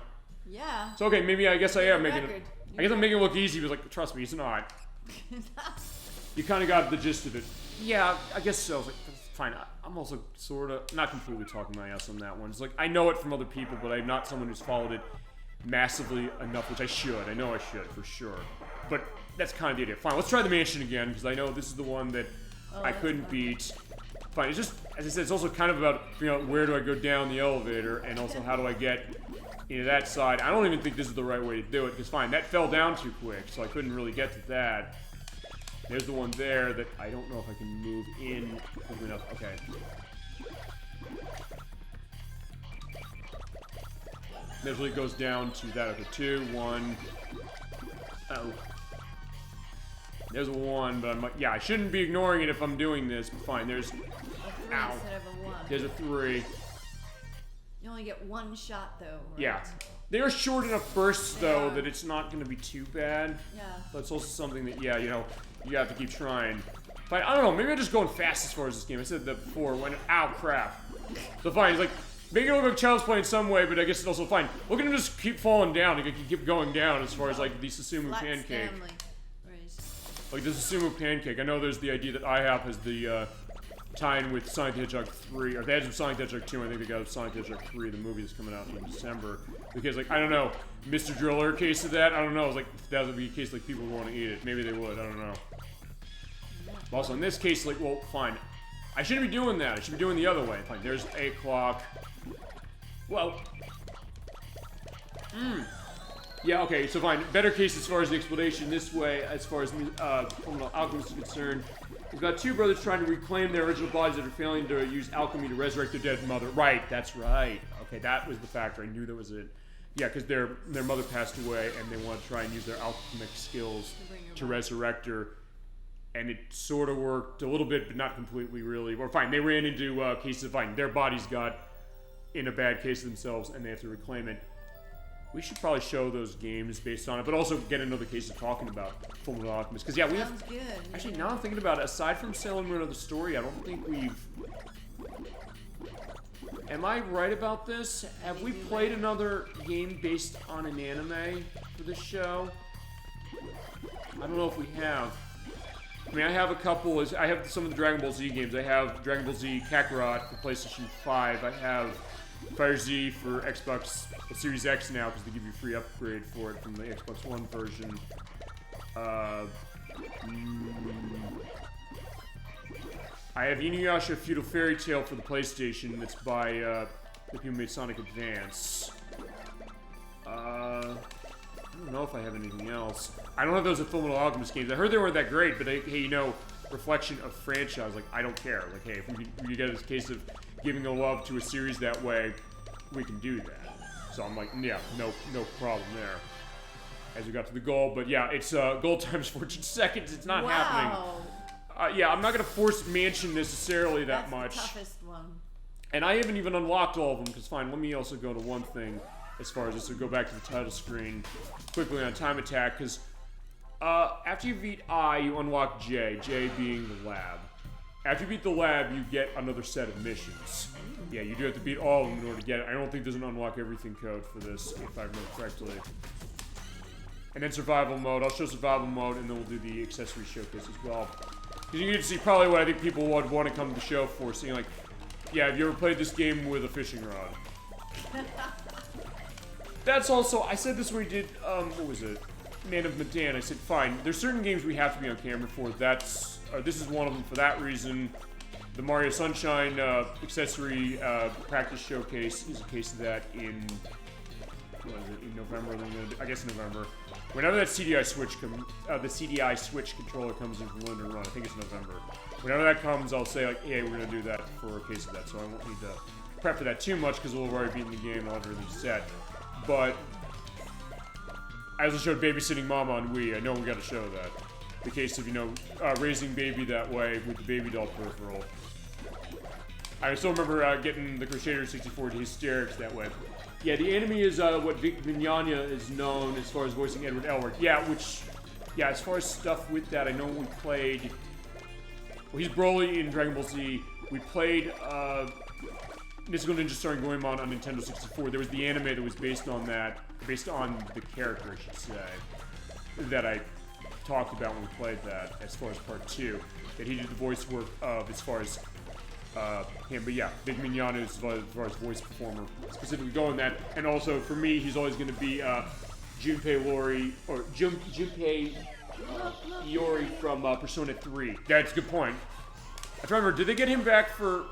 Yeah. So okay, maybe I guess I am making it. I guess I'm making it look easy, but like, trust me, it's not. You kind of got the gist of it. Yeah, I guess so. I was like, fine. I'm also sort of not completely talking my ass on that one. It's like I know it from other people, but I'm not someone who's followed it massively enough, which I should. I know I should for sure. But that's kind of the idea. Fine, let's try the mansion again because I know this is the one that I couldn't beat. Fine, it's just, as I said, it's also kind of about figuring out where do I go down the elevator and also how do I get into that side. I don't even think this is the right way to do it because fine, that fell down too quick, so I couldn't really get to that. There's the one there that I don't know if I can move in quickly enough. Okay. Usually it goes down to that. Okay, 2, 1. Oh. There's a 1, but I'm like, yeah, I shouldn't be ignoring it if I'm doing this, but fine. There's a 3 ow. instead of a 1. There's a 3. You only get 1 shot though, right? Yeah. They are short enough bursts though that it's not going to be too bad. Yeah. But it's also something that, yeah, you know, you have to keep trying. Fine, I don't know, maybe I'm just going fast as far as this game. I said that before when, ow, crap. So fine, he's like, make it look like Child's Play in some way, but I guess it's also fine. Look at him just keep falling down. He can keep going down as far as like the Susumu pancake. Stanley. Like the Susumu pancake. I know there's the idea that IHOP has the tie-in with Sonic the Hedgehog 3, or they had some Sonic the Hedgehog 2. I think they got Sonic the Hedgehog 3, the movie that's coming out in December. Because like I don't know, Mr. Driller case of that. I don't know. It's like if that would be a case like people would want to eat it. Maybe they would. I don't know. But also in this case, like, well, fine. I shouldn't be doing that. I should be doing the other way. Fine. There's a clock. Well. Yeah, okay, so fine. Better case as far as the explanation this way, as far as Fullmetal Alchemist is concerned. It's about 2 brothers trying to reclaim their original bodies that are failing to use alchemy to resurrect their dead mother. Right, that's right. Okay, that was the factor. I knew that was it. Yeah, because their mother passed away, and they want to try and use their alchemic skills to resurrect her. And it sort of worked a little bit, but not completely, really. Or fine, they ran into cases of fine. Their bodies got in a bad case themselves, and they have to reclaim it. We should probably show those games based on it, but also get another case of talking about Fullmetal Alchemist. Because, yeah, we Sounds good. Actually, now I'm thinking about it, aside from Sailor Moon of the story, I don't think we've... Am I right about this? Have we played another game based on an anime for this show? I don't know if we have. I mean, I have a couple. I have some of the Dragon Ball Z games. I have Dragon Ball Z Kakarot for PlayStation 5. I have Fire Z for Xbox Series X now because they give you a free upgrade for it from the Xbox One version. I have Inuyasha Feudal Fairy Tale for the PlayStation. That's by the people who made Sonic Advance. I don't know if I have anything else. I don't have those at Fullmetal Alchemist games. I heard they weren't that great, but hey, you know, reflection of franchise. Like, I don't care. Like, hey, if we get a case of giving a love to a series that way, we can do that. So I'm like, yeah, no problem there. As we got to the goal, but yeah, it's gold times fortune seconds. It's not happening. Yeah, I'm not gonna force Mansion necessarily that much. That's the toughest one. And I haven't even unlocked all of them, because fine, let me also go to one thing as far as this, so go back to the title screen quickly on Time Attack, because after you beat I, you unlock J, J being the lab. After you beat the lab, you get another set of missions. Yeah, you do have to beat all of them in order to get it. I don't think there's an unlock everything code for this, if I remember correctly. And then survival mode. I'll show survival mode, and then we'll do the accessory showcase as well. Because you get to see probably what I think people would want to come to the show for, seeing like, yeah, have you ever played this game with a fishing rod? That's also, I said this when we did, what was it? Man of Medan. I said, fine, there's certain games we have to be on camera for. This is one of them for that reason. The Mario Sunshine accessory practice showcase is a case of that in, what is it, in November? I guess in November. Whenever that CDI Switch the CDI Switch controller comes in from London Run, I think it's November. Whenever that comes, I'll say like, hey, we're gonna do that for a case of that. So I won't need to prep for that too much because we'll have already beaten the game and I'll have everything set. But as I showed babysitting mama on Wii, I know we got to show that. The case of, you know, raising baby that way with the baby doll peripheral. I still remember getting the Crusader 64 to hysterics that way. Yeah, the enemy is what Vic Mignogna is known as far as voicing Edward Elric. Yeah, yeah, as far as stuff with that, I know we played, well, he's Broly in Dragon Ball Z. We played Mystical Ninja starring Goemon on Nintendo 64. There was the anime that was based on that, based on the character, I should say, that I talked about when we played that, as far as part 2, that he did the voice work of as far as him. But yeah, Big Mignano as far as voice performer, specifically going that. And also for me, he's always going to be Junpei Iori, or Junpei Iori from Persona 3. That's a good point. I remember, did they get him back for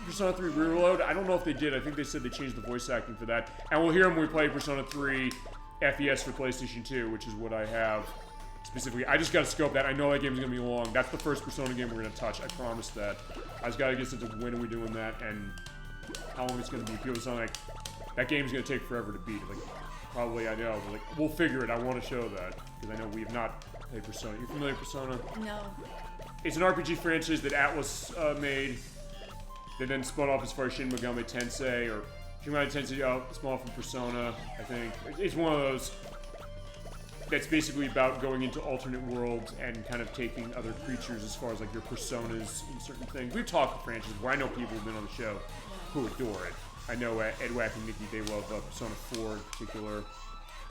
Persona 3 Reload? I don't know if they did. I think they said they changed the voice acting for that. And we'll hear him when we play Persona 3 FES for PlayStation 2, which is what I have specifically. I just got to scope that. I know that game's going to be long. That's the first Persona game we're going to touch. I promise that. I just got to get into when are we doing that and how long it's going to be. People sound like that game's going to take forever to beat. Like, probably I know. But like, we'll figure it. I want to show that because I know we have not played Persona. You familiar with Persona? No. It's an RPG franchise that Atlas made. They then spun off as far as Shin Megami Tensei, or Shin Megami Tensei spun off from Persona, I think. It's one of those that's basically about going into alternate worlds and kind of taking other creatures as far as like your personas and certain things. We've talked to franchises where I know people who've been on the show who adore it. I know Ed Wack and Nikki, they love Persona 4 in particular.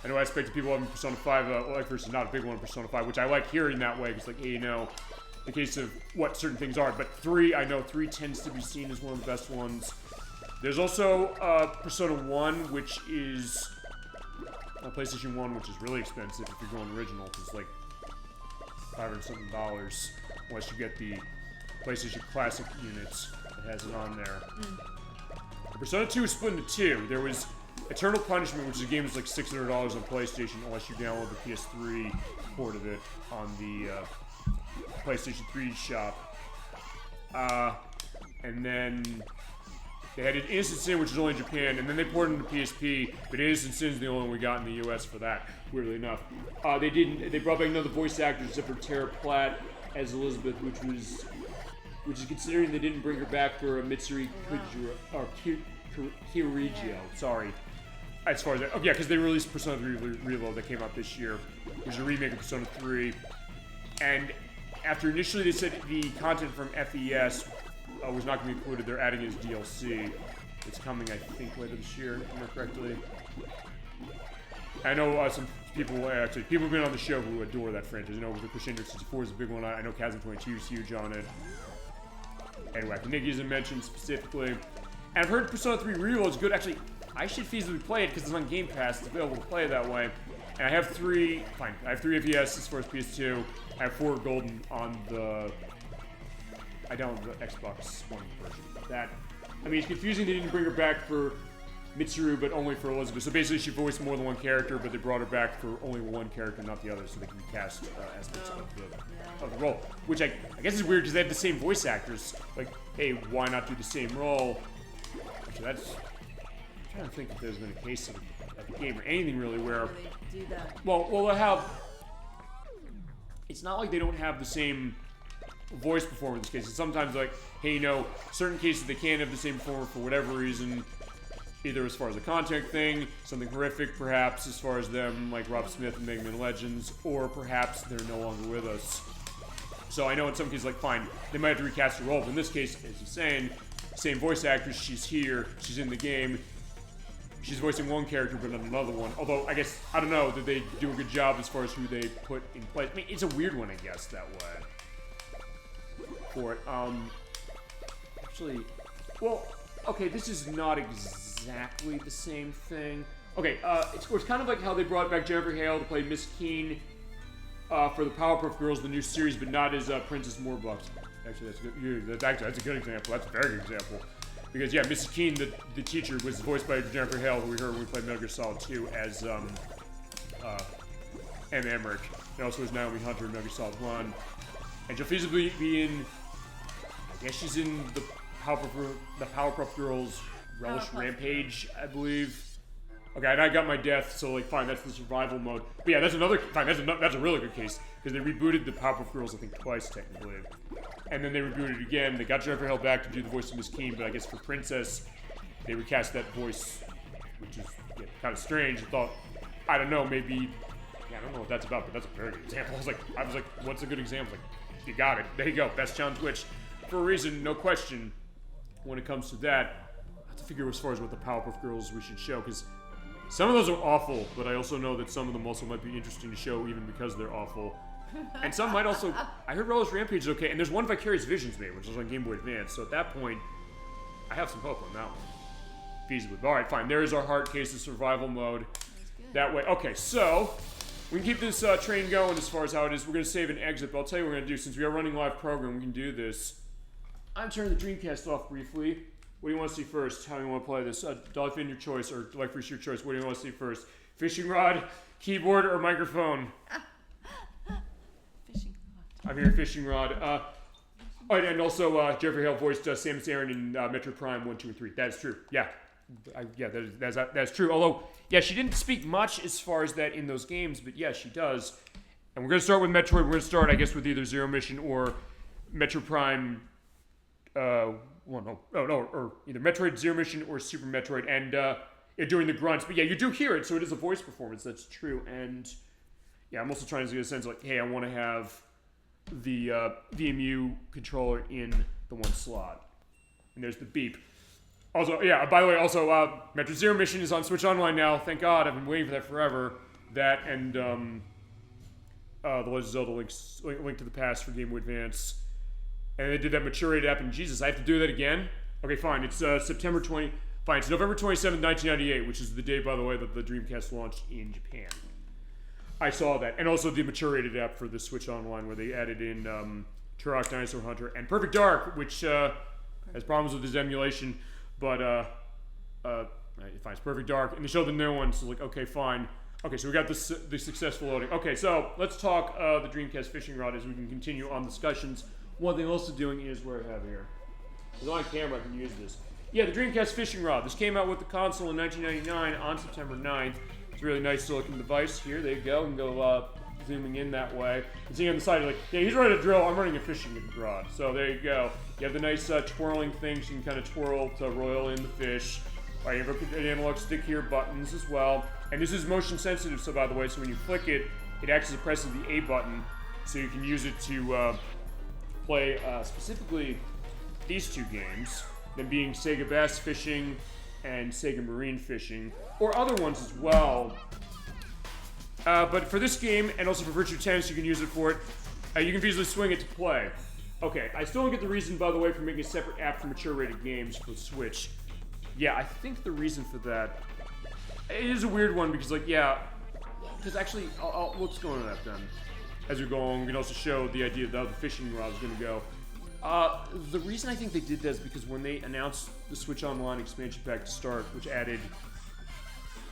I know I expect people having Persona 5, ElecVerse is not a big one in Persona 5, which I like hearing that way, because like, hey, you know, the case of what certain things are. But 3, I know 3 tends to be seen as one of the best ones. There's also Persona 1, which is PlayStation 1, which is really expensive if you're going original. It's like $500-something, unless you get the PlayStation Classic units that has it on there. Persona 2 is split into 2. There was Eternal Punishment, which is a game that's like $600 on PlayStation, unless you download the PS3 port of it on the PlayStation 3 shop. And then they had Innocent Sin, which is only in Japan, and then they ported it into PSP, but Innocent Sin is the only one we got in the US for that, weirdly enough. They brought back another voice actor except for Tara Platt as Elizabeth, which is considering they didn't bring her back for Mitsuri Kirigio. Sorry. As far as that, because they released Persona 3 Reload that came out this year, which is a remake of Persona 3. And after initially they said the content from FES was not going to be included, they're adding it as DLC. It's coming, I think, later this year, if I remember correctly. I know some people, people have been on the show who adore that franchise. You know, the Crescendo 64 is a big one. I know Chasm 22 is huge on it. Anyway, Nikki isn't mentioned specifically. And I've heard Persona 3 Reload is good. Actually, I should feasibly play it because it's on Game Pass. It's available to play it that way. And I have 3 FES as far as PS2. I have 4 Golden on the... I downloaded the Xbox One version. It's confusing they didn't bring her back for Mitsuru, but only for Elizabeth. So basically she voiced more than one character, but they brought her back for only one character, not the other, so they can cast aspects of the role. Which I guess is weird because they have the same voice actors. Like, hey, why not do the same role? So that's... I'm trying to think if there's been a case of a game or anything really where... They do that. Well, they'll have... It's not like they don't have the same voice performer in this case. It's sometimes like, hey, you know, certain cases they can't have the same performer for whatever reason, either as far as a content thing, something horrific perhaps as far as them, like Rob Smith and Mega Man Legends, or perhaps they're no longer with us. So I know in some cases, like, fine, they might have to recast the role, but in this case, as you're saying, same voice actress, she's here, she's in the game, she's voicing one character but not another one. Although, I guess, I don't know, did they do a good job as far as who they put in place? I mean, it's a weird one, I guess, that way. For it. Actually, well, okay, this is not exactly the same thing. Okay, it's kind of like how they brought back Jennifer Hale to play Miss Keen for the Powerpuff Girls, the new series, but not as Princess Morbucks. Actually, that's good. That's a good example. That's a very good example. Because, yeah, Mrs. Keen, the teacher, was voiced by Jennifer Hale, who we heard when we played Metal Gear Solid 2 as M. Emmerich. And also as Naomi Hunter in Metal Gear Solid 1. And she'll feasibly be in... I guess she's in the Powerpuff Girls Relish Rampage, I believe. Okay, and I got my death, so, like, fine, that's the survival mode. But yeah, that's a really good case, because they rebooted the Powerpuff Girls, I think, twice, technically. And then they rebooted it again. They got Jennifer Hale back to do the voice of Miss Keen, but I guess for Princess, they recast that voice, which is kind of strange. I don't know, maybe... Yeah, I don't know what that's about, but that's a very good example. I was like, what's a good example? Like, you got it. There you go. Best on Twitch. For a reason, no question, when it comes to that. I have to figure as far as what the Powerpuff Girls we should show, because Some of those are awful, but I also know that some of them also might be interesting to show even because they're awful. And some might also... I heard Relish Rampage is okay, and there's one Vicarious Visions made, which is on Game Boy Advance, so at that point, I have some hope on that one. Feasibly. Alright, fine. There is our hard case of survival mode. That way. Okay, so... we can keep this train going as far as how it is. We're going to save and exit, but I'll tell you what we're going to do. Since we are running live program, we can do this. I'm turning the Dreamcast off briefly. What do you want to see first? How do you want to play this? DollyFinn, your choice, or ElecVerse, your choice. What do you want to see first? Fishing rod, keyboard, or microphone? Fishing rod. I'm here, fishing rod. Oh, and also Jeffrey Hale voiced Samus Aran in Metroid Prime 1, 2, and 3. That is true. Yeah. That's true. Although, yeah, she didn't speak much as far as that in those games, but yeah, she does. And we're going to start with Metroid. We're going to start, I guess, with either Zero Mission or Metroid Prime... or either Metroid Zero Mission or Super Metroid, and doing the grunts. But yeah, you do hear it, so it is a voice performance. That's true. And yeah, I'm also trying to get a sense like, hey, I want to have the VMU controller in the one slot. And there's the beep. Also, yeah. By the way, also Metroid Zero Mission is on Switch Online now. Thank God. I've been waiting for that forever. That and the Legend of Zelda Link to the Past for Game Boy Advance. And they did that mature rated app, and Jesus, I have to do that again? Okay, fine. It's September 20... Fine, it's November 27th, 1998, which is the day, by the way, that the Dreamcast launched in Japan. I saw that. And also the mature rated app for the Switch Online, where they added in Turok Dinosaur Hunter and Perfect Dark, which has problems with his emulation, but fine, it's Perfect Dark. And they showed the new one, so like, okay, fine. Okay, so we got the successful loading. Okay, so let's talk the Dreamcast fishing rod as we can continue on discussions. One thing I'm also doing is where I have here. It's on camera, I can use this. Yeah, the Dreamcast fishing rod. This came out with the console in 1999 on September 9th. It's a really nice looking device here. There you go. You can go zooming in that way. You see on the side, like, yeah, he's ready to drill. I'm running a fishing rod. So there you go. You have the nice twirling thing, so you can kind of twirl to roil in the fish. You have an analog stick here, buttons as well. And this is motion sensitive, so by the way, so when you flick it, it acts as a press of the A button, so you can use it to play specifically these two games, them being Sega Bass Fishing and Sega Marine Fishing, or other ones as well. But for this game, and also for Virtua Tennis, you can use it for it. You can easily swing it to play. Okay, I still don't get the reason, by the way, for making a separate app for mature rated games for Switch. Yeah, I think the reason for that, it is a weird one, because like, yeah, because actually, let's go into that then. As we go on, we can also show the idea of how the fishing rod is going to go. The reason I think they did that is because when they announced the Switch Online expansion pack to start, which added,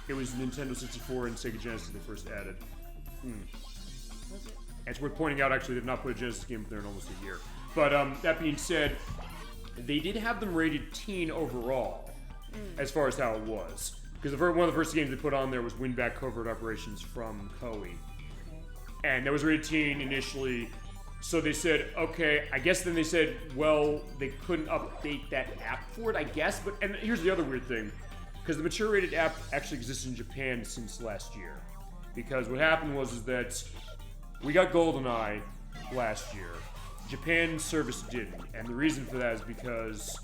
it was Nintendo 64 and Sega Genesis they first added. Was it? And it's worth pointing out, actually, they've not put a Genesis game up there in almost a year. But that being said, they did have them rated teen overall, as far as how it was. Because one of the first games they put on there was Win-Back Covert Operations from Koei. And that was rated teen initially, so they said, okay, I guess then they said, well, they couldn't update that app for it, I guess, and here's the other weird thing, because the mature rated app actually exists in Japan since last year. Because what happened was that we got GoldenEye last year, Japan service didn't, and the reason for that is because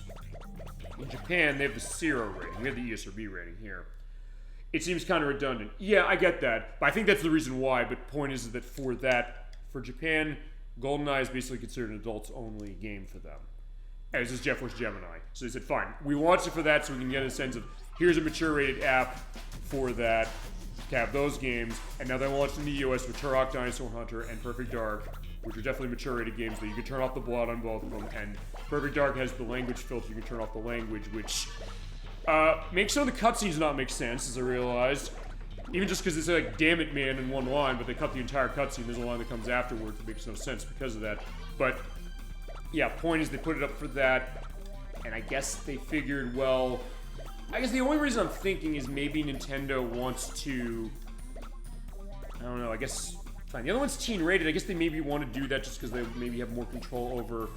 in Japan they have the 0 rating, we have the ESRB rating here. It seems kind of redundant. Yeah, I get that, but I think that's the reason why. But point is that for Japan, GoldenEye is basically considered an adults-only game for them, as is Jet Force Gemini. So they said, fine, we launched it for that so we can get a sense of, here's a mature-rated app for that, to have those games, and now they launched in the US with Turok Dinosaur Hunter and Perfect Dark, which are definitely mature-rated games that you can turn off the blood on both of them, and Perfect Dark has the language filter, you can turn off the language, which... makes some of the cutscenes not make sense, as I realized. Even just because they say, like, damn it, man, in one line, but they cut the entire cutscene. There's a line that comes afterwards that makes no sense because of that. But, yeah, point is they put it up for that, and I guess they figured, well... I guess the only reason I'm thinking is maybe Nintendo wants to... I don't know, I guess... Fine, the other one's teen-rated. I guess they maybe want to do that just because they maybe have more control over...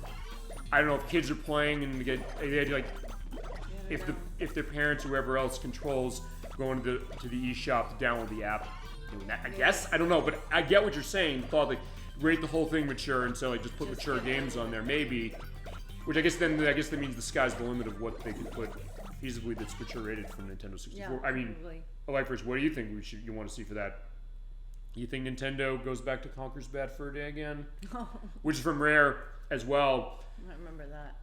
I don't know, if kids are playing and they had, like... If their parents or whoever else controls going to the eShop to download the app, doing that, I guess? I don't know, but I get what you're saying. The thought, like, rate the whole thing mature and so, like, just put mature games on there, maybe. Which I guess that means the sky's the limit of what they can put feasibly that's mature rated from Nintendo 64. Yeah, I mean, ElecVerse, what do you think you want to see for that? You think Nintendo goes back to Conker's Bad Fur Day again? Which is from Rare as well. I remember that.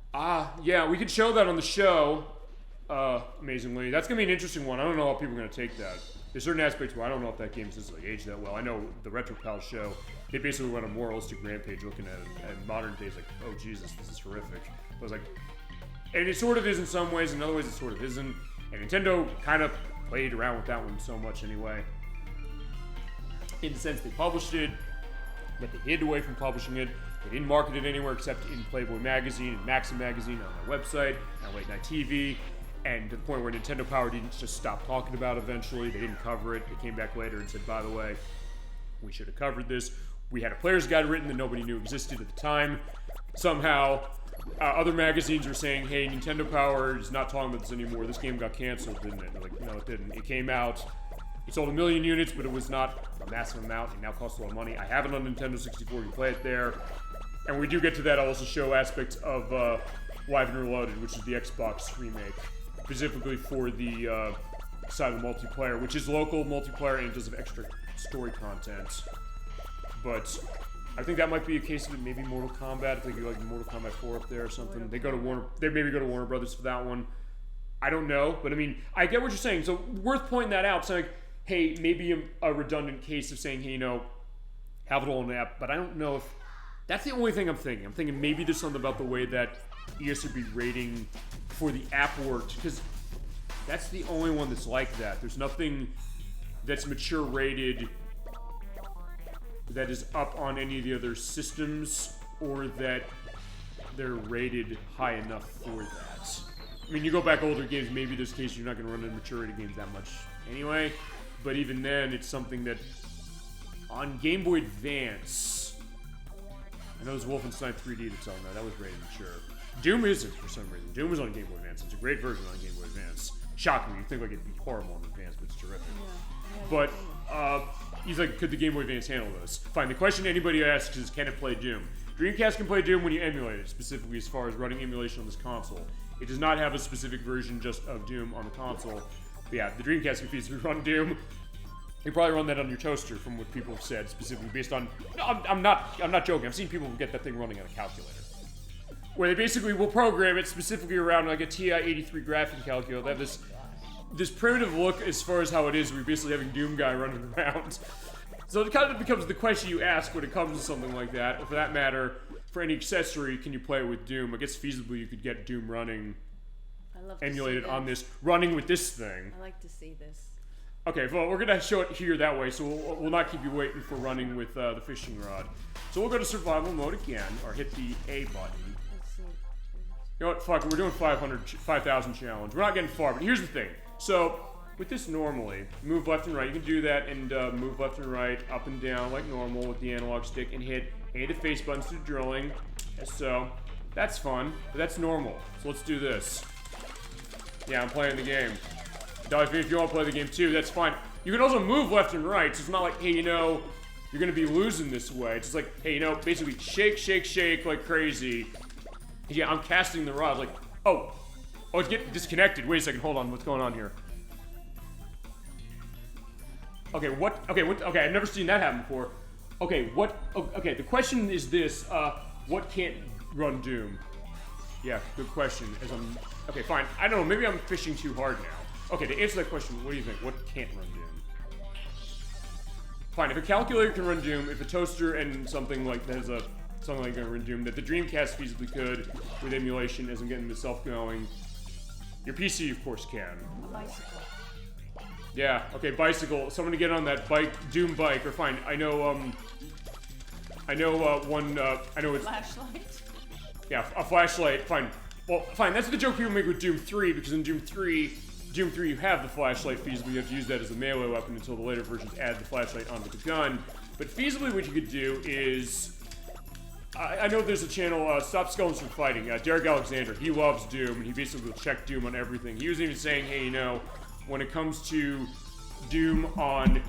Yeah, we could show that on the show. Amazingly, that's gonna be an interesting one. I don't know how people are gonna take that. There's certain aspects where I don't know if that game's just like aged that well. I know the Retro Pal show, they basically went on a moralistic rampage looking at it, and modern days like, oh Jesus, this is horrific. I was like, and it sort of is in some ways, in other ways it sort of isn't. And Nintendo kind of played around with that one so much anyway. In the sense they published it, but they hid away from publishing it. They didn't market it anywhere except in Playboy magazine and Maxim magazine on their website, on late night TV, and to the point where Nintendo Power didn't just stop talking about it eventually. They didn't cover it. They came back later and said, by the way, we should have covered this. We had a player's guide written that nobody knew existed at the time. Somehow, other magazines were saying, hey, Nintendo Power is not talking about this anymore. This game got canceled, didn't it? They're like, no, it didn't. It came out. It sold 1 million units, but it was not a massive amount. It now costs a lot of money. I have it on Nintendo 64. You can play it there. And we do get to that. I'll also show aspects of Live and Reloaded, which is the Xbox remake, specifically for the side of the multiplayer, which is local multiplayer and it does have extra story content. But I think that might be a case of maybe Mortal Kombat. I think you like Mortal Kombat 4 up there or something. They maybe go to Warner Brothers for that one. I don't know, but I mean, I get what you're saying. So worth pointing that out. So like, hey, maybe a redundant case of saying, hey, have it all in the app. But I don't know if that's the only thing I'm thinking. I'm thinking maybe there's something about the way that ESRB rating for the app worked, because that's the only one that's like that. There's nothing that's mature rated that is up on any of the other systems or that they're rated high enough for that. I mean, you go back older games, maybe there's cases you're not going to run into mature rated games that much anyway, but even then, it's something that on Game Boy Advance, I know there's Wolfenstein 3D that's on there, that was rated mature. Doom isn't for some reason. Doom was on Game Boy Advance. It's a great version on Game Boy Advance. Shocking, you'd think like it'd be horrible on Advance, but it's terrific. But he's like, could the Game Boy Advance handle this? Fine. The question anybody asks is, can it play Doom? Dreamcast can play Doom when you emulate it, specifically as far as running emulation on this console. It does not have a specific version just of Doom on the console. But yeah, the Dreamcast can feasibly run Doom. You probably run that on your toaster, from what people have said, specifically based on. No, I'm not joking. I've seen people get that thing running on a calculator, where they basically will program it specifically around like a TI-83 graphic calculator. They have this primitive look as far as how it is. We're basically having Doom guy running around. So it kind of becomes the question you ask when it comes to something like that. Or for that matter, for any accessory, can you play it with Doom? I guess feasibly you could get Doom running, emulated on this, running with this thing. I like to see this. Okay, well, we're gonna show it here that way, so we'll not keep you waiting for running with the fishing rod. So we'll go to survival mode again, or hit the A button. Let's see. You know what, fuck it, we're doing 5,000 challenge. We're not getting far, but here's the thing. So, with this normally, move left and right. You can do that and move left and right, up and down like normal with the analog stick, and hit A to face buttons to drilling, as so. That's fun, but that's normal. So let's do this. Yeah, I'm playing the game. DollyFinn, if you want to play the game too, that's fine. You can also move left and right, so it's not like, hey, you're gonna be losing this way. It's just like, hey, basically shake, shake, shake like crazy. Yeah, I'm casting the rod, like, oh, it's getting disconnected. Wait a second, hold on, what's going on here? Okay, okay, I've never seen that happen before. Okay, okay, the question is this, what can't run Doom? Yeah, good question, okay, fine, I don't know, maybe I'm fishing too hard now. Okay, to answer that question, what do you think? What can't run Doom? Fine, if a calculator can run Doom, if a toaster and something like that has something like that can run Doom, that the Dreamcast feasibly could with emulation as I'm getting myself going. Your PC, of course, can. A bicycle. Yeah, okay, bicycle. Someone to get on that bike, Doom bike, or fine. I know it's... Flashlight? Yeah, a flashlight, fine. Well, fine, that's the joke people make with Doom 3, because in Doom 3, you have the flashlight feasibly. You have to use that as a melee weapon until the later versions add the flashlight onto the gun. But feasibly what you could do is... I know there's a channel, Stop Skulls from Fighting, Derek Alexander. He loves Doom, and he basically will check Doom on everything. He was even saying, hey, when it comes to Doom on...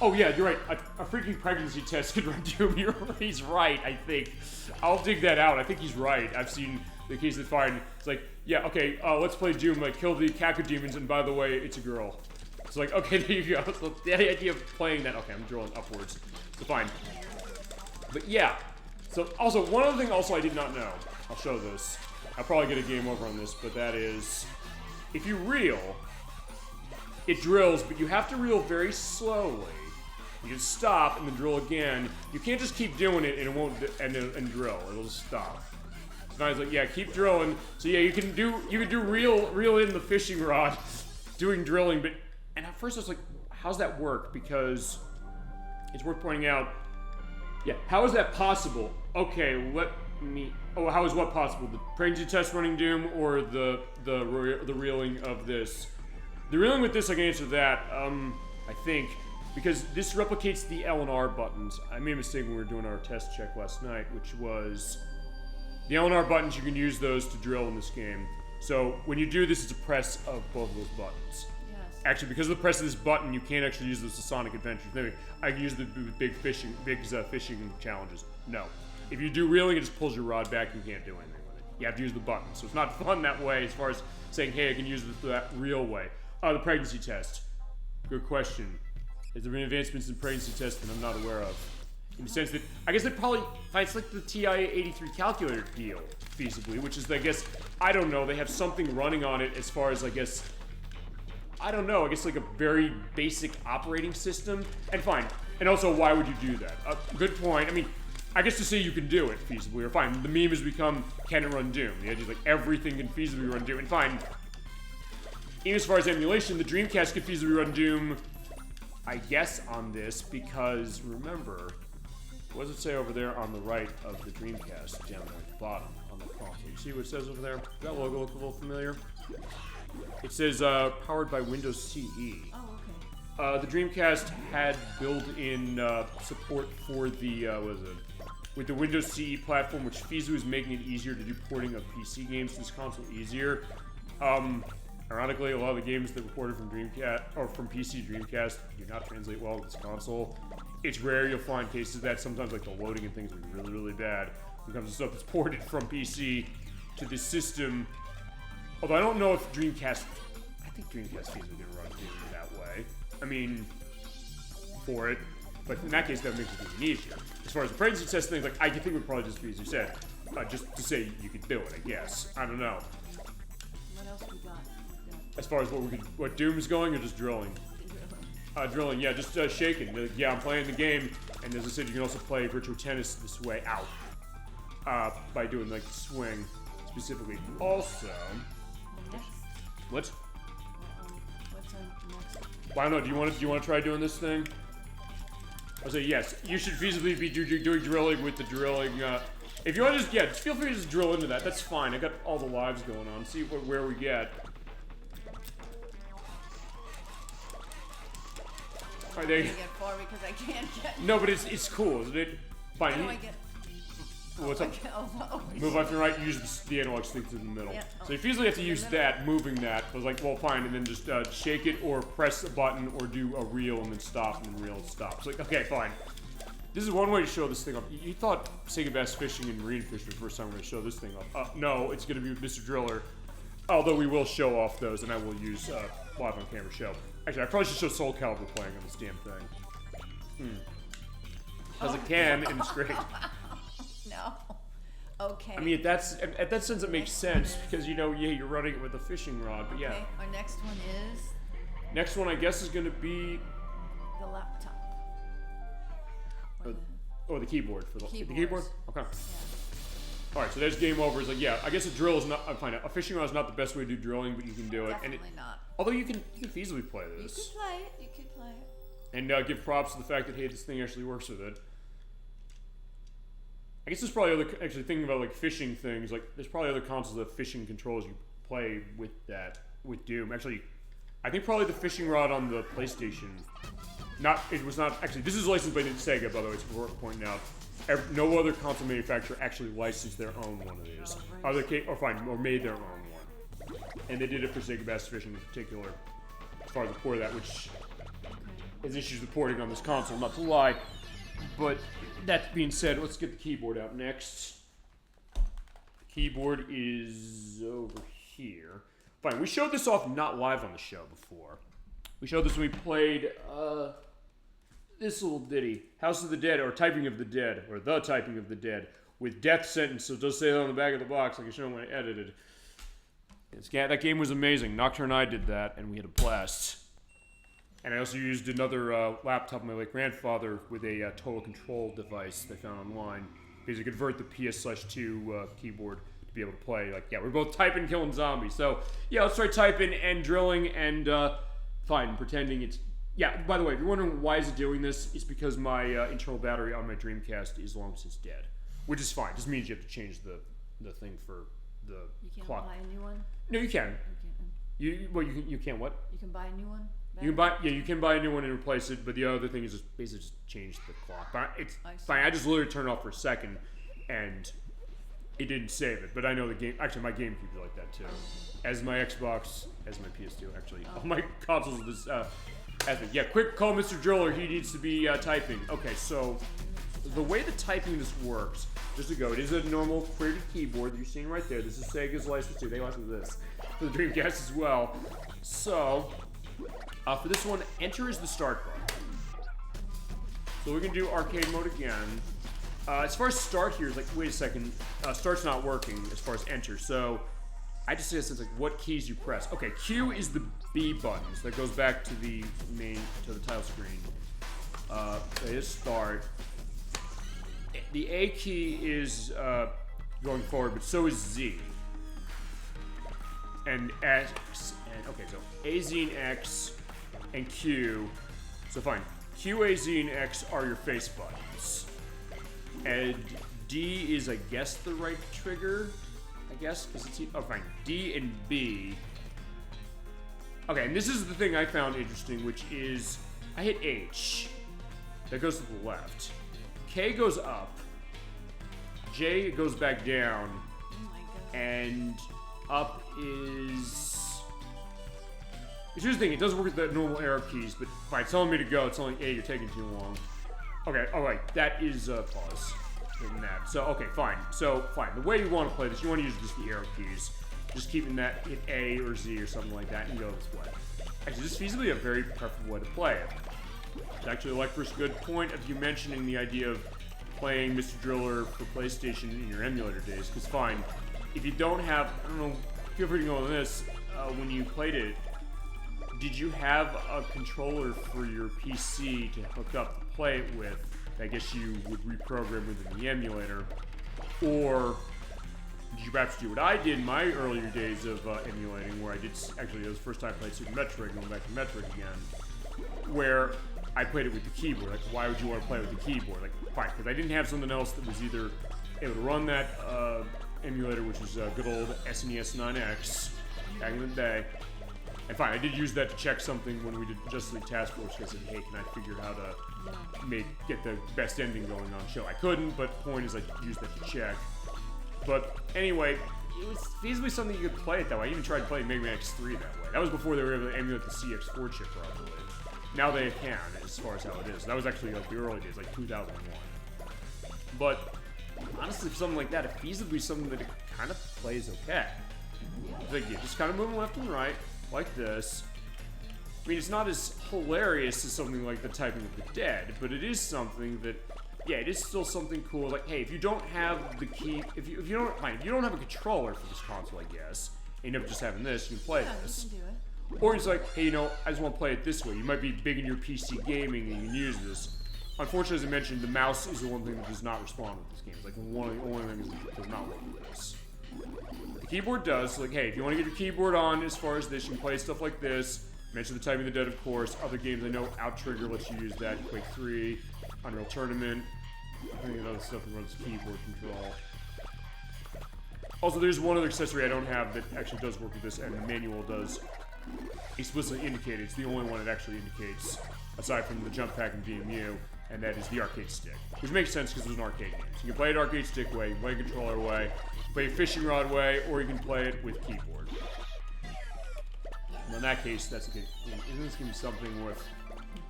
Oh yeah, you're right, a freaking pregnancy test could run Doom. He's right, I think. I'll dig that out. I think he's right. I've seen the case of fine. It's like, yeah, okay, let's play Doom, like, kill the cacodemons, and by the way, it's a girl. It's like, okay, there you go. So the idea of playing that, okay, I'm drilling upwards. So fine. But yeah. So also, one other thing also I did not know. I'll show this. I'll probably get a game over on this, but that is, if you reel, it drills, but you have to reel very slowly. You can stop and then drill again. You can't just keep doing it and it won't and drill. It'll just stop. So I was like, yeah, keep drilling. So yeah, you can do reel in the fishing rod, doing drilling. But and at first I was like, how's that work? Because it's worth pointing out. Yeah, how is that possible? Okay, let me. Oh, how is what possible? The pregnancy test running Doom or the reeling of this? The reeling with this, I can answer that. I think. Because this replicates the L and R buttons. I made a mistake when we were doing our test check last night, which was the L and R buttons, you can use those to drill in this game. So when you do this, it's a press of both of those buttons. Yes. Actually, because of the press of this button, you can't actually use this to Sonic Adventures. Maybe I can use the big fishing challenges. No. If you do reeling, it just pulls your rod back and you can't do anything with it. You have to use the button. So it's not fun that way as far as saying, hey, I can use it that real way. The pregnancy test. Good question. Has there been advancements in pregnancy testing I'm not aware of? In the sense that, I guess they'd probably, it's like the TI-83 calculator deal, feasibly, which is, I guess, I don't know, they have something running on it as far as, I guess, I don't know, I guess like a very basic operating system, and fine. And also, why would you do that? Good point. I mean, I guess to say you can do it feasibly, or fine. The meme has become, can it run Doom? The idea is like, everything can feasibly run Doom, and fine. Even as far as emulation, the Dreamcast can feasibly run Doom, I guess, on this, because, remember, what does it say over there on the right of the Dreamcast, down at the bottom, on the console? You see what it says over there? Does that logo look a little familiar? It says, powered by Windows CE. Oh, okay. The Dreamcast had built-in support for the, with the Windows CE platform, which feasibly is making it easier to do porting of PC games to this console easier. Ironically, a lot of the games that were ported from Dreamcast or from PC to Dreamcast do not translate well to this console. It's rare you'll find cases that sometimes like the loading and things are really, really bad when it comes to stuff that's ported from PC to this system. Although I don't know if Dreamcast, I think Dreamcast fees are gonna run Doom that way. I mean, for it, but in that case that makes it even easier. As far as the pregnancy test things, like I think it would probably just be as you said, just to say you could do it. I guess I don't know. What else we got? As far as what Doom is going, or just drilling? Drilling, yeah, just shaking. Yeah, I'm playing the game, and as I said, you can also play virtual tennis this way out by doing like the swing specifically. Also, what? What's next? Well, I don't know. Do you want to try doing this thing? I'll say yes. You should feasibly be doing drilling with the drilling. If you want to just feel free to just drill into that. That's fine. I got all the lives going on. See where we get. Alright, there you get far because I can't get. No, but it's cool, isn't it? Fine. How do I get? What's up? Move left and right. Use the analog stick to the middle. Yeah. So you feasibly have to use that, moving that. I was like, well, fine, and then just shake it or press a button or do a reel and then stop and then reel and stop. It's like, okay, fine. This is one way to show this thing off. You thought Sega Bass Fishing and Marine Fish was the first time we're going to show this thing off. No, it's going to be Mr. Driller. Although we will show off those, and I will use live on camera show. Actually, I probably should show Soul Calibur playing on this damn thing. Because it can, and it's great. No. Okay. I mean, at that sense, it makes sense because you're running it with a fishing rod. But yeah. Okay. Our next one is. Next one, I guess, is going to be the laptop. Or the keyboard for the keyboard. Okay. Yeah. All right, so there's game over. It's like, yeah, I guess a drill is not. I find a fishing rod is not the best way to do drilling, but you can do it. Definitely not. Although you can feasibly play this. You could play it. And give props to the fact that, hey, this thing actually works with it. I guess there's probably actually thinking about like fishing things, like there's probably other consoles that have fishing controls you play with with Doom. Actually, I think probably the fishing rod on the PlayStation. It was not actually. This is licensed by Sega, by the way. It's worth pointing out. No other console manufacturer actually licensed their own one of these. Or made their own one. And they did it for Sega Bass Fishing in particular, as far as the port of that, which has issues with porting on this console, not to lie. But that being said, let's get the keyboard out next. The Keyboard is over here. Fine, we showed this off not live on the show before. We showed this when we played this little ditty, House of the Dead, or Typing of the Dead, or The Typing of the Dead, with Death Sentence, so it does say that on the back of the box, like I showed when I edited. That game was amazing. Nocturne and I did that, and we had a blast. And I also used another laptop of my late grandfather with a total control device that I found online, because you convert the PS/2 keyboard to be able to play. Like, yeah, we're both typing, killing zombies. So, yeah, let's try typing and drilling and, fine, pretending it's... Yeah, by the way, if you're wondering why is it doing this, it's because my internal battery on my Dreamcast is long since dead. Which is fine. Just means you have to change the thing for the clock. You can't buy a new one? No, you can. You can what? You can buy a new one? You can buy a new one and replace it, but the other thing is just basically just change the clock. But it's fine. I just literally turned it off for a second, and it didn't save it. But I know the game. Actually, my GameCube is like that too, as my Xbox, as my PS2. Actually, all my consoles are this. Yeah, quick call, Mr. Driller. He needs to be typing. Okay, so the way the typing this works, just to go, it is a normal created keyboard that you're seeing right there. This is Sega's license too. They licensed this for the Dreamcast as well. So. For this one, enter is the start button. So we can do arcade mode again. As far as start here, like, wait a second, start's not working as far as enter. So I just say this as like what keys you press. Okay, Q is the B button, so that goes back to the to the title screen. That is start. The A key is going forward, but so is Z. And X, and okay, so A, Z, and X. And Q, so fine. Q, A, Z, and X are your face buttons. And D is, I guess, the right trigger. I guess, because it's, oh fine. D and B. Okay, and this is the thing I found interesting, which is, I hit H. That goes to the left. K goes up. J goes back down. Oh my God. And up is... Here's the thing, it doesn't work with the normal arrow keys, but fine, it's telling me to go, it's telling A, you're taking too long. Okay, alright, that is, pause. Hitting that. So, okay, fine. So, fine, the way you want to play this, you want to use just the arrow keys. Just keeping that, hit A or Z or something like that, and go this way. Actually, this is feasibly a very preferable way to play it. It's actually, ElecVerse, good point of you mentioning the idea of playing Mr. Driller for PlayStation in your emulator days, because fine, if you don't have, I don't know, feel free to go on this, when you played it, did you have a controller for your PC to hook up to play it with? I guess you would reprogram within the emulator. Or did you perhaps do what I did in my earlier days of emulating, where I did, actually, it was the first time I played Super Metroid, going back to Metroid again, where I played it with the keyboard. Like, why would you want to play with the keyboard? Like, fine, because I didn't have something else that was either able to run that emulator, which was good old SNES 9X back in the day. And fine, I did use that to check something when we did Justice League Task Force. I said, hey, can I figure out how to get the best ending going on show? I couldn't, but the point is I used that to check. But anyway, it was feasibly something you could play it that way. I even tried playing Mega Man X3 that way. That was before they were able to emulate the CX4 chip properly. Now they can, as far as how it is. That was actually like the early days, like 2001. But honestly, for something like that, it feasibly something that it kind of plays okay. Like, you're just kind of moving left and right, like this. I mean, it's not as hilarious as something like the Typing of the Dead, but it is something that, yeah, it is still something cool. Like, hey, if you don't have the key, if you don't have a controller for this console, I guess, and you end up just having this, you can play this. You can do it. Or it's like, hey, you know, I just want to play it this way. You might be big in your PC gaming and you can use this. Unfortunately, as I mentioned, the mouse is the one thing that does not respond with this game. It's like one of the only things that does not work with this. The keyboard does. Like, hey, if you want to get your keyboard on as far as this, you can play stuff like this. Mention the Typing of the Dead, of course. Other games I know, Outrigger lets you use that. Quake 3, Unreal Tournament. I think other stuff that runs keyboard control. Also, there's one other accessory I don't have that actually does work with this, and the manual does explicitly indicate it. It's the only one that actually indicates, aside from the jump pack and DMU, and that is the arcade stick. Which makes sense because it's an arcade game. So you can play it arcade stick way, you can play it controller way, play it fishing rod way, or you can play it with keyboard. And in that case, that's a good. Isn't this gonna be something with?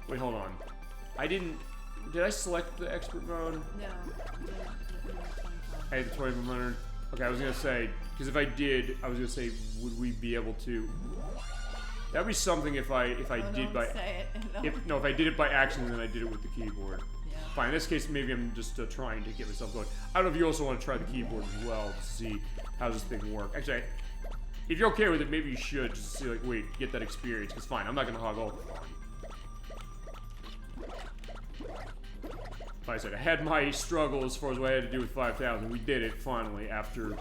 Wait, hold on. I didn't. Did I select the expert mode? No. I had the 2500. Okay, I was gonna say, because if I did, I was gonna say, would we be able to? That'd be something if I did by. Say it. No. If I did it by accident, then I did it with the keyboard. Yeah. Fine. In this case, maybe I'm just trying to get myself going. I don't know if you also want to try the keyboard as well to see how this thing works. Actually, if you're okay with it, maybe you should just see, like, wait, get that experience. Because fine, I'm not gonna hog all the fun. Like I said, I had my struggle as far as what I had to do with 5,000. We did it finally after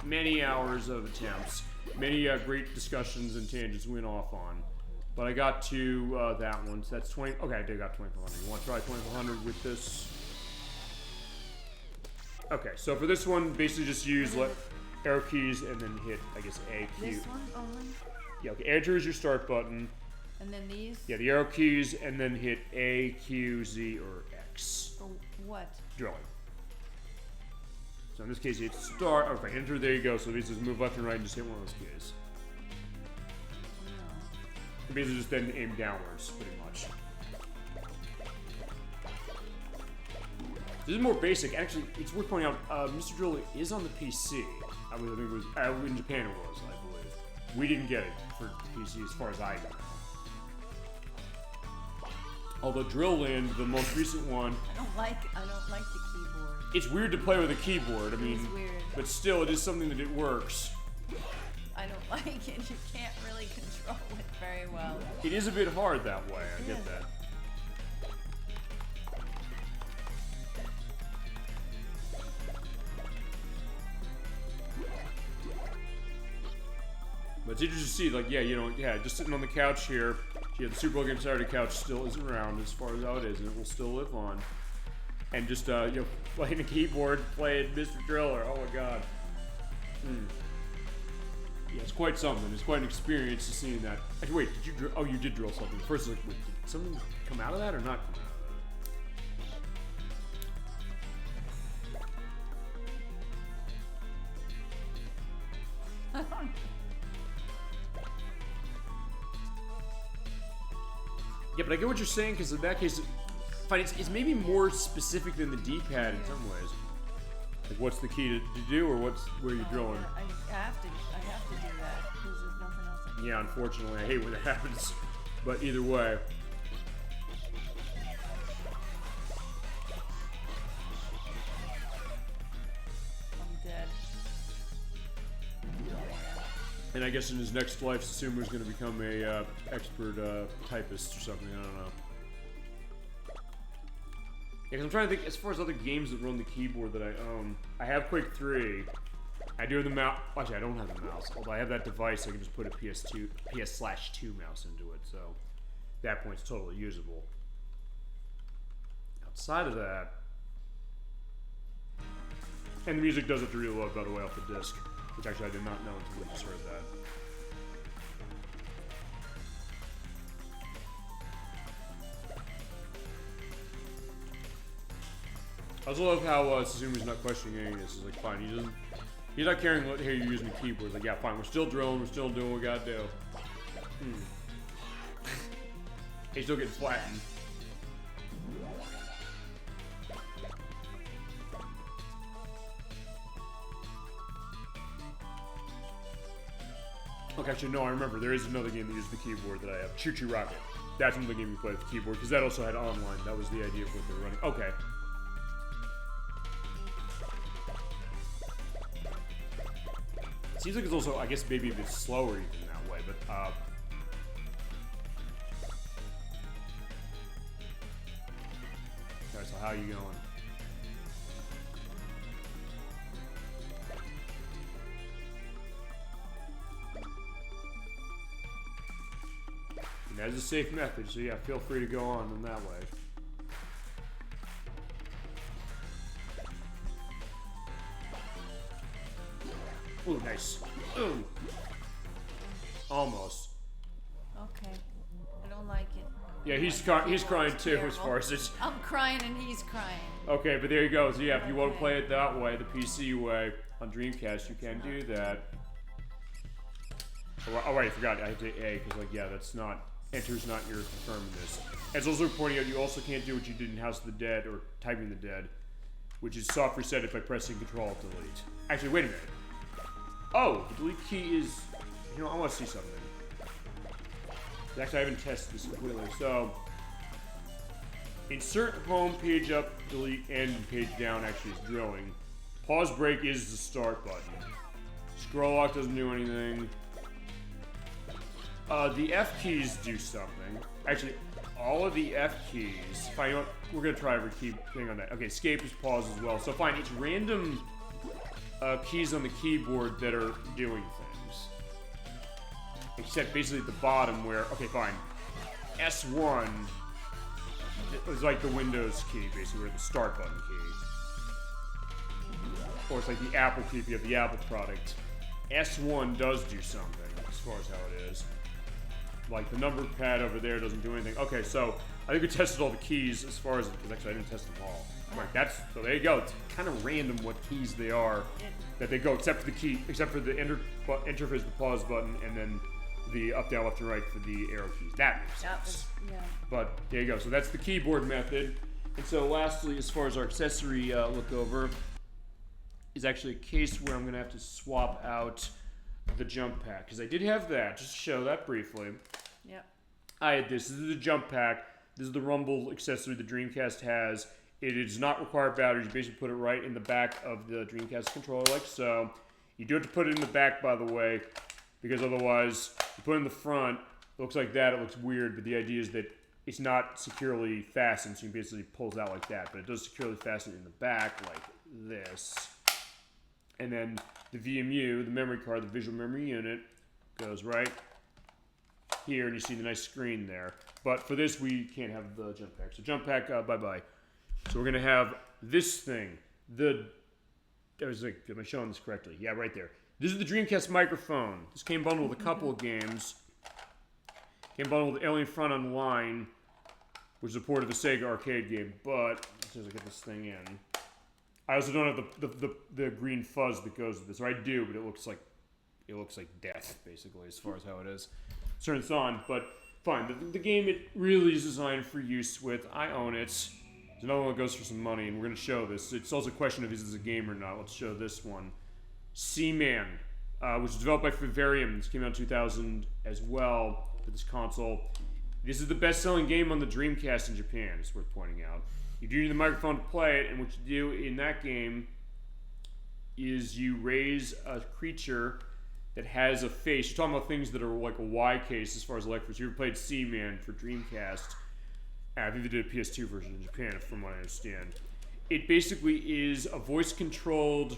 many hours of attempts. Many great discussions and tangents went off on. But I got to that one, so that's 20. Okay, I did got 2,400. You want to try 2,400 with this? Okay, so for this one, basically just use arrow keys and then hit, I guess, A, Q. This one only? Yeah, okay, enter is your start button. And then these? Yeah, the arrow keys, and then hit A, Q, Z, or X. For what? Drilling. So in this case, you hit start. Okay, enter, there you go. So these just move left and right and just hit one of those keys. And basically just then aim downwards, pretty much. This is more basic. Actually, it's worth pointing out, Mr. Drill is on the PC. I think it was, in Japan it was, I believe. We didn't get it for PC as far as I know. Although Drill Land, the most recent one, I don't like the keyboard. it's weird to play with a keyboard. I mean, It's weird. but still, it is something that it works. I don't like it. You can't really control it very well. It is a bit hard that way. I get that. But it's interesting to see, like, just sitting on the couch here. Yeah, the Super Bowl Game Saturday couch still isn't around as far as how it is, and it will still live on. And just, playing a keyboard, playing Mr. Driller. Oh my god. Yeah, it's quite something. It's quite an experience to see that. Actually, wait, did you drill? Oh, you did drill something. First, like, wait, did something come out of that or not come out of that? Yeah, but I get what you're saying, because in that case, fine, it's maybe more specific than the D-pad in some ways. Like, what's the key to do, or where you're drilling? I have to do that, because there's nothing else I can do. Yeah, unfortunately, I hate when that happens. But either way. I'm dead. And I guess in his next life, Susumu's going to become a expert typist or something. I don't know. Yeah, 'cause I'm trying to think, as far as other games that run the keyboard that I own, I have Quake 3. I do have the mouse. Actually, I don't have the mouse. Although I have that device, I can just put a PS/2 mouse into it. So, at that point, it's totally usable. Outside of that, and the music does have to reload, by the way, off the disc. Which actually I did not know until we just heard that. I also love how Suzumi's not questioning any of this. He's like, fine, he's not caring what, hey, you're using the keyboard. He's like, yeah, fine, we're still drilling, we're still doing what we gotta do. He's still getting flattened. Okay, actually, no, I remember. There is another game that uses the keyboard that I have. Choo Choo Rocket. That's another game you play with the keyboard, because that also had online. That was the idea of what they were running. Okay. It seems like it's also, I guess, maybe a bit slower even that way, but, alright, so how are you going? And that's a safe method, so yeah, feel free to go on in that way. Ooh, nice. Ooh. Almost. Okay. I don't like it. Yeah, he's crying too, as far as it's... I'm crying and he's crying. Okay, but there you go. So yeah, if you want to play it that way, the PC way, on Dreamcast, you can do that. Oh, right, I forgot. I had to A, because, like, yeah, that's not... Enter's not your confirming this. It's also pointing out you also can't do what you did in House of the Dead, or Typing the Dead, which is soft reset it by pressing Control-Delete. Actually, wait a minute. Oh, the delete key is... You know, I want to see something. Actually, I haven't tested this completely. So, insert home, page up, delete, and page down actually is drilling. Pause break is the start button. Scroll lock doesn't do anything. The F keys do something. Actually, all of the F keys... Fine, you know what? We're going to try every key thing on that. Okay, escape is pause as well. So fine, it's random keys on the keyboard that are doing things. Except basically at the bottom where... Okay, fine. S1 is like the Windows key, basically, or the start button key. Or it's like the Apple key if you have the Apple product. S1 does do something, as far as how it is. Like, the number pad over there doesn't do anything. Okay, so, I think we tested all the keys as far as... Because actually, I didn't test them all. Right, so there you go. It's kind of random what keys they are that they go, except for the key, except for the interface, the pause button, and then the up, down, left, and right for the arrow keys. That makes sense. Yeah. But there you go. So that's the keyboard method. And so lastly, as far as our accessory look over, is actually a case where I'm going to have to swap out the jump pack. Because I did have that, just to show that briefly. Yep. I had this. This is the jump pack. This is the rumble accessory the Dreamcast has. It does not require batteries. You basically put it right in the back of the Dreamcast controller like so. You do have to put it in the back, by the way, because otherwise, you put it in the front, it looks like that, it looks weird, but the idea is that it's not securely fastened, so you basically pulls out like that, but it does securely fasten in the back like this. And then the VMU, the memory card, the visual memory unit, goes right here, and you see the nice screen there. But for this, we can't have the jump pack. So jump pack, bye-bye. So we're going to have this thing. I was like, am I showing this correctly? Yeah, right there. This is the Dreamcast microphone. This came bundled with a couple of games. Came bundled with Alien Front Online, which is a port of the Sega arcade game. But as soon as I get this thing in, I also don't have the green fuzz that goes with this. Or I do, but it looks like death, basically, as far as how it is. Turn this on, but fine. The game, it really is designed for use with. I own it. There's another one that goes for some money, and we're going to show this. It's also a question of is this a game or not. Let's show this one. Seaman, which was developed by Vivarium. This came out in 2000 as well for this console. This is the best-selling game on the Dreamcast in Japan, it's worth pointing out. You do need the microphone to play it, and what you do in that game is you raise a creature that has a face. You're talking about things that are like a Y case as far as ElecVerse. You ever played Seaman for Dreamcast? I think they did a PS2 version in Japan, from what I understand. It basically is a voice-controlled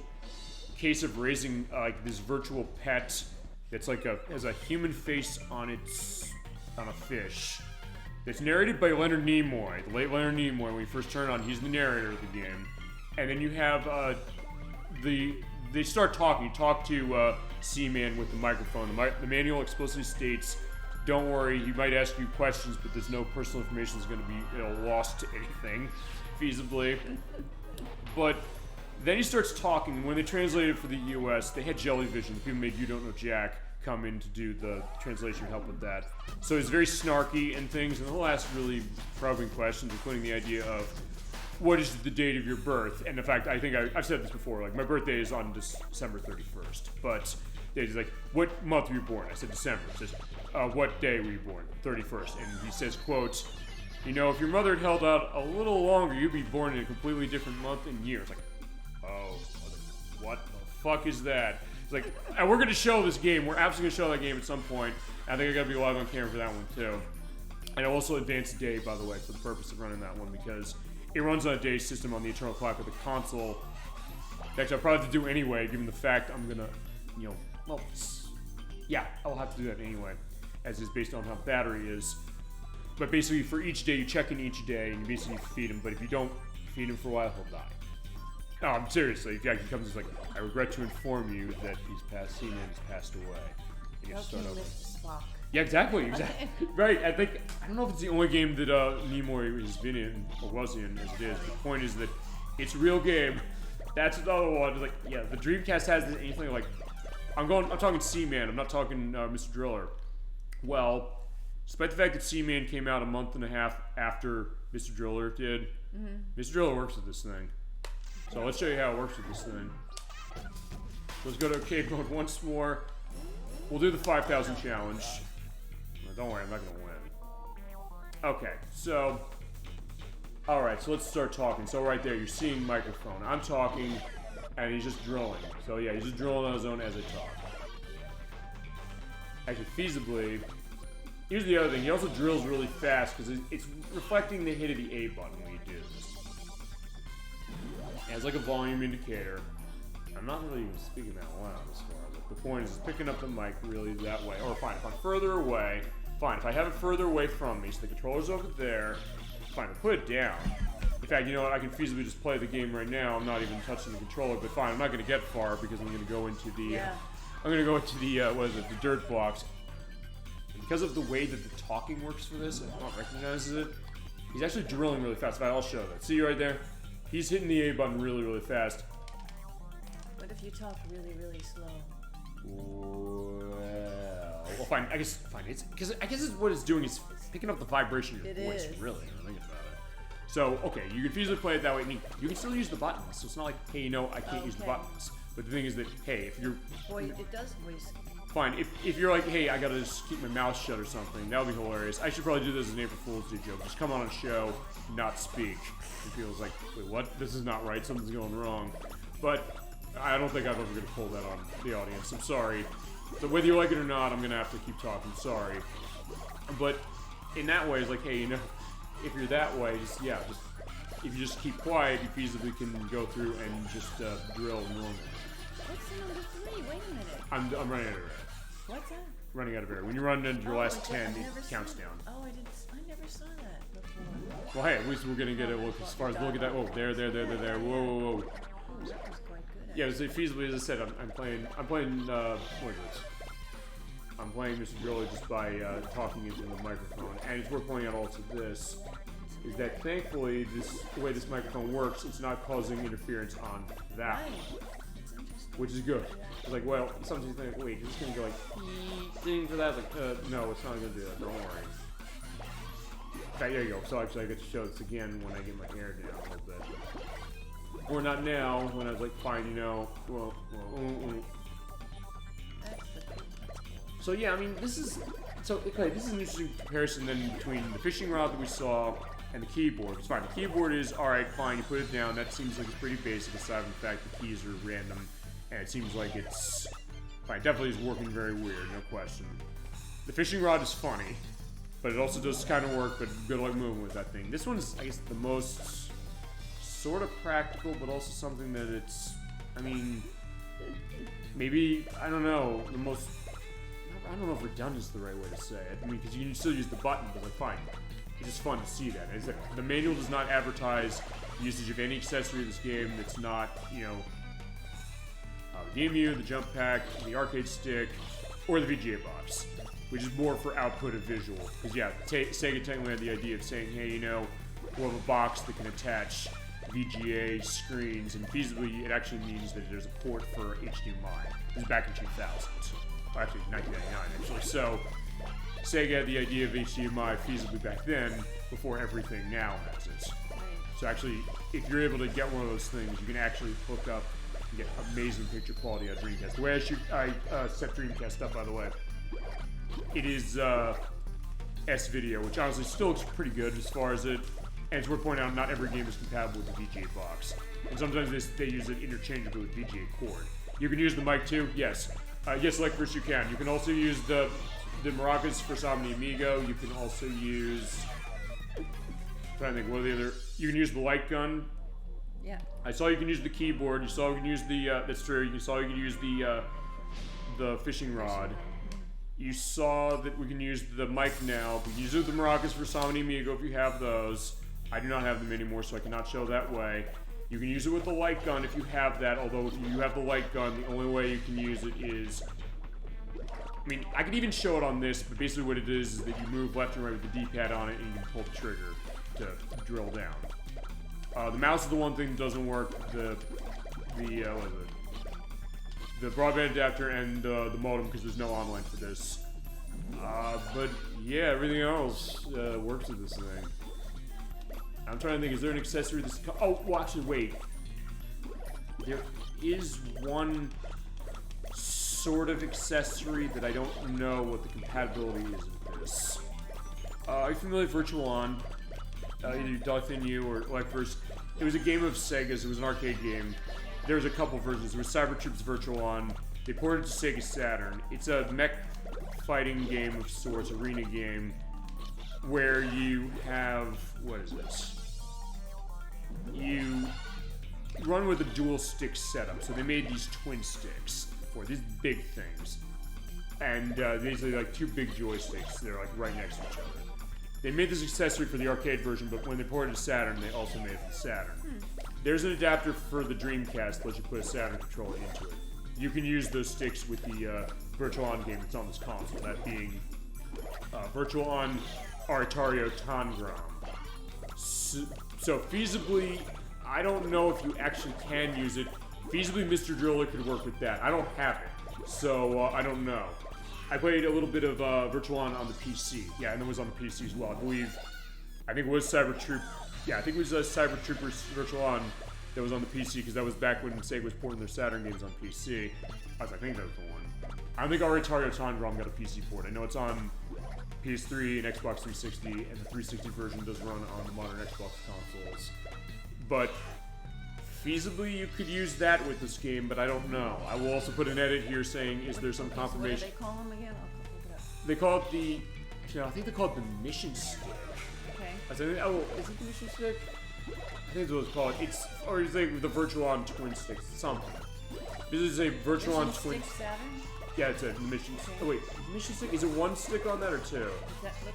case of raising like this virtual pet that's like has a human face on a fish. It's narrated by Leonard Nimoy, the late Leonard Nimoy. When we first turn on, he's the narrator of the game. And then you have they start talking. You talk to Seaman with the microphone. The manual explicitly states, don't worry, he might ask you questions, but there's no personal information that's going to be lost to anything, feasibly. But then he starts talking, and when they translated it for the US, they had Jellyvision, the people who made You Don't Know Jack, come in to do the translation help with that. So he's very snarky and things, and he'll ask really probing questions, including the idea of, what is the date of your birth? And in fact, I think I've said this before, like, my birthday is on December 31st, but he's like, what month were you born? I said December. He says, what day were you born? 31st. And he says, quote, you know, if your mother had held out a little longer, you'd be born in a completely different month and year. It's like, oh, what the fuck is that? It's like, and we're going to show this game. We're absolutely going to show that game at some point. I think I got to be live on camera for that one, too. And I also advanced day, by the way, for the purpose of running that one, because it runs on a day system on the internal clock of the console. Actually, I'll probably have to do anyway, given the fact I'm going to, well, yeah, I'll have to do that anyway, as is based on how the battery is. But basically, for each day, you check in each day, and you basically feed him. But if you don't feed him for a while, he'll die. No, I'm seriously. If he actually comes, he's like, I regret to inform you that he's passed away. And you have to start over. Yeah, exactly. Right. I don't know if it's the only game that Nimoy has been in or was in as it is. The point is that it's a real game. That's another one. It's like, yeah, the Dreamcast has anything like. I'm talking Seaman. I'm not talking Mr. Driller. Well, despite the fact that Seaman came out a month and a half after Mr. Driller did, Mr. Driller works with this thing. So let's show you how it works with this thing. Let's go to arcade mode once more. We'll do the 5,000 challenge. Well, don't worry, I'm not gonna win. Okay, so... Alright, so let's start talking. So right there, you're seeing microphone. I'm talking, and he's just drilling. So yeah, he's just drilling on his own as I talk. Actually, feasibly... Here's the other thing, he also drills really fast, because it's reflecting the hit of the A button when you do this. It has like a volume indicator. I'm not really even speaking that loud as far as it. The point is picking up the mic really that way. Or fine, if I'm further away, fine. If I have it further away from me, so the controller's over there, fine, I'll put it down. In fact, you know what, I can feasibly just play the game right now. I'm not even touching the controller, but fine, I'm not going to get far because I'm going to go into the, I'm going to go into the, what is it, the dirt box. And because of the way that the talking works for this, and not recognizes it, he's actually drilling really fast. I'll show that. See right there? He's hitting the A button really, really fast. What if you talk really, really slow? Well, fine. I guess fine. It's because I guess what it's doing is picking up the vibration of your voice. Really, when I think about it. So okay, you can feasibly play it that way. I mean, you can still use the buttons. So it's not like, hey, you know, I can't use the buttons. But the thing is that, hey, if you're it does voice. Fine. If you're like, hey, I gotta just keep my mouth shut or something, that would be hilarious. I should probably do this as an April Fool's Day joke. Just come on a show, not speak. It feels like, wait, what? This is not right. Something's going wrong. But I don't think I'm ever going to pull that on the audience. I'm sorry. So whether you like it or not, I'm going to have to keep talking. Sorry. But in that way, it's like, hey, you know, if you're that way, just, yeah, just if you just keep quiet, you feasibly can go through and just drill normally. What's the number 3? Wait a minute. I'm running out of air. What's that? Running out of air. When you run into your last 10, it counts down. Oh, I never saw that before. Well, hey, at least we're going to get a look as far as look at that. Oh, there. Whoa. Ooh, that was quite good. Yeah, so feasibly, as I said, I'm playing, what is it? I'm playing Mr. Driller just by talking into the microphone. And it's worth pointing out also this, is that thankfully, the way this microphone works, it's not causing interference on that one. Which is good. It's like, well, sometimes you think, wait, is this going to go like, ding for that? It's like, no, it's not going to do that, don't worry. In fact, there you go. So actually I get to show this again when I get my hair down a little bit. Or not now, when I was like, fine, you know, So yeah, I mean, this is an interesting comparison then between the fishing rod that we saw and the keyboard. It's fine. The keyboard is, alright, fine, you put it down. That seems like it's pretty basic aside from the fact the keys are random. And it seems like it's, fine, definitely is working very weird, no question. The fishing rod is funny, but it also does kind of work, but good luck moving with that thing. This one's, I guess, the most sort of practical, but also something that it's, I mean, maybe, I don't know, the most, I don't know if redundant is the right way to say it. I mean, because you can still use the button, but like, fine. It's just fun to see that. As the manual does not advertise the usage of any accessory in this game that's not, you know, the DMU, the jump pack, the arcade stick, or the VGA box, which is more for output of visual. Because yeah, Sega technically had the idea of saying, hey, you know, we'll have a box that can attach VGA screens, and feasibly it actually means that there's a port for HDMI. This is back in 2000. Well, actually, 1999, actually. So, Sega had the idea of HDMI feasibly back then, before everything now has it. So actually, if you're able to get one of those things, you can actually hook up and get amazing picture quality on Dreamcast. The way I set Dreamcast up, by the way, it is S-Video, which honestly still looks pretty good as far as it, and it's worth pointing out, not every game is compatible with the VGA box. And sometimes they use it interchangeably with VGA cord. You can use the mic too, yes. Yes, ElecVerse you can. You can also use the maracas for Somni Amigo. You can also use, I'm trying to think, what are the other, you can use the light gun. Yeah. I saw you can use the keyboard. You saw you can use the, that's true, you saw you can use the fishing rod. You saw that we can use the mic now. We can use the maracas for Somni Amigo if you have those. I do not have them anymore, so I cannot show that way. You can use it with the light gun if you have that, although if you have the light gun, the only way you can use it is, I mean, I could even show it on this, but basically what it is that you move left and right with the D-pad on it and you can pull the trigger to drill down. The mouse is the one thing that doesn't work, the broadband adapter and the modem, because there's no online for this. But yeah, everything else works with this thing. I'm trying to think, is there an accessory that's... Oh, well, actually, wait. there is one sort of accessory that I don't know what the compatibility is of this. Are you familiar with Virtual On? Either DollyFinn U or ElecVerse. It was a game of Sega's. It was an arcade game. There was a couple versions. There was Cyber Troops Virtual On. They ported it to Sega Saturn. It's a mech fighting game of sorts, arena game, where you have, what is this? You run with a dual stick setup. So they made these twin sticks for these big things. And these are like two big joysticks. They're like right next to each other. They made this accessory for the arcade version, but when they ported it to Saturn, they also made it for Saturn. There's an adapter for the Dreamcast that lets you put a Saturn controller into it. You can use those sticks with the Virtual On game that's on this console, that being Virtual On Aritario Tangram. So feasibly, I don't know if you actually can use it. Feasibly, Mr. Driller could work with that. I don't have it, so I don't know. I played a little bit of Virtual On the PC. Yeah, and it was on the PC as well. I think it was Cyber Troop. Yeah, I think it was Cyber Troopers Virtual On that was on the PC, because that was back when Sega was porting their Saturn games on PC. I think that was the one. I don't think Aritario Tangram got a PC port. I know it's on PS3 and Xbox 360, and the 360 version does run on the modern Xbox consoles. But feasibly, you could use that with this game, but I don't know. I will also put an edit here saying, is there some confirmation? What do they call them again? I'll look it up. They call it the, I think they call it the mission stick. Okay. Is it the mission stick? I think that's what it's called. Or is it the Virtual On twin sticks? Something. This is a Virtual On twin. Stick Saturn? Yeah, it's a mission. Okay. Oh wait, mission stick. Is it one stick on that or two? Look at it.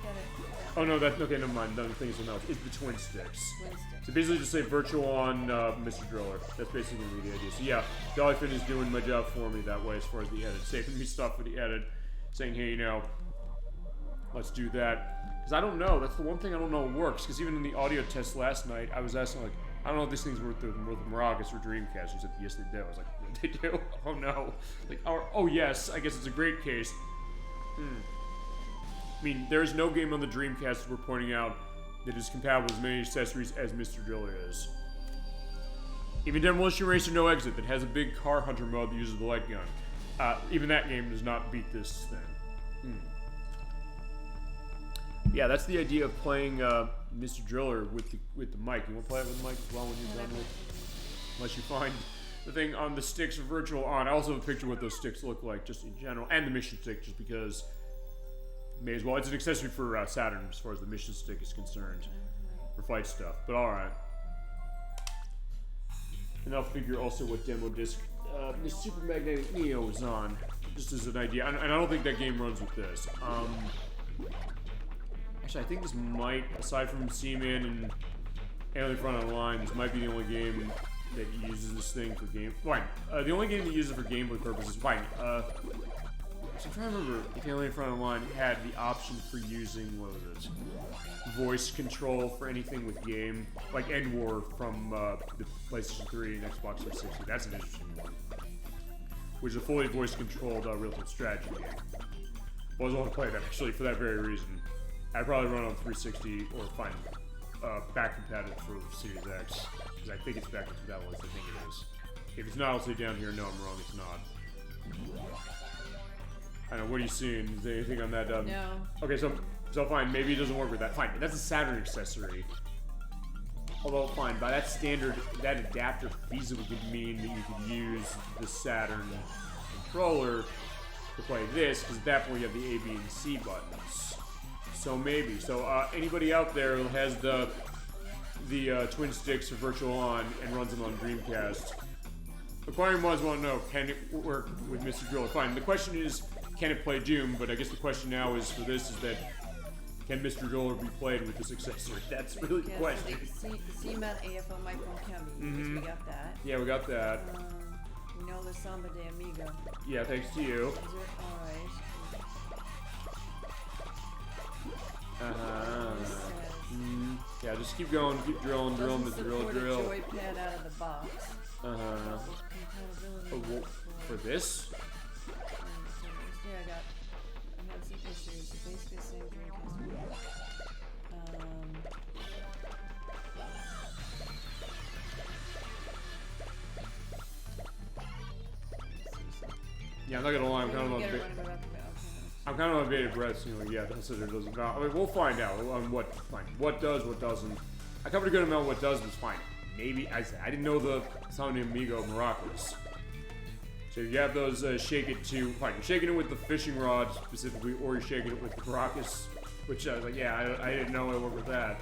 Oh no, that's okay. Never mind. The thing is something else. It's the twin sticks. Twin sticks. So basically, just say Virtual On Mr. Driller. That's basically the idea. So yeah, DollyFinn is doing my job for me that way as far as the edit, saving me stuff for the edit, saying, hey, let's do that. Because I don't know. That's the one thing I don't know works. Because even in the audio test last night, I was asking, like, I don't know if this thing's worth the maracas or Dreamcast. He said, yes, they do. I was like, they do? Oh, no. Like, oh, yes. I guess it's a great case. I mean, there's no game on the Dreamcast we're pointing out that is compatible with as many accessories as Mr. Driller is. Even Demolition Racer No Exit, that has a big car hunter mode that uses the light gun. Even that game does not beat this thing. Yeah, that's the idea of playing Mr. Driller with the mic. You want to play it with the mic as well when you're done with it? Unless you find the thing on the sticks of Virtual On. I also have a picture of what those sticks look like just in general. And the mission stick, just because may as well. It's an accessory for Saturn as far as the mission stick is concerned. For fight stuff. But alright. And I'll figure also what demo disc the Super Magnetic Neo is on. Just as an idea. And I don't think that game runs with this. Actually, I think this might, aside from Seaman and Alien Front Online, this might be the only game that uses this thing for game. Fine. The only game that uses it for gameplay purposes. Fine. So I'm trying to remember if Alien Front Online had the option for using, what was it? Voice control for anything with game, like End War from the PlayStation 3 and Xbox 360. That's an interesting one. Which is a fully voice-controlled real-time strategy game. Well, I was only playing that actually for that very reason. I'd probably run on 360 or find back compatible for Series X, because I think it's back compatible. I think it is. If it's not, I'll say down here. No, I'm wrong. It's not. I don't know. What are you seeing? Is there anything on that? No. Okay, so fine. Maybe it doesn't work with that. Fine. That's a Saturn accessory. Although, fine. By that standard, that adapter feasibly could mean that you could use the Saturn controller to play this, because at that point you have the A, B, and C buttons. So maybe. So anybody out there who has the twin sticks of Virtual On and runs them on Dreamcast, acquiring mods want to know, can it work with Mr. Driller? Fine. The question is, can it play Doom? But I guess the question now is for this is that, can Mr. Driller be played with this accessory? That's really the question. CMAT AFO Micro Chemi. We got that. Yeah, we got that. We know the Samba de Amiga. Yeah, thanks to you. Is it? Alright. Yeah, just keep going, keep drilling the drill. Joypad out of the box. For this? Yeah, I had some issues. Basically, the same Dreamcast. Yeah, I'm not gonna lie, I'm kind of on bated breath. You know, yeah, that's what it doesn't. I mean, we'll find out on what does, what doesn't. I covered a good amount of what does, was fine. Maybe I didn't know the Sound Amigo maracas. So you have those shake it to fine. You're shaking it with the fishing rod specifically, or you're shaking it with the maracas, which I was like, yeah, I didn't know I worked with that.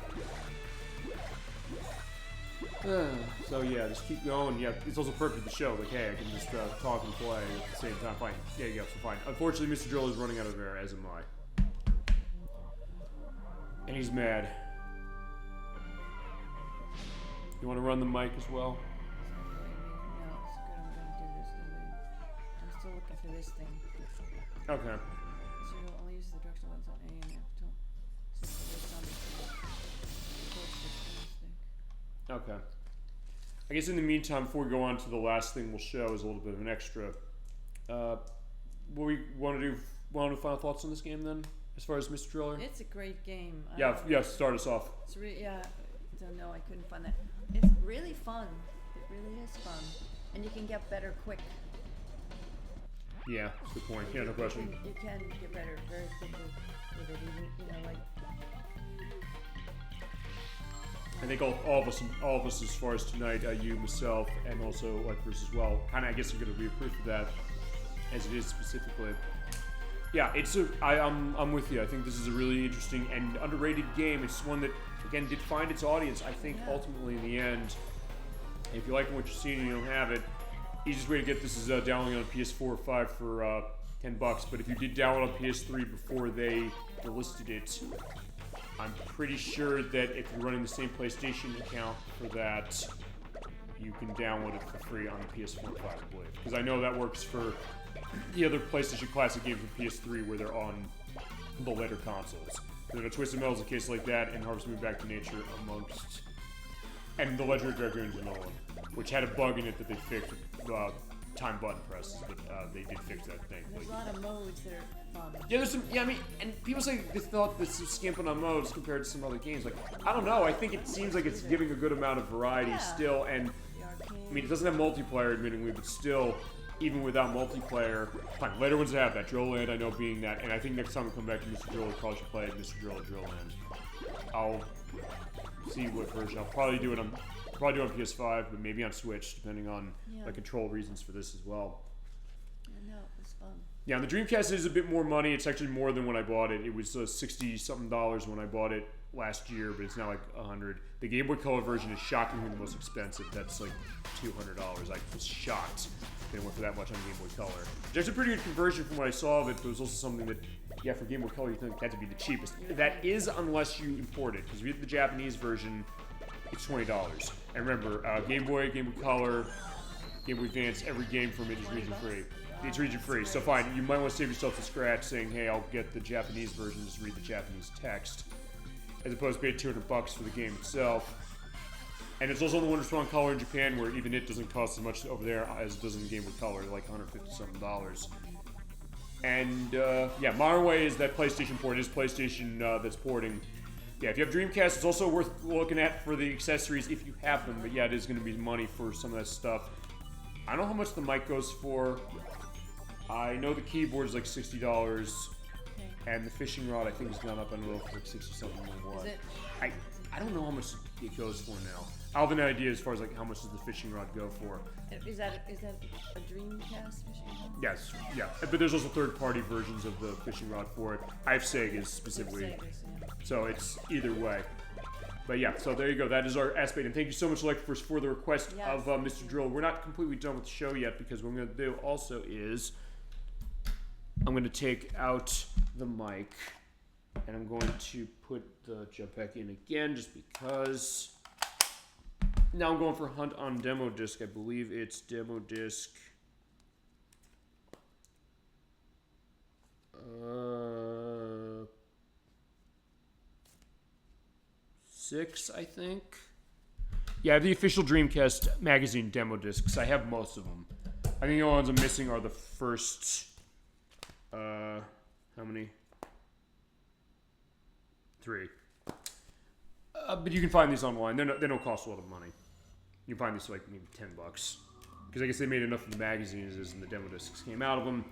So yeah, just keep going. Yeah, it's also perfect to show, like, hey, I can just talk and play at the same time. Fine. Yeah, you go, so fine. Unfortunately, Mr. Drill is running out of air, as am I. And he's mad. You want to run the mic as well? No, it's good. I'm going to do this. I'm still looking for this thing. Okay. Zero, I'll use the directional ones on A and F. Okay. I guess in the meantime, before we go on to the last thing we'll show is a little bit of an extra. What we want to do? Want to final thoughts on this game then, as far as Mr. Driller? It's a great game. Yeah. Start us off. It's yeah. I don't know. I couldn't find that. It's really fun. It really is fun, and you can get better quick. Yeah, that's a good point. Yeah, no question. You can get better very quickly with it. Even like. I think all of us, as far as tonight, you, myself, and also ElecVerse as well. Kind of, I guess, are going to be a proof of that, as it is specifically. Yeah, I'm with you. I think this is a really interesting and underrated game. It's one that, again, did find its audience. I think ultimately in the end, if you like what you're seeing and you don't have it, easiest way to get this is downloading on PS4 or 5 for $10. But if you did download on PS3 before they listed it, I'm pretty sure that if you're running the same PlayStation account for that, you can download it for free on the PS4 and 5, I believe. Because I know that works for the other PlayStation Classic games for PS3 where they're on the later consoles. Then a Twisted Metal is a case like that, and Harvest Moon Back to Nature amongst... And the Legend of Dragoons and Nolan, which had a bug in it that they fixed time button presses, but they did fix that thing. There's a lot of modes that are fun. Yeah, there's some. Yeah, I mean, and people say they thought this is skimping on modes compared to some other games. Like, I don't know. I think it seems like it's giving a good amount of variety still, and I mean, it doesn't have multiplayer, admittingly, but still, even without multiplayer, fine. Later ones have that. Drill Land, I know, being that, and I think next time we come back to Mr. Drill, we probably should play Mr. Drill or Drill Land. I'll see what version. I'll probably do it on PS5, but maybe on Switch, depending on like control reasons for this as well. I know, it's fun. Yeah, the Dreamcast is a bit more money. It's actually more than when I bought it. It was $60-something when I bought it last year, but it's now like $100. The Game Boy Color version is shockingly the most expensive. That's like $200. I was shocked they went for that much on Game Boy Color. It's actually a pretty good conversion from what I saw of it, but it was also something that, yeah, for Game Boy Color, you think that to be the cheapest. That is unless you import it, because if you get the Japanese version, it's $20. And remember, Game Boy Color, Game Boy Advance, every game from it is region free. It's region free, so fine. You might want to save yourself the scratch saying, hey, I'll get the Japanese version, just read the Japanese text, as opposed to pay $200 for the game itself. And it's also the Wonderful on Color in Japan, where even it doesn't cost as much over there as it does in Game Boy Color, like $150-something. And yeah, Modern Way is that PlayStation port. It is PlayStation that's porting. Yeah, if you have Dreamcast, it's also worth looking at for the accessories if you have them. But yeah, it is going to be money for some of that stuff. I don't know how much the mic goes for. I know the keyboard is like $60, and the fishing rod I think has gone up. I don't know for like 60-something or what. Is it? I don't know how much it goes for now. I'll have an idea as far as like how much does the fishing rod go for. Is that a Dreamcast fishing rod? Yes, yeah. But there's also third-party versions of the fishing rod for it. I have Sega's specifically, so it's either way. But yeah, so there you go. That is our aspect. And thank you so much, ElecVerse, for the request of Mr. Drill. We're not completely done with the show yet, because what I'm going to do also is I'm going to take out the mic, and I'm going to put the jump back in again, just because. Now I'm going for Hunt on Demo Disc. I believe it's Demo Disc 6, I think. Yeah, I have the official Dreamcast magazine demo discs. I have most of them. I think the only ones I'm missing are the first. How many? 3. But you can find these online. They don't cost a lot of money. You can find these for like maybe $10. Because I guess they made enough of the magazines as and the demo discs came out of them.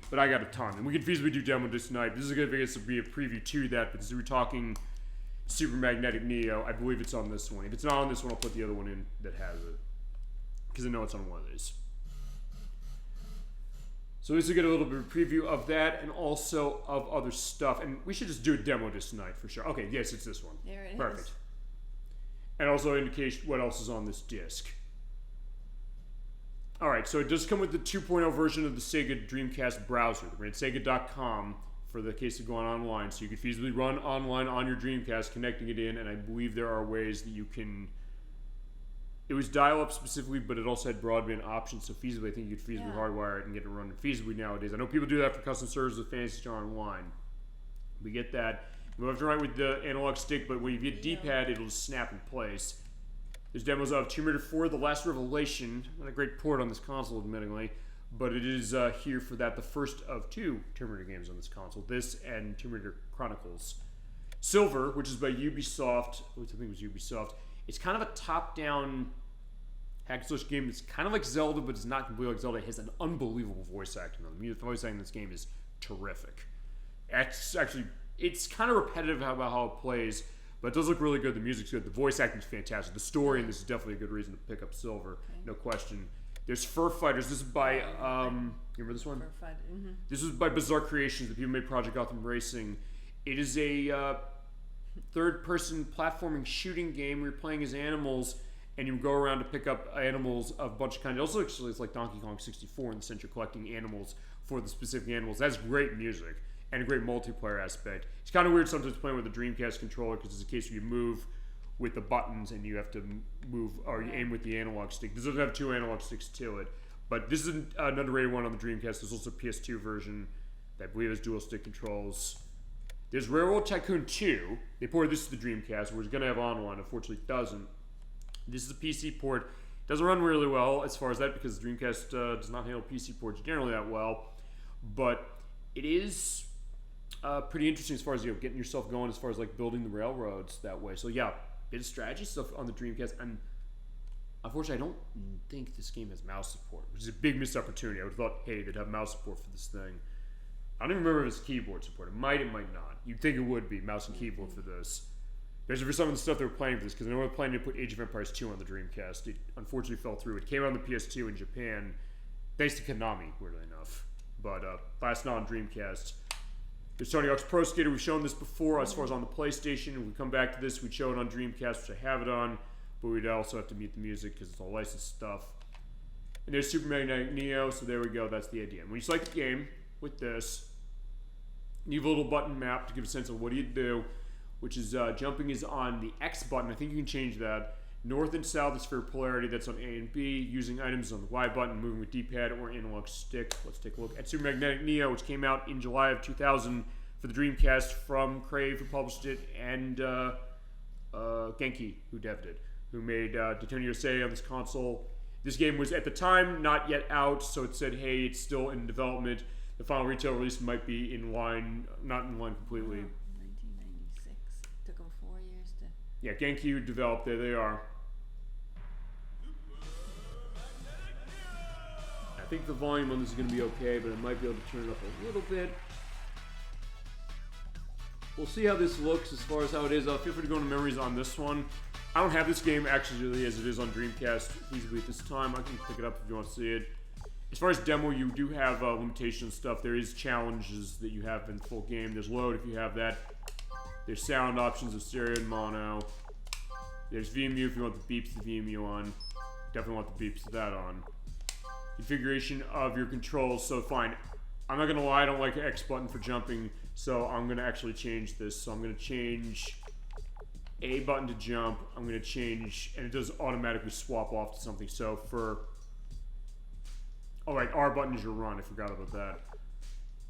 But I got a ton. And we could feasibly do demo disc tonight. This is going to be a preview to that, because we're talking Super Magnetic Neo. I believe it's on this one. If it's not on this one, I'll put the other one in that has it. Because I know it's on one of these. So this will get a little bit of a preview of that and also of other stuff. And we should just do a demo disc tonight for sure. Okay, yes, it's this one. There it is. Perfect. And also indicate what else is on this disc. Alright, so it does come with the 2.0 version of the Sega Dreamcast browser. We're at Sega.com for the case of going online. So you can feasibly run online on your Dreamcast, connecting it in, and I believe there are ways that you can... It was dial-up specifically, but it also had broadband options, so feasibly I think you could feasibly hardwire it and get it running feasibly nowadays. I know people do that for custom servers with Phantasy Star Online. We get that. We'll have to run with the analog stick, but when you get D-pad, it'll just snap in place. There's demos of Tomb Raider 4, The Last Revelation. Not a great port on this console, admittingly, but it is here for that. The first of 2 Tomb Raider games on this console. This and Tomb Raider Chronicles. Silver, which is by Ubisoft, which I think was Ubisoft. It's kind of a top-down hack and slash game. It's kind of like Zelda, but it's not completely like Zelda. It has an unbelievable voice acting on it. The voice acting in this game is terrific. It's kind of repetitive about how it plays, but it does look really good. The music's good. The voice acting is fantastic. The story in this is definitely a good reason to pick up Silver. No question. There's Fur Fighters. This is by, you remember this one? Fur Fighter. Mm-hmm. This was by Bizarre Creations. The people made Project Gotham Racing. It is a third-person platforming shooting game where you're playing as animals, and you go around to pick up animals of a bunch of kinds. Also, actually, it's like Donkey Kong 64 in the sense you're collecting animals for the specific animals. That's great music and a great multiplayer aspect. It's kind of weird sometimes playing with a Dreamcast controller because it's a case where you move with the buttons and you have to move or you aim with the analog stick. This doesn't have 2 analog sticks to it, but this is an underrated one on the Dreamcast. There's also a PS2 version that I believe has dual stick controls. There's Railroad Tycoon 2. They ported this to the Dreamcast, where it's going to have online. Unfortunately, it doesn't. This is a PC port. It doesn't run really well as far as that, because the Dreamcast does not handle PC ports generally that well. But it is pretty interesting as far as getting yourself going, as far as like building the railroads that way. So yeah, bit of strategy stuff on the Dreamcast. And unfortunately, I don't think this game has mouse support, which is a big missed opportunity. I would have thought, hey, they'd have mouse support for this thing. I don't even remember if it's keyboard support. It might not. You'd think it would be mouse and keyboard for this. There's for some of the stuff they were playing for this, because they were planning to put Age of Empires 2 on the Dreamcast. It unfortunately fell through. It came out on the PS2 in Japan, thanks to Konami, weirdly enough. But last not on Dreamcast. There's Tony Hawk's Pro Skater. We've shown this before as far as on the PlayStation. We come back to this. We'd show it on Dreamcast, which I have it on, but we'd also have to mute the music because it's all licensed stuff. And there's Super Magnetic Neo, so there we go. That's the idea. And when you select the game with this, you have a little button map to give a sense of what do you do, which is jumping is on the X button. I think you can change that. North and south is for polarity. That's on A and B. Using items on the Y button, moving with D-pad or analog stick. Let's take a look at Super Magnetic Neo, which came out in July of 2000 for the Dreamcast from Crave, who published it, and Genki, who devved it, who made Daytona USA on this console. This game was, at the time, not yet out, so it said, hey, it's still in development. The final retail release might be in line, not in line completely. 1996. Took them 4 years to... Yeah, Genki developed. There they are. I think the volume on this is going to be okay, but I might be able to turn it up a little bit. We'll see how this looks as far as how it is. Feel free to go into memories on this one. I don't have this game actually as it is on Dreamcast feasibly at this time. I can pick it up if you want to see it. As far as demo, you do have limitations stuff. There is challenges that you have in the full game. There's load if you have that. There's sound options of stereo and mono. There's VMU if you want the beeps of the VMU on. Definitely want the beeps of that on. Configuration of your controls. So fine. I'm not going to lie, I don't like the X button for jumping, so I'm going to actually change this. So I'm going to change A button to jump. I'm going to change, and it does automatically swap off to something. So for... Alright, R button is your run. I forgot about that.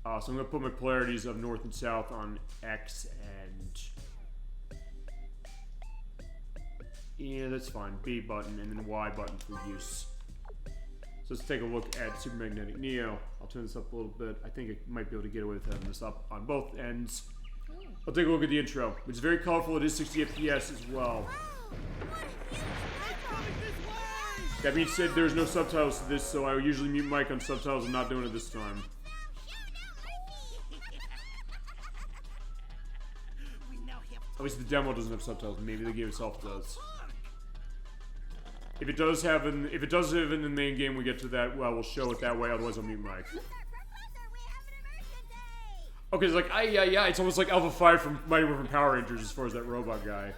So I'm going to put my polarities of north and south on X and... Yeah, that's fine. B button and then Y button for use. So let's take a look at Super Magnetic Neo. I'll turn this up a little bit. I think I might be able to get away with having this up on both ends. I'll take a look at the intro, which is very colorful. It is 60 FPS as well. That being said, there's no subtitles to this, so I usually mute Mike on subtitles. I'm not doing it this time. At least the demo doesn't have subtitles. Maybe the game itself does. If it does have in the main game, we get to that. Well, we'll show it that way. Otherwise, I'll mute Mike. Okay, it's like yeah. It's almost like Alpha 5 from Mighty Morphin Power Rangers as far as that robot guy.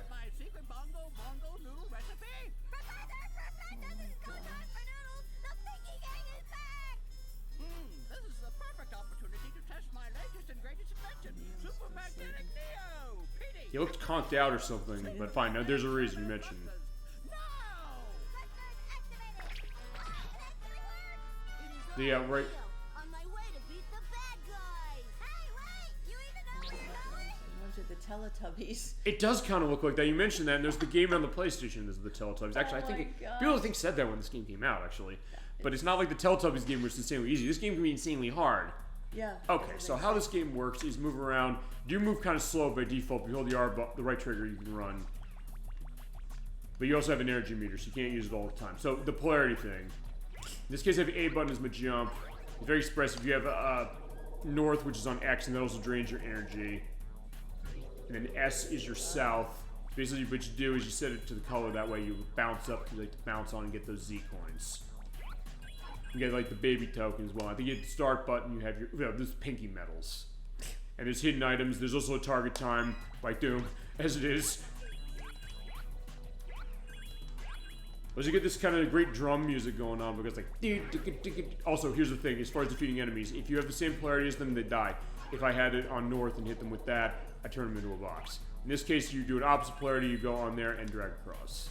He looked conked out or something, but fine. No, there's a reason you mentioned. Yeah, right. The Teletubbies. It does kind of look like that. You mentioned that, and there's the game on the PlayStation. There's the Teletubbies. Actually, I think people think said that when this game came out. Actually, but it's not like the Teletubbies game, which is insanely easy. This game can be insanely hard. Yeah. Okay, so how this game works is move around. You move kind of slow by default. If you hold the right trigger, you can run. But you also have an energy meter, so you can't use it all the time. So the polarity thing. In this case, I have A button is my jump. It's very expressive. You have north, which is on X, and that also drains your energy. And then S is your south. Basically, what you do is you set it to the color. That way, you bounce up to bounce on and get those Z coins. You get like the baby token as well. I think you hit the start button. You have your there's pinky medals, and there's hidden items. There's also a target time, like Doom, as it is. But you get this kind of great drum music going on because like. Also, here's the thing: as far as defeating enemies, if you have the same polarity as them, they die. If I had it on north and hit them with that, I turn them into a box. In this case, you do an opposite polarity. You go on there and drag across.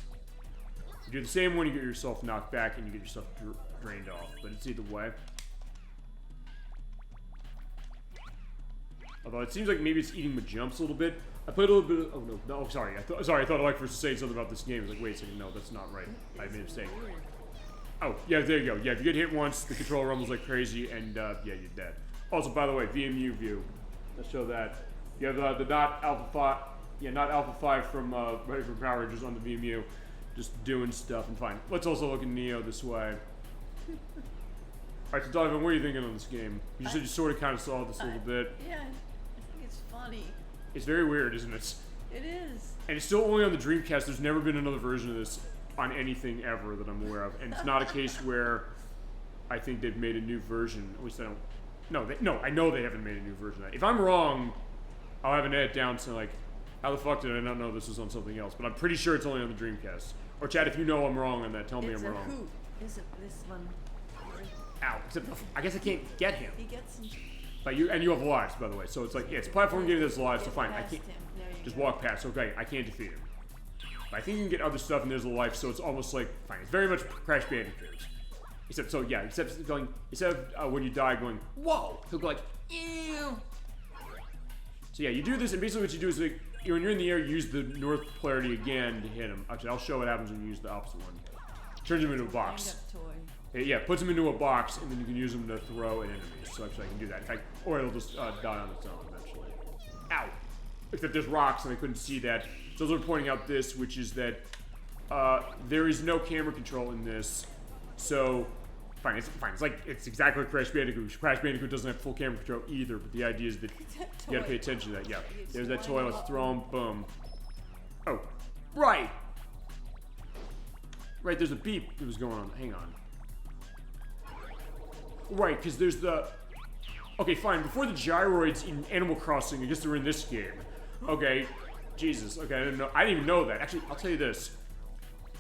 You do the same one, you get yourself knocked back and you get yourself drained off, but it's either way. Although it seems like maybe it's eating my jumps a little bit. I played a little bit of, no, sorry. I thought ElecVerse was saying something about this game. I was like, wait a second, no, that's not right. I made a mistake. Oh, yeah, there you go. Yeah, if you get hit once, the controller rumbles like crazy, and yeah, you're dead. Also, by the way, VMU view. Let's show that. You have the not Alpha 5 from Power Rangers on the VMU. Just doing stuff and fine. Let's also look at Neo this way. Alright, so DollyFinn, what are you thinking on this game? You said you sort of kind of saw this a little bit. Yeah, I think it's funny. It's very weird, isn't it? It is. And it's still only on the Dreamcast. There's never been another version of this on anything ever that I'm aware of. And it's not a case where I think they've made a new version. At least I don't. No, I know they haven't made a new version of that. If I'm wrong, I'll have an edit down to like, how the fuck did I not know this was on something else? But I'm pretty sure it's only on the Dreamcast. Or Chad, if you know I'm wrong on that, tell me I'm wrong. Who is it? This one. Ow! Except I guess I can't get him. He gets him. But you have lives, by the way. So it's like, yeah, it's a platform game that's lives. So fine, I can't just walk past. Okay, I can't defeat him. But I think you can get other stuff, and there's a life. So it's almost like fine. It's very much Crash Bandicoot. Except when you die, going whoa. He'll go like ew. So yeah, you do this, and basically what you do is like, when you're in the air, you use the north polarity again to hit him. Actually, I'll show what happens when you use the opposite one. Turns him into a box. Yeah, puts him into a box, and then you can use him to throw at enemies. So actually, I can do that. In fact, or it'll just die on its own eventually. Ow! Except there's rocks, and I couldn't see that. So I was pointing out this, which is that there is no camera control in this. So fine. It's like it's exactly like Crash Bandicoot. Crash Bandicoot doesn't have full camera control either. But the idea is that you gotta pay attention to that. Yeah, there's that toy. Let's throw him. Boom. Oh, right. Right. There's a beep that was going on. Hang on. Right, because there's the... Okay, fine. Before the gyroids in Animal Crossing, I guess they were in this game. Okay. Jesus. Okay, I didn't know. I didn't even know that. Actually, I'll tell you this.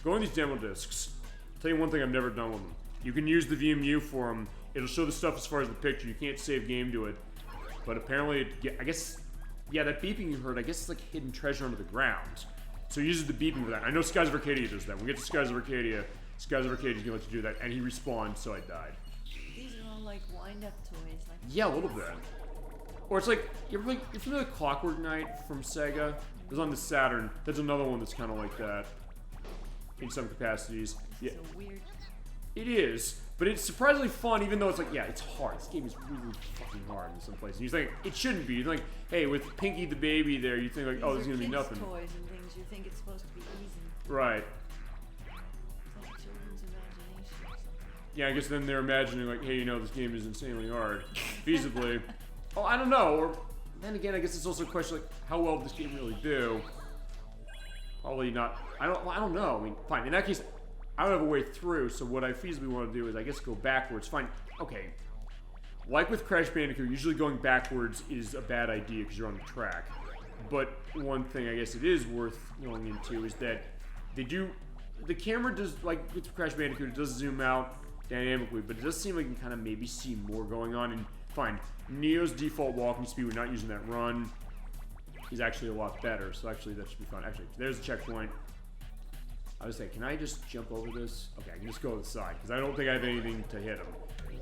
Go on these demo discs. I'll tell you one thing I've never done with them. You can use the VMU for them. It'll show the stuff as far as the picture. You can't save game to it. But apparently, I guess... Yeah, that beeping you heard, I guess it's like hidden treasure under the ground. So he uses the beeping for that. I know Skies of Arcadia does that. When we get to Skies of Arcadia's gonna let you do that. And he respawned, so I died. These are all like wind-up toys. Like yeah, a little bit. Or it's like, you're familiar with Clockwork Knight from Sega? It was on the Saturn. There's another one that's kind of like that. In some capacities. Yeah. So weird. It is. But it's surprisingly fun, even though it's like, yeah, it's hard. This game is really fucking hard in some places. You think, it shouldn't be. You think, hey, with Pinky the baby there, you think like, oh, this is going to be nothing. Toys and things, you think it's supposed to be easy. Right. It's like children's imagination. yeah, I guess then they're imagining like, hey, this game is insanely hard, feasibly. Oh, I don't know. Or then again, I guess it's also a question like, how well does this game really do? Probably not. I don't know. I mean, fine. In that case, I don't have a way through. So what I feasibly want to do is, I guess, go backwards. Fine. Okay. Like with Crash Bandicoot, usually going backwards is a bad idea because you're on the track. But one thing I guess it is worth going into is that the camera does, like with Crash Bandicoot, it does zoom out dynamically, but it does seem like you can kind of maybe see more going on. And fine, Neo's default walking speed, we're not using that run, is actually a lot better. So actually that should be fun. Actually, there's a checkpoint. I was saying, can I just jump over this? Okay, I can just go to the side because I don't think I have anything to hit him.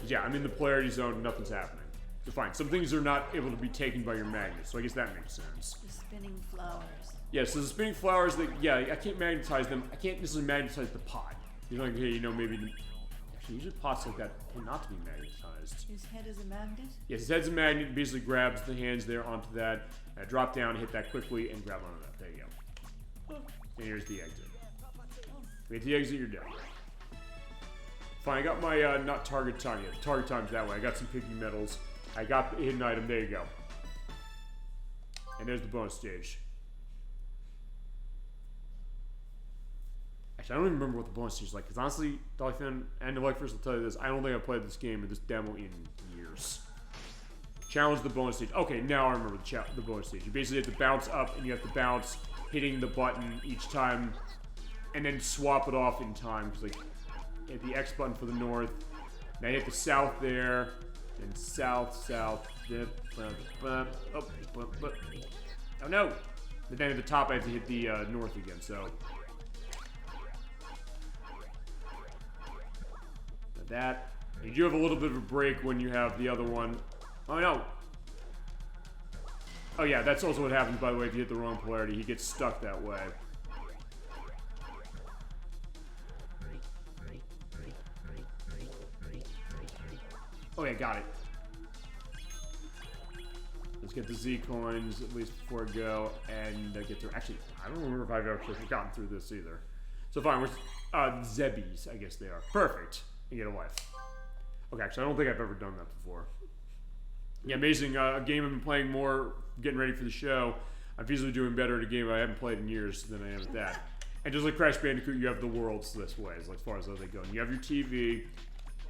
Yeah, I'm in the polarity zone, nothing's happening. So fine, some things are not able to be taken by your magnet, so I guess that makes sense. The spinning flowers. Yeah, so the spinning flowers, I can't magnetize them. I can't necessarily magnetize the pot. You're like, hey, maybe... Actually, usually pots like that tend not to be magnetized. His head is a magnet? Yes, his head's a magnet. It basically grabs the hands there onto that, drop down, hit that quickly, and grab onto that. There you go. And here's the exit. If the exit, you're dead. Fine, I got my, not target time yet. Target time's that way. I got some piggy medals. I got the hidden item. There you go. And there's the bonus stage. Actually, I don't even remember what the bonus stage is like. Because honestly, DollyFinn and ElecVerse will tell you this. I don't think I've played this game or this demo in years. Challenge the bonus stage. Okay, now I remember the bonus stage. You basically have to bounce up and you have to bounce hitting the button each time. And then swap it off in time. Because like, hit the X button for the north. Now hit the south there. And south. Oh no! But then at the top I have to hit the north again, so. That. You do have a little bit of a break when you have the other one. Oh no! Oh yeah, that's also what happens, by the way, if you hit the wrong polarity. He gets stuck that way. Oh yeah, got it. Let's get the Z coins at least before I go and get through. Actually, I don't remember if I've actually gotten through this either. So fine, we're Zebbies, I guess they are. Perfect. And get a life. Okay, actually, I don't think I've ever done that before. Yeah, amazing. A game I've been playing more, getting ready for the show. I'm easily doing better at a game I haven't played in years than I am at that. And just like Crash Bandicoot, you have the worlds this way, as far as they go. And you have your TV,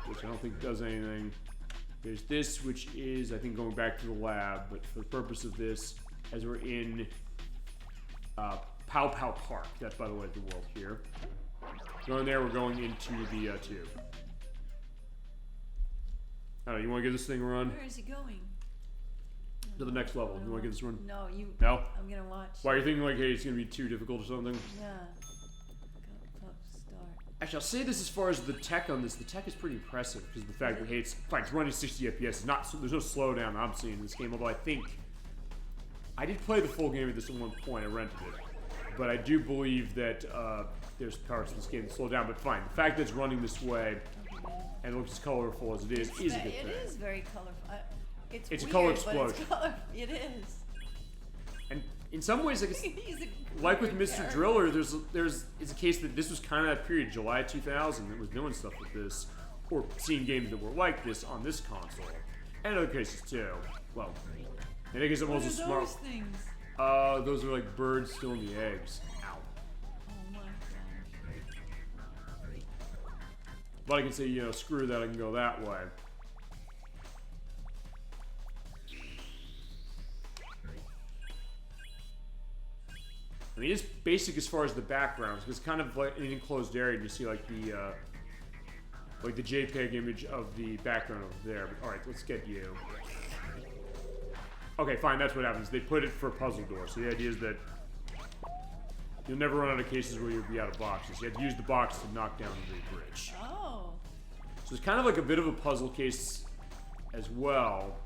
which I don't think does anything. There's this, which is, I think, going back to the lab, but for the purpose of this, as we're in Pow Pow Park. That's, by the way, the world here. Going there, we're going into the tube. I don't know, you want to give this thing a run? Where is he going? To the next level. You want to give this a run? No, you... No? I'm going to watch. Why, are you thinking like, hey, it's going to be too difficult or something? Yeah. Start. Actually, I'll say this as far as the tech on this. The tech is pretty impressive because of the fact that, hey, it's running 60 FPS. It's not, there's no slowdown I'm seeing in this game, although I think... I did play the full game at this at one point. I rented it. But I do believe that there's parts of this game that slow down, but fine. The fact that it's running this way and it looks as colorful as it is a good thing. It is very colorful. It's weird, a color explosion. It is. And in some ways, like with Mr. Driller, it's a case that this was kind of that period, July 2000, that was doing stuff like this, or seeing games that were like this on this console, and other cases too. Well, I think it's almost a smart. Those things? Those are like birds still in the eggs. Ow. Oh my gosh. But I can say, screw that, I can go that way. I mean, it's basic as far as the backgrounds, because it's kind of like an enclosed area, and you see like the JPEG image of the background over there. But, all right, let's get you. Okay, fine, that's what happens. They put it for puzzle doors. So the idea is that you'll never run out of cases where you'll be out of boxes. You have to use the box to knock down the bridge. Oh. So it's kind of like a bit of a puzzle case as well.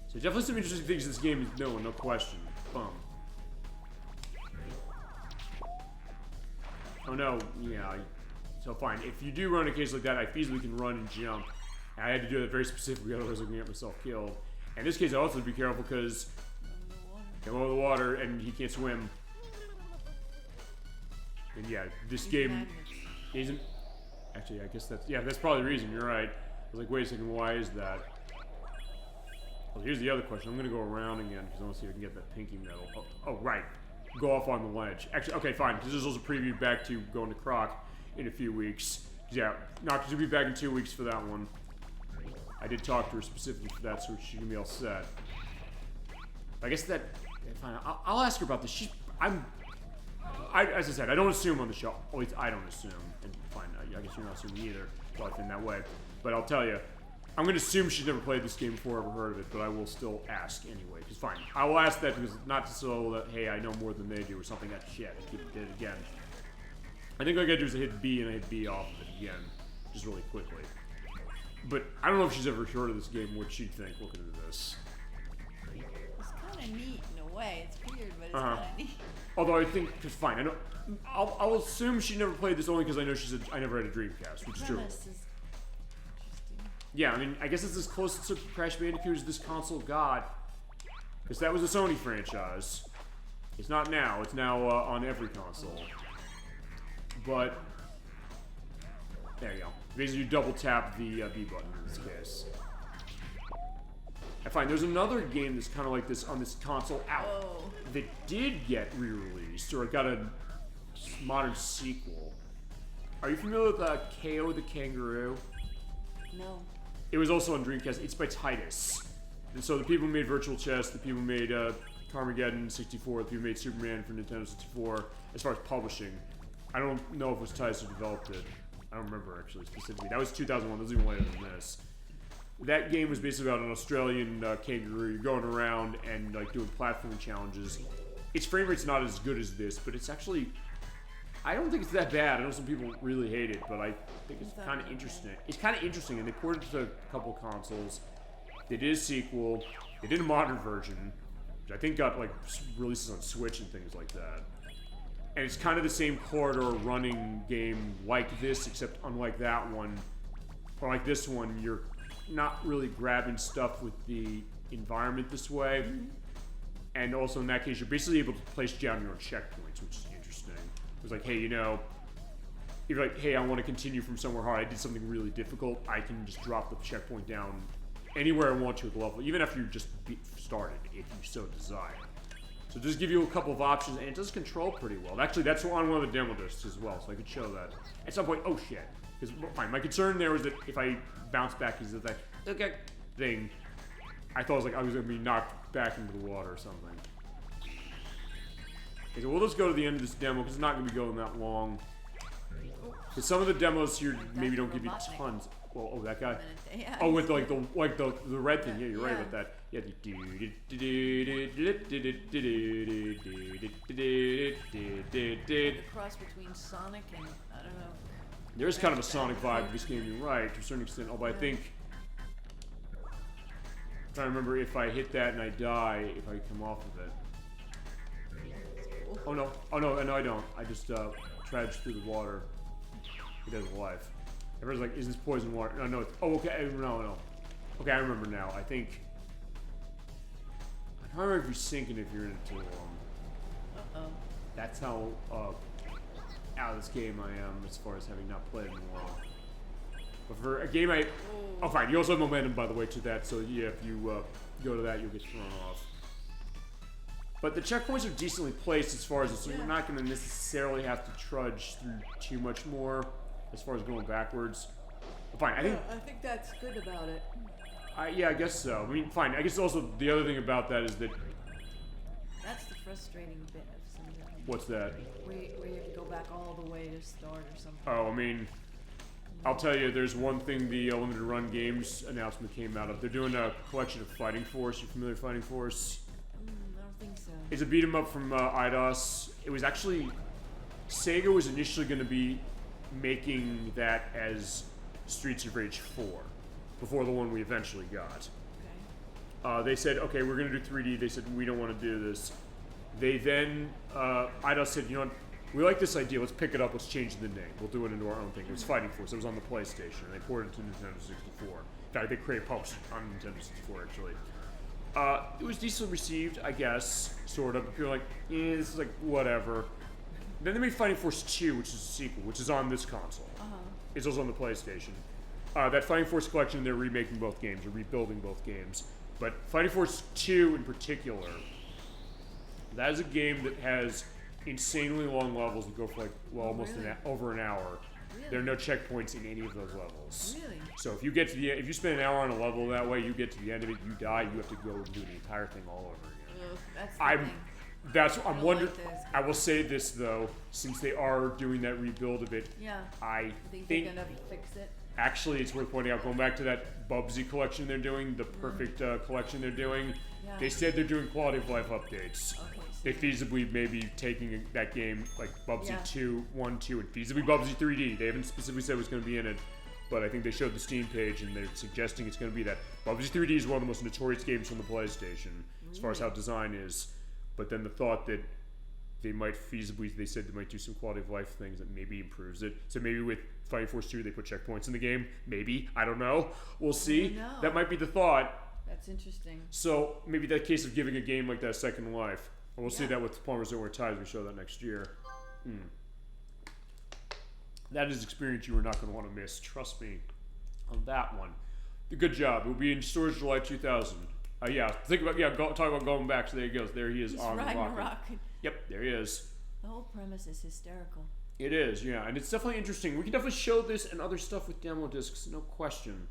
So definitely some interesting things this game is doing, no question. Boom. Oh no, yeah. So fine, if you do run a case like that, I feasibly can run and jump. I had to do that very specifically, otherwise I'm going to get myself killed. And in this case, I also have to be careful because I'm over the water and he can't swim. And yeah, this game isn't... Actually, I guess that's probably the reason. You're right. I was like, wait a second, why is that? Well, here's the other question. I'm gonna go around again because I want to see if I can get that pinky medal. Oh, right. Go off on the ledge. Actually, okay, fine. This is also a preview back to going to Croc in a few weeks. Yeah, not to be back in 2 weeks for that one. I did talk to her specifically for that, so she can be all set. I guess that. Fine. I'll ask her about this. As I said, I don't assume on the show. At least I don't assume. And fine, I guess you're not assuming either. DollyFinn that way. But I'll tell you, I'm going to assume she's never played this game before, ever heard of it, but I will still ask anyway. Because fine, I will ask that because not to so that, hey, I know more than they do or something. That shit, I did it again. I think all I got to do is hit B and I hit B off of it again, just really quickly. But I don't know if she's ever heard of this game. What'd she think looking at this? It's kind of neat in a way. It's weird, but it's kind of neat. Although I think, because fine, I know, I'll assume she never played this only because I know I never had a Dreamcast, which is true. Yeah, I mean, I guess it's as close to Crash Bandicoot as this console got. Because that was a Sony franchise. It's not now. It's now on every console. But, there you go. Basically, you double tap the B button in this case. I find there's another game that's kind of like this on this console out that did get re-released, or it got a modern sequel. Are you familiar with KO the Kangaroo? No. It was also on Dreamcast. It's by Titus. And so the people who made Virtual Chess, the people who made Carmageddon 64, the people who made Superman for Nintendo 64, as far as publishing. I don't know if it was Titus who developed it. I don't remember actually specifically. That was 2001. That was even later than this. That game was basically about an Australian kangaroo. You're going around and like doing platforming challenges. Its frame rate's not as good as this, but it's actually, I don't think it's that bad. I know some people really hate it, but I think it's kind of interesting. It's kind of interesting, and they ported it to a couple consoles. They did a sequel. They did a modern version, which I think got like releases on Switch and things like that. And it's kind of the same corridor running game like this, except unlike that one, or like this one, you're not really grabbing stuff with the environment this way. And also in that case, you're basically able to place down your own checkpoints, which is interesting. It was like, hey, you know, if you're like, hey, I want to continue from somewhere hard, I did something really difficult, I can just drop the checkpoint down anywhere I want to at the level, even after you just started, if you so desire. So it does give you a couple of options, and it does control pretty well. Actually, that's on one of the demo discs as well, so I could show that. At some point, oh shit. Because, fine, my concern there was that if I bounce back, is that okay thing, I thought I was going to be knocked back into the water or something. Okay, so we'll just go to the end of this demo, because it's not going to be going that long. Because some of the demos here maybe don't give you tons. Well, oh, that guy? Yeah, oh, with the red thing. Yeah, you're right about that. Yeah, the cross between Sonic and, I don't know. There's kind of a Sonic vibe to this game, you're right, to a certain extent. Oh, but I think, I'm trying to remember if I hit that and I die, if I come off of it. Oh no, I don't. I just trudged through the water. It has a life. Everyone's like, is this poison water? No, it's, oh, okay, no. Okay, I remember now. I think, I don't remember if you're sinking if you're in it too long. Uh-oh. That's how out of this game I am as far as having not played in a while. But for a game oh fine, you also have momentum by the way to that, so yeah, if you go to that you'll get thrown off. But the checkpoints are decently placed as far as so you're not going to necessarily have to trudge through too much more as far as going backwards. But fine, I think that's good about it. Yeah, I guess so. I mean, fine. I guess also the other thing about that is that that's the frustrating bit of some of them. What's that? Where you have to go back all the way to start or something. Oh, I mean, I'll tell you, there's one thing the Limited Run Games announcement came out of. They're doing a collection of Fighting Force. You familiar with Fighting Force? I don't think so. It's a beat 'em up from IDOS. It was actually, Sega was initially going to be making that as Streets of Rage 4, before the one we eventually got. Okay. They said, okay, we're going to do 3D. They said, we don't want to do this. They then, IDOS said, you know what, we like this idea, let's pick it up, let's change the name. We'll do it into our own thing. It was Fighting Force, it was on the PlayStation, and they ported it to Nintendo 64. In fact, they created published on Nintendo 64, actually. It was decently received, I guess, sort of. People were like, this is like, whatever. Then they made Fighting Force 2, which is a sequel, which is on this console. It's also on the PlayStation. That Fighting Force collection, they're remaking both games, or rebuilding both games. But Fighting Force 2 in particular, that is a game that has insanely long levels that go for like, well, almost over an hour. Really? There are no checkpoints in any of those levels. Really? So if you get to the if you spend an hour on a level that way, you get to the end of it, you die, you have to go and do the entire thing all over again. Ugh, that's the thing. I'm wondering. I will say this though, since they are doing that rebuild of it, Yeah. I Think think they're gonna fix it? actually it's worth pointing out. Going back to that Bubsy collection they're doing, the perfect collection they're doing. Yeah. They said they're doing quality of life updates. Okay. They feasibly may be taking that game like Bubsy Yeah. 2, 1, 2, and feasibly Bubsy 3D. They haven't specifically said what's going to be in it, but I think they showed the Steam page and they're suggesting it's going to be that. Bubsy 3D is one of the most notorious games from the PlayStation as far as how design is. But then the thought that they might feasibly, they said they might do some quality of life things that maybe improves it. So maybe with Fighting Force 2 they put checkpoints in the game. Maybe. I don't know. We'll see. know. That might be the thought. That's interesting. So maybe that case of giving a game like that a second life. And we'll see Yeah. that with Plumbers Don't Wear Ties. We show that next year. That is an experience you are not going to want to miss. Trust me on that one. Good job. It will be in stores July 2000. Talk about going back. So there he goes. There he is He's on the riding a rocket. rocket. Yep, there he is. The whole premise is hysterical. It is, yeah, and it's definitely interesting. We can definitely show this and other stuff with demo discs, no question,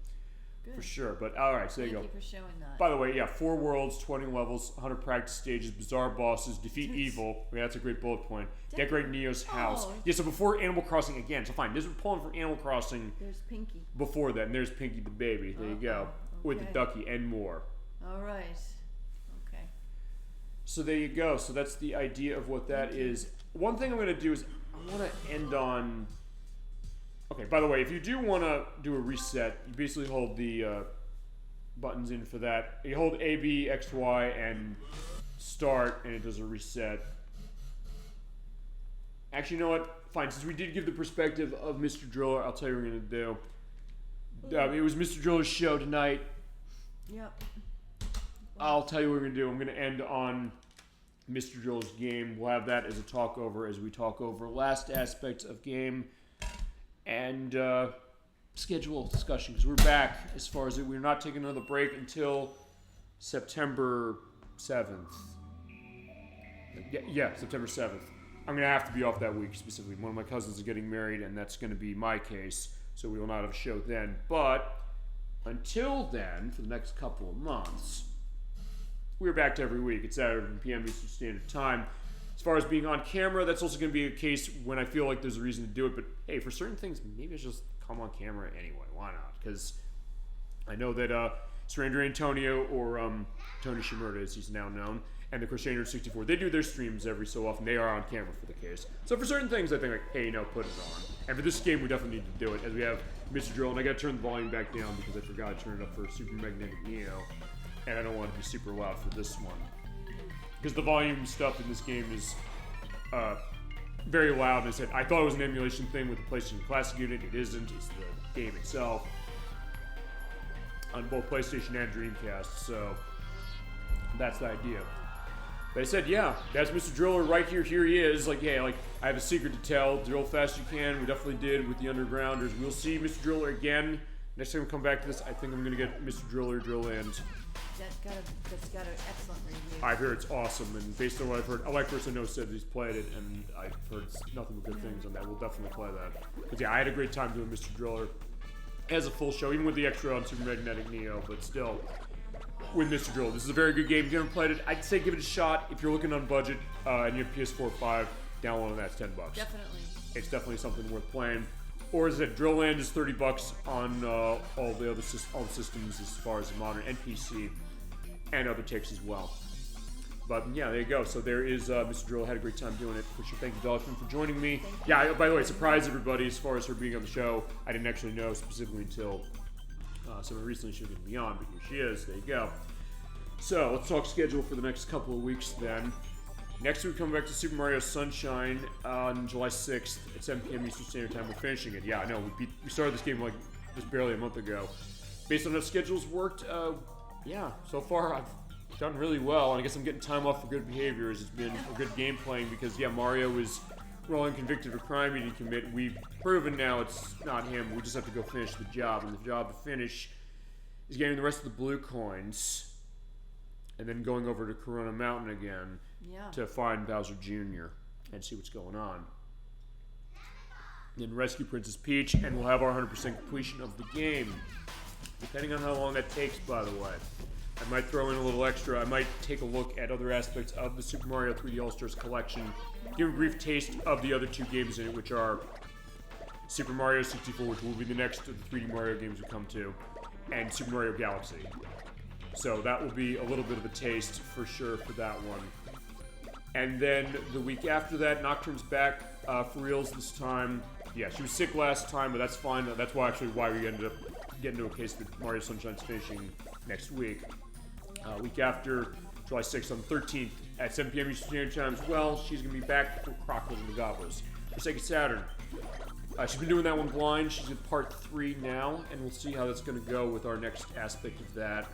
Good. for sure. But all right, so there you go. Thank you for showing that. By the way, yeah, 4 worlds, 20 levels, 100 practice stages, bizarre bosses, defeat evil. Yeah, that's a great bullet point. Decorate Neo's house. Oh. Yeah, so before Animal Crossing again. So fine, this is pulling from Animal Crossing There's Pinky. before that, and there's Pinky the baby. There you go, with the okay. ducky and more. All right. Okay. So there you go. So that's the idea of what that is. One thing I'm going to do is I want to end on. Okay, by the way, if you do want to do a reset, you basically hold the buttons in for that. You hold A, B, X, Y, and start, and it does a reset. Actually, you know what? Fine, since we did give the perspective of Mr. Driller, I'll tell you what we're going to do. It was Mr. Driller's show tonight. Yep. I'll tell you what we're going to do. I'm going to end on Mr. Driller's game. We'll have that as a talk over as we talk over last aspects of game and schedule discussion. Because we're back as far as we're not taking another break until September 7th. Yeah, September 7th. I'm going to have to be off that week specifically. One of my cousins is getting married, and that's going to be my case. So we will not have a show then. But until then, for the next couple of months, we're back to every week. It's Saturday p.m. Eastern Standard Time. As far as being on camera, that's also going to be a case when I feel like there's a reason to do it. But hey, for certain things, maybe I should just come on camera anyway. Why not? Because I know that Stranger Antonio, or Tony Shimurda as he's now known, and the Crusader 64, they do their streams every so often. They are on camera for the case. So for certain things, I think like, hey, put it on. And for this game, we definitely need to do it, as we have Mr. Drill, and I got to turn the volume back down because I forgot to turn it up for Super Magnetic Neo, and I don't want it to be super loud for this one. Because the volume stuff in this game is very loud. And I thought it was an emulation thing with the PlayStation Classic unit. It isn't. It's the game itself on both PlayStation and Dreamcast. So that's the idea. But I said, yeah, that's Mr. Driller right here. Here he is. Like, yeah, like I have a secret to tell. Drill fast you can. We definitely did with the Undergrounders. We'll see Mr. Driller again. Next time we come back to this, I think I'm gonna get Mr. Driller Drill Land. That's got an excellent review. I've heard it's awesome, and based on what I've heard, ElecVerse I know said he's played it, and I've heard nothing but good things on that. We'll definitely play that. But yeah, I had a great time doing Mr. Driller as a full show, even with the extra on Super Magnetic Neo, but still, with Mr. Driller. This is a very good game. If you haven't played it, I'd say give it a shot. If you're looking on budget and you have PS4 5, downloading that's $10. Definitely. It's definitely something worth playing. Or is it Drill Land is $30 on all the systems as far as modern and PC and other takes as well. But yeah, there you go. So there is Mr. Drill. Had a great time doing it. For sure. Thank you, DollyFinn, for joining me. Yeah, by the way, surprised everybody as far as her being on the show. I didn't actually know specifically until someone recently she was going to be on, but here she is. There you go. So let's talk schedule for the next couple of weeks then. Next week, coming back to Super Mario Sunshine on July 6th at 7 p.m. Eastern Standard Time. We're finishing it. Yeah, I know. We started this game like just barely a month ago. Based on how schedules worked, yeah, so far I've done really well. And I guess I'm getting time off for good behaviors. It's been a good game playing because, yeah, Mario is Roland convicted of a crime he didn't commit. We've proven now it's not him. We just have to go finish the job. And the job to finish is getting the rest of the blue coins and then going over to Corona Mountain again to find Bowser Jr. and see what's going on. Then rescue Princess Peach, and we'll have our 100% completion of the game. Depending on how long that takes, by the way. I might throw in a little extra. I might take a look at other aspects of the Super Mario 3D All-Stars collection, give a brief taste of the other 2 games in it, which are Super Mario 64, which will be the next of the 3D Mario games we come to, and Super Mario Galaxy. So that will be a little bit of a taste for sure for that one. And then the week after that, Nocturne's back for reals this time. Yeah, she was sick last time, but that's fine. That's why we ended up getting into a case that Mario Sunshine's finishing next week. Week after, July 6th on the 13th at 7 p.m. Eastern Standard Time as well. She's going to be back for Crocodiles and the Goblins for Sega Saturn. She's been doing that one blind. She's in part 3 now, and we'll see how that's going to go with our next aspect of that.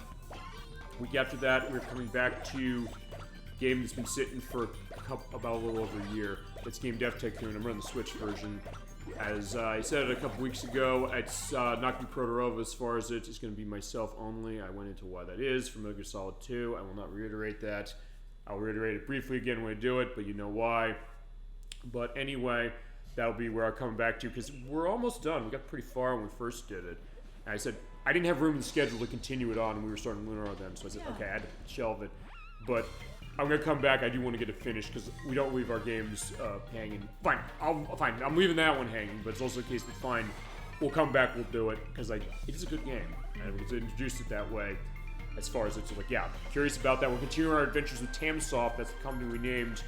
Week after that, we're coming back to a game that's been sitting for about a little over a year. It's Game Dev Tycoon. I'm running the Switch version. As I said a couple weeks ago, it's not going to be Protorova as far as it's going to be myself only. I went into why that is for Metal Gear Solid 2. I will not reiterate that. I'll reiterate it briefly again when I do it, but you know why. But anyway, that'll be where I'm coming back to, because we're almost done. We got pretty far when we first did it. And I said, I didn't have room in the schedule to continue it on, and we were starting Lunar then, so I said, okay, I had to shelve it. But I'm going to come back. I do want to get it finished, because we don't leave our games hanging. Fine, fine. I'm leaving that one hanging, but it's also a case that, fine, we'll come back, we'll do it, because it is a good game, and we introduced it that way. As far as it's like, yeah, curious about that. We'll continue our adventures with Tamsoft. That's the company we named.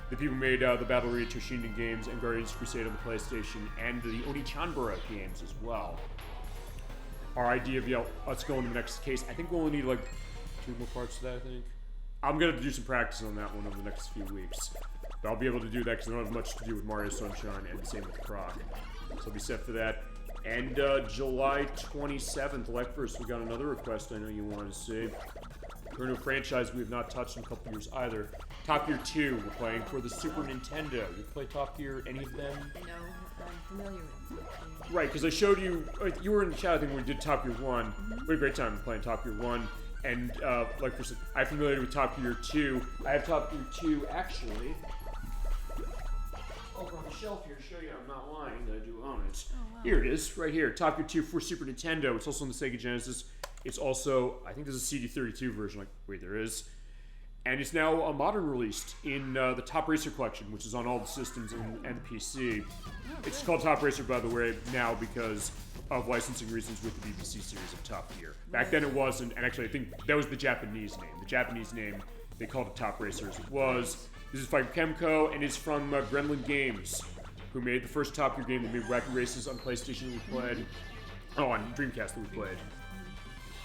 The people who made the Battle Arena Toshinden games and Guardians Crusade on the PlayStation, and the Oni-Chanbara games as well. Our idea of let's go into the next case. I think we'll only need like 2 more parts to that, I think. I'm going to do some practice on that one over the next few weeks. But I'll be able to do that because I don't have much to do with Mario Sunshine, and the same with Croc. So I'll be set for that. And July 27th, ElecVerse, we got another request I know you wanted to see. We're into a franchise we have not touched in a couple years either. Top Gear 2, we're playing for the Super Nintendo. You play Top Gear, any of them? No, I'm familiar with it. Right, because I showed you, you were in the chat, I think, when we did Top Gear 1. We had a great time playing Top Gear 1. And, like I said, I'm familiar with Top Gear 2. I have Top Gear 2, actually, over on the shelf here to show you I'm not lying, that I do own it. Oh, wow. Here it is, right here. Top Gear 2 for Super Nintendo. It's also on the Sega Genesis. It's also, I think there's a CD32 version. Like, wait, there is. And it's now a modern released in the Top Racer collection, which is on all the systems and the PC. It's called Top Racer, by the way, now because of licensing reasons with the BBC series of Top Gear. Back then it wasn't, and actually I think that was the Japanese name. The Japanese name, they called it Top Racer as it was. This is by Kemco, and it's from Gremlin Games, who made the first Top Gear game that made Wacky Races on PlayStation that we played. Oh, on Dreamcast that we played.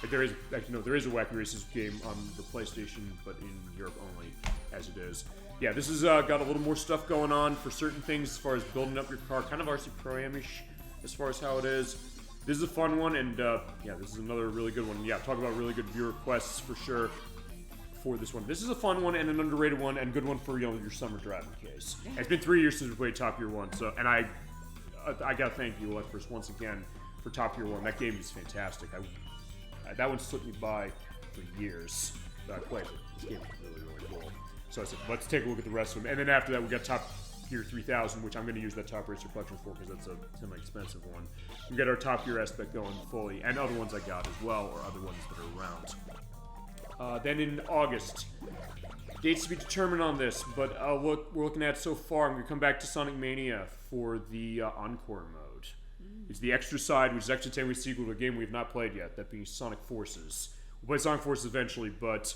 But there is, actually no, there is a Wacky Races game on the PlayStation, but in Europe only, as it is. Yeah, this has got a little more stuff going on for certain things as far as building up your car, kind of RC Pro-Am-ish as far as how it is. This is a fun one, and yeah, this is another really good one. Yeah, talk about really good viewer requests for sure for this one. This is a fun one and an underrated one and good one for your summer driving case. And it's been 3 years since we played Top Gear 1, so, and I gotta thank you, ElecVerse, once again for Top Gear 1. That game is fantastic. That one slipped me by for years, but I played it. This game is really, really cool. So I said, let's take a look at the rest of them. And then after that, we got Top Gear 3000, which I'm going to use that Top Racer collection for because that's a semi-expensive one. We got our Top Gear aspect going fully, and other ones I got as well, or other ones that are around. Then in August, dates to be determined on this, but we're looking at so far, I'm going to come back to Sonic Mania for the Encore mode. It's the extra side, which is actually technically a sequel to a game we have not played yet, that being Sonic Forces. We'll play Sonic Forces eventually, but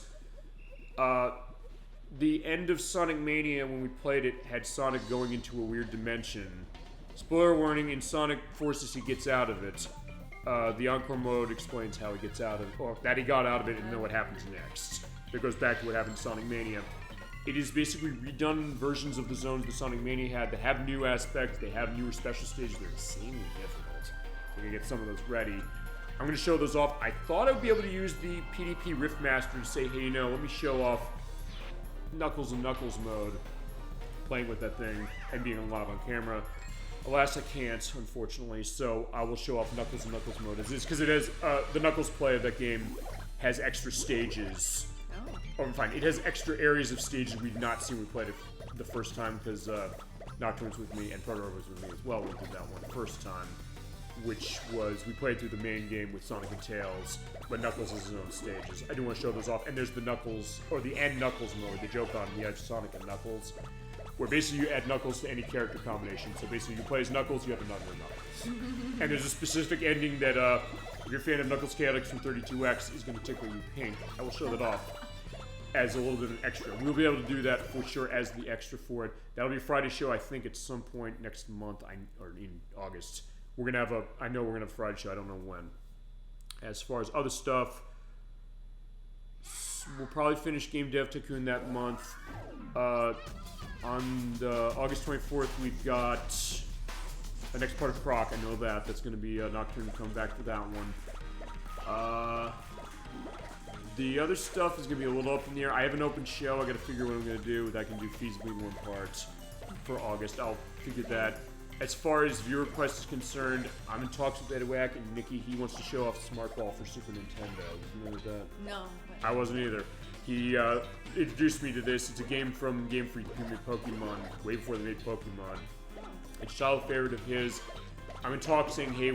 the end of Sonic Mania, when we played it, had Sonic going into a weird dimension. Spoiler warning, in Sonic Forces he gets out of it. The Encore mode explains how he gets out of it, or that he got out of it and then what happens next. It goes back to what happened in Sonic Mania. It is basically redone versions of the zones that Sonic Mania had that have new aspects, they have newer special stages, they're insanely difficult. We're going to get some of those ready. I'm going to show those off. I thought I would be able to use the PDP Rift Master to say, hey, let me show off Knuckles and Knuckles mode. playing with that thing and being live on camera. Alas, I can't, unfortunately, so I will show off Knuckles and Knuckles mode as is, because it has, the Knuckles play of that game has extra stages. Oh, fine, it has extra areas of stages we've not seen. We played it the first time, because Nocturne was with me, and Proto was with me as well. We did that one the first time, which was, we played through the main game with Sonic and Tails, but Knuckles has his own stages. I do want to show those off, and there's the Knuckles, or the End Knuckles mode, the joke on the Edge Sonic and Knuckles, where basically you add Knuckles to any character combination. So basically you play as Knuckles, you have another Knuckles. And there's a specific ending that, if you're a fan of Knuckles Chaotix from 32X, is going to tickle you pink. I will show that off as a little bit of an extra. We'll be able to do that for sure as the extra for it. That'll be a Friday show, I think, at some point next month, or in August. We're going to have I know we're going to have a Friday show, I don't know when. As far as other stuff, we'll probably finish Game Dev Tycoon that month. On August 24th, we've got the next part of Croc. I know that. That's going to be Nocturne come back for that one. The other stuff is going to be a little up in the air. I have an open show. I got to figure what I'm going to do that I can do feasibly in one part for August. I'll figure that. As far as viewer request is concerned, I'm in talks with Edwack and Nikki. He wants to show off Smart Ball for Super Nintendo. You familiar with that? No. I wasn't either. He introduced me to this. It's a game from Game Freak who made Pokemon, way before they made Pokemon. It's a child favorite of his. I'm in talks saying, hey,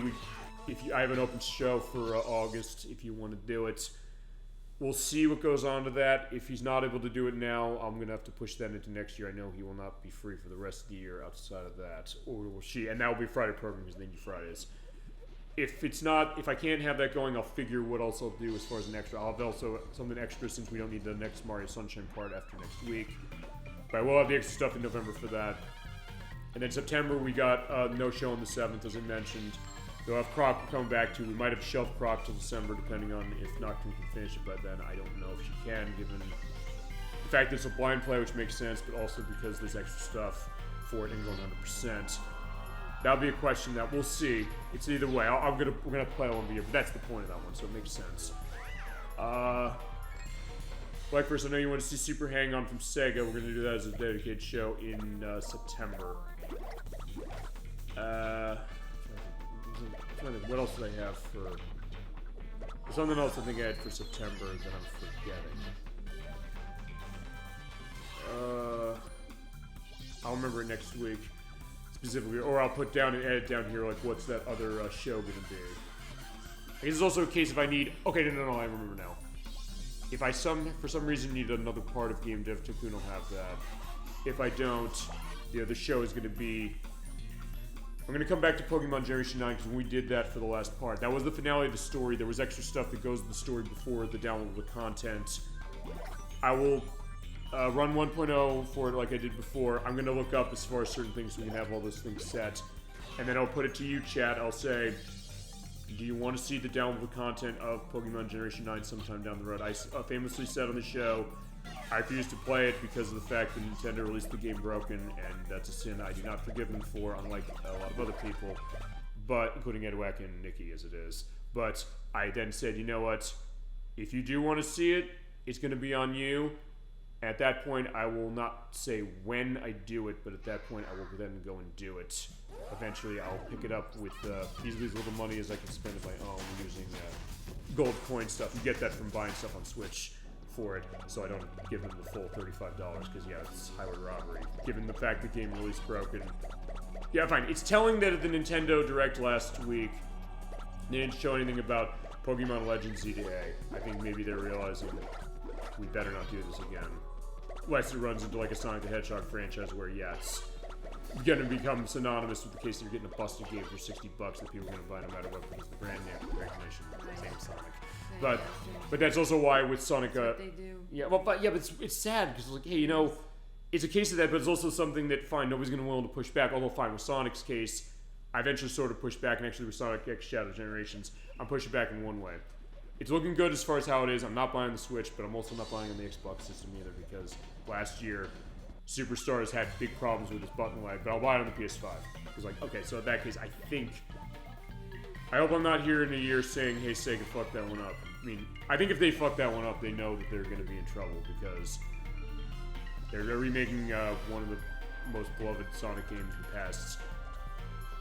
I have an open show for August if you want to do it. We'll see what goes on to that. If he's not able to do it now, I'm going to have to push that into next year. I know he will not be free for the rest of the year outside of that. Or will she? And that will be Friday program because they do Fridays. If I can't have that going, I'll figure what else I'll do as far as an extra. I'll have also something extra since we don't need the next Mario Sunshine part after next week. But I will have the extra stuff in November for that. And then September, we got no show on the 7th, as I mentioned. We'll have Croc coming back to. We might have shelved Croc till December, depending on if Nocturne can finish it by then. I don't know if she can, given the fact that it's a blind play, which makes sense, but also because there's extra stuff for it and going 100%. That'll be a question that we'll see. It's either way. We're gonna play all in the year, but that's the point of that one, so it makes sense. ElecVerse, I know you want to see Super Hang-On from Sega. We're gonna do that as a dedicated show in September. What else did I have for? There's something else I think I had for September that I'm forgetting. I'll remember it next week specifically, or I'll put down and edit down here like what's that other show gonna be. I guess it's also a case if I need. Okay, no, I remember now. If I for some reason need another part of Game Dev Tycoon, I'll have that. If I don't, the other show is gonna be. I'm going to come back to Pokemon Generation 9 because when we did that for the last part, that was the finale of the story. There was extra stuff that goes with the story before the downloadable content. I will run 1.0 for it like I did before. I'm going to look up as far as certain things so we can have all those things set. And then I'll put it to you, chat. I'll say, do you want to see the downloadable content of Pokemon Generation 9 sometime down the road? I famously said on the show, I refuse to play it because of the fact that Nintendo released the game broken, and that's a sin I do not forgive them for, unlike a lot of other people, but including Edwack and Nikki as it is. But I then said, you know what? If you do want to see it, it's going to be on you. At that point, I will not say when I do it, but at that point, I will then go and do it. Eventually, I'll pick it up with easily as little money as I can spend of my own using gold coin stuff. You get that from buying stuff on Switch for it, so I don't give them the full $35 because yeah, it's highway robbery. Given the fact the game release broken. Yeah, fine. It's telling that at the Nintendo Direct last week, they didn't show anything about Pokemon Legends ZDA. I think maybe they're realizing we better not do this again. Unless it runs into like a Sonic the Hedgehog franchise where yeah, it's gonna become synonymous with the case that you're getting a busted game for $60 that people are gonna buy no matter what because the brand name recognition name Sonic. But that's also why with Sonic, That's what they do. yeah, but it's sad because like, hey, you know, it's a case of that, but it's also something that fine, nobody's gonna be willing to push back. Although fine, with Sonic's case, I eventually sort of pushed back, and actually with Sonic X Shadow Generations, I'm pushing back in one way. It's looking good as far as how it is. I'm not buying the Switch, but I'm also not buying on the Xbox system either because last year, Superstars had big problems with its button lag, but I'll buy it on the PS5. Because like, okay, so in that case, I hope I'm not here in a year saying, hey, Sega, fuck that one up. I mean, I think if they fuck that one up, they know that they're going to be in trouble because they're remaking one of the most beloved Sonic games in the past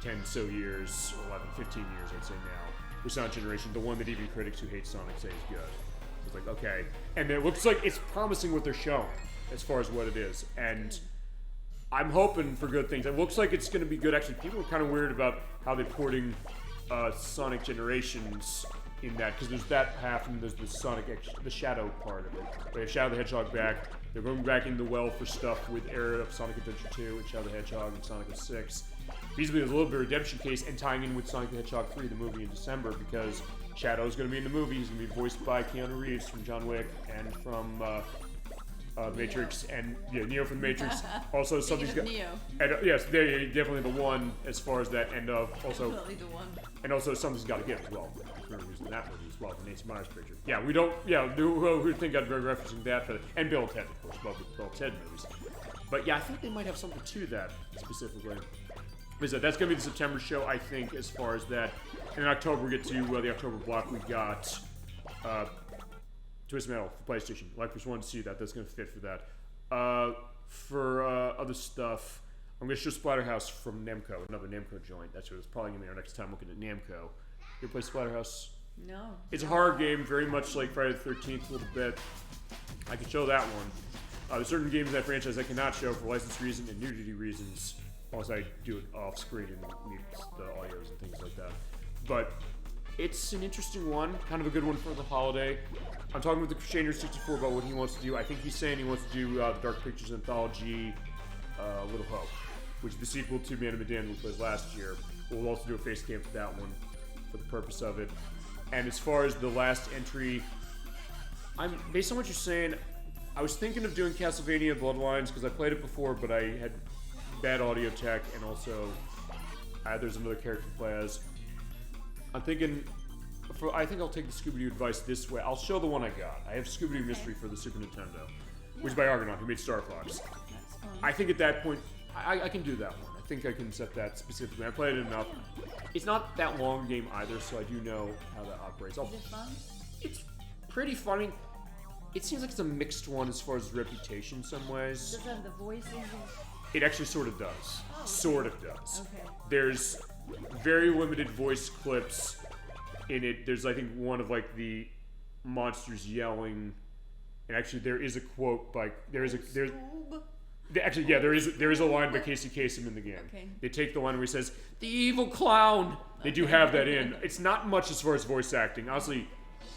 10 so years, 11, 15 years, I'd say now. The Sonic generation, the one that even critics who hate Sonic say is good. It's like, okay. And it looks like it's promising what they're showing as far as what it is. And I'm hoping for good things. It looks like it's going to be good. Actually, people are kind of weird about how they're porting Sonic Generations in that, because there's that half and there's the Shadow part of it. They have Shadow the Hedgehog back. They're going back in the well for stuff with Era of Sonic Adventure 2 and Shadow the Hedgehog and Sonic 06. Feasibly, there's a little bit of redemption case and tying in with Sonic the Hedgehog 3, the movie in December, because Shadow's going to be in the movie. He's going to be voiced by Keanu Reeves from John Wick and from Matrix, and Neo from Matrix. Also, something's got Neo. And, yes, they're definitely the one as far as that, and also Definitely the one. And also, something's got to give as well. Remember who's in that movie as well, the Nancy Myers picture. Yeah, we don't. Yeah, who think I'd be referencing that? But and Bill and Ted, of course, both the Bill and Ted movies. But yeah, I think they might have something to that specifically. That's going to be the September show, I think, as far as that. And in October, we get to the October block. We got Twisted Metal for PlayStation. ElecVerse wanted to see that. That's going to fit for that. For other stuff, I'm going to show Splatterhouse from Namco, another Namco joint. That's what it's probably going to be our next time looking at Namco. You ever play Splatterhouse? No. It's a horror game, very much like Friday the 13th, a little bit. I can show that one. There's certain games in that franchise I cannot show for license reasons and nudity reasons, unless I do it off screen and mute the audios and things like that. But it's an interesting one, kind of a good one for the holiday. I'm talking with the Crusader64 about what he wants to do. I think he's saying he wants to do the Dark Pictures anthology, Little Hope, which is the sequel to Man of Medan we played last year. We'll also do a face cam for that one for the purpose of it. And as far as the last entry, based on what you're saying, I was thinking of doing Castlevania Bloodlines because I played it before, but I had bad audio tech, and also there's another character to play as. I'm thinking, I think I'll take the Scooby-Doo advice this way. I'll show the one I got. I have Scooby-Doo Mystery for the Super Nintendo, which is by Argonaut, who made Star Fox. That's fun. I think at that point, I can do that one. I think I can set that specifically. I played it enough. It's not that long a game either, so I do know how that operates. Is it fun? It's pretty funny. It seems like it's a mixed one as far as reputation in some ways. Does it have the voices? It actually sort of does. Oh, sort of does. Okay. There's very limited voice clips in it. There's, I think, one of like the monsters yelling, and actually there is a quote by there is a line by Casey Kasem in the game. Okay. They take the line where he says, "The evil clown." They do have that in. It's not much as far as voice acting. Honestly,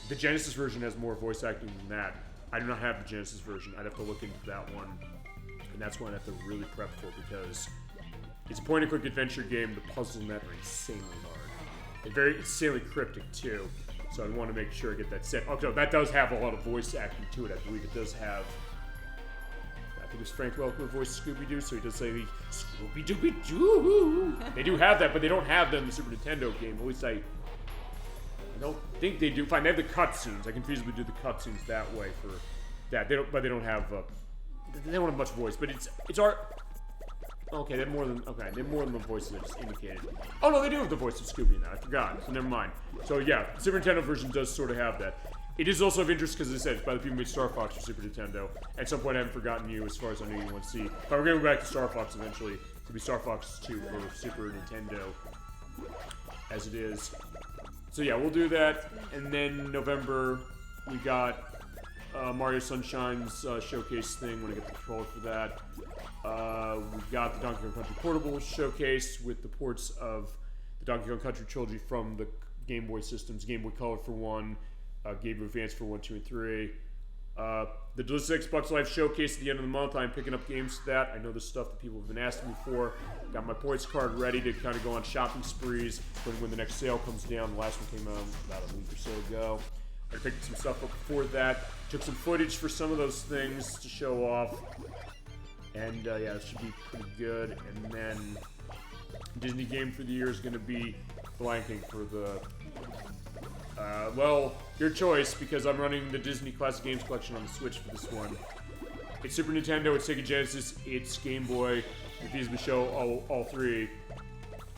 the Genesis version has more voice acting than that. I do not have the Genesis version. I'd have to look into that one. And that's one I have to really prep for because it's a point-and-click adventure game. The puzzles in that are insanely hard. And very insanely cryptic, too. So I want to make sure I get that set. Okay, that does have a lot of voice acting to it. I believe it does have... I think it was Frank Welker voiced Scooby-Doo, so he does say the Scooby-Dooby-Doo. They do have that, but they don't have that in the Super Nintendo game. At least I don't think they do. Fine, they have the cutscenes. I can feasibly do the cutscenes that way for that. They don't, but they don't have. They don't have much voice, but it's art. Okay, they have more than the voices I just indicated. Oh no, they do have the voice of Scooby in that. I forgot. So never mind. So yeah, the Super Nintendo version does sort of have that. It is also of interest because, as I said, it's by the people who made Star Fox for Super Nintendo. At some point, I haven't forgotten you as far as I know you want to see. But we're going to go back to Star Fox eventually. It'll be Star Fox 2 for Super Nintendo, as it is. So yeah, we'll do that. And then November, we got Mario Sunshine's showcase thing. When I get the controller for that. We got the Donkey Kong Country Portable showcase with the ports of the Donkey Kong Country trilogy from the Game Boy systems. Game Boy Color for 1. Game Boy Advance for 1, 2, and 3. The Delicious Xbox Live Showcase at the end of the month. I'm picking up games for that. I know there's stuff that people have been asking me for. Got my points card ready to kind of go on shopping sprees when the next sale comes down. The last one came out about a week or so ago. I picked some stuff up before that. Took some footage for some of those things to show off. And yeah, it should be pretty good. And then Disney game for the year is going to be The Lion King for the... well, your choice, because I'm running the Disney Classic Games Collection on the Switch for this one. It's Super Nintendo, it's Sega Genesis, it's Game Boy. If these would show all three,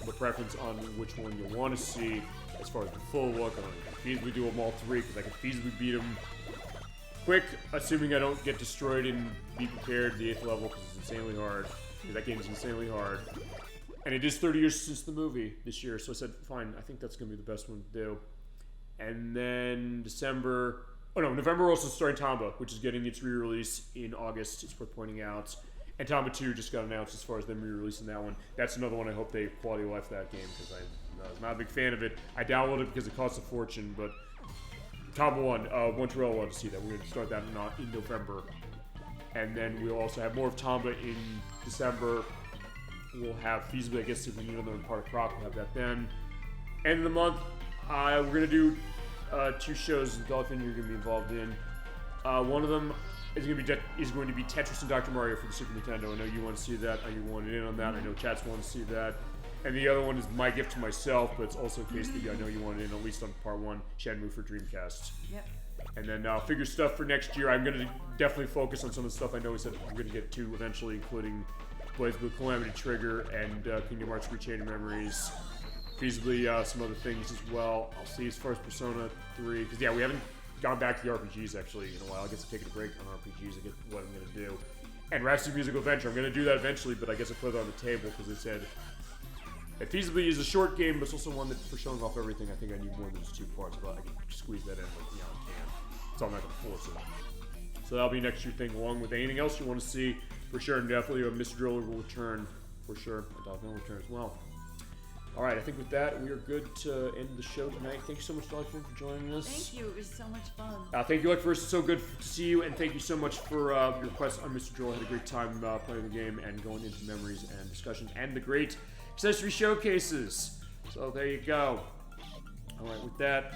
the preference on which one you want to see as far as the full look on it. I feasibly do them all three, because I can feasibly beat them quick, assuming I don't get destroyed and be prepared the 8th level, because it's insanely hard. because that game is insanely hard. And it is 30 years since the movie this year, so I said, fine, I think that's going to be the best one to do. And then November also starting Tamba, which is getting its re-release in August, it's worth pointing out. And Tamba 2 just got announced as far as them re-releasing that one. That's another one I hope they quality of life that game, because I was not a big fan of it. I downloaded it because it costs a fortune, but Tamba 1, one Terrell wanted to see that. We're going to start that in November. And then we'll also have more of Tamba in December. We'll have feasibly, I guess, if we need another part of Croc, we'll have that then. End of the month, we're going to do 2 shows DollyFinn you're going to be involved in. One of them is going to be Tetris and Dr. Mario for the Super Nintendo. I know you want to see that. You wanted in on that. I know Chats want to see that. And the other one is my gift to myself, but it's also a case that I know you wanted in, at least on part 1, Shenmue for Dreamcast. Yep. And then figure stuff for next year. I'm going to definitely focus on some of the stuff I know we said we're going to get to eventually, including BlazBlue Calamity Trigger and Kingdom Hearts Rechained Memories. Feasibly some other things as well. I'll see as far as Persona 3, because we haven't gone back to the RPGs actually in a while. I guess I'm taking a break on RPGs. I get what I'm going to do. And Rhapsody Musical Adventure, I'm going to do that eventually, but I guess I put it on the table because it said it feasibly is a short game, but it's also one that for showing off everything, I think I need more than just 2 parts, but I can squeeze that in, I can. So I'm not going to force it. So that'll be next year thing, along with anything else you want to see, for sure, and definitely Mr. Driller will return, for sure. DollyFinn will return as well. Alright, I think with that, we are good to end the show tonight. Thank you so much, DollyFinn, for joining us. Thank you, it was so much fun. Thank you, ElecVerse, it's so good to see you, and thank you so much for your request on Mr. Driller. I had a great time playing the game and going into memories and discussions, and the great accessory showcases. So there you go. Alright, with that,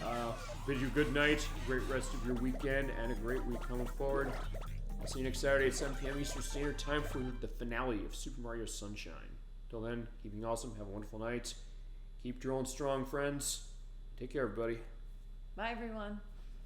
bid you good night, great rest of your weekend, and a great week coming forward. I'll see you next Saturday at 7 p.m. Eastern Standard Time for the finale of Super Mario Sunshine. Till then, keep being awesome, have a wonderful night. Keep drilling strong, friends. Take care, everybody. Bye, everyone.